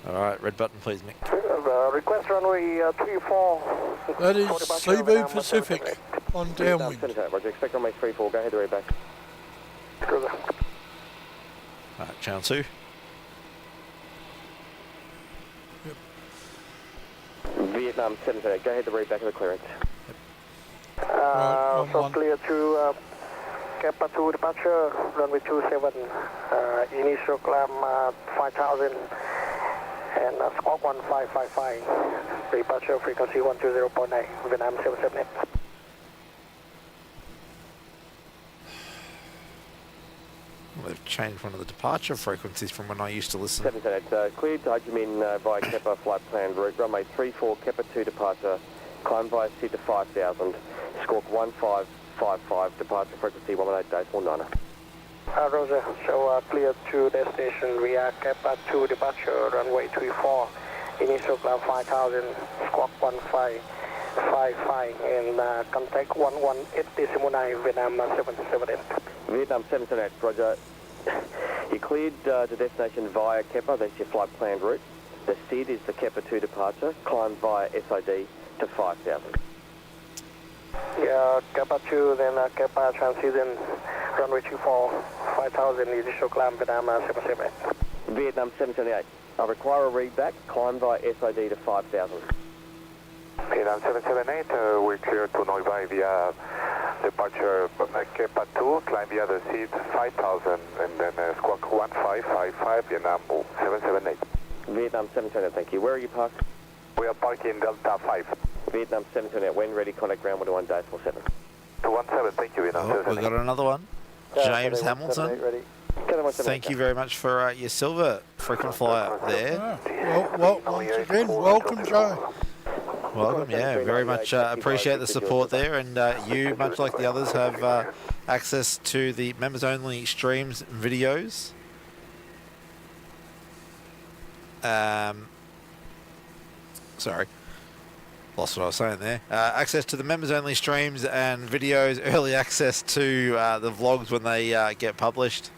All right, red button, please, Mick. Request runway 34. That is Cebu Pacific on downwind. Roger, expect runway 34. Go ahead, the back. All right, channel 2. Yep. Vietnam 738. Go ahead, the back of the clearance. So clear to Kappa 2 departure, runway 27, initial climb 5,000 and squawk 1555, departure frequency 120.9, Vietnam 778. Well, they've changed one of the departure frequencies from when I used to listen. 778, cleared to Hajimin via Kepler flight plan route, runway 34, Kepler 2 departure, climb via Sept to 5000, squawk 1555, departure frequency 118.9. Roger, so cleared to destination via Kepler 2 departure, runway 34, initial climb 5000, squawk 1555, and contact 118.9, Vietnam 778. Vietnam 778, Roger. You cleared to destination via Kepler, that's your flight planned route. The SID is the Kepler 2 departure, climb via SID to 5000. Yeah, Kepler 2, then Kepler transition, runway 24, 5000, initial climb, Vietnam 778. Vietnam 778, I require a read back, climb via SID to 5000. Vietnam 778, we're clear to Noi via departure Kepler 2, climb via the seat 5000, and then squawk 1555, Vietnam 778. Vietnam 778, thank you. Where are you parked? We are parking Delta 5. Vietnam 778, when ready, contact ground 121-47. 217, thank you, Vietnam Oh, we've 778. got another one. James Hamilton. Ready. Thank you very much for your silver frequent flyer there. Well, once again, welcome, Joe. Welcome, yeah, very much appreciate the support there, and you, much like the others, have access to the members-only streams and videos. Sorry, lost what I was saying there. Access to the members-only streams and videos, early access to the vlogs when they get published.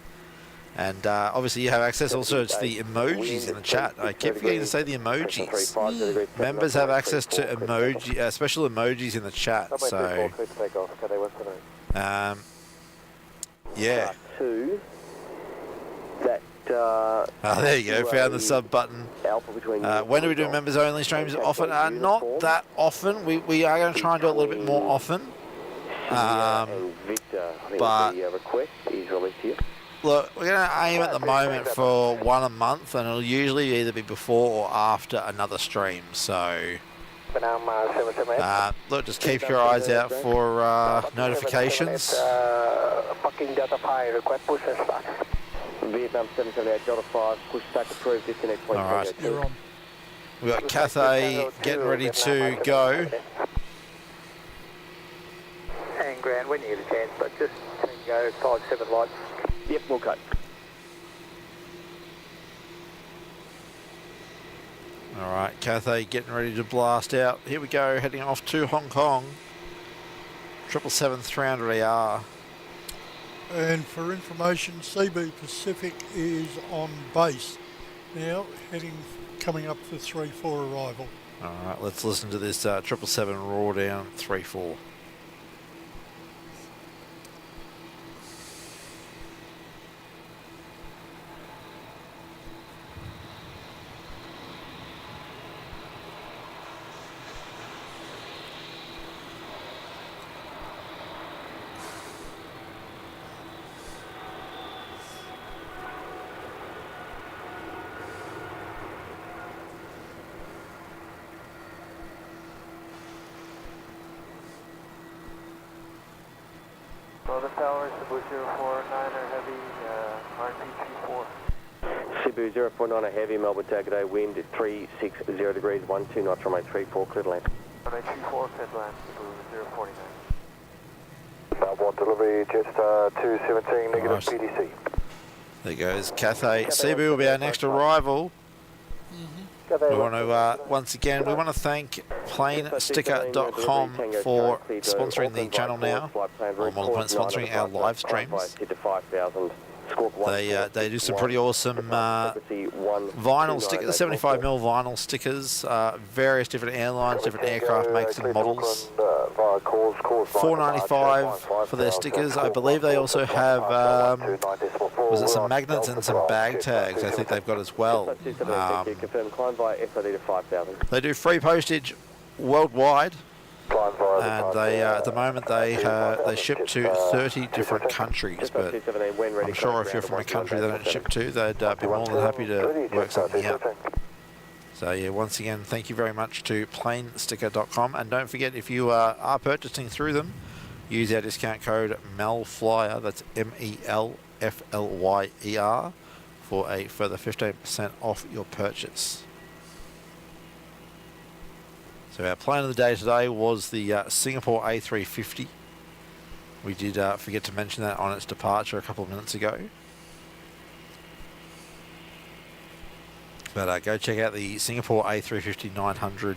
And obviously you have access also to the emojis in the chat. I keep forgetting to say the emojis. Members have access to emoji, special emojis in the chat. So, yeah. There you go. Found the sub button. When do we do members only streams? Often, not that often. We are going to try and do it a little bit more often. But look, we're going to aim at the moment for one a month, and it'll usually either be before or after another stream. So, look, just keep your eyes out for notifications. Vietnam 778, Delta 5, push back approved, disconnect point. All right. You're on. We've got Cathay getting ready to go. And ground when you get a chance, but just go 5-7 lights. Yep, we'll cut. All right, Cathay getting ready to blast out. Here we go, heading off to Hong Kong. 777-300 AR. And for information, CB Pacific is on base now, coming up for 3-4 arrival. All right, let's listen to this 777 roar down 3-4. Northern Tower, Cebu 049er heavy, RP 34. Cebu 049 heavy, Melbourne Tagaday, wind at 360 degrees, 12 knots, runway 34, clear to land. Runway 34, clear to land, Cebu 049. Melbourne delivery, Jetstar 217, negative PDC. There goes Cathay. Cebu will be our next arrival. We want to, once again, we want to thank planesticker.com for sponsoring the channel now, or more than sponsoring our live streams. They do some pretty awesome vinyl stickers, 75mm vinyl stickers, various different airlines, different aircraft makes and models. $4.95 for their stickers. I believe they also have was it some magnets and some bag tags I think they've got as well. They do free postage worldwide. And they, at the moment, they ship to 30 different countries. But I'm sure if you're from a country they don't ship to, they'd be more than happy to work something out. So yeah, once again, thank you very much to planesticker.com, and don't forget, if you are purchasing through them, use our discount code MELFLYER. That's MEL FLYER for a further 15% off your purchase. So our plan of the day today was the Singapore A350. We did forget to mention that on its departure a couple of minutes ago. But go check out the Singapore A350-900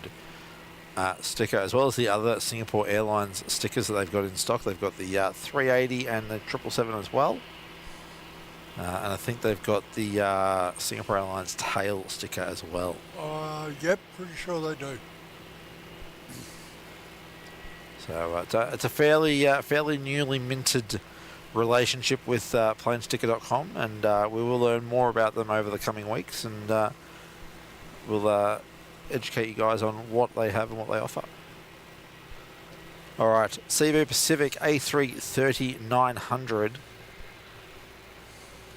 sticker, as well as the other Singapore Airlines stickers that they've got in stock. They've got the 380 and the 777 as well. And I think they've got the Singapore Airlines tail sticker as well. Yep, pretty sure they do. So it's a fairly newly minted relationship with planesticker.com, and we will learn more about them over the coming weeks, and we'll educate you guys on what they have and what they offer. All right, Cebu Pacific A330-900.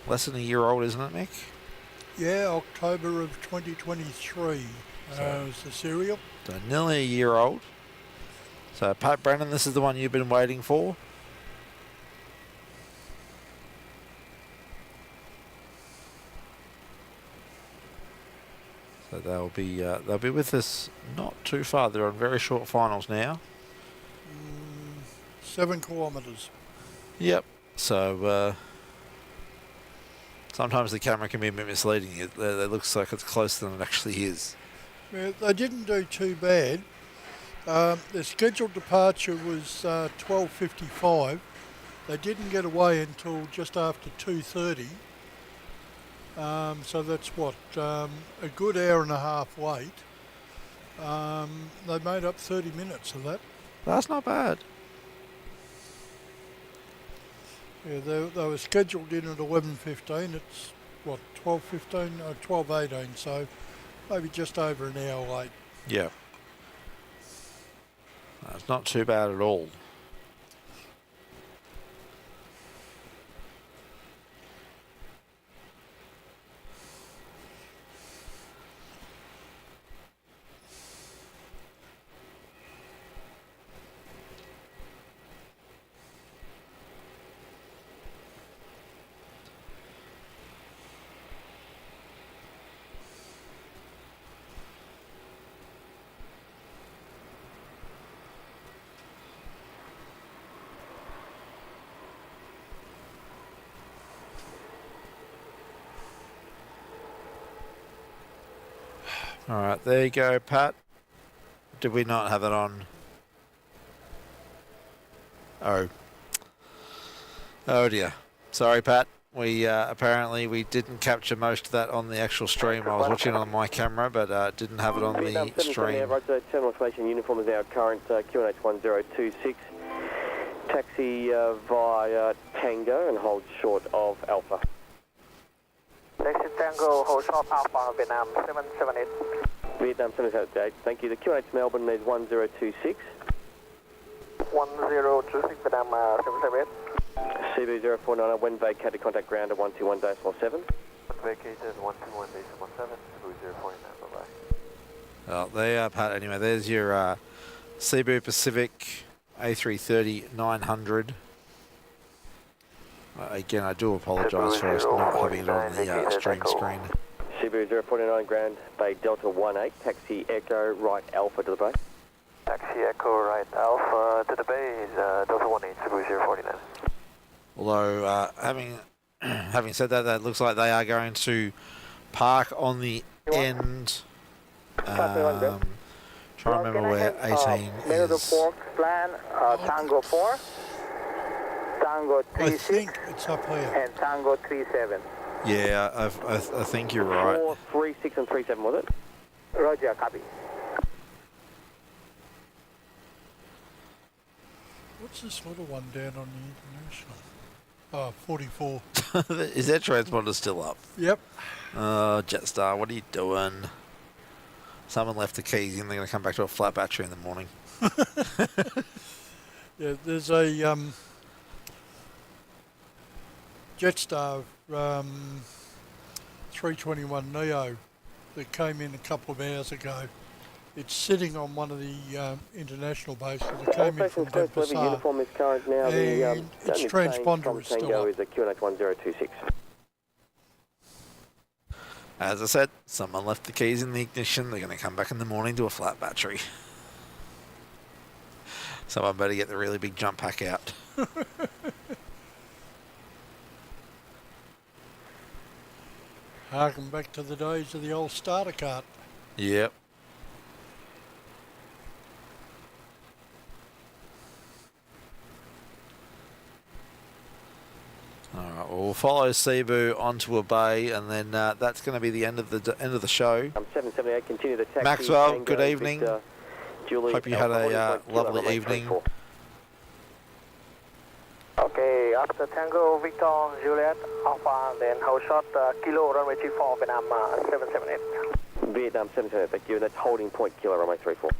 Less than a year old, isn't it, Mick? Yeah, October of 2023 was the serial. So nearly a year old. So Pat Brennan, this is the one you've been waiting for. So they'll be with us not too far. They're on very short finals now. 7 kilometres. Yep. So sometimes the camera can be a bit misleading. It looks like it's closer than it actually is. Yeah, they didn't do too bad. Their scheduled departure was 12:55. They didn't get away until just after 2:30. So that's what, a good hour and a half wait. They made up 30 minutes of that. That's not bad. Yeah, they were scheduled in at 11:15. It's what, 12:15 or 12:18. So maybe just over an hour late. Yeah. It's not too bad at all. All right, there you go, Pat. Did we not have it on? Oh dear. Sorry, Pat. We apparently we didn't capture most of that on the actual stream. I was watching it on my camera, but didn't have it on the stream. Roger, terminal information uniform is our current QNH 1026. Taxi via Tango and hold short of Alpha. Taxi Tango, hold short Alpha, Vietnam 778. Vietnam 778, thank you. The QNH Melbourne is 1026. 1026, Vietnam 778. CB 049, when vacated, contact ground at 121.7. Vacated 121.7, Cebu 049, bye-bye. Well, there you are, Pat. Anyway, there's your Cebu Pacific A330-900. Again, I do apologise for us not having it on the stream screen. Cebu 049, ground, Bay Delta 18, taxi Echo, right Alpha to the bay. Taxi Echo, right Alpha to the bay is Delta 18, Cebu 049. Although, having said that, that looks like they are going to park on the end. Trying to remember where 18 is. Plan, Tango 4, Tango 36, I think it's up here. and Tango 37. Yeah, I think you're right. 4, 3, 6 and 37, was it? Roger, copy. What's this little one down on the international? Oh, 44. Is that transponder still up? Yep. Oh, Jetstar, what are you doing? Someone left the keys in. They're going to come back to a flat battery in the morning. Yeah, there's a Jetstar 321 Neo that came in a couple of hours ago. It's sitting on one of the international bases. It came in from Denpasar. Uniform is current now. And its transponder is still up. Is the QNH1026. As I said, someone left the keys in the ignition. They're going to come back in the morning to a flat battery. Someone better get the really big jump pack out. Harken back to the days of the old starter cart. Yep. Alright, well, we'll follow Cebu onto a bay, and then that's going to be the end of the show. 778, continue the taxi. Maxwell, Tango, good evening. Victor, Julie, Hope you had a lovely evening. Okay, after Tango, Victor, Juliet, Alpha, then hold short, Kilo, runway 24, Vietnam 778. Vietnam 778, thank you. That's holding point, Kilo, runway 34.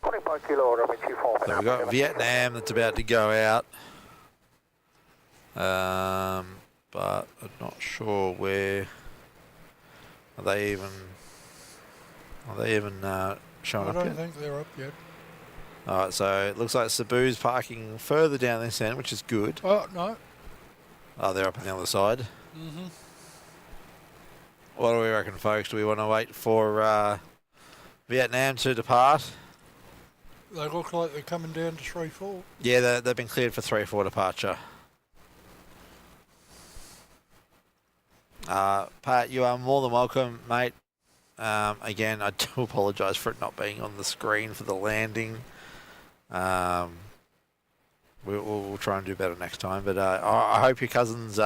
Holding point, Kilo, runway 24, So we've got Vietnam that's about to go out. But I'm not sure where. Are they even showing up yet? I don't think they're up yet. Alright, so it looks like Cebu's parking further down this end, which is good. Oh, no. Oh, they're up on the other side. Mm-hmm. What do we reckon, folks? Do we want to wait for Vietnam to depart? They look like they're coming down to 3-4. Yeah, they've been cleared for 3-4 departure. Pat, you are more than welcome, mate. Again, I do apologise for it not being on the screen for the landing. We'll try and do better next time. But I hope your cousins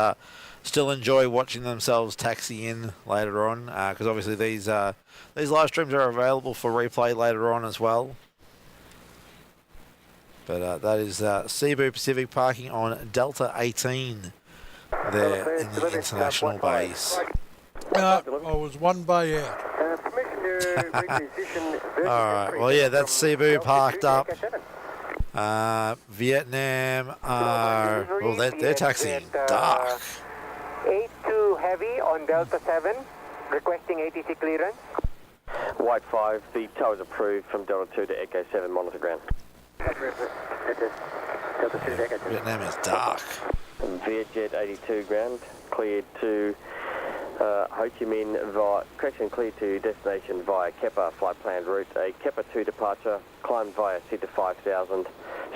still enjoy watching themselves taxi in later on, because obviously these live streams are available for replay later on as well. But that is Cebu Pacific parking on Delta 18 there in the international base. I was one bay out. Alright, well yeah, that's Cebu parked up. Vietnam are, well they're taxiing dark. 82 heavy on Delta 7, requesting ATC clearance. White 5, the tow is approved from Delta 2 to Echo 7, monitor ground. Vietnam is dark. Vietjet 82 ground, cleared to Ho Chi Minh cleared to destination via Kepa flight planned route. A Kepa 2 departure, climb via Sept 5000,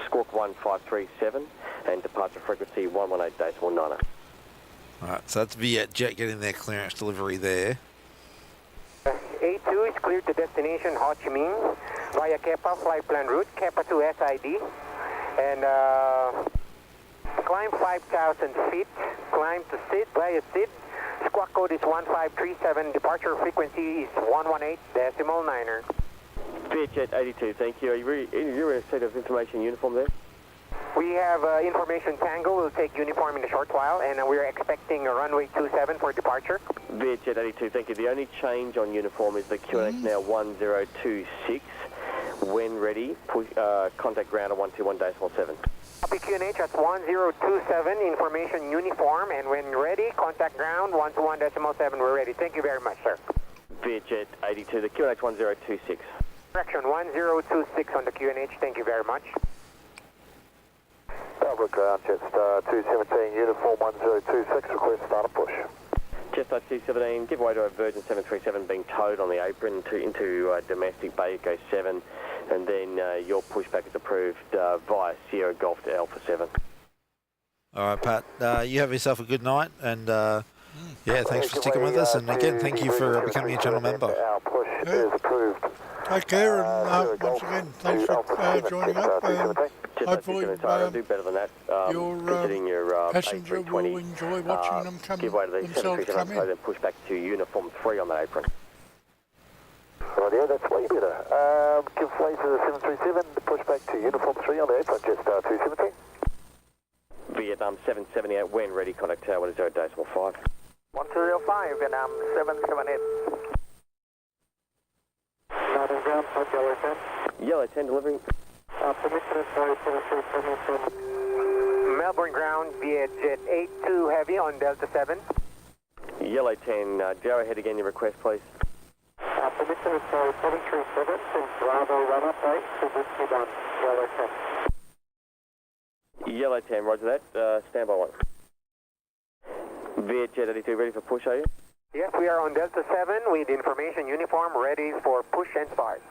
squawk 1537, and departure frequency 118.9. Alright, so that's Vietjet getting their clearance delivery there. A2 is cleared to destination Ho Chi Minh via Kepa flight plan route, Kepa 2 SID, and climb 5,000 feet, climb to Sept via Sept, squawk code is 1537, departure frequency is 118.9er. Vietjet 82, thank you. Are you in a state of information uniform there? We have information Tango, will take uniform in a short while, and we're expecting a runway 27 for departure. Vietjet 82, thank you. The only change on uniform is the QNH now 1026. When ready, push, contact ground at 121.7. Copy QNH at 1027, information uniform, and when ready, contact ground 121.7. We're ready. Thank you very much, sir. Vietjet 82, the QNH 1026. Correction 1026 on the QNH. Thank you very much. Delta ground, Jetstar 217, uniform 1026, request start a push. Jetstar 217, give way to a Virgin 737 being towed on the apron into domestic Bay Echo 7, and then your pushback is approved via Sierra Golf to Alpha 7. Alright, Pat, you have yourself a good night, and yeah, thanks for sticking with us, and again, thank you for becoming a channel member. Our push is approved. Take care, and once again, thanks for joining up. Hopefully, do better than that. your passenger will enjoy watching them come themselves come in. Then push back to uniform 3 on that apron. Right, yeah, that's way better. Give way to the 737, push back to uniform 3 on the apron, Jetstar 217. Vietnam 778, when ready, contact tower 10.5. 1205, Vietnam 778. Northern ground, yellow 10. Yellow 10 delivering. Melbourne ground, Vietjet 82 heavy on Delta 7. Yellow 10, go ahead again, your request please. Commission, it's 737 since Bravo run update to Whiskey 1, Yellow 10. Yellow 10, roger that. Stand by 1. Vietjet 82 ready for push, are you? Yes, we are on Delta 7 with information uniform ready for push and start.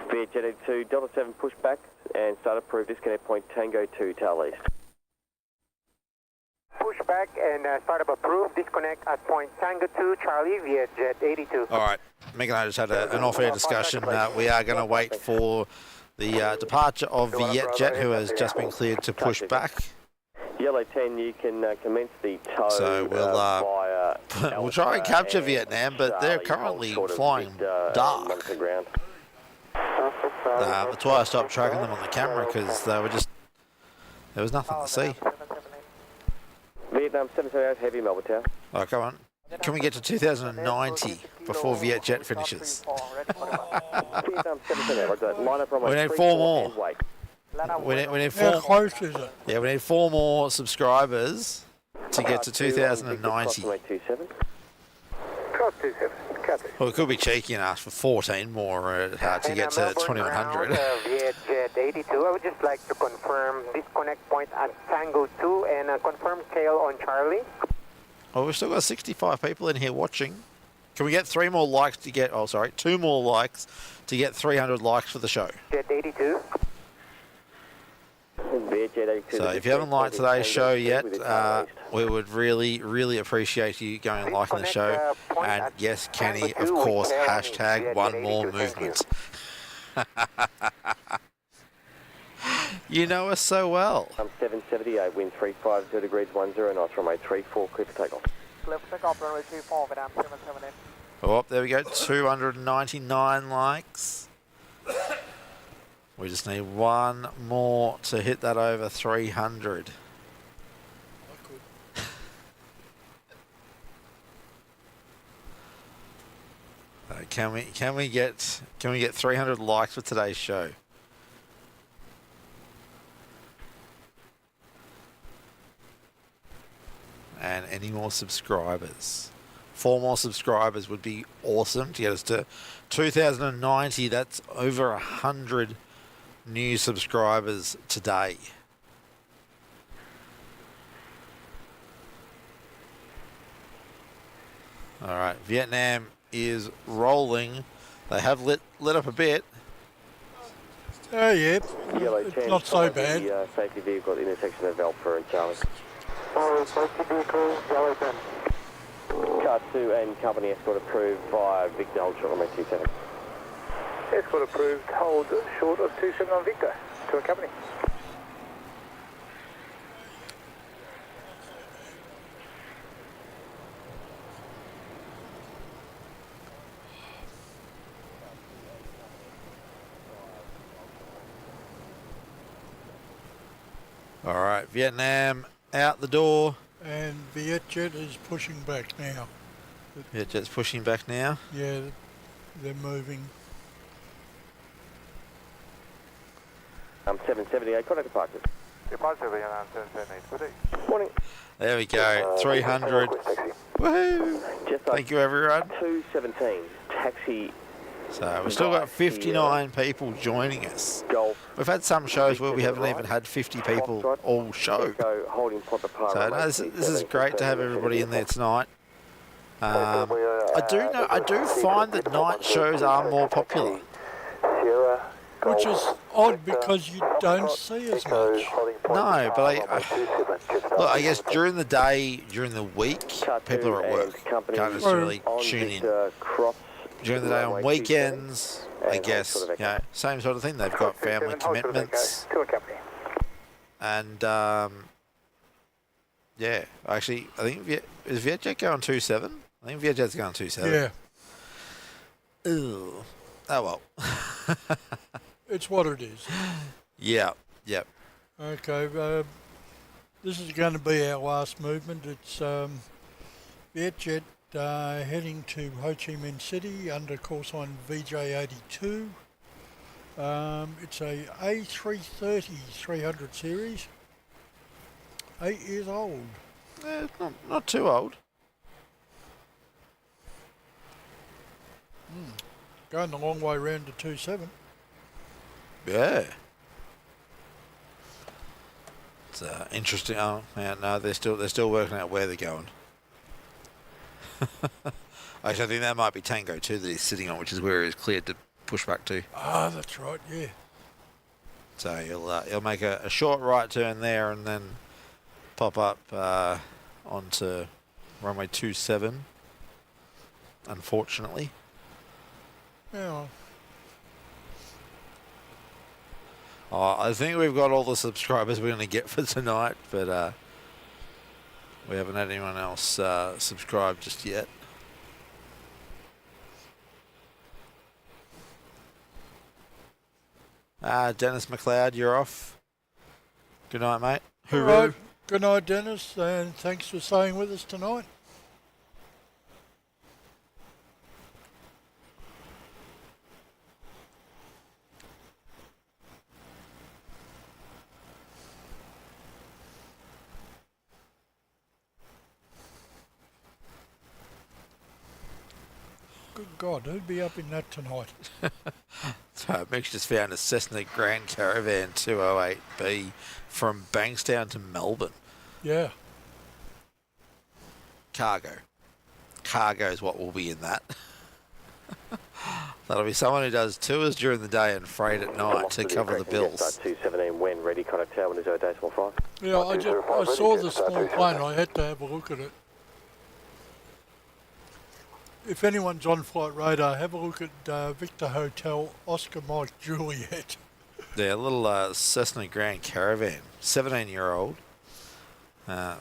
Vietjet 82, Delta 7 push back and start approved. Disconnect point Tango 2, tail east. Push back and startup approved. Disconnect at point Tango 2, Charlie, Vietjet 82. All right. Meg and I just had an off-air discussion. We are going to wait for the departure of Vietjet, who has just been cleared to push back. Yellow 10, you can commence the tow. So we'll try and capture Vietnam, but they're currently flying dark. That's why I stopped tracking them on the camera, because there was nothing to see. Vietnam 778 Heavy, Melbourne Tower. Oh, come on. Can we get to 2090 before Vietjet finishes? Vietnam 778, roger that. Line up runway We need 34 4 more. and wait. We need How 4. close is it? Yeah, we need 4 more subscribers to get to 2090. Cross 27. Cross 27, copy. Well, it could be cheeky and ask for 14 more to get to 2100. Vietjet 82, I would just like to confirm disconnect point at Tango 2 and confirm tail on Charlie. Well, we've still got 65 people in here watching. Can we get 3 more likes to get... Oh, sorry, 2 more likes to get 300 likes for the show? Jet 82. So if you haven't liked today's show yet, we would really, really appreciate you going and liking the show. And yes, Kenny, of course, hashtag one more movement. You know us so well. 778, wind 350 degrees 10 knots, runway 34, clear for takeoff. Clear for takeoff, runway 24, Vietnam 778. Oh, there we go, 299 likes. We just need 1 more to hit that over 300. Can we get 300 likes for today's show? And any more subscribers? 4 more subscribers would be awesome to get us to 2090. That's over 100 new subscribers today. All right, Vietnam is rolling. They have lit up a bit. Oh, yeah. Yellow It's 10, not so bad. The safety vehicle at the intersection of Alpha and Charlie. Safety vehicle, Yellow 10. Car 2 and company escort approved via Victor Hold Short runway 27. Escort approved, hold short of 27 on Victor, to a company. All right, Vietnam out the door. And Vietjet is pushing back now. Vietjet's pushing back now. Yeah, they're moving. 778, contact departures. Departure Vietnam 778, Morning. There we go, 300. Woohoo! Thank you, everyone. 217, taxi. So we've still got 59 people joining us. Golf. We've had some shows where we haven't even had 50 people all show. So no, this is great to have everybody in there tonight. I do find that night shows are more popular. Which is odd because you don't see as much. No, but I guess during the day, during the week, people are at work. Can't necessarily tune in. During the day on weekends, I guess, you know, same sort of thing. They've got family commitments. And, yeah, actually, I think, is Vietjet going 2.7? I think Vietjet's going 2.7. Yeah. Ooh. Oh, well. It's what it is. Yeah, yep. Okay, this is going to be our last movement. It's Vietjet heading to Ho Chi Minh City under call sign VJ82. It's a A330 300 series. 8 years old. Not too old. Going the long way round to 27. Yeah. It's interesting. Oh, man, no, they're still working out where they're going. Actually, I think that might be Tango 2 that he's sitting on, which is where he's cleared to push back to. Ah, that's right, yeah. So he'll make a short right turn there and then pop up onto runway 27, unfortunately. Yeah. I think we've got all the subscribers we're going to get for tonight, but we haven't had anyone else subscribe just yet. Dennis McLeod, you're off. Good night, mate. Hooroo. All right. Good night, Dennis, and thanks for staying with us tonight. Good God, who'd be up in that tonight? So Mick's just found a Cessna Grand Caravan 208B from Bankstown to Melbourne. Yeah. Cargo. Cargo is what will be in that. That'll be someone who does tours during the day and freight at night to cover the bills. 217 when ready, contact tower 10.5. Yeah, I saw the small plane. I had to have a look at it. If anyone's on flight radar, have a look at Victor Hotel, Oscar Mike Juliet. Yeah, a little Cessna Grand Caravan, 17-year-old,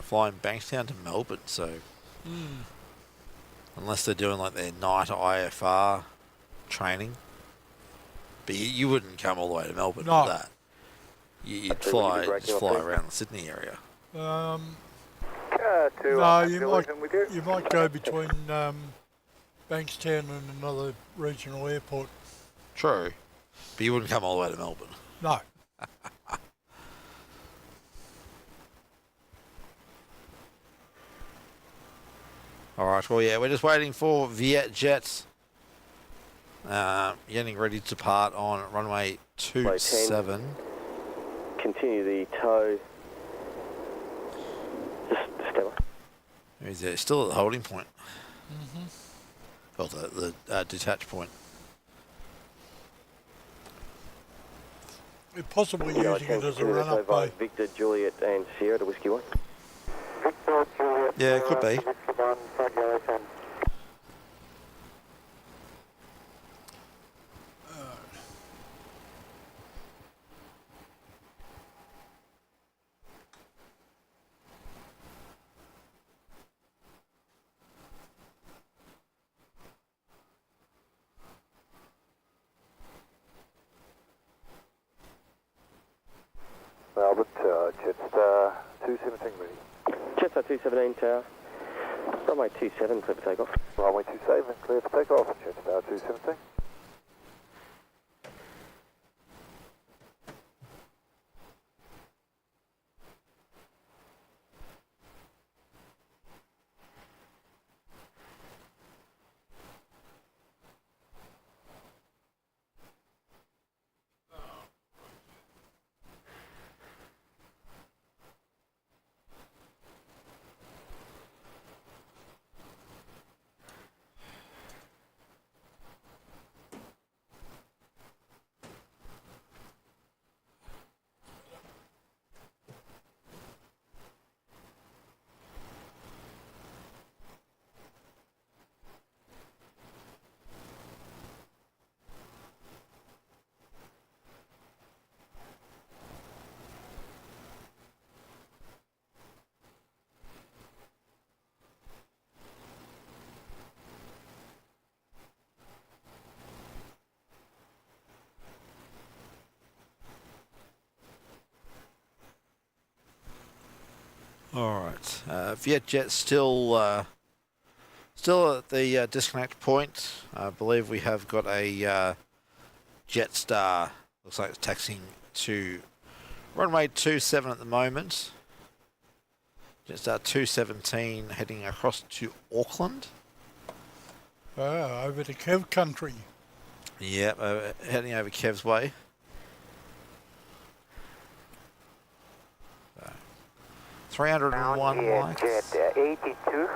flying Bankstown to Melbourne. So, unless they're doing like their night IFR training, but you wouldn't come all the way to Melbourne for that. You'd fly around the Sydney area. No, you might go between Bankstown and another regional airport. True, but you wouldn't come all the way to Melbourne. No. All right, well, yeah, we're just waiting for Vietjet getting ready to depart on runway 27. Continue the tow. Just stay on. He's still at the holding point. Well, the detach point. We're possibly using it as a run-up by Victor, Juliet and Sierra to Whiskey 1. Victor, Juliet. Yeah, it could be. Melbourne, Jetstar 217 ready. Jetstar 217 tower. Runway 27 clear for takeoff. Runway 27 clear for takeoff. Jetstar 217. All right, Vietjet still at the disconnect point. I believe we have got a Jetstar. Looks like it's taxiing to runway 27 at the moment. Jetstar 217 heading across to Auckland. over to Kev country. Yep, heading over Kev's way. 301 mics. Jet 82.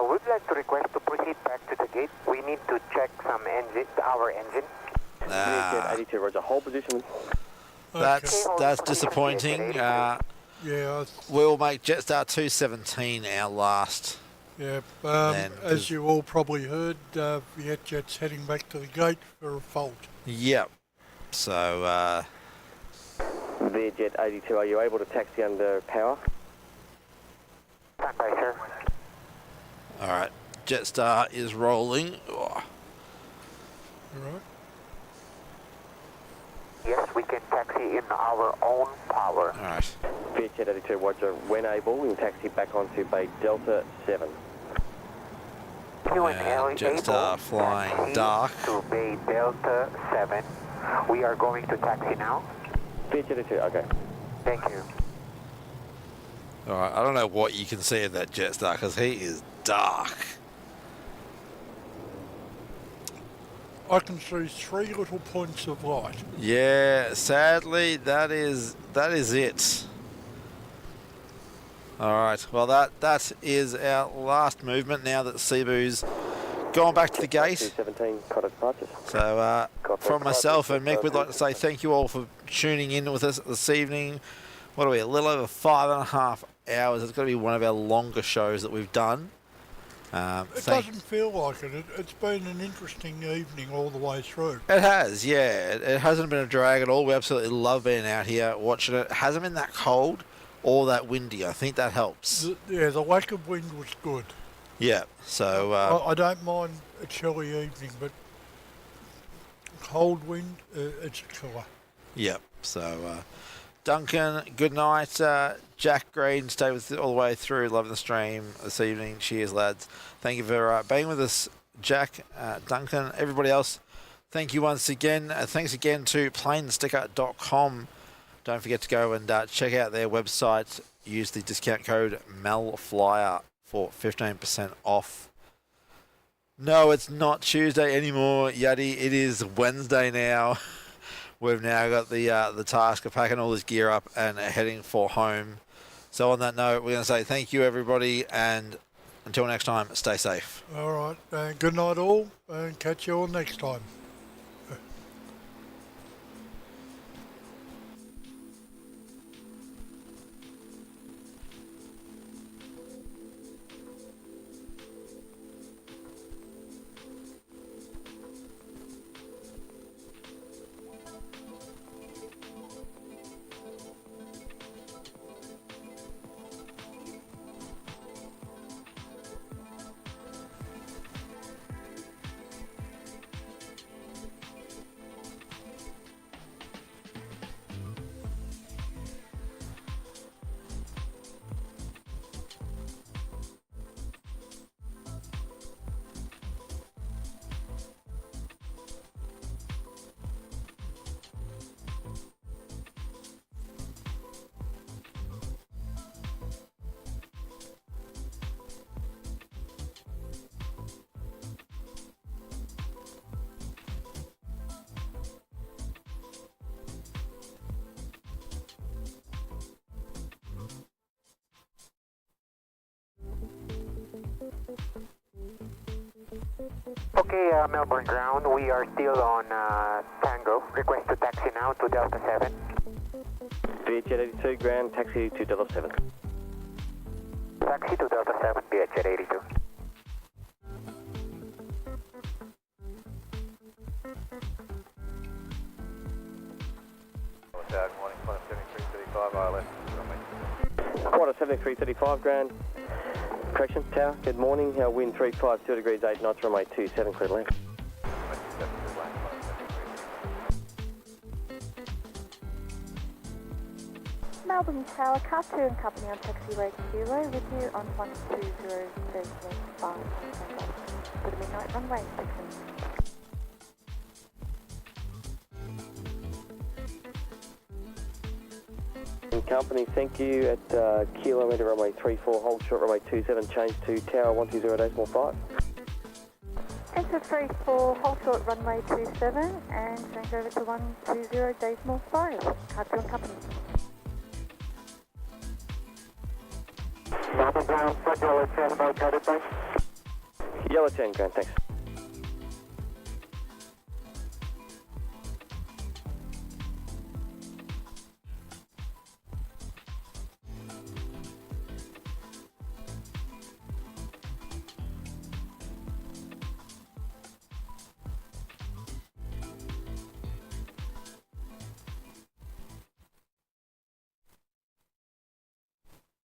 We'd like to request to proceed back to the gate. We need to check some engine, our engine. Jet 82, Roger. Hold position. That's disappointing. Yeah. We'll make Jetstar 217 our last. Yeah. Then, as you all probably heard, VietJet's heading back to the gate for a fault. Yep. So. Jet 82, are you able to taxi under power? Standby, sir. All right. Jetstar is rolling. Oh. All right. Yes, we can taxi in our own power. All right. Jet 82, Roger. When able, we can taxi back onto Bay Delta 7. And Jetstar flying dark. To Bay Delta 7. We are going to taxi now. Jet 82, okay. Thank you. All right. I don't know what you can see of that Jetstar because he is dark. I can see 3 little points of light. Yeah, sadly, that is it. All right, well that is our last movement now that Cebu's gone back to the gate. 217, caught departures. So from myself and Mick, we'd like to say thank you all for tuning in with us this evening. What are we, a little over 5.5 hours. It's going to be one of our longer shows that we've done. It doesn't feel like it. It's been an interesting evening all the way through. It has, yeah. It hasn't been a drag at all. We absolutely love being out here watching it. It hasn't been that cold or that windy. I think that helps. The lack of wind was good. Yeah, so... I don't mind a chilly evening, but cold wind, it's a killer. Yep, so... Duncan, good night. Jack Green, stay with all the way through. Loving the stream this evening. Cheers, lads. Thank you for being with us, Jack, Duncan, everybody else. Thank you once again. Thanks again to planesticker.com. Don't forget to go and check out their website. Use the discount code MELFLYER for 15% off. No, it's not Tuesday anymore, Yuddy. It is Wednesday now. We've now got the task of packing all this gear up and heading for home. So on that note, we're going to say thank you, everybody, and until next time, stay safe. All right. Good night, all, and catch you all next time. Okay, Melbourne ground, we are still on Tango. Request to taxi now to Delta 7. Jet 82, ground, taxi to Delta 7. Taxi to Delta 7, Jet 82. Good morning, Qantas 7335, ILS. Qantas 7335, ground. Correction, tower, good morning. Wind 352 degrees 8 knots, runway 27, clear land. Melbourne Tower, car 2 and company on taxiway 0 with you on 120.5 for the midnight runway 6. Company, thank you at kilometre runway 34, hold short runway 27, change to tower 120.5. Delta 34, hold short runway 27 and change over to 120 decimal 5. Car 2 and company. Melbourne ground, Yellow 10, located, thanks. Yellow 10, grand, thanks.